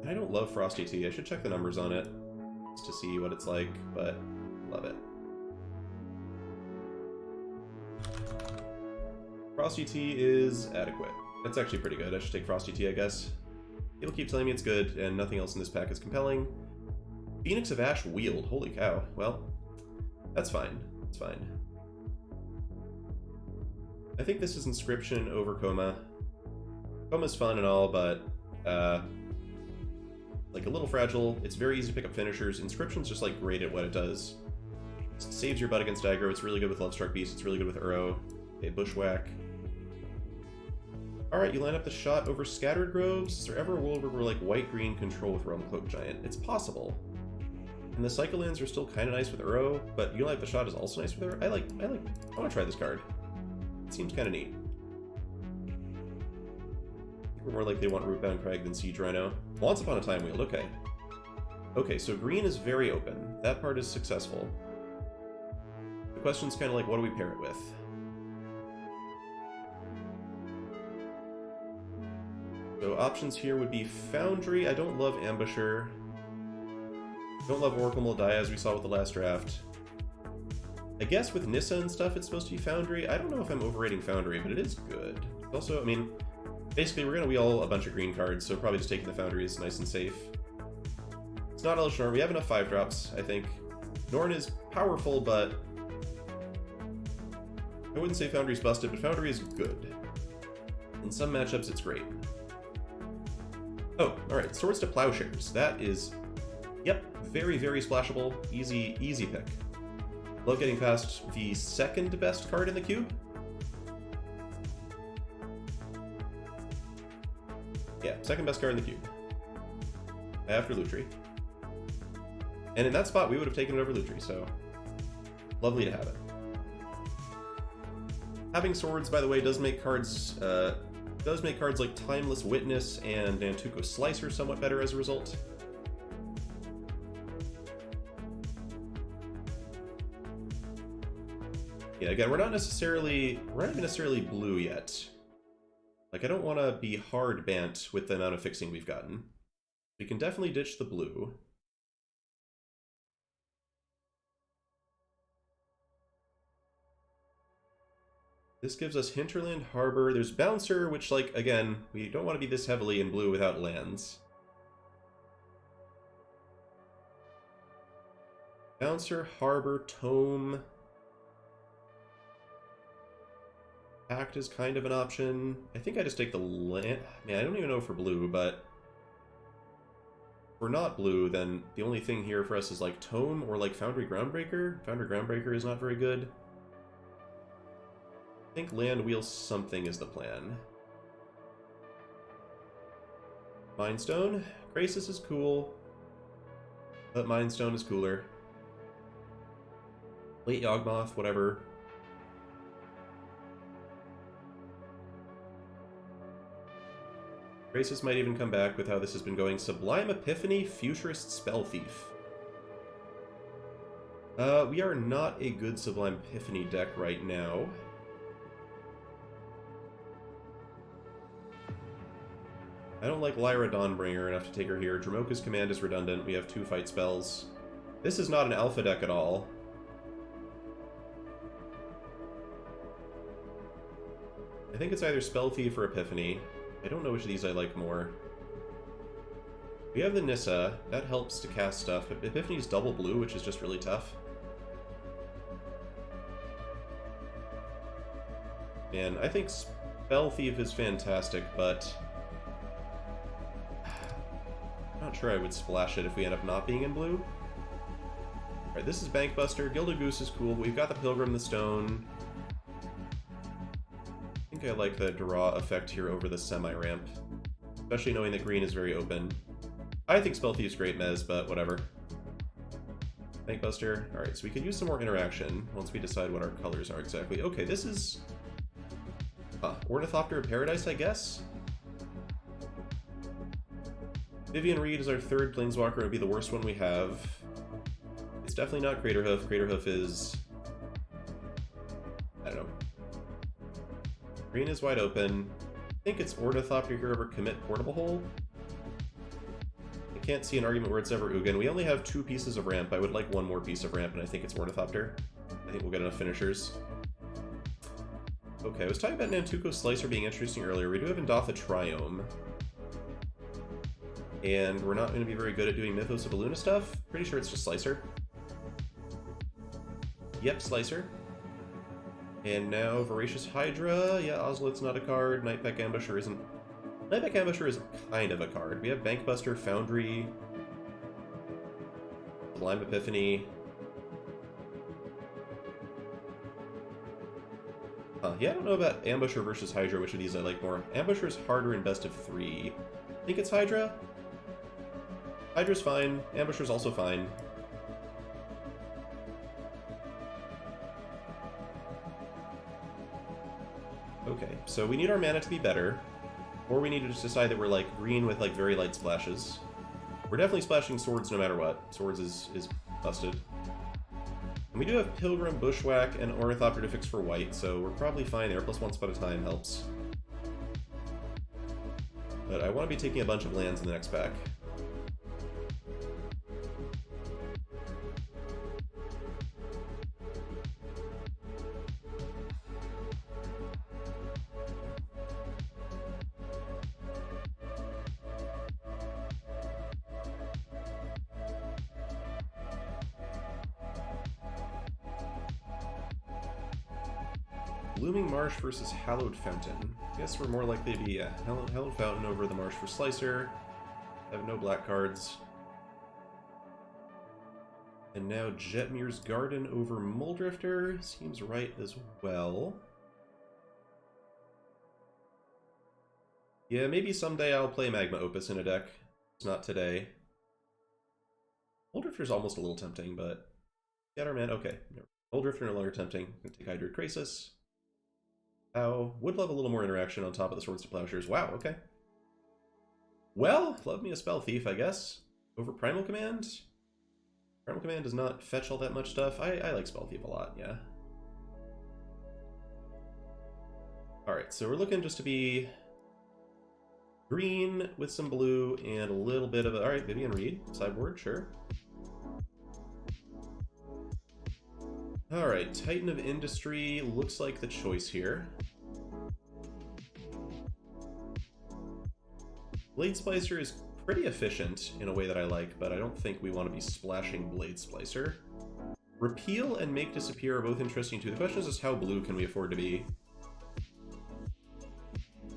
I don't love Frosty Tea. I should check the numbers on it just to see what it's like, but love it. Frosty Tea is adequate. That's actually pretty good. I should take Frosty Tea, I guess. People keep telling me it's good, and nothing else in this pack is compelling. Phoenix of Ash Wield. Holy cow. Well, that's fine. It's fine. I think this is Inscription over Coma. Coma's fun and all, but like a little fragile. It's very easy to pick up finishers. Inscription's just like great at what it does. It saves your butt against aggro. It's really good with Lovestruck Beast. It's really good with Uro. Okay, Bushwhack. Alright, you line up the shot over Scattered Groves. Is there ever a world where we're like white-green control with Realm Cloak Giant? It's possible. And the cycle lands are still kind of nice with Uro, but you like the shot is also nice with Uro. I want to try this card. It seems kind of neat. I think we're more likely to want Rootbound Crag than Siege Rhino. Once Upon a Time Wheel, okay. Okay, so green is very open. That part is successful. The question's kind of like, what do we pair it with? So options here would be Foundry. I don't love Ambusher. Don't love Oracle Moldiah, as we saw with the last draft. I guess with Nissa and stuff, it's supposed to be Foundry. I don't know if I'm overrating Foundry, but it is good. Also, I mean, basically we're going to wheel a bunch of green cards, so probably just taking the Foundry is nice and safe. It's not Elvish Norn. We have enough 5-drops, I think. Norn is powerful, but I wouldn't say Foundry's busted, but Foundry is good. In some matchups, it's great. Oh, alright, Swords to Plowshares. That is, yep, very, very splashable. Easy pick. Love getting past the second best card in the cube. Yeah, second best card in the cube. After Lutri. And in that spot, we would have taken it over Lutri, so lovely to have it. Having swords, by the way, does make cards like Timeless Witness and Nantuko Slicer somewhat better as a result. Yeah, again, we're not even necessarily blue yet. Like, I don't want to be hard bant with the amount of fixing we've gotten. We can definitely ditch the blue. This gives us Hinterland, Harbor. There's Bouncer, which, like, again, we don't want to be this heavily in blue without lands. Bouncer, Harbor, Tome. Pact is kind of an option. I think I just take the land. Man, I don't even know for blue, but if we're not blue, then the only thing here for us is like Tome or like Foundry Groundbreaker. Foundry Groundbreaker is not very good. I think land wheel something is the plan. Mindstone. Graces is cool, but Mindstone is cooler. Late Yawgmoth, whatever. Graces might even come back with how this has been going. Sublime Epiphany, Futurist Spell Thief. We are not a good Sublime Epiphany deck right now. I don't like Lyra Dawnbringer enough to take her here. Dromoka's Command is redundant. We have 2 fight spells. This is not an alpha deck at all. I think it's either Spell Thief or Epiphany. I don't know which of these I like more. We have the Nissa. That helps to cast stuff. Epiphany's double blue, which is just really tough. Man, I think Spell Thief is fantastic, but I'm not sure I would splash it if we end up not being in blue. Alright, this is Bankbuster. Gilded Goose is cool. We've got the Pilgrim, the Stone. I think I like the draw effect here over the semi-ramp, especially knowing that green is very open. I think Spell Thief's great mez, but whatever. Bankbuster. Alright, so we could use some more interaction once we decide what our colors are exactly. Okay, this is Ornithopter of Paradise, I guess? Vivian Reed is our 3rd Planeswalker. It would be the worst one we have. It's definitely not Craterhoof. Craterhoof is... I don't know. Green is wide open. I think it's Ornithopter here over Commit Portable Hole. I can't see an argument where it's ever Ugin. We only have 2 pieces of ramp. I would like 1 more piece of ramp, and I think it's Ornithopter. I think we'll get enough finishers. Okay, I was talking about Nantuko Slicer being interesting earlier. We do have Indatha Triome. And we're not going to be very good at doing Mythos of Illuna stuff. Pretty sure it's just Slicer. Yep, Slicer. And now Voracious Hydra. Yeah, Ozolith's not a card. Nightpack Ambusher isn't... Nightpack Ambusher is kind of a card. We have Bankbuster, Foundry, Sublime Epiphany. Yeah, I don't know about Ambusher versus Hydra, which of these I like more. Ambusher's harder in best of 3. I think it's Hydra? Hydra's fine. Ambusher's also fine. Okay, so we need our mana to be better. Or we need to just decide that we're, like, green with, like, very light splashes. We're definitely splashing swords no matter what. Swords is busted. And we do have Pilgrim, Bushwhack, and Ornithopter to fix for white, so we're probably fine there. Plus 1 spot at a time helps. But I want to be taking a bunch of lands in the next pack. Blooming Marsh versus Hallowed Fountain. I guess we're more likely to be Hallowed Fountain over the Marsh for Slicer. I have no black cards. And now Jetmir's Garden over Muldrifter seems right as well. Yeah, maybe someday I'll play Magma Opus in a deck. It's not today. Muldrifter's almost a little tempting, but Scatterman, okay. Muldrifter no longer tempting. I'm gonna take Hydroid Krasis. Would love a little more interaction on top of the Swords to Plowshares. Wow, okay. Well, love me a Spell Thief, I guess. Over Primal Command? Primal Command does not fetch all that much stuff. I like Spell Thief a lot, yeah. Alright, so we're looking just to be green with some blue and a little bit of a... Alright, Vivian Reed, sideboard, sure. Alright, Titan of Industry looks like the choice here. Blade Splicer is pretty efficient in a way that I like, but I don't think we want to be splashing Blade Splicer. Repeal and Make Disappear are both interesting too. The question is just how blue can we afford to be?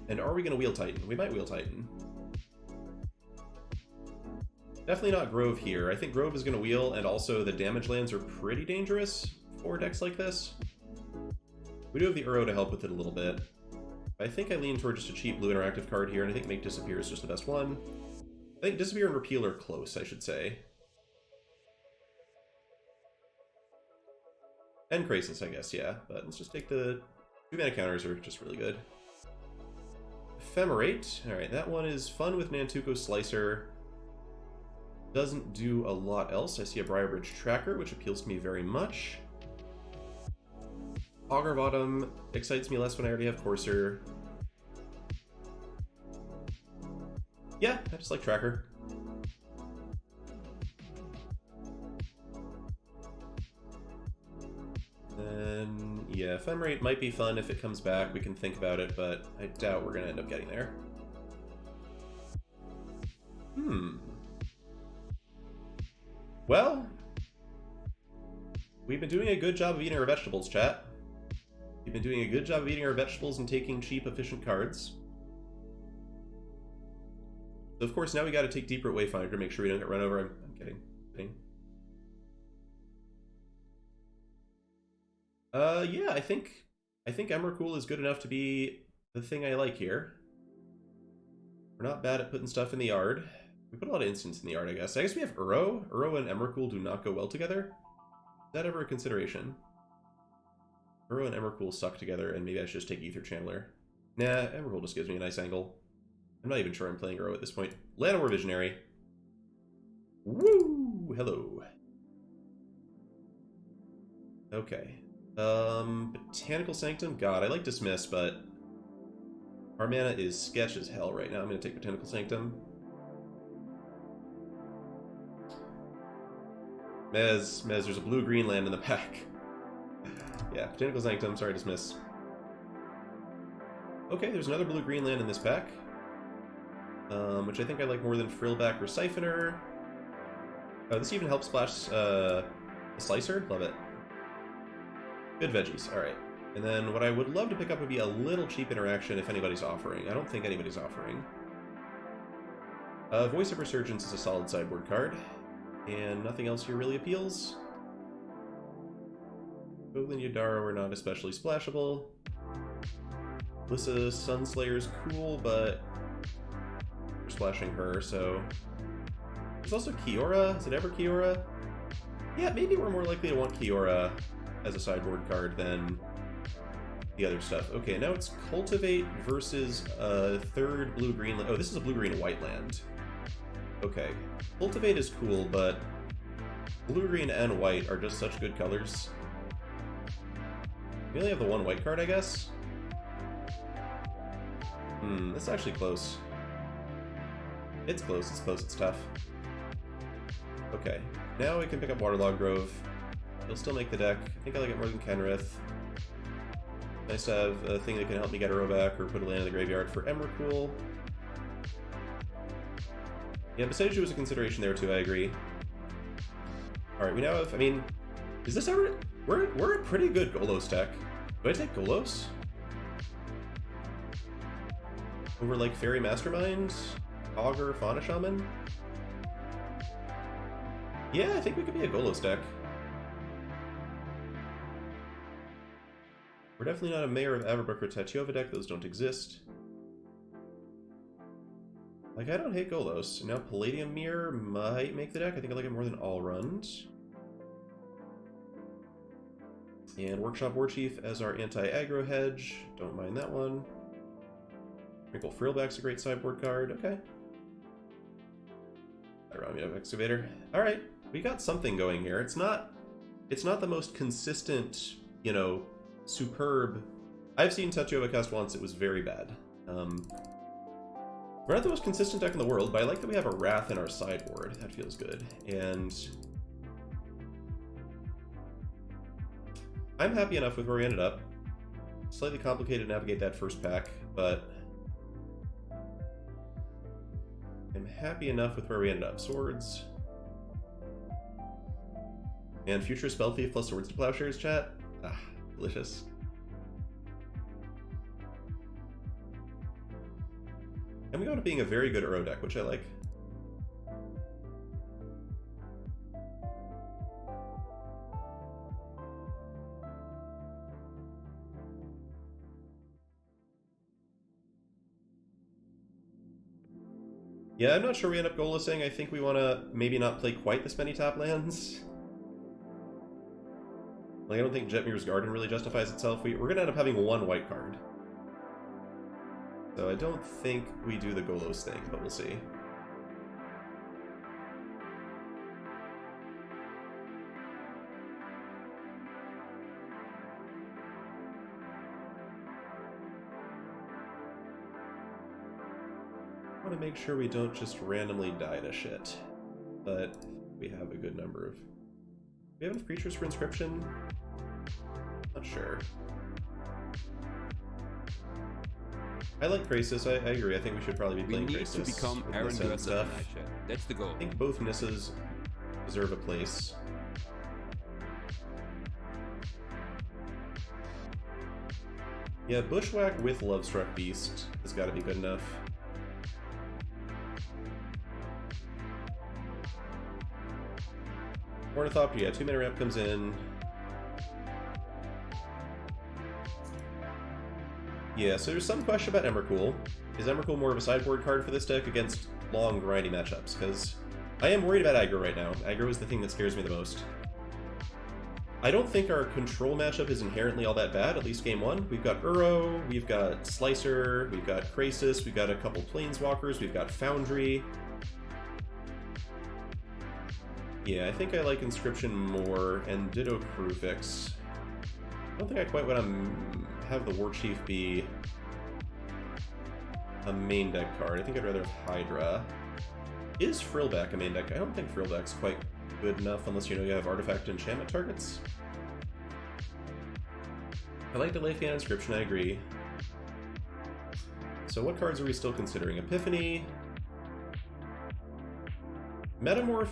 And are we going to Wheel Titan? We might Wheel Titan. Definitely not Grove here. I think Grove is going to wheel, and also the damage lands are pretty dangerous for decks like this. We do have the Uro to help with it a little bit. I think I lean toward just a cheap blue interactive card here, and I think Make Disappear is just the best one. I think Disappear and Repeal are close, I should say. And Krasis, I guess, yeah. But let's just take the 2-mana counters are just really good. Ephemerate. Alright, that one is fun with Nantuko Slicer. Doesn't do a lot else. I see a Briarbridge Tracker, which appeals to me very much. Augur Bottom excites me less when I already have Courser. Yeah, I just like Tracker. Then, yeah, Ephemerate might be fun if it comes back. We can think about it, but I doubt we're going to end up getting there. Well, we've been doing a good job of eating our vegetables, chat. We've been doing a good job of eating our vegetables and taking cheap, efficient cards. So of course, now we got to take Deep Root Wayfinder to make sure we don't get run over. I'm kidding. Yeah, I think Emrakul is good enough to be the thing I like here. We're not bad at putting stuff in the yard. We put a lot of instants in the yard, I guess. I guess we have Uro. Uro and Emrakul do not go well together. Is that ever a consideration? Uro and Emrakul suck together, and maybe I should just take Ether Channeler. Nah, Emrakul just gives me a nice angle. I'm not even sure I'm playing Uro at this point. Llanowar Visionary. Woo! Hello. Okay. Botanical Sanctum? God, I like Dismiss, but our mana is sketch as hell right now. I'm going to take Botanical Sanctum. Mez, there's a blue-green land in the pack. Yeah, Botanical Sanctum, sorry, Dismiss. Okay, there's another blue-green land in this pack. Which I think I like more than Frillback or Siphoner. Oh, this even helps splash the Slicer. Love it. Good veggies, alright. And then what I would love to pick up would be a little cheap interaction if anybody's offering. I don't think anybody's offering. Voice of Resurgence is a solid sideboard card. And nothing else here really appeals. Goblin Yadara were not especially splashable. Lissa Sunslayer's cool, but we're splashing her, so... There's also Kiora. Is it ever Kiora? Yeah, maybe we're more likely to want Kiora as a sideboard card than the other stuff. Okay, now it's Cultivate versus a third blue-green... Oh, this is a blue-green-white land. Okay. Cultivate is cool, but blue-green and white are just such good colors. We only have the one white card, I guess? That's actually close. It's close, it's close, it's tough. Okay, now we can pick up Waterlog Grove. It'll still make the deck. I think I like it more than Kenrith. Nice to have a thing that can help me get a row back or put a land in the graveyard for Emrakul. Yeah, Boseiju was a consideration there too, I agree. Alright, we now have, I mean, is this ever... We're a pretty good Golos deck. Do I take Golos? Over like Fairy Mastermind? Augur, Fauna Shaman? Yeah, I think we could be a Golos deck. We're definitely not a Mayor of Averbrook or Tatiova deck, those don't exist. Like, I don't hate Golos. Now Palladium Mirror might make the deck. I think I like it more than Allrund. And Workshop Warchief as our anti-aggro hedge. Don't mind that one. Wrinkle Frillback's a great sideboard card. Okay. Iramia Excavator. Alright, we got something going here. It's not the most consistent, you know, superb... I've seen Tatiova cast once, it was very bad. We're not the most consistent deck in the world, but I like that we have a Wrath in our sideboard. That feels good. And I'm happy enough with where we ended up. Slightly complicated to navigate that first pack, but I'm happy enough with where we ended up. Swords. And Future Spell Thief plus Swords to Plowshares, chat. Ah, delicious. And we go to being a very good Uro deck, which I like. Yeah, I'm not sure we end up Golosing. I think we want to maybe not play quite this many top lands. Like, I don't think Jetmir's Garden really justifies itself. We're going to end up having one white card. So I don't think we do the Golos thing, but we'll see. I want to make sure we don't just randomly die to shit, but we have a good number of... Do we have enough creatures for Inscription? Not sure. I like Krasis, I agree. I think we should probably be playing Krasis. We need to become Aaron Gursa. That's the goal. I think both Nissas deserve a place. Yeah, Bushwhack with Lovestruck Beast has got to be good enough. Ornithopter, yeah, 2-mana ramp comes in. Yeah, so there's some question about Emrakul. Is Emrakul more of a sideboard card for this deck against long, grindy matchups? Because I am worried about aggro right now. Aggro is the thing that scares me the most. I don't think our control matchup is inherently all that bad, at least game one. We've got Uro, we've got Slicer, we've got Krasis, we've got a couple Planeswalkers, we've got Foundry. Yeah, I think I like Inscription more, and ditto Crucifix. I don't think I quite want to have the Warchief be a main deck card. I think I'd rather have Hydra. Is Frillback a main deck? I don't think Frillback's quite good enough unless you know you have artifact enchantment targets. I like Delayfian Inscription, I agree. So what cards are we still considering? Epiphany. Metamorph.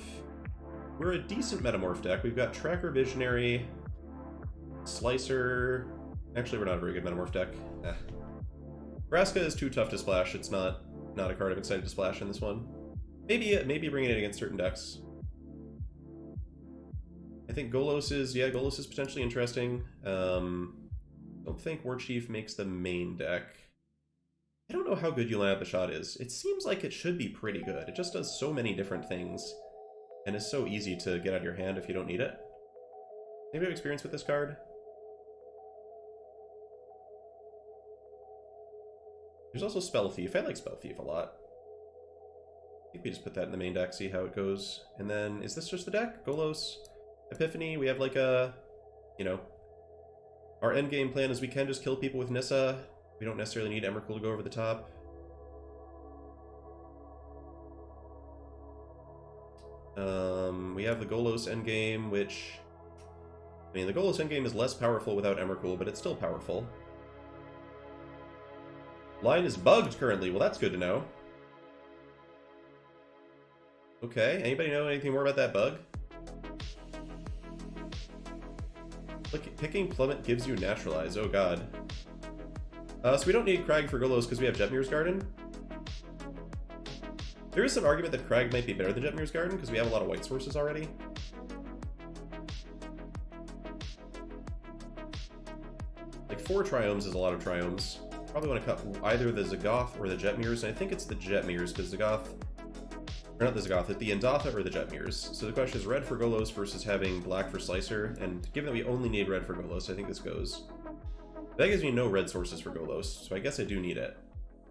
We're a decent Metamorph deck. We've got Tracker Visionary, Slicer. Actually, we're not a very good Metamorph deck. Vraska is too tough to splash. It's not a card I'm excited to splash in this one. Maybe bringing it against certain decks. I think Golos is potentially interesting. Don't think Warchief makes the main deck. I don't know how good you line up the shot is. It seems like it should be pretty good. It just does so many different things, and is so easy to get out of your hand if you don't need it. Maybe have experience with this card? There's also Spell Thief. I like Spell Thief a lot. I think we just put that in the main deck, see how it goes. And then, is this just the deck? Golos, Epiphany, we have like a, you know, our endgame plan is we can just kill people with Nissa. We don't necessarily need Emrakul to go over the top. We have the Golos endgame, which... I mean, the Golos endgame is less powerful without Emrakul, but it's still powerful. Line is bugged currently. Well, that's good to know. Okay, anybody know anything more about that bug? Picking Plummet gives you Naturalize. Oh god. So we don't need Crag for Golos because we have Jetmir's Garden. There is some argument that Crag might be better than Jetmir's Garden because we have a lot of white sources already. Like 4 Triomes is a lot of Triomes. Probably want to cut either the Zagoth or the Jetmir's, and I think it's the Jetmir's because Zagoth... Or not the Zagoth, it's the Endatha or the Jetmir's. So the question is red for Golos versus having black for Slicer, and given that we only need red for Golos, I think this goes. That gives me no red sources for Golos, so I guess I do need it.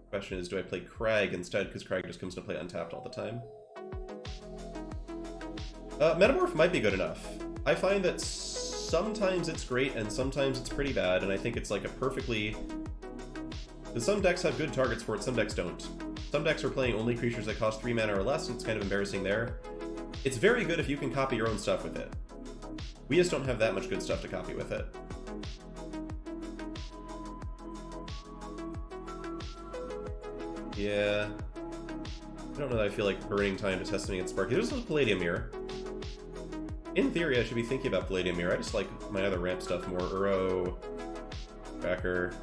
The question is, do I play Crag instead, because Crag just comes to play untapped all the time? Metamorph might be good enough. I find that sometimes it's great and sometimes it's pretty bad, and I think it's like a perfectly... Because some decks have good targets for it, some decks don't. Some decks are playing only creatures that cost 3 mana or less, and it's kind of embarrassing there. It's very good if you can copy your own stuff with it. We just don't have that much good stuff to copy with it. Yeah. I don't know that I feel like burning time to test against Sparky. There's a Palladium Mirror. In theory, I should be thinking about Palladium Mirror. I just like my other ramp stuff more. Uro, Cracker.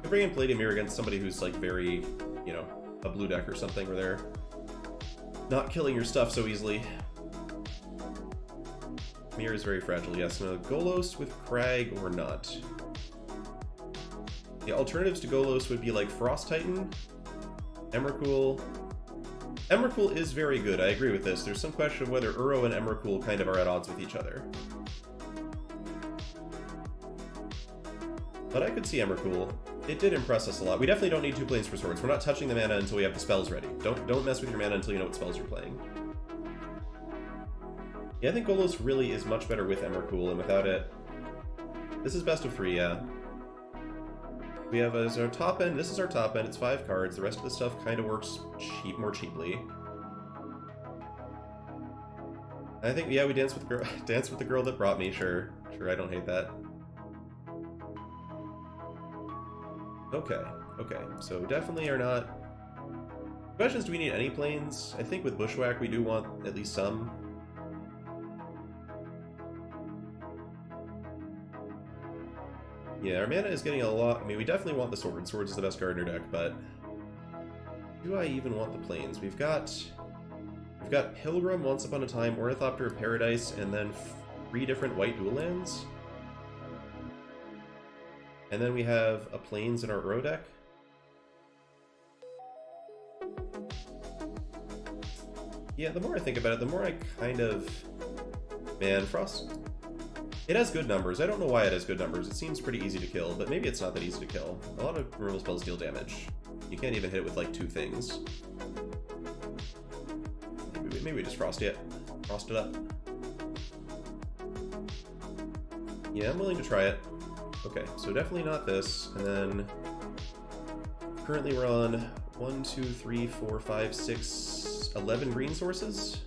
I bring in Palladium Mirror against somebody who's like very, you know, a blue deck or something where they're not killing your stuff so easily. Mirror is very fragile, yes. No, Golos with Crag or not. The alternatives to Golos would be like Frost Titan, Emrakul. Emrakul is very good, I agree with this. There's some question of whether Uro and Emrakul kind of are at odds with each other. But I could see Emrakul. It did impress us a lot. We definitely don't need 2 Planes for Swords. We're not touching the mana until we have the spells ready. Don't mess with your mana until you know what spells you're playing. Yeah, I think Golos really is much better with Emrakul, and without it... This is best of 3, yeah. We have as our top end, this is our top end, it's 5 cards. The rest of the stuff kind of works more cheaply. I think, yeah, we dance with the girl that brought me, sure. Sure, I don't hate that. Okay, so definitely are not... The question is, do we need any planes? I think with Bushwhack we do want at least some. Yeah, our mana is getting a lot... I mean, we definitely want the Sword. Swords is the best card in our deck, but... Do I even want the planes? We've got Pilgrim, Once Upon a Time, Ornithopter of Paradise, and then 3 different white dual lands. And then we have a planes in our Uro deck. Yeah, the more I think about it, the more I kind of... Man, Frost... It has good numbers. I don't know why it has good numbers. It seems pretty easy to kill, but maybe it's not that easy to kill. A lot of removal spells deal damage. You can't even hit it with, like, 2 things. Maybe we just frost it. Frost it up. Yeah, I'm willing to try it. Okay, so definitely not this. And then... Currently we're on 1, 2, 3, 4, 5, 6, 11 green sources.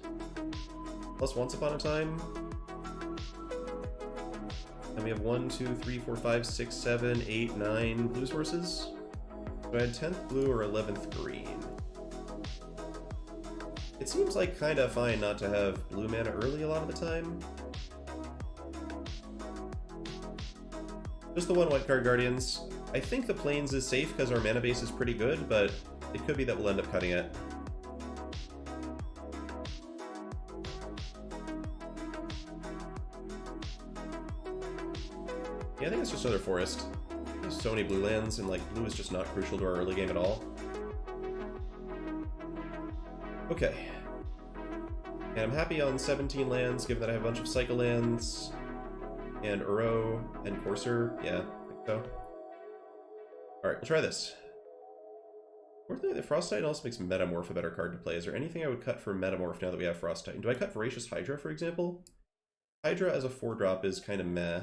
Plus Once Upon a Time. And we have 1, 2, 3, 4, 5, 6, 7, 8, 9 blue sources. So I had 10th blue or 11th green. It seems like kind of fine not to have blue mana early a lot of the time. Just the 1 white card Guardians. I think the Plains is safe because our mana base is pretty good, but it could be that we'll end up cutting it. Yeah, I think it's just another forest. There's so many blue lands, and like blue is just not crucial to our early game at all. Okay. And I'm happy on 17 lands, given that I have a bunch of cycle lands, and Uro, and Courser. Yeah, I think so. Alright, we'll try this. Fortunately, the Frost Titan also makes Metamorph a better card to play. Is there anything I would cut for Metamorph now that we have Frost Titan? Do I cut Voracious Hydra, for example? Hydra as a 4-drop is kind of meh.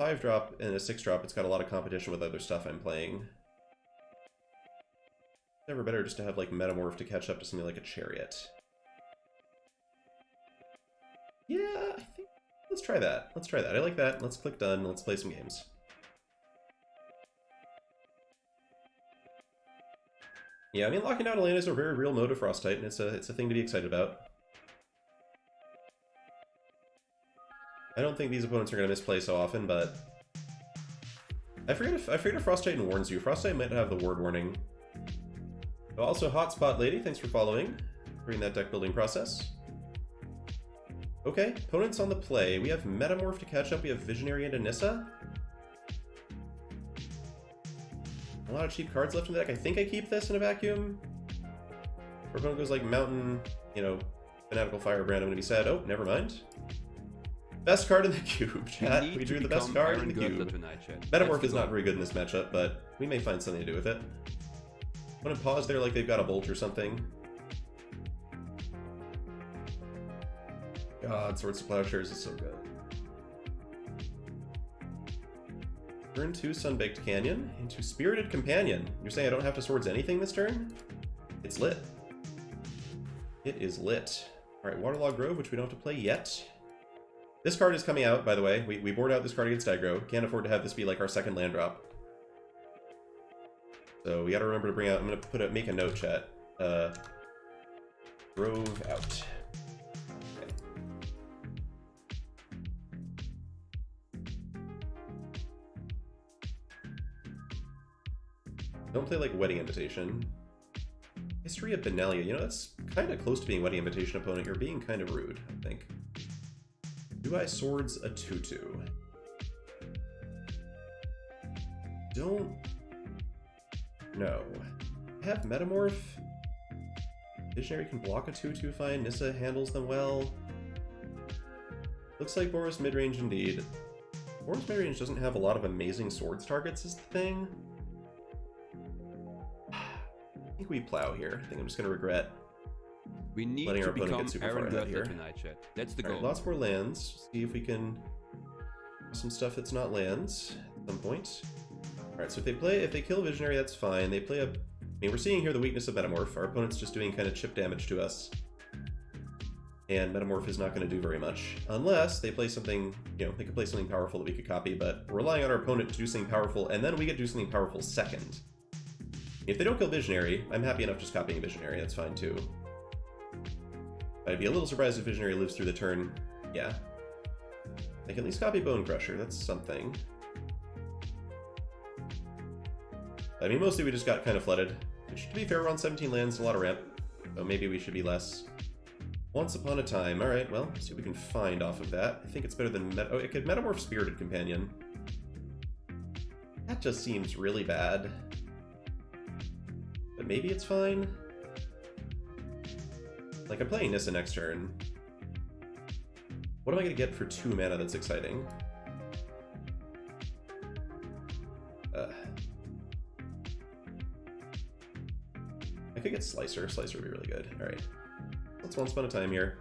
5-drop and a 6-drop, it's got a lot of competition with other stuff I'm playing. Never better just to have, like, Metamorph to catch up to something like a Chariot. Yeah, I think... Let's try that. Let's try that. I like that. Let's click done. Let's play some games. Yeah, I mean, locking down a land is a very real mode of Frost Titan. It's a thing to be excited about. I don't think these opponents are going to misplay so often, but... I forget if Frost Titan warns you. Frost Titan might not have the word warning. Also, Hotspot Lady, thanks for following during that deck building process. Okay, opponents on the play. We have Metamorph to catch up. We have Visionary into Nissa. A lot of cheap cards left in the deck. I think I keep this in a vacuum. Or opponent goes like Mountain, you know, Fanatical Firebrand, I'm going to be sad. Oh, never mind. Best card in the cube, chat. We drew the best card in the cube. Metamorph is not very good in this matchup, but we may find something to do with it. I'm gonna pause there like they've got a bolt or something. God, Swords to Plowshares is so good. Turn 2 Sunbaked Canyon into Spirited Companion. You're saying I don't have to Swords anything this turn? It's lit. It is lit. Alright, Waterlog Grove, which we don't have to play yet. This card is coming out, by the way. We board out this card against aggro. Can't afford to have this be like our second land drop. So we gotta remember to bring out... I'm gonna make a note, chat. Grove out. Okay. Don't play like Wedding Invitation. History of Benalia. You know, that's kind of close to being Wedding Invitation opponent. You're being kind of rude, I think. Do I Swords a 2/2? Don't know. I have Metamorph. Visionary can block a 2/2 fine. Nissa handles them well. Looks like Boros midrange indeed. Boros midrange doesn't have a lot of amazing swords targets is the thing. I think we plow here. I think I'm just going to regret we need letting to our opponent become get super far ahead here. Tonight, chat. That's the goal. goal. Lots more lands. See if we can some stuff that's not lands at some point. Alright, so if they kill Visionary, that's fine. They play a... I mean, we're seeing here the weakness of Metamorph. Our opponent's just doing kind of chip damage to us. And Metamorph is not going to do very much. Unless they play something, you know, they could play something powerful that we could copy, but we're relying on our opponent to do something powerful, and then we get to do something powerful second. If they don't kill Visionary, I'm happy enough just copying Visionary. That's fine, too. I'd be a little surprised if Visionary lives through the turn. Yeah. I can at least copy Bone Crusher. That's something. I mean, mostly we just got kind of flooded. Which, to be fair, we're on 17 lands, a lot of ramp. So maybe we should be less. Once Upon a Time. Alright, well, let's see what we can find off of that. I think it's better than... Oh, it could Metamorph Spirited Companion. That just seems really bad. But maybe it's fine? Like, I'm playing Nissa next turn. What am I going to get for 2 mana that's exciting? I could get Slicer. Slicer would be really good. Alright. Let's Once Upon a Time here.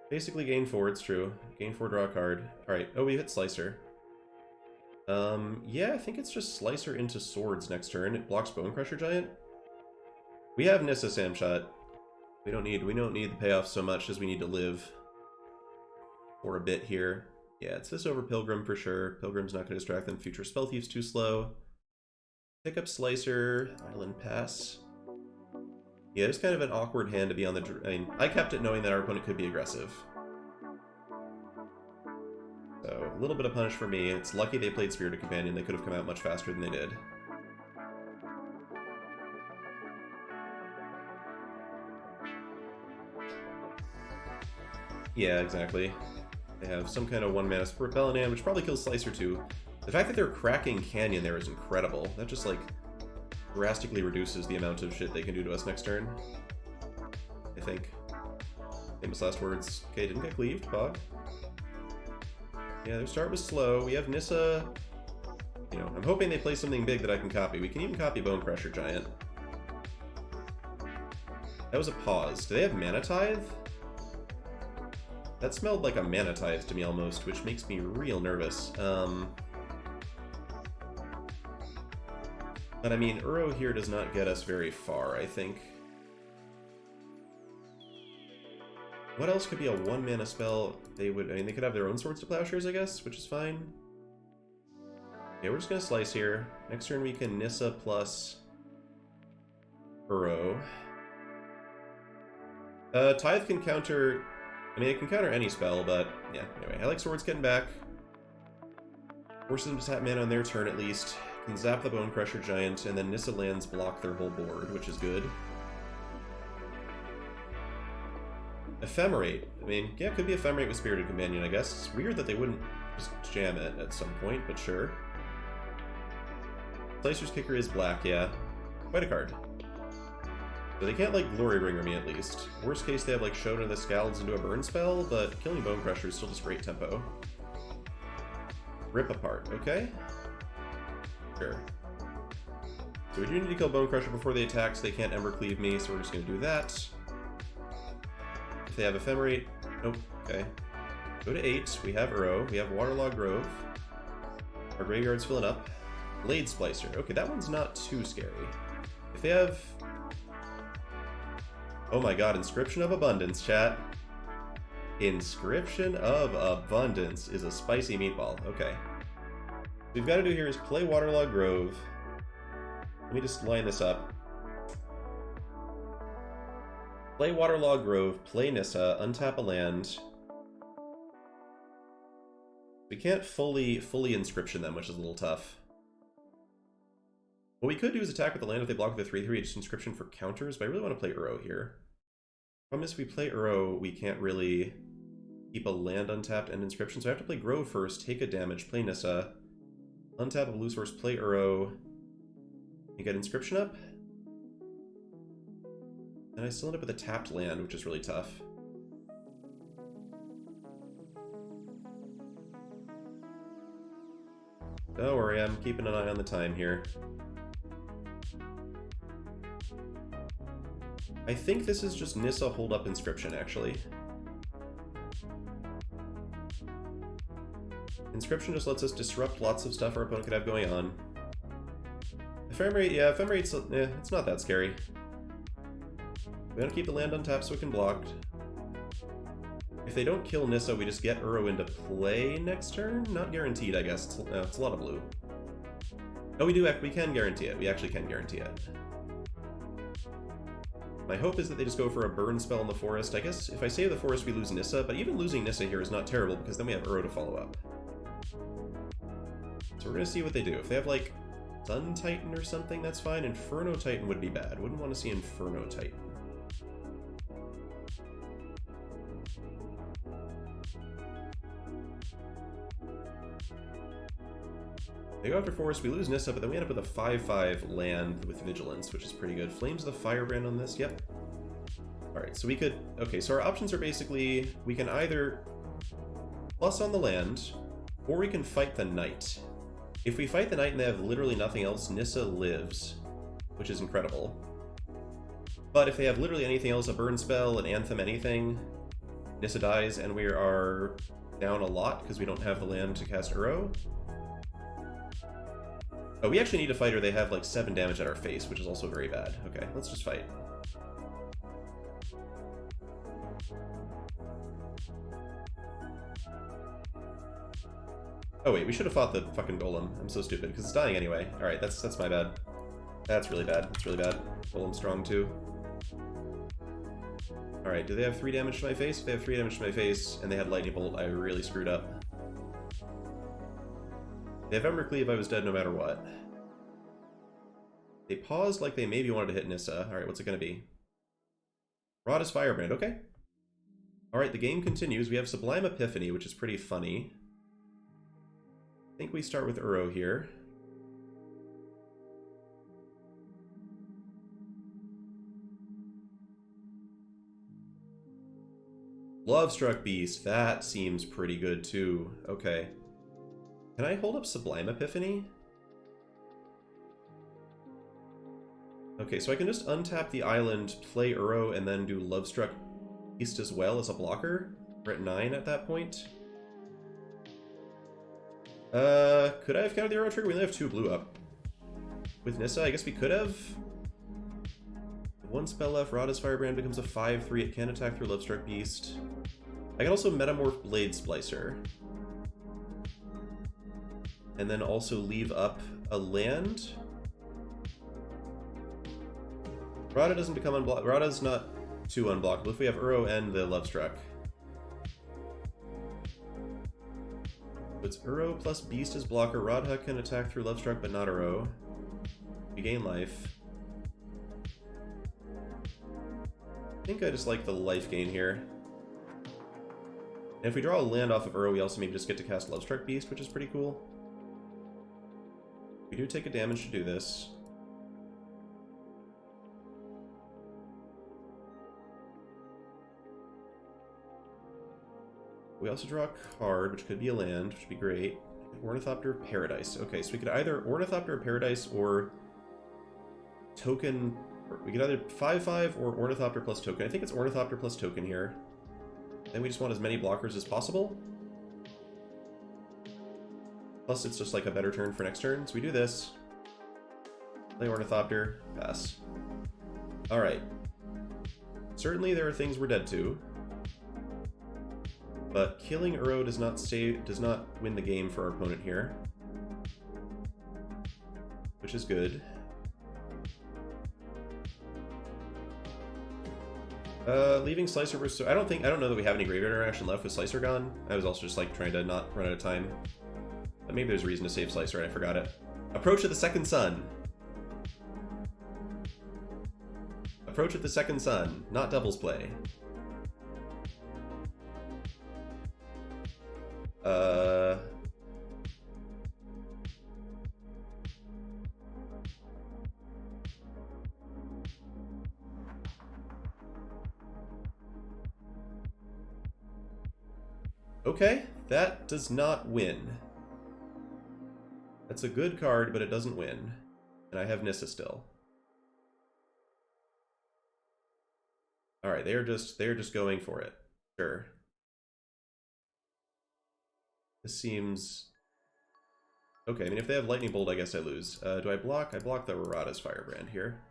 Basically gain 4, it's true. Gain 4, draw a card. Alright. Oh, we hit Slicer. Yeah, I think it's just Slicer into Swords next turn. It blocks Bone Crusher Giant. We have Nissa Samshot. We don't need the payoff so much as we need to live for a bit here. Yeah, it's this over Pilgrim for sure. Pilgrim's not going to distract them. Future Spell Thief's too slow. Pick up Slicer. Island Pass. Yeah, it's kind of an awkward hand to be on the... I mean, I kept it knowing that our opponent could be aggressive. So, a little bit of punish for me. It's lucky they played Spirited Companion. They could have come out much faster than they did. Yeah, exactly. They have some kind of 1-mana Repellinam, which probably kills Slicer too. The fact that they're cracking Canyon there is incredible. That just, like, drastically reduces the amount of shit they can do to us next turn. I think. Famous last words. Okay, didn't get cleaved, Bog. Yeah, their start was slow. We have Nissa. You know, I'm hoping they play something big that I can copy. We can even copy Bone Crusher Giant. That was a pause. Do they have Mana Tithe? That smelled like a Mana Tithe to me almost, which makes me real nervous. But I mean, Uro here does not get us very far, I think. What else could be a 1-mana spell? They would, I mean, they could have their own Swords to Plowshares, I guess, which is fine. Okay, we're just gonna slice here. Next turn we can Nissa plus Uro. Tithe can counter, I mean, it can counter any spell, but yeah, anyway, I like Swords getting back. Forces them to tap mana on their turn at least. Can zap the Bone Crusher Giant, and then Nissa lands block their whole board, which is good. Ephemerate. I mean, yeah, it could be Ephemerate with Spirited Companion, I guess. It's weird that they wouldn't just jam it at some point, but sure. Slicer's Kicker is black, yeah. Quite a card. So they can't, like, Glorybringer me, at least. Worst case, they have, like, Shona the Scalds into a burn spell, but killing Bone Crusher is still just great tempo. Rip Apart, okay? Sure. So we do need to kill Bone Crusher before they attack, so they can't Ember Cleave me, so we're just going to do that. If they have Ephemerate... Nope, okay. Go to 8, we have Uro, we have Waterlogged Grove. Our graveyard's filling up. Blade Splicer, okay, that one's not too scary. If they have... Oh my god, Inscription of Abundance, chat. Inscription of Abundance is a spicy meatball, okay. What we've got to do here is play Waterlogged Grove. Let me just line this up. Play Waterlogged Grove, play Nissa, untap a land. We can't fully Inscription them, which is a little tough. What we could do is attack with the land if they block with a 3/3, just Inscription for counters, but I really want to play Uro here. Problem is, if we play Uro, we can't really keep a land untapped and Inscription, so I have to play Grove first, take a damage, play Nissa, untap a blue source, play Uro, and get Inscription up. And I still end up with a tapped land, which is really tough. Don't worry, I'm keeping an eye on the time here. I think this is just Nissa hold up Inscription, actually. Inscription just lets us disrupt lots of stuff our opponent could have going on. Ephemerate, yeah, Ephemerate's, it's not that scary. We want to keep the land untapped so it can block. If they don't kill Nissa, we just get Uro into play next turn? Not guaranteed, I guess. It's a lot of blue. Oh, we can guarantee it. We actually can guarantee it. My hope is that they just go for a burn spell in the forest. I guess if I save the forest, we lose Nissa, but even losing Nissa here is not terrible because then we have Uro to follow up. So we're going to see what they do. If they have, like, Sun Titan or something, that's fine. Inferno Titan would be bad. Wouldn't want to see Inferno Titan. They go after Forest, we lose Nissa, but then we end up with a 5/5 land with Vigilance, which is pretty good. Flames of the Firebrand on this, yep. Alright, so we could... Okay, so our options are basically, we can either plus on the land, or we can fight the Knight. If we fight the Knight and they have literally nothing else, Nissa lives, which is incredible. But if they have literally anything else, a burn spell, an anthem, anything, Nissa dies, and we are down a lot because we don't have the land to cast Uro. Oh, we actually need to fight or they have like 7 damage at our face, which is also very bad. Okay, let's just fight. Oh wait, we should have fought the fucking golem. I'm so stupid, because it's dying anyway. Alright, that's my bad. That's really bad. That's really bad. Golem's strong too. Alright, do they have 3 damage to my face? If they have 3 damage to my face, and they had Lightning Bolt, I really screwed up. They have Ember Cleave, I was dead no matter what. They paused like they maybe wanted to hit Nissa. Alright, what's it gonna be? Rod is Firebrand, okay. Alright, the game continues. We have Sublime Epiphany, which is pretty funny. I think we start with Uro here. Love-struck Beast. That seems pretty good, too. Okay. Can I hold up Sublime Epiphany? Okay, so I can just untap the island, play Uro, and then do Love-struck Beast as well as a blocker? We're at 9 at that point. Could I have counted the Uro trigger? We only have 2 blue up. With Nissa, I guess we could have. One spell left, Rada's Firebrand becomes a 5/3. It can attack through Lovestruck Beast. I can also Metamorph Blade Splicer. And then also leave up a land. Rada doesn't become unblocked. Rada's not too unblockable if we have Uro and the Lovestruck. It's Uro plus Beast as blocker. Radha can attack through Lovestruck, but not Uro. We gain life. I think I just like the life gain here. And if we draw a land off of Uro, we also maybe just get to cast Lovestruck Beast, which is pretty cool. We do take a damage to do this. We also draw a card, which could be a land, which would be great. Ornithopter of Paradise. Okay, so we could either Ornithopter of Paradise or token. We could either 5/5 or Ornithopter plus token. I think it's Ornithopter plus token here. Then we just want as many blockers as possible. Plus it's just like a better turn for next turn. So we do this. Play Ornithopter. Pass. Alright. Certainly there are things we're dead to. But killing Uro does not win the game for our opponent here. Which is good. Leaving Slicer versus... I don't know that we have any graveyard interaction left with Slicer gone. I was also just like trying to not run out of time. But maybe there's a reason to save Slicer and I forgot it. Approach of the Second Sun. Approach of the Second Sun, not Devil's Play. Okay, that does not win. That's a good card, but it doesn't win. And I have Nissa still. Alright, they're just going for it. Sure. This seems... Okay, I mean, if they have Lightning Bolt, I guess I lose. Do I block? I block the Rada's Firebrand here.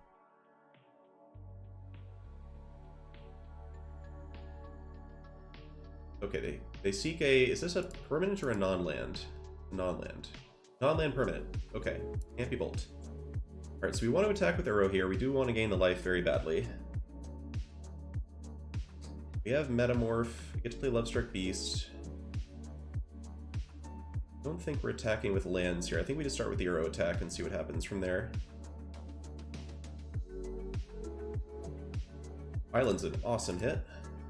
Okay, they seek a... Is this a permanent or a non-land? Non-land. Non-land permanent. Okay, can't be Bolt. Alright, so we want to attack with Uro here. We do want to gain the life very badly. We have Metamorph. We get to play Lovestruck Beast. I don't think we're attacking with lands here. I think we just start with the Uro attack and see what happens from there. Island's an awesome hit,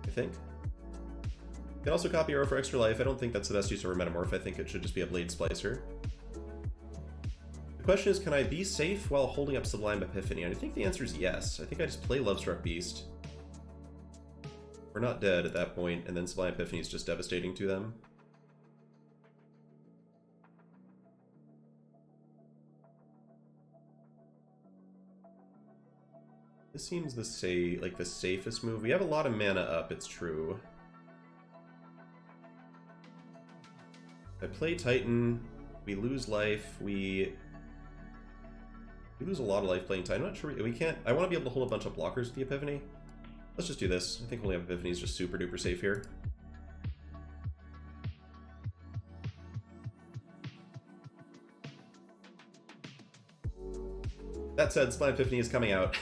I think. You can also copy Uro for extra life. I don't think that's the best use of a Metamorph. I think it should just be a Blade Splicer. The question is, can I be safe while holding up Sublime Epiphany? And I think the answer is yes. I think I just play Lovestruck Beast. We're not dead at that point, and then Sublime Epiphany is just devastating to them. This seems the safest move. We have a lot of mana up, it's true. I play Titan, we lose life, we lose a lot of life playing Titan. I'm not sure we can't. I want to be able to hold a bunch of blockers with the Epiphany. Let's just do this. I think holding up Epiphany is just super duper safe here. That said, Sublime Epiphany is coming out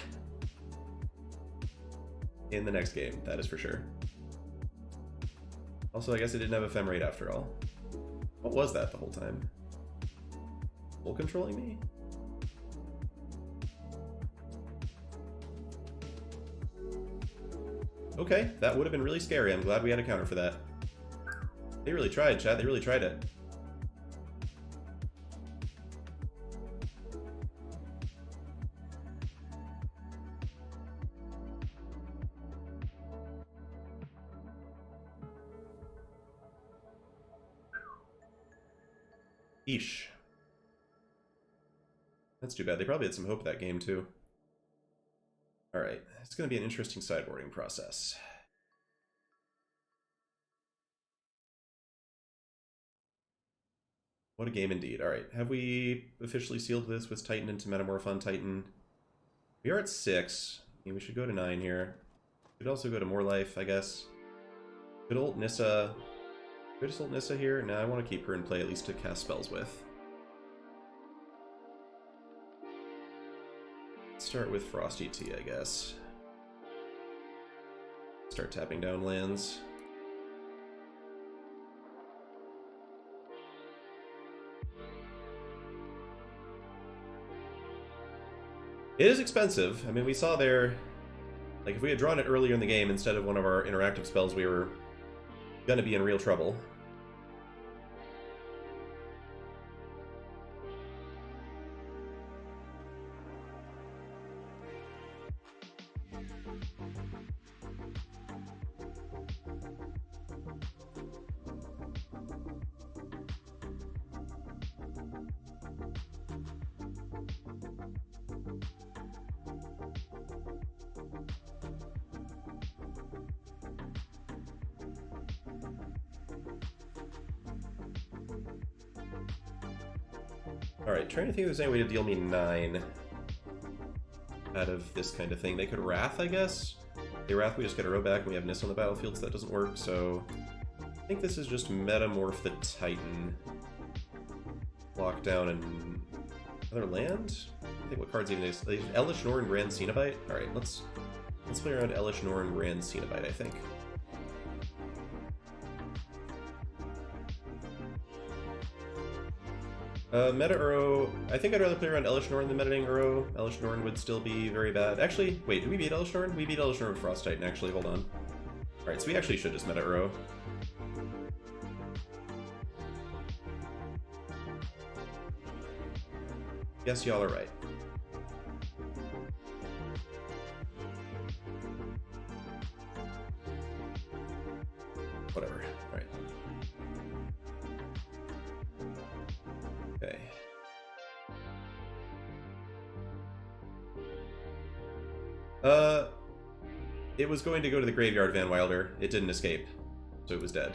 in the next game, that is for sure. Also, I guess I didn't have Ephemerate after all. What was that the whole time? Full controlling me? Okay, that would have been really scary. I'm glad we had a counter for that. They really tried, chat. They really tried it. Eesh. That's too bad. They probably had some hope that game, too. Alright, it's going to be an interesting sideboarding process. What a game indeed. Alright, have we officially sealed this with Titan into Metamorph on Titan? We are at 6. I mean, we should go to 9 here. We could also go to more life, I guess. Could ult Nissa. Could I just ult Nissa here? No, I want to keep her in play at least to cast spells with. Let's start with Frosty T, I guess. Start tapping down lands. It is expensive. I mean, we saw there, like, if we had drawn it earlier in the game instead of one of our interactive spells, we were gonna be in real trouble. Alright, trying to think if there's any way to deal me 9 out of this kind of thing. They could Wrath, I guess? They Wrath, we just get a row back and we have Nissa on the battlefield, so that doesn't work, so... I think this is just Metamorph the Titan. Lock down and... Another land? I think what cards even is... Elish Norn, Grand Cenobite? Alright, let's play around Elish Norn, Grand Cenobite, I think. Meta Uro, I think I'd rather play around Elish Norn than metaing Uro. Elish Norn would still be very bad. Actually, wait, did we beat Elish Norn? We beat Elish Norn with Frost Titan, actually, hold on. Alright, so we actually should just meta Uro. Guess y'all are right. Whatever, alright. Okay. It was going to go to the graveyard, Van Wilder. It didn't escape, so it was dead.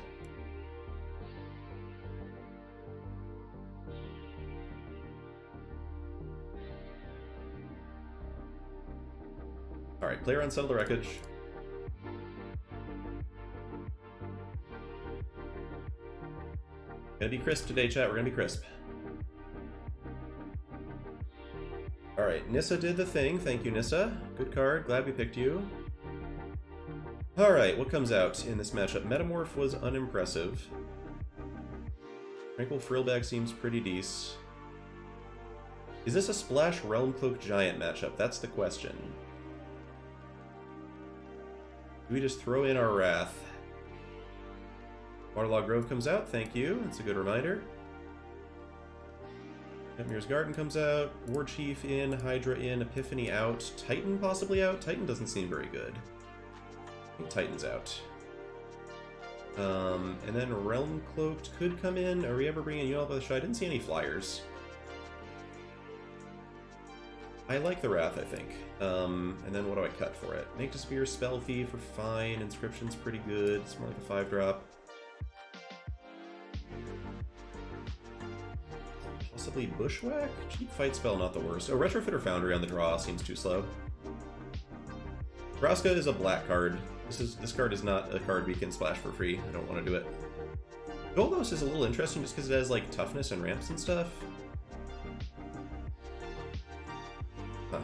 Alright, play around Settle the Wreckage. Gonna be crisp today, chat. We're gonna be crisp. Alright, Nissa did the thing. Thank you, Nissa. Good card. Glad we picked you. Alright, what comes out in this matchup? Metamorph was unimpressive. Tranquil Frillbag seems pretty decent. Is this a Splash Realm Cloak Giant matchup? That's the question. Do we just throw in our Wrath? Waterlog Grove comes out. Thank you. That's a good reminder. Nightmare's Garden comes out, War Chief in, Hydra in, Epiphany out, Titan possibly out? Titan doesn't seem very good. I think Titan's out. And then Realm Cloaked could come in. Are we ever bringing you all by the show? I didn't see any flyers. I like the Wrath, I think. And then what do I cut for it? Make Disappear, Spell Thief are fine, Inscription's pretty good, it's more like a 5-drop. Possibly Bushwhack? Cheap fight spell, not the worst. Oh, Retrofitter Foundry on the draw seems too slow. Vraska is a black card. This card is not a card we can splash for free. I don't want to do it. Goldos is a little interesting just because it has like toughness and ramps and stuff. Huh.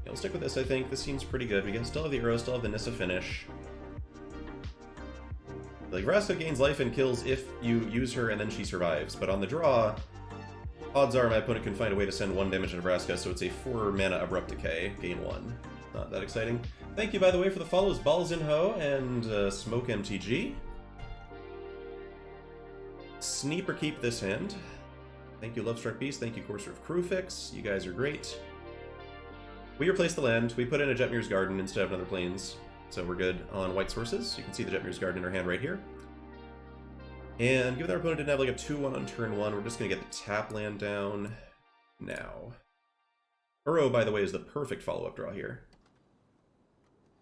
Yeah, we'll stick with this, I think. This seems pretty good. We can still have the Uro, still have the Nissa finish. Like, Vraska gains life and kills if you use her and then she survives, but on the draw, odds are my opponent can find a way to send 1 damage into Vraska, so it's a 4 mana Abrupt Decay, gain 1. Not that exciting. Thank you, by the way, for the follows, Balls in Ho and Smoke MTG. Sneep or keep this hand. Thank you, Lovestruck Beast. Thank you, Courser of Crewfix. You guys are great. We replaced the land. We put in a Jetmir's Garden instead of another Plains. So we're good on white sources. You can see the Jetmir's Garden in our hand right here. And given our opponent didn't have like a 2-1 on turn 1, we're just going to get the tap land down now. Uro, by the way, is the perfect follow-up draw here.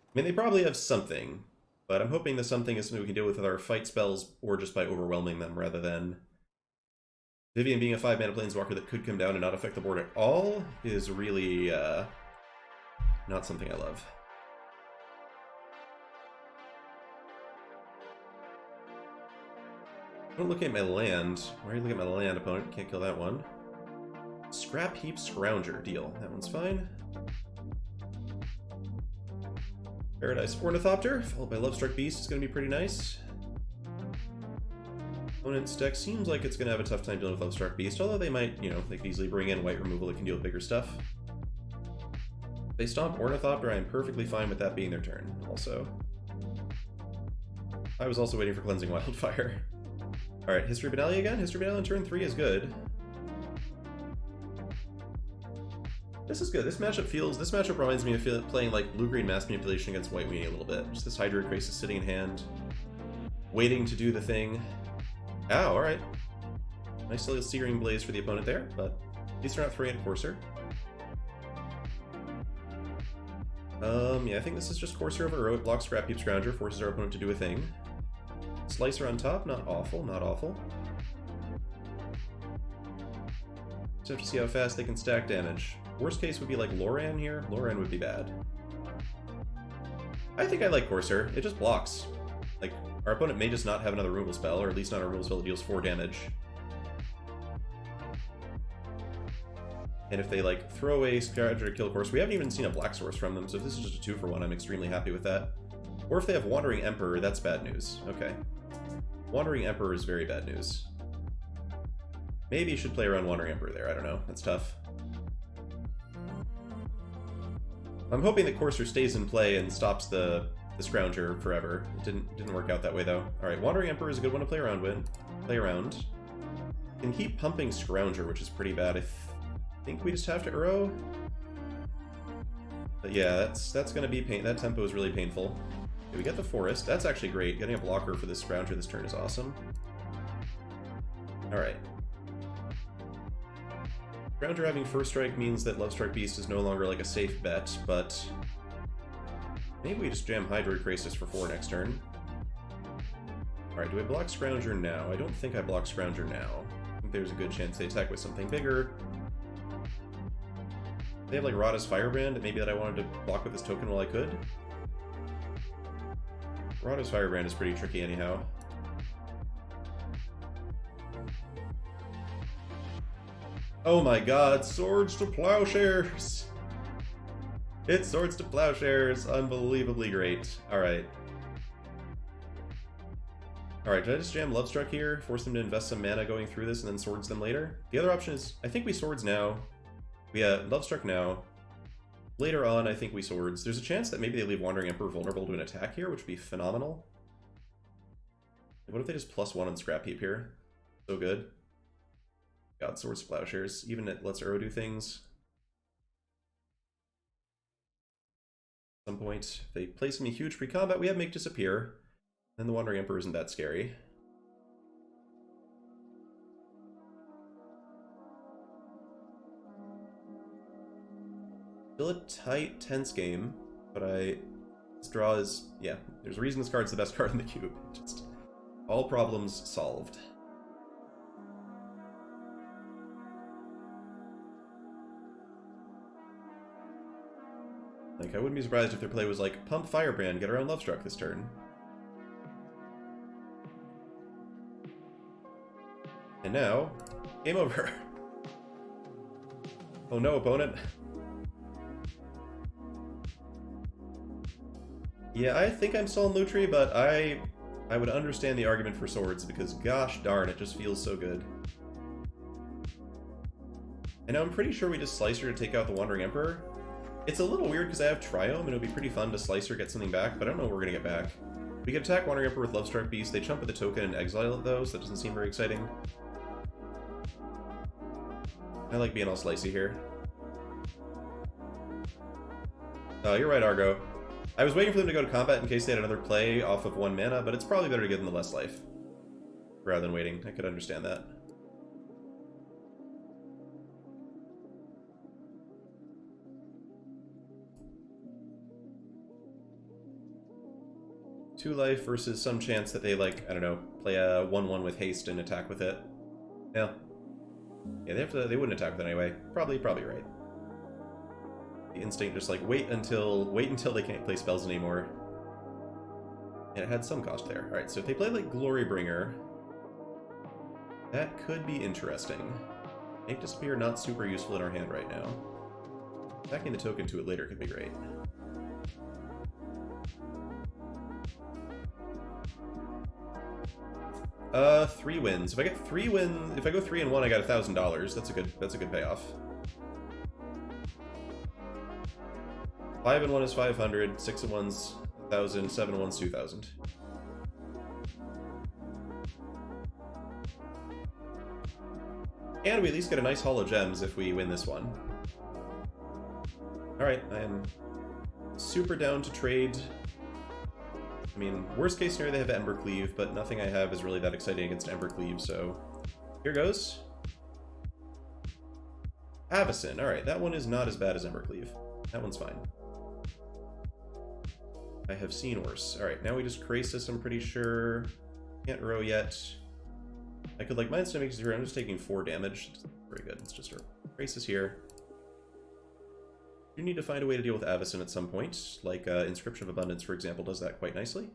I mean, they probably have something, but I'm hoping the something is something we can deal with our fight spells or just by overwhelming them rather than... Vivian being a 5-mana planeswalker that could come down and not affect the board at all is really not something I love. Don't look at my land. Why are you looking at my land, opponent? Can't kill that one. Scrap Heap Scrounger. Deal. That one's fine. Paradise Ornithopter, followed by Lovestruck Beast, is going to be pretty nice. Opponent's deck seems like it's going to have a tough time dealing with Lovestruck Beast, although they might, you know, they could easily bring in white removal that can deal with bigger stuff. If they stomp Ornithopter, I am perfectly fine with that being their turn, also. I was also waiting for Cleansing Wildfire. Alright, History Benalia again. History Benalia on turn 3 is good. This is good. This matchup reminds me of playing like blue-green Mass Manipulation against white weenie a little bit. Just this Hydroid Crisis sitting in hand, waiting to do the thing. Ow, alright. Nice little Searing Blaze for the opponent there, but at least they're not throwing at Courser. Yeah, I think this is just Courser over Uro. It blocks Scrap Heap Scrounger, forces our opponent to do a thing. Slicer on top, not awful, not awful. Just have to see how fast they can stack damage. Worst case would be like Loran here. Loran would be bad. I think I like Courser. It just blocks. Like, our opponent may just not have another removal spell, or at least not a removal spell that deals 4 damage. And if they, like, throw away Scrounger to kill Courser, we haven't even seen a black source from them, so if this is just a 2-for-1, I'm extremely happy with that. Or if they have Wandering Emperor, that's bad news. Okay. Wandering Emperor is very bad news. Maybe you should play around Wandering Emperor there, I don't know. That's tough. I'm hoping that Courser stays in play and stops the Scrounger forever. It didn't work out that way though. Alright, Wandering Emperor is a good one to play around with. Can keep pumping Scrounger, which is pretty bad. I think we just have to Uro. But yeah, that's gonna be pain. That tempo is really painful. Okay, we get the Forest. That's actually great. Getting a blocker for this Scrounger this turn is awesome. Alright. Scrounger having first strike means that Lovestruck Beast is no longer like a safe bet, but maybe we just jam Hydroid Crisis for 4 next turn. Alright, do I block Scrounger now? I don't think I block Scrounger now. I think there's a good chance they attack with something bigger. They have like Rada's Firebrand, maybe that I wanted to block with this token while I could. Rada's Firebrand is pretty tricky anyhow. Oh my god, Swords to Plowshares! It's Swords to Plowshares, unbelievably great. Alright. Alright, did I just jam Lovestruck here? Force them to invest some mana going through this and then Swords them later? The other option is, I think we Swords now. We Lovestruck now. Later on, I think we Swords. There's a chance that maybe they leave Wandering Emperor vulnerable to an attack here, which would be phenomenal. What if they just +1 on Scrap Heap here? So good. God, Swords to Plowshares. Even it lets Uro do things. At some point, if they play something huge pre-combat, we have Make Disappear. Then the Wandering Emperor isn't that scary. Still a tight, tense game, but this draw is, yeah, there's a reason this card's the best card in the cube. Just all problems solved. Like, I wouldn't be surprised if their play was like, pump Firebrand, get around Lovestruck this turn. And now, game over. Oh no, opponent. Yeah, I think I'm still in Lutri, but I would understand the argument for Swords, because gosh darn, it just feels so good. And I'm pretty sure we just Slicer to take out the Wandering Emperor. It's a little weird because I have Triome, and it would be pretty fun to Slicer, get something back, but I don't know what we're going to get back. We could attack Wandering Emperor with Lovestruck Beast. They chump with the token and exile it, though, so that doesn't seem very exciting. I like being all slicey here. Oh, you're right, Argo. I was waiting for them to go to combat in case they had another play off of 1 mana, but it's probably better to give them the less life. rather than waiting. I could understand that. Two life versus some chance that they, like, I don't know, play a 1/1 with haste and attack with it. Yeah. Yeah, they wouldn't attack with it anyway. Probably right. The instinct just like wait until they can't play spells anymore. And it had some cost there. Alright, so if they play like Glorybringer, that could be interesting. Make Disappear not super useful in our hand right now. Attacking the token to it later could be great. Three wins. If I get 3 wins, if I go 3 and 1, I got $1,000. That's a good payoff. 5 and 1 is 500. 6 and 1's 1,000. 7 and 1's 2,000. And we at least get a nice haul of gems if we win this one. Alright, I am super down to trade. I mean, worst case scenario, they have Embercleave, but nothing I have is really that exciting against Embercleave, so here goes. Avacyn. Alright, that one is not as bad as Embercleave. That one's fine. I have seen worse. Alright, now we just Krasis, I'm pretty sure. Can't row yet. I could, like, Mindstone make zero. I'm just taking 4 damage. It's very good. It's just a Krasis here. You need to find a way to deal with Avacyn at some point, like Inscription of Abundance, for example, does that quite nicely.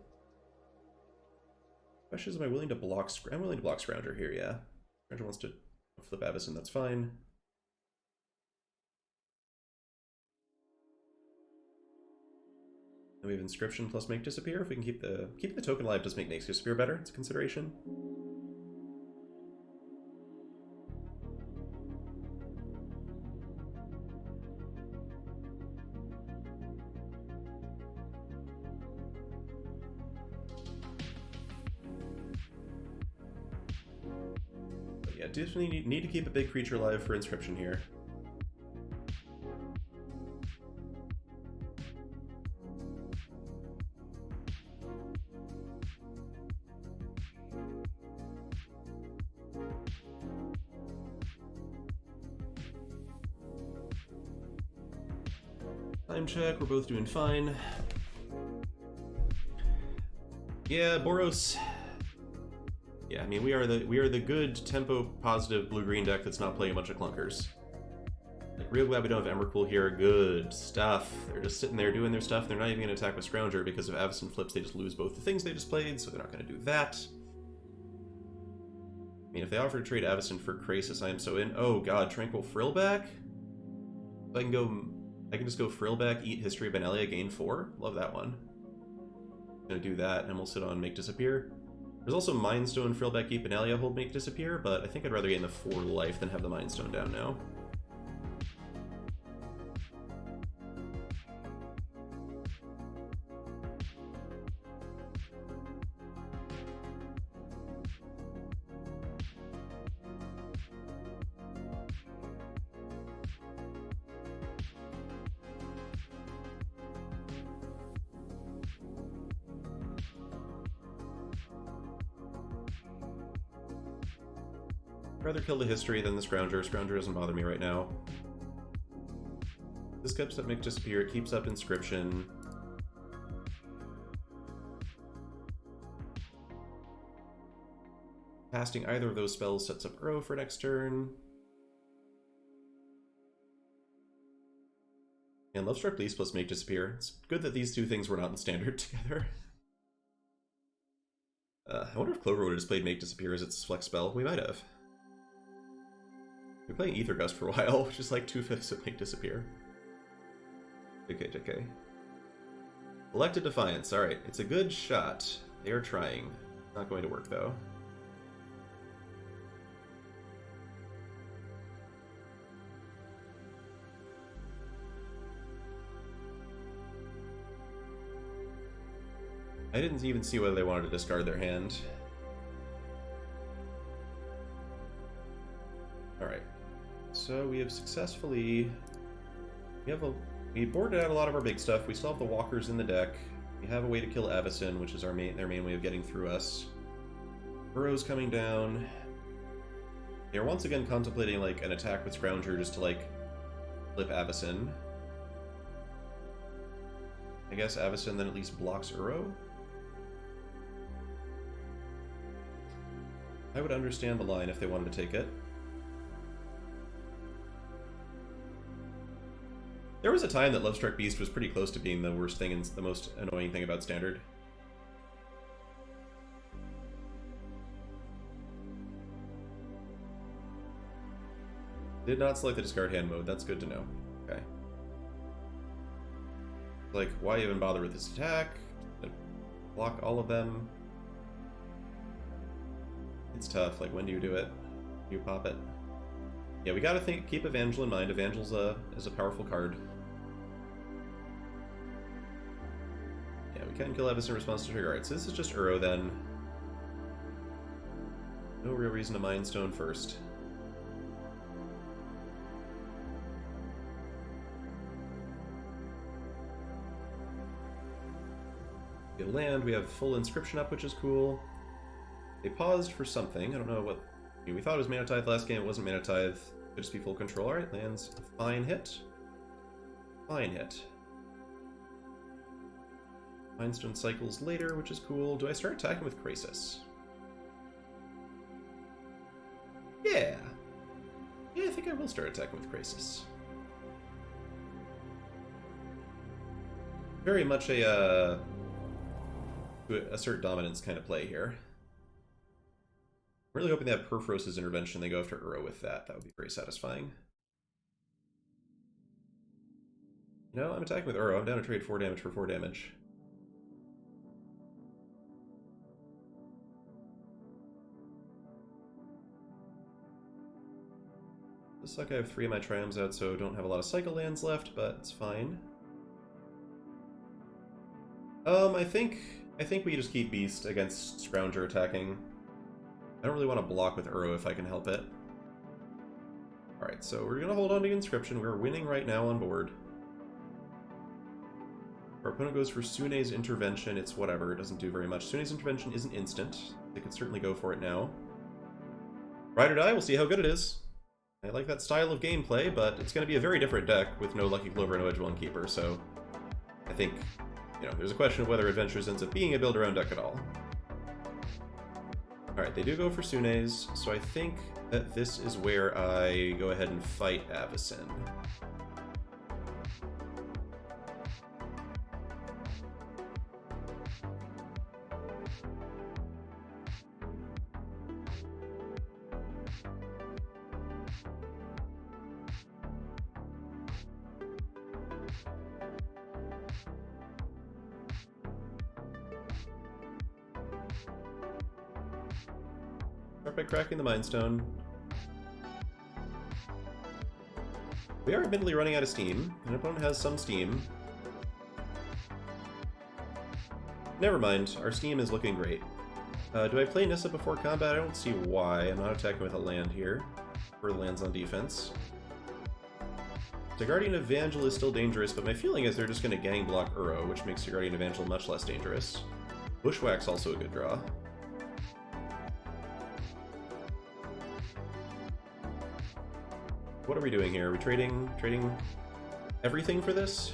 Question is, am I willing to block... I'm willing to block Scrounger here, yeah. Scrounger wants to flip Avacyn, that's fine. And we have Inscription plus Make Disappear. If we can keep the token alive, does make Disappear better. It's a consideration. Definitely need to keep a big creature alive for Inscription here. Time check, we're both doing fine. Yeah, Boros. Yeah, I mean, we are the good tempo positive blue-green deck that's not playing a bunch of clunkers. Like, real glad we don't have Emrakul here. Good stuff. They're just sitting there doing their stuff. They're not even going to attack with Scrounger because if Avacyn flips, they just lose both the things they just played, so they're not going to do that. I mean, if they offer to trade Avacyn for Krasis, I am so in. Oh god, Tranquil Frillback? I can just go Frillback, eat History of Benelia, gain 4. Love that one. I'm gonna do that, and we'll sit on Make Disappear. There's also Mind Stone, Frillback, Eat Benelia, hold Make Disappear, but I think I'd rather gain the 4 life than have the Mind Stone down now. I'd rather kill the History than the Scrounger. Scrounger doesn't bother me right now. This keeps up Make Disappear, it keeps up Inscription. Casting either of those spells sets up Uro for next turn. And Lovestruck Beast plus Make Disappear. It's good that these two things were not in standard together. I wonder if Clover would have just played Make Disappear as its flex spell. We might have. We're playing Aether Gust for a while, which is like 2/5 of Make Disappear. JK. Elected Defiance. Alright, it's a good shot. They are trying. Not going to work, though. I didn't even see whether they wanted to discard their hand. Alright. So we have successfully... We boarded out a lot of our big stuff. We still have the walkers in the deck. We have a way to kill Avacyn, which is their main way of getting through us. Burrow's coming down. They're once again contemplating like an attack with Scrounger just to like flip Avacyn. I guess Avacyn then at least blocks Uro. I would understand the line if they wanted to take it. There was a time that Lovestruck Beast was pretty close to being the worst thing and the most annoying thing about Standard. Did not select the discard hand mode, that's good to know. Okay. Like, why even bother with this attack? Block all of them. It's tough, like when do you do it? You pop it? Yeah, we gotta keep Evangel in mind. Evangel's is a powerful card. Yeah, we can kill Evis in response to trigger. Alright, so this is just Uro then. No real reason to Mind Stone first. Get land, we have full inscription up, which is cool. They paused for something. I don't know what. I mean, we thought it was Mana Tithe last game. It wasn't Mana Tithe. Could just be full control. Alright, lands a fine hit. Fine hit. Mindstone cycles later, which is cool. Do I start attacking with Krasis? Yeah. Yeah, I think I will start attacking with Krasis. Very much a assert dominance kind of play here. I'm really hoping that Perforos's intervention, they go after Uro with that. That would be very satisfying. No, I'm attacking with Uro. I'm down to trade 4 damage for 4 damage. Looks like I have 3 of my Triumphs out, so don't have a lot of cycle lands left, but it's fine. I think we just keep Beast against Scrounger attacking. I don't really want to block with Uro if I can help it. Alright, so we're going to hold on to Inscription. We're winning right now on board. Our opponent goes for Sune's Intervention. It's whatever, it doesn't do very much. Sune's Intervention isn't instant. They could certainly go for it now. Ride or die, we'll see how good it is. I like that style of gameplay, but it's going to be a very different deck with no Lucky Clover and no Edge 1 Keeper, so I think, you know, there's a question of whether Adventures ends up being a build-around deck at all. Alright, they do go for Sune's, so I think that this is where I go ahead and fight Avacyn. By cracking the Mind Stone. We are admittedly running out of steam. An opponent has some steam. Never mind, our steam is looking great. Do I play Nissa before combat? I don't see why. I'm not attacking with a land here. For lands on defense. The Guardian Evangel is still dangerous, but my feeling is they're just going to gang block Uro, which makes the Guardian Evangel much less dangerous. Bushwhack's also a good draw. What are we doing here? Are we trading everything for this?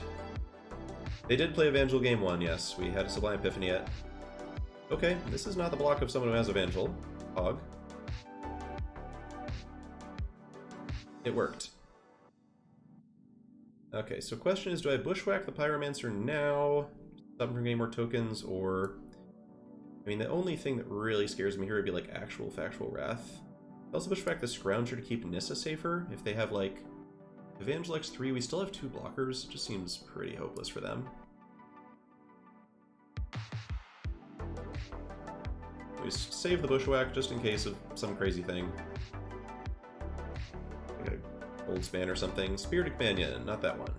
They did play Evangel game 1, yes. We had a Sublime Epiphany yet. Okay, this is not the block of someone who has Evangel. Hog. It worked. Okay, so question is, do I Bushwhack the Pyromancer now? Stop him from getting more tokens, or... I mean, the only thing that really scares me here would be, like, actual Factual Wrath. Also Bushwhack the Scrounger to keep Nissa safer. If they have, like, Evangel X3, we still have 2 blockers. It just seems pretty hopeless for them. We save the Bushwhack just in case of some crazy thing. Like a Gold Span or something. Spirit Companion, not that one.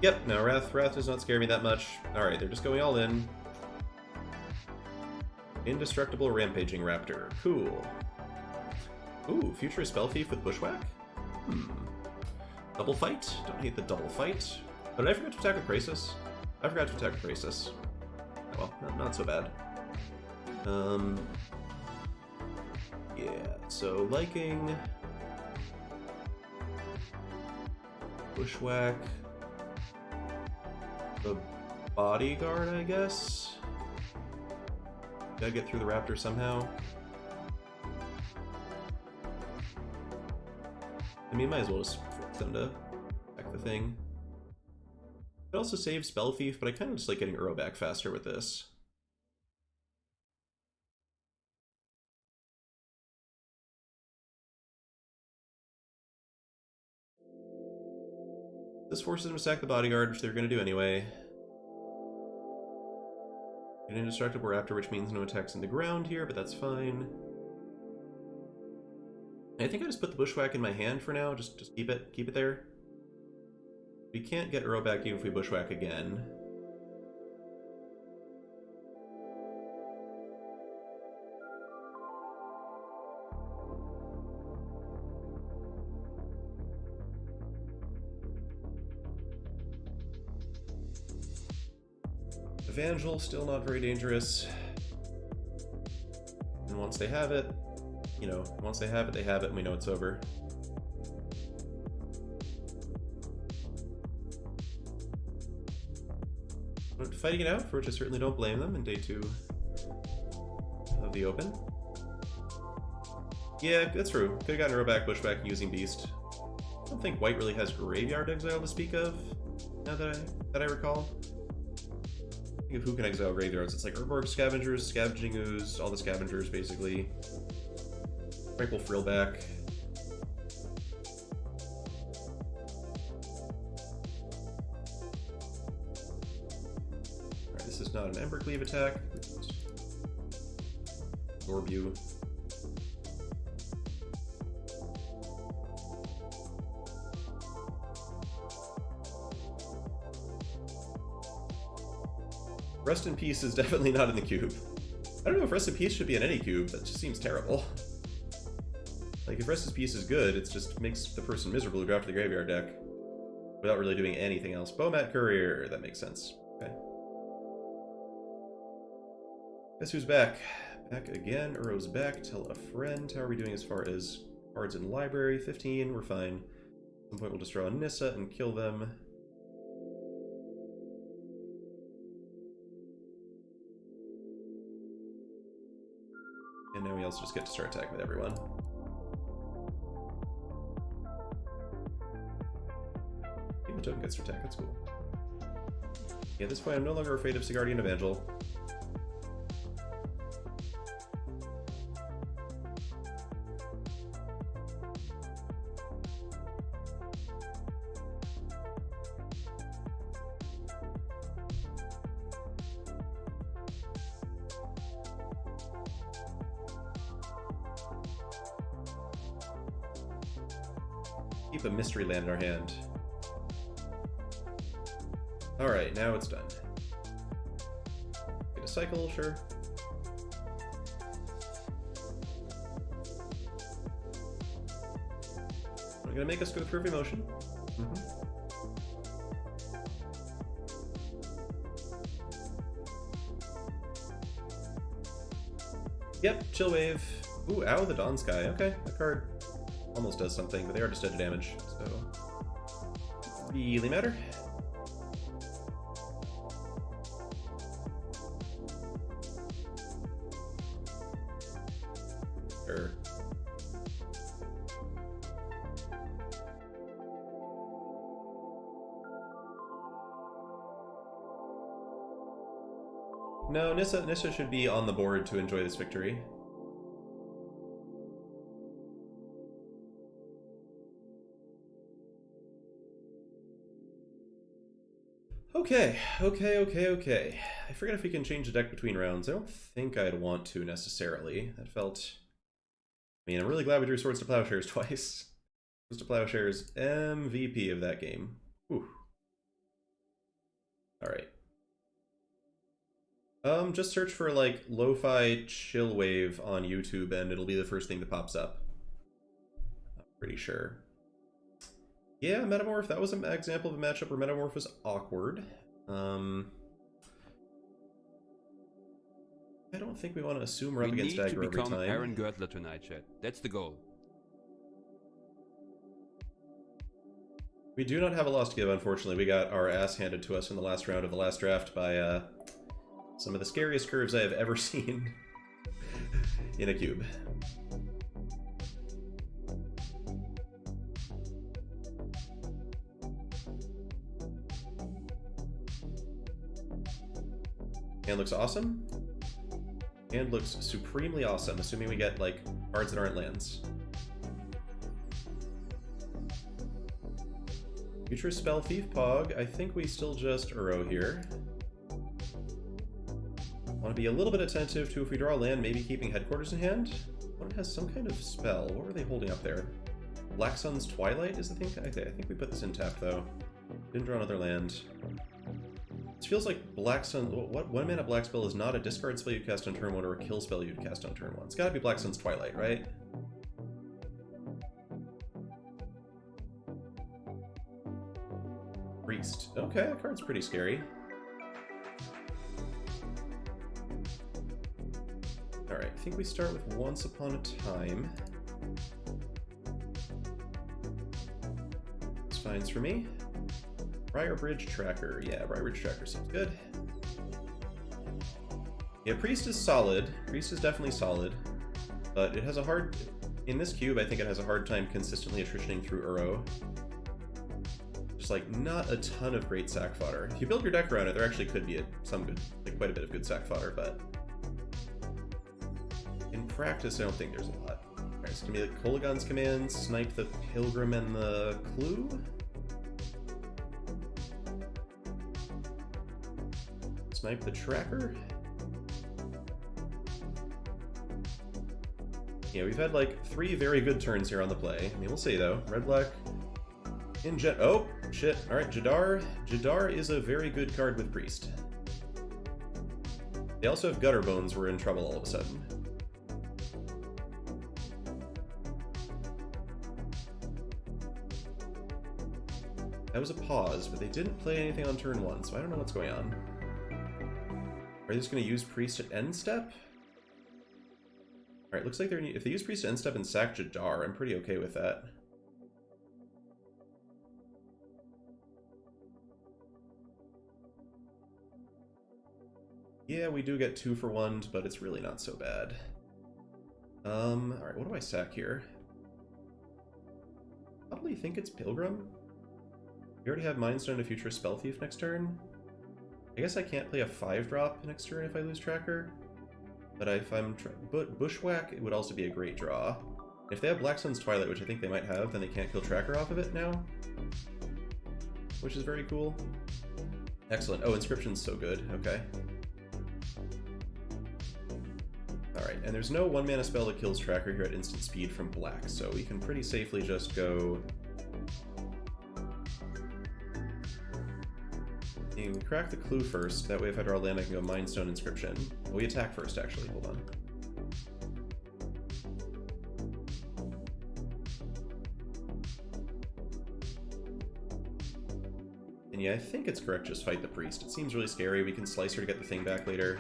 Yep, no, Wrath does not scare me that much. Alright, they're just going all in. Indestructible Rampaging Raptor. Cool. Ooh, future spell thief with bushwhack? Double fight? Don't hate the double fight. But did I forget to attack with Crisis? I forgot to attack with Crisis. Oh, well, not so bad. Yeah, so liking... Bushwhack... The bodyguard, I guess? Gotta get through the raptor somehow. I mean, might as well just force them to attack the thing. It also saves Spell Thief, but I kind of just like getting Uro back faster with this. This forces them to sack the bodyguard, which they're going to do anyway. An indestructible raptor, which means no attacks in the ground here, but that's fine. I think I just put the bushwhack in my hand for now. Just keep it there. We can't get Uro back even if we bushwhack again. Evangel, still not very dangerous. And once they have it, you know, once they have it, and we know it's over. But fighting it out, for which I certainly don't blame them in day 2 of the Open. Yeah, that's true. Could have gotten Uro back, bushwhack, using Beast. I don't think White really has Graveyard Exile to speak of, now that I recall. Think of who can exile graveyards. It's like Urborg Scavengers, Scavenging Ooze, all the Scavengers basically. Tranquil Frillback. Alright, this is not an Embercleave attack. Absorb you. Rest in Peace is definitely not in the cube. I don't know if Rest in Peace should be in any cube. That just seems terrible. Like, if Rest in Peace is good, it just makes the person miserable who got to the graveyard deck without really doing anything else. Bowmat Courier, that makes sense. Okay. Guess who's back? Back again. Uro's back. Tell a friend. How are we doing as far as cards in library? 15, we're fine. At some point we'll just draw Nissa and kill them. And now we also just get to start attacking with everyone. The token gets to attack, that's cool. Yeah, at this point I'm no longer afraid of Sigardian Evangel. Keep a mystery land in our hand. Alright, now it's done. Get a cycle, sure. We're gonna make us go through every motion. Yep, Chill Wave. Ooh, Ow the Dawn Sky. Okay, that card almost does something, but they are just dead to damage, so really matter. Sure. No, Nissa should be on the board to enjoy this victory. Okay. I forget if we can change the deck between rounds. I don't think I'd want to necessarily. That felt... I mean, I'm really glad we drew Swords to Plowshares twice. Swords to Plowshares, MVP of that game. Whew. Alright. Just search for, like, Lo-Fi Chill Wave on YouTube, and it'll be the first thing that pops up. Pretty sure. Yeah, Metamorph, that was an example of a matchup where Metamorph was awkward. I don't think we want to assume we're up against Dagger every time. We need to become Aaron Gertler tonight, chat. That's the goal. We do not have a loss to give, unfortunately. We got our ass handed to us in the last round of the last draft by some of the scariest curves I have ever seen in a cube. Hand looks awesome. Hand looks supremely awesome, assuming we get, like, cards that aren't lands. Future Spell Thief Pog. I think we still just Uro here. Want to be a little bit attentive to if we draw a land, maybe keeping Headquarters in hand. One has some kind of spell. What were they holding up there? Black Sun's Twilight is the thing? I think we put this in tap, though. Didn't draw another land. This feels like Black Sun... What 1 mana Black Spell is not a discard spell you'd cast on turn 1 or a kill spell you'd cast on turn 1. It's gotta be Black Sun's Twilight, right? Priest. Okay, that card's pretty scary. Alright, I think we start with Once Upon a Time. This finds for me. Briar Bridge Tracker. Yeah, Briar Bridge Tracker seems good. Yeah, Priest is solid. Priest is definitely solid. But it has a hard... In this cube, I think it has a hard time consistently attritioning through Uro. Just, like, not a ton of great sack fodder. If you build your deck around it, there actually could be some good... Like, quite a bit of good sack fodder, but... In practice, I don't think there's a lot. Alright, so it's gonna be like Kolagon's Command, Snipe the Pilgrim and the Clue? Snipe the Tracker? Yeah, we've had like 3 very good turns here on the play. I mean, we'll see though. Red-black in Jet. Oh, shit. Alright, Jadar. Jadar is a very good card with Priest. They also have Gutter Bones. We're in trouble all of a sudden. That was a pause, but they didn't play anything on turn 1, so I don't know what's going on. Are they just going to use Priest at end step? Alright, looks like they're... If they use Priest at end step and sack Jadar, I'm pretty okay with that. Yeah, we do get 2 for 1, but it's really not so bad. Alright, what do I sack here? Probably think it's Pilgrim. We already have Mindstone to Future Spell Thief next turn. I guess I can't play a 5-drop next turn if I lose Tracker. But if I'm... Bushwhack, it would also be a great draw. If they have Black Sun's Twilight, which I think they might have, then they can't kill Tracker off of it now. Which is very cool. Excellent. Oh, Inscription's so good. Okay. Alright, and there's no 1-mana spell that kills Tracker here at instant speed from black, so we can pretty safely just go... We crack the Clue first, that way if I draw land I can go Mindstone Inscription. Well, we attack first, actually, hold on. And yeah, I think it's correct, just fight the Priest. It seems really scary, we can slice her to get the thing back later.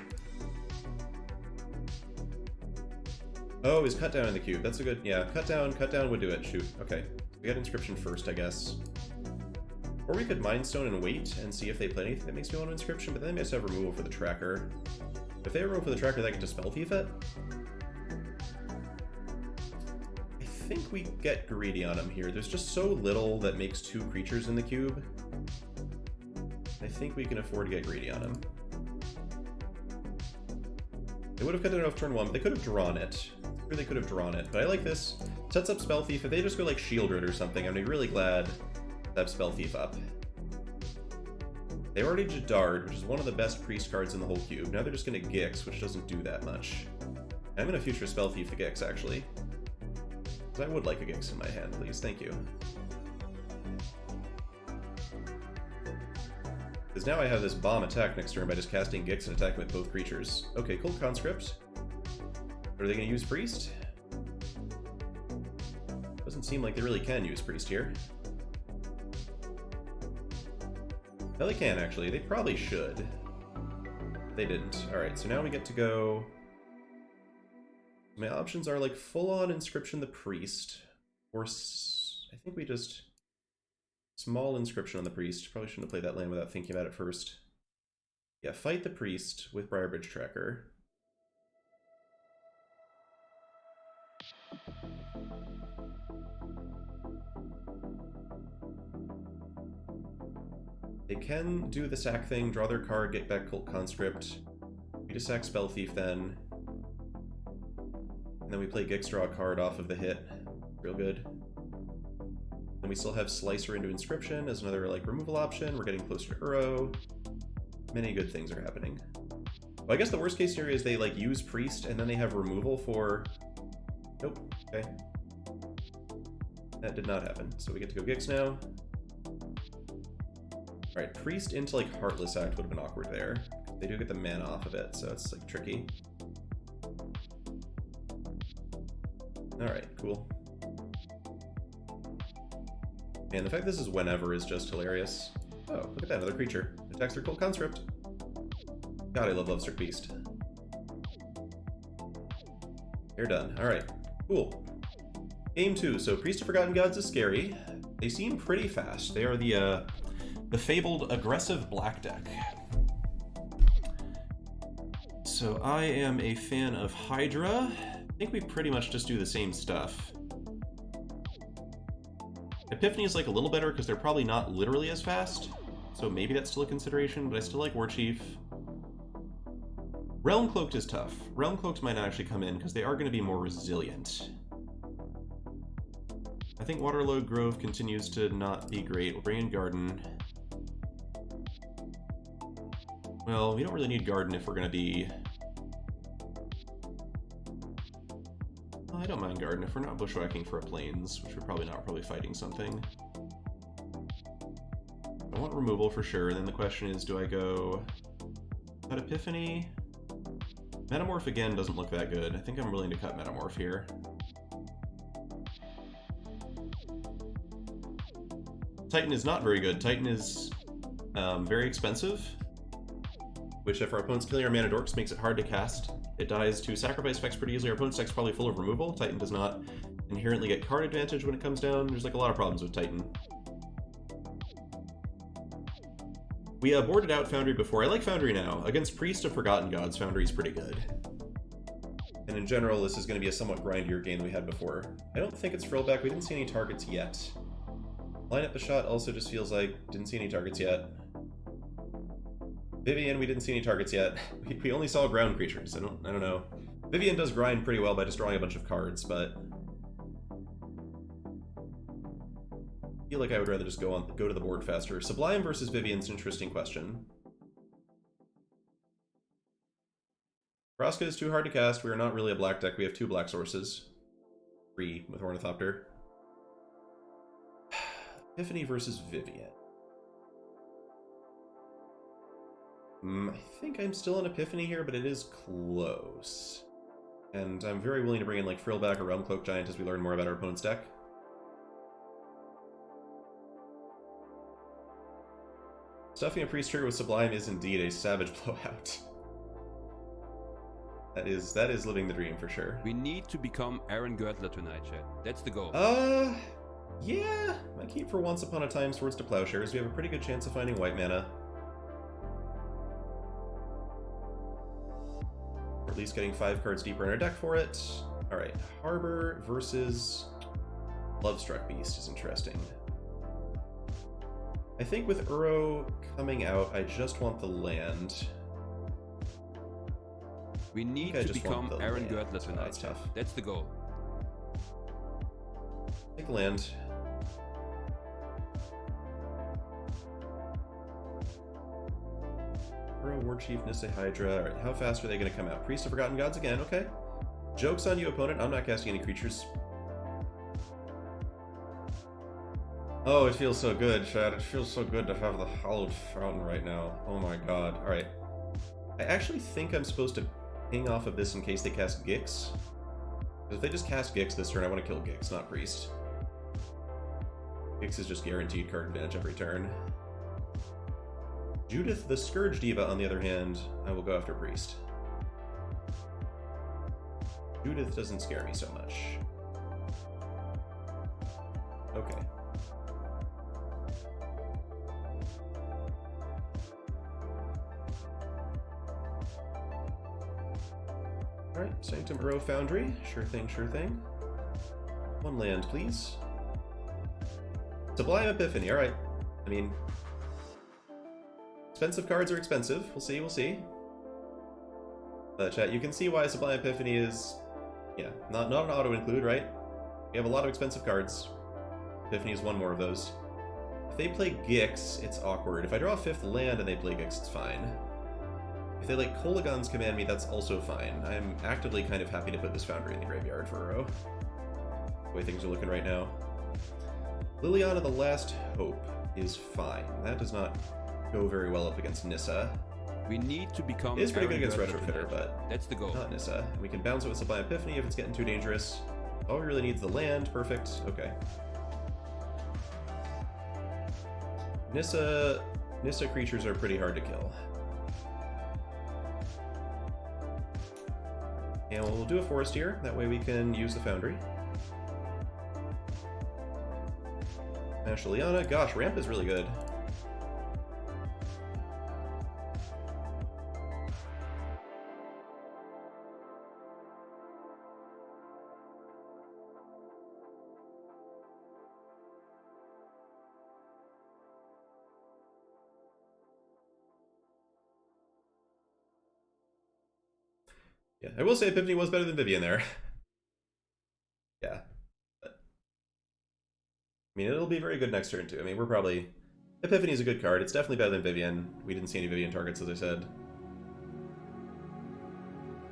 Oh, is Cut Down in the cube, that's a good... Yeah, Cut Down would do it, shoot. Okay, we got Inscription first, I guess. Or we could Mindstone and wait and see if they play anything that makes me want to Inscription, but then they just have removal for the Tracker. If they have removal for the Tracker, they get to Spell Thief it. I think we get greedy on them here. There's just so little that makes 2 creatures in the cube. I think we can afford to get greedy on them. They would have cut it off turn 1, but they could have drawn it. Or they could have drawn it, but I like this. Sets up Spell Thief. If they just go like Shieldred or something, I'd be really glad to have Spell Thief up. They already Jadar'd, which is one of the best Priest cards in the whole cube. Now they're just going to Gix, which doesn't do that much. I'm going to Future Spell Thief the Gix, actually. Because I would like a Gix in my hand, please. Thank you. Because now I have this bomb attack next turn by just casting Gix and attacking with both creatures. Okay, Cold Conscript. Are they going to use Priest? Doesn't seem like they really can use Priest here. No, they can, actually. They probably should. They didn't. Alright, so now we get to go... My options are, like, full-on Inscription the Priest, or... I think we just... Small Inscription on the Priest. Probably shouldn't have played that land without thinking about it first. Yeah, fight the Priest with Briarbridge Tracker. They can do the sack thing, draw their card, get back Cult Conscript. We just sack Spell Thief then. And then we play Gix, draw a card off of the hit. Real good. And we still have Slicer into Inscription as another like removal option. We're getting closer to Uro. Many good things are happening. Well, I guess the worst case scenario is they like use Priest and then they have removal for... Nope. Okay. That did not happen. So we get to go Gix now. Alright, Priest into like Heartless Act would have been awkward there. They do get the mana off of it, so it's like tricky. Alright, cool. Man, the fact this is whenever is just hilarious. Oh, look at that, another creature. Attacks their Cult Conscript. God, I love Lovestruck Beast. They're done. Alright, cool. Game 2. So Priest of Forgotten Gods is scary. They seem pretty fast. They are the fabled aggressive black deck. So I am a fan of Hydra. I think we pretty much just do the same stuff. Epiphany is like a little better because they're probably not literally as fast. So maybe that's still a consideration, but I still like War Chief. Realm Cloaked is tough. Realm Cloaked might not actually come in because they are going to be more resilient. I think Waterlode Grove continues to not be great. We'll bring in Garden. Well, we don't really need Garden if we're going to be... Well, I don't mind Garden if we're not bushwhacking for a Plains, which we're probably not. We're probably fighting something. I want removal for sure, and then the question is, do I go... Cut Epiphany? Metamorph again doesn't look that good. I think I'm willing to cut Metamorph here. Titan is not very good. Titan is very expensive, which if our opponent's killing our mana dorks makes it hard to cast. It dies to sacrifice effects pretty easily. Our opponent's deck's probably full of removal. Titan does not inherently get card advantage when it comes down. There's like a lot of problems with Titan. We boarded out Foundry before. I like Foundry now. Against Priest of Forgotten Gods, Foundry's pretty good. And in general, this is going to be a somewhat grindier game than we had before. I don't think it's Frillback. We didn't see any targets yet. Line Up the Shot also just feels like didn't see any targets yet. Vivian, we didn't see any targets yet. We only saw ground creatures. I don't know. Vivian does grind pretty well by just drawing a bunch of cards, but I feel like I would rather just go to the board faster. Sublime versus Vivian's an interesting question. Vraska is too hard to cast. We are not really a black deck. We have 2 black sources. 3 with Ornithopter. Epiphany versus Vivian. I think I'm still in Epiphany here, but it is close. And I'm very willing to bring in like Frillback or Realm Cloak Giant as we learn more about our opponent's deck. Stuffing a Priest trigger with Sublime is indeed a savage blowout. That is living the dream for sure. We need to become Aaron Girdler tonight, Chad. That's the goal. Yeah. I keep for Once Upon a Time Swords to Plowshares. We have a pretty good chance of finding white mana. Or at least getting 5 cards deeper in our deck for it. Alright, Harbor versus Lovestruck Beast is interesting. I think with Uro coming out, I just want the land. We need to become Aaron Girdler tonight. That's tough. That's the goal. Take land. Uro, War Chief, Nissa Hydra. Alright, how fast are they going to come out? Priest of Forgotten Gods again, okay. Joke's on you, opponent. I'm not casting any creatures. Oh, it feels so good, Chad. It feels so good to have the Hallowed Fountain right now. Oh my god. Alright. I actually think I'm supposed to ping off of this in case they cast Gix. Because if they just cast Gix this turn, I want to kill Gix, not Priest. Gix is just guaranteed card advantage every turn. Judith the Scourge Diva, on the other hand, I will go after Priest. Judith doesn't scare me so much. Okay. Alright, Sanctum Burrow Foundry. Sure thing, sure thing. One land, please. Sublime Epiphany, alright. I mean, expensive cards are expensive. We'll see, we'll see. Chat, you can see why Sublime Epiphany is, yeah, not an auto-include, right? We have a lot of expensive cards. Epiphany is one more of those. If they play Gix, it's awkward. If I draw a 5th land and they play Gix, it's fine. If they let Kolagons command me, that's also fine. I'm actively kind of happy to put this Foundry in the graveyard for a row. The way things are looking right now. Liliana the Last Hope is fine. That does not go very well up against Nissa. We need to become. It is pretty good against Retrofitter, but that's the goal. Not Nissa. We can bounce it with Sublime Epiphany if it's getting too dangerous. All we really need is the land. Perfect. Okay. Nissa creatures are pretty hard to kill. And we'll do a forest here. That way we can use the Foundry. Smash Liliana. Gosh, ramp is really good. Yeah, I will say Epiphany was better than Vivian there. Yeah. But, I mean, it'll be very good next turn, too. I mean, we're probably... Epiphany's a good card. It's definitely better than Vivian. We didn't see any Vivian targets, as I said.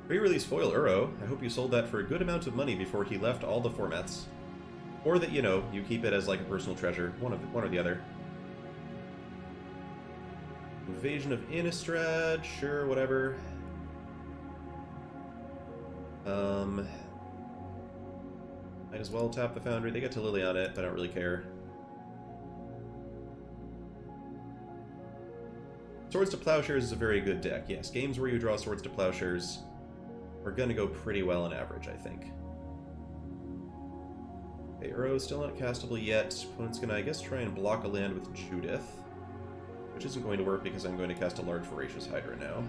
Pre-release foil Uro. I hope you sold that for a good amount of money before he left all the formats. Or that, you know, you keep it as like a personal treasure. One or the other. Invasion of Innistrad. Sure, whatever. Might as well tap the Foundry. They get to Lily on it, but I don't really care. Swords to Plowshares is a very good deck. Yes, games where you draw Swords to Plowshares are going to go pretty well on average, I think. Okay, Uro is still not castable yet. Opponent's going to, I guess, try and block a land with Judith, which isn't going to work because I'm going to cast a large Voracious Hydra now.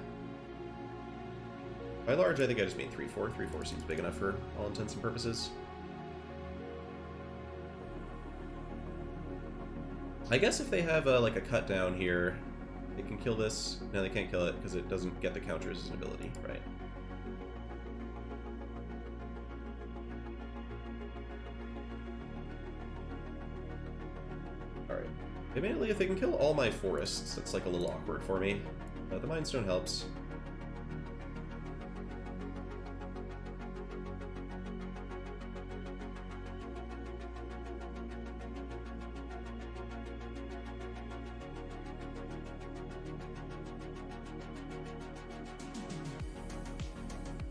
By large, I think I just mean 3/4. 3/4 seems big enough for all intents and purposes. I guess if they have like a cut down here, they can kill this. No, they can't kill it because it doesn't get the counters as an ability, right? Alright. Immediately, if they can kill all my forests, that's like a little awkward for me. The Mind Stone helps.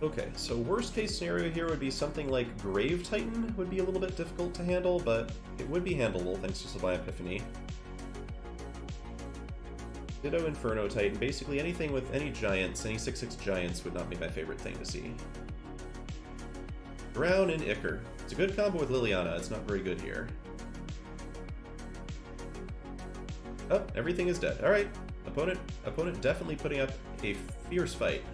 Okay, so worst case scenario here would be something like Grave Titan would be a little bit difficult to handle, but it would be handleable thanks to Sublime Epiphany. Ditto Inferno Titan, basically anything with any giants, any 6/6 giants would not be my favorite thing to see. Drown in Ichor. It's a good combo with Liliana, it's not very good here. Oh, everything is dead. Alright, opponent definitely putting up a fierce fight.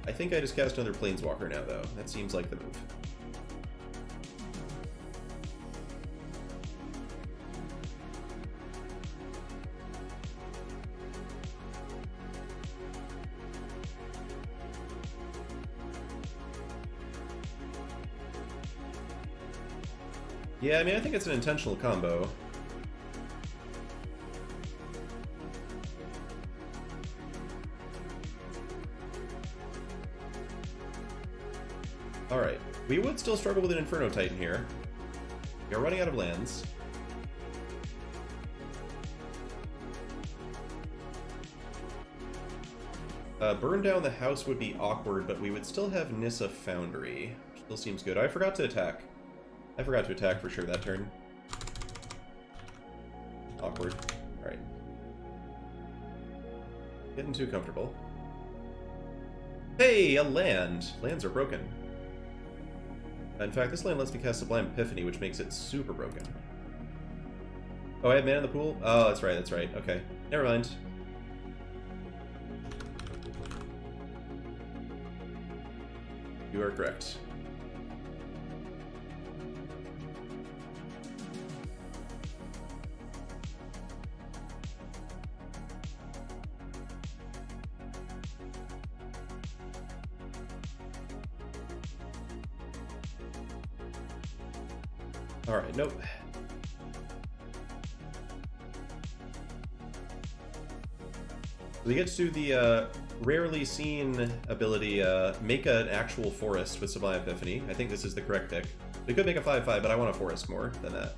I think I just cast another Planeswalker now, though. That seems like the move. Yeah, I mean, I think it's an intentional combo. Alright, we would still struggle with an Inferno Titan here. We are running out of lands. Burn down the house would be awkward, but we would still have Nissa Foundry, which still seems good. I forgot to attack. I forgot to attack for sure that turn. Awkward. Alright. Getting too comfortable. Hey, a land! Lands are broken. In fact, this land lets me cast Sublime Epiphany, which makes it super broken. Oh, I have mana in the pool? Oh, that's right, that's right. Okay. Never mind. You are correct. Alright, nope. We get to the rarely seen ability, make an actual forest with Sublime Epiphany. I think this is the correct pick. We could make a 5/5, but I want a forest more than that.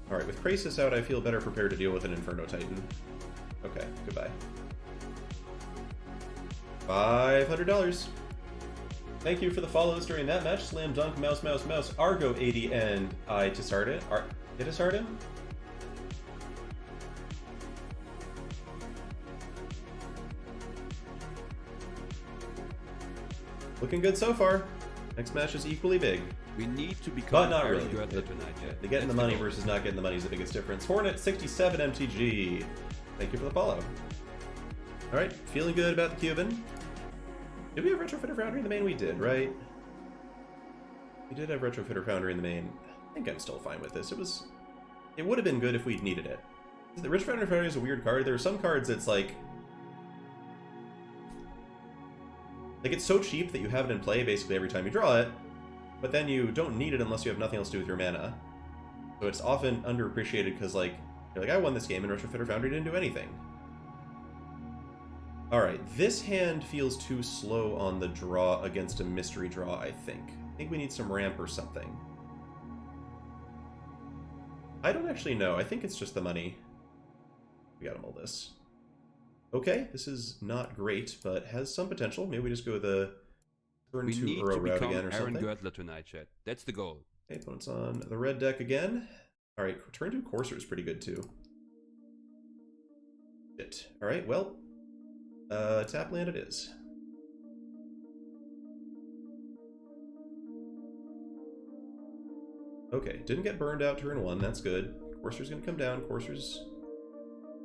Alright, with Krasis out, I feel better prepared to deal with an Inferno Titan. Okay, goodbye. $500. Thank you for the follows during that match. Slam Dunk, Mouse, Mouse, Mouse, Argo 80, and I Tisardin. Tisardin? Looking good so far. Next match is equally big. We need to become but not really. tonight. Yeah. The getting the money versus not getting the money is the biggest difference. Hornet 67 MTG. Thank you for the follow. Alright, feeling good about the Cuban. Did we have Retrofitter Foundry in the main? We did, right? We did have Retrofitter Foundry in the main. I think I'm still fine with this. It would have been good if we'd needed it. The Retrofitter Foundry is a weird card. There are some cards that's like it's so cheap that you have it in play basically every time you draw it, but then you don't need it unless you have nothing else to do with your mana. So it's often underappreciated because you're like, I won this game and Retrofitter Foundry didn't do anything. Alright, this hand feels too slow on the draw against a mystery draw, I think. I think we need some ramp or something. I don't actually know. I think it's just the money. We gotta mull this. Okay, this is not great, but has some potential. Maybe we just go the turn 2 Uro route again or something. Aaron Gertler tonight, chat. That's the goal. Okay, opponent's on the red deck again. Alright, turn 2 Courser is pretty good too. Shit. Alright, well, tap land it is. Okay, didn't get burned out turn 1, that's good. Courser's gonna come down, Courser's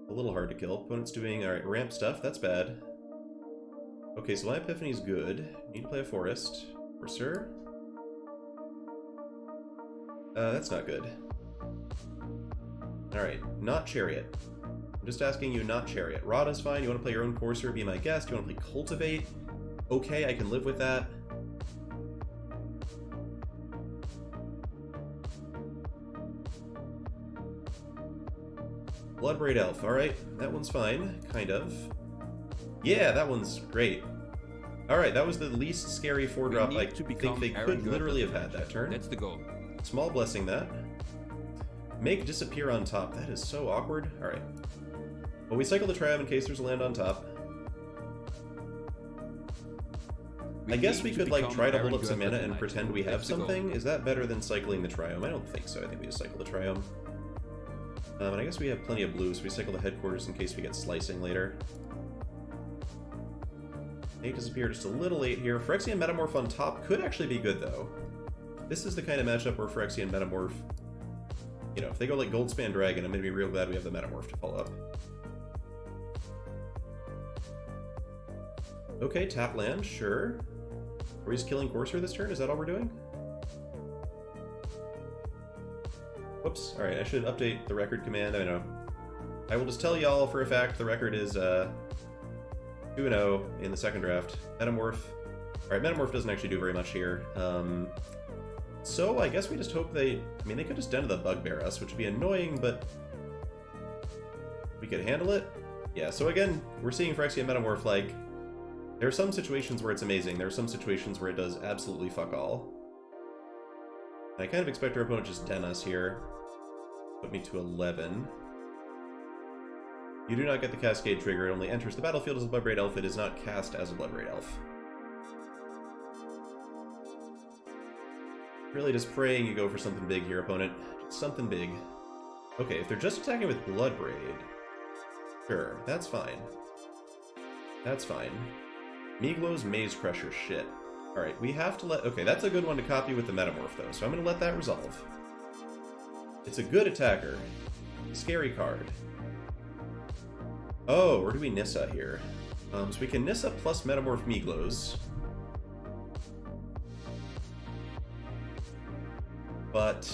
a little hard to kill. Opponent's doing, alright, ramp stuff, that's bad. Okay, so my Epiphany's good. Need to play a forest. Courser. That's not good. Alright, not Chariot. I'm just asking you not Chariot. Rada's fine, you want to play your own Courser, be my guest, you want to play Cultivate? Okay, I can live with that. Bloodbraid Elf, alright, that one's fine, kind of. Yeah, that one's great. Alright, that was the least scary 4-drop I think they could literally have had that turn. That's the goal. Small blessing that. Make disappear on top, that is so awkward. Alright. Well, we cycle the Triumph in case there's a land on top. I guess we could, try to hold up some mana and pretend we have something. Is that better than cycling the Triumph? I don't think so. I think we just cycle the Triumph. And I guess we have plenty of blue, so we cycle the Headquarters in case we get slicing later. Make disappear just a little late here. Phyrexian Metamorph on top could actually be good, though. This is the kind of matchup where Phyrexian Metamorph... You know, if they go like Goldspan Dragon, I'm going to be real glad we have the Metamorph to follow up. Okay, tap land, sure. Are we just killing Courser this turn? Is that all we're doing? Whoops. Alright, I should update the record command. I know. I will just tell y'all for a fact the record is 2-0 in the second draft. Metamorph. Alright, Metamorph doesn't actually do very much here. So I guess we just hope they... I mean, they could just Den of the Bugbear us, which would be annoying, but... we could handle it? Yeah, so again, we're seeing Phyrexian Metamorph, there are some situations where it's amazing, there are some situations where it does absolutely fuck all. And I kind of expect our opponent to just den us here. Put me to 11. You do not get the Cascade trigger. It only enters the battlefield as a Bloodbraid Elf. It is not cast as a Bloodbraid Elf. Really just praying you go for something big here, opponent. Just something big. Okay, if they're just attacking with Bloodbraid, sure, that's fine. That's fine. Meaglo's Maze Crusher, shit. Alright, we have to let... Okay, that's a good one to copy with the Metamorph, though, so I'm going to let that resolve. It's a good attacker. Scary card. Oh, where do we Nissa here? So we can Nissa plus Metamorph Meaglo's. But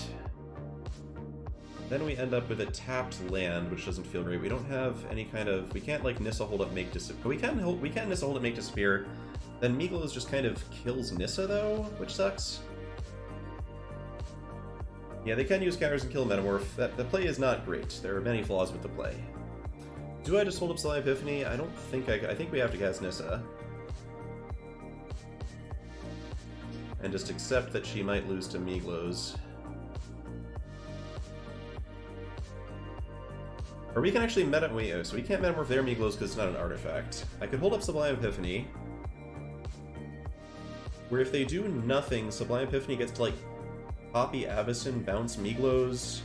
then we end up with a tapped land, which doesn't feel great. We don't have any kind of... We can't, like, Nissa hold up, make disappear. We can Nissa hold up, make disappear. Then Meaglo's just kind of kills Nissa, though, which sucks. Yeah, they can use counters and kill Metamorph. The play is not great. There are many flaws with the play. Do I just hold up Sublime Epiphany? I don't think I think we have to cast Nissa. And just accept that she might lose to Meaglo's. Or we can actually so we can't Metamorph their Meaglo's because it's not an artifact. I could hold up Sublime Epiphany, where if they do nothing, Sublime Epiphany gets to, like, copy Avacyn, bounce Meaglo's.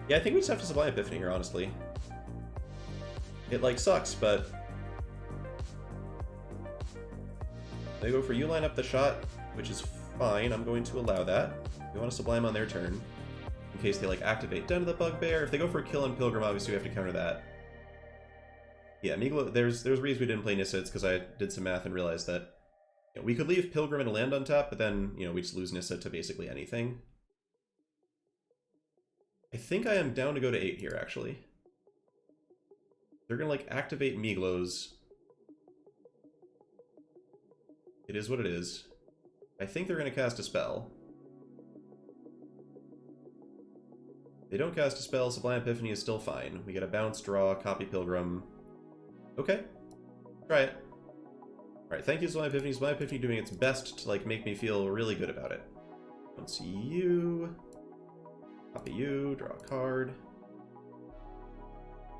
Yeah, I think we just have to Sublime Epiphany here, honestly. It, like, sucks, but... They go for you line up the shot, which is fine. I'm going to allow that. We want to Sublime on their turn, in case they, like, activate Den of the Bugbear. If they go for a kill on Pilgrim, obviously we have to counter that. Yeah, Meaglo, there's reasons we didn't play Nissa. It's because I did some math and realized that, you know, we could leave Pilgrim and a land on top, but then, you know, we just lose Nissa to basically anything. I think I am down to go to 8 here, actually. They're gonna, like, activate Meaglo's. It is what it is. I think they're gonna cast a spell. They don't cast a spell, Sublime Epiphany is still fine. We get a bounce, draw, copy Pilgrim. Okay. Try it. Alright, thank you, Sublime Epiphany. Sublime Epiphany doing its best to, like, make me feel really good about it. Bounce you. Copy you, draw a card.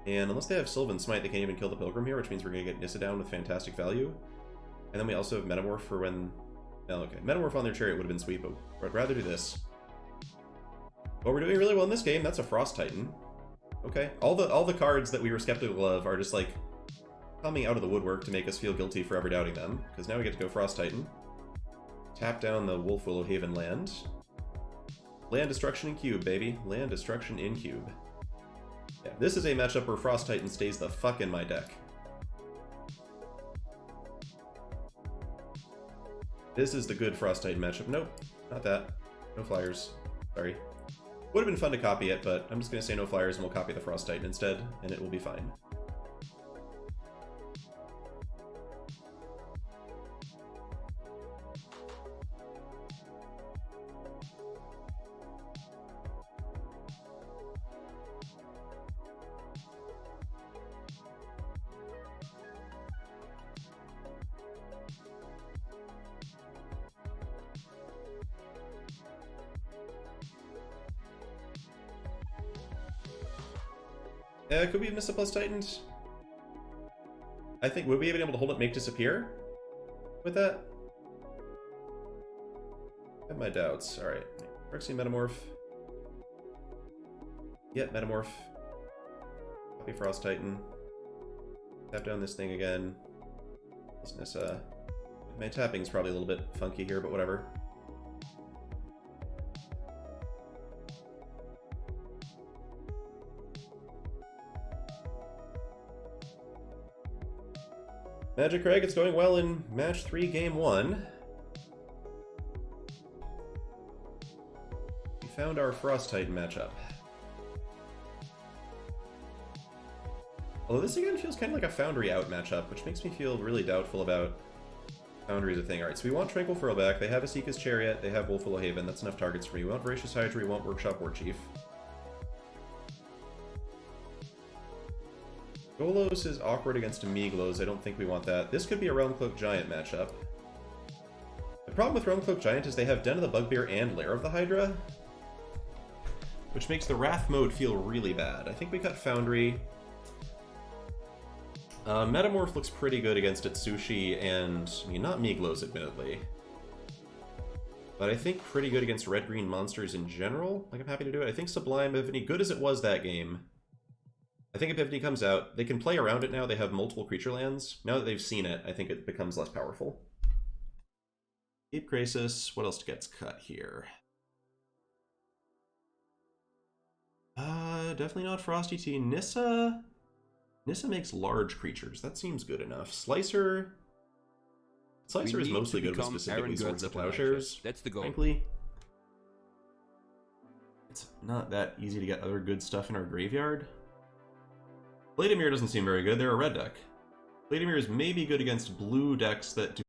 And unless they have Sylvan Smite, they can't even kill the Pilgrim here, which means we're going to get Nissa down with fantastic value. And then we also have Metamorph for when... Oh, okay. Metamorph on their Chariot would have been sweet, but I'd rather do this. Well, we're doing really well in this game. That's a Frost Titan. Okay. All the cards that we were skeptical of are just, like, coming out of the woodwork to make us feel guilty for ever doubting them. Because now we get to go Frost Titan. Tap down the Wolfwillow Haven land. Land Destruction in Cube, baby. Land Destruction in Cube. Yeah, this is a matchup where Frost Titan stays the fuck in my deck. This is the good Frost Titan matchup. Nope, not that. No flyers. Sorry. Would have been fun to copy it, but I'm just going to say no flyers and we'll copy the Frost Titan instead, and it will be fine. Could we have Nissa plus Titans? I think, would we have been able to hold it, make disappear with that? I have my doubts. Alright. Phyrexian Metamorph. Yep, Metamorph. Copy Frost Titan. Tap down this thing again. Plus Nissa. My tapping's probably a little bit funky here, but whatever. Magic Craig, it's going well in match 3, game 1. We found our Frost Titan matchup. Although this again feels kind of like a Foundry out matchup, which makes me feel really doubtful about Foundry as a thing. Alright, so we want Tranquil Furlback, they have Asika's Chariot, they have Wolfwillow Haven, that's enough targets for me. We want Voracious Hydra, we want Workshop Warchief. Golos is awkward against a Meaglo's. I don't think we want that. This could be a Realmcloak Giant matchup. The problem with Realmcloak Giant is they have Den of the Bugbear and Lair of the Hydra, which makes the Wrath mode feel really bad. I think we cut Foundry. Metamorph looks pretty good against Itsushi and, I mean, not Miglos, admittedly. But I think pretty good against red-green monsters in general. Like, I'm happy to do it. I think Sublime Epiphany, good as it was that game, I think Epiphany comes out, they can play around it now, they have multiple creature lands. Now that they've seen it, I think it becomes less powerful. Deep Crisis, what else gets cut here? Definitely not Frosty T. Nissa makes large creatures. That seems good enough. Slicer is mostly good with specifically Swords of Plowshares. That's the goal. Frankly, it's not that easy to get other good stuff in our graveyard. Vladimir doesn't seem very good. They're a red deck. Vladimir is maybe good against blue decks that do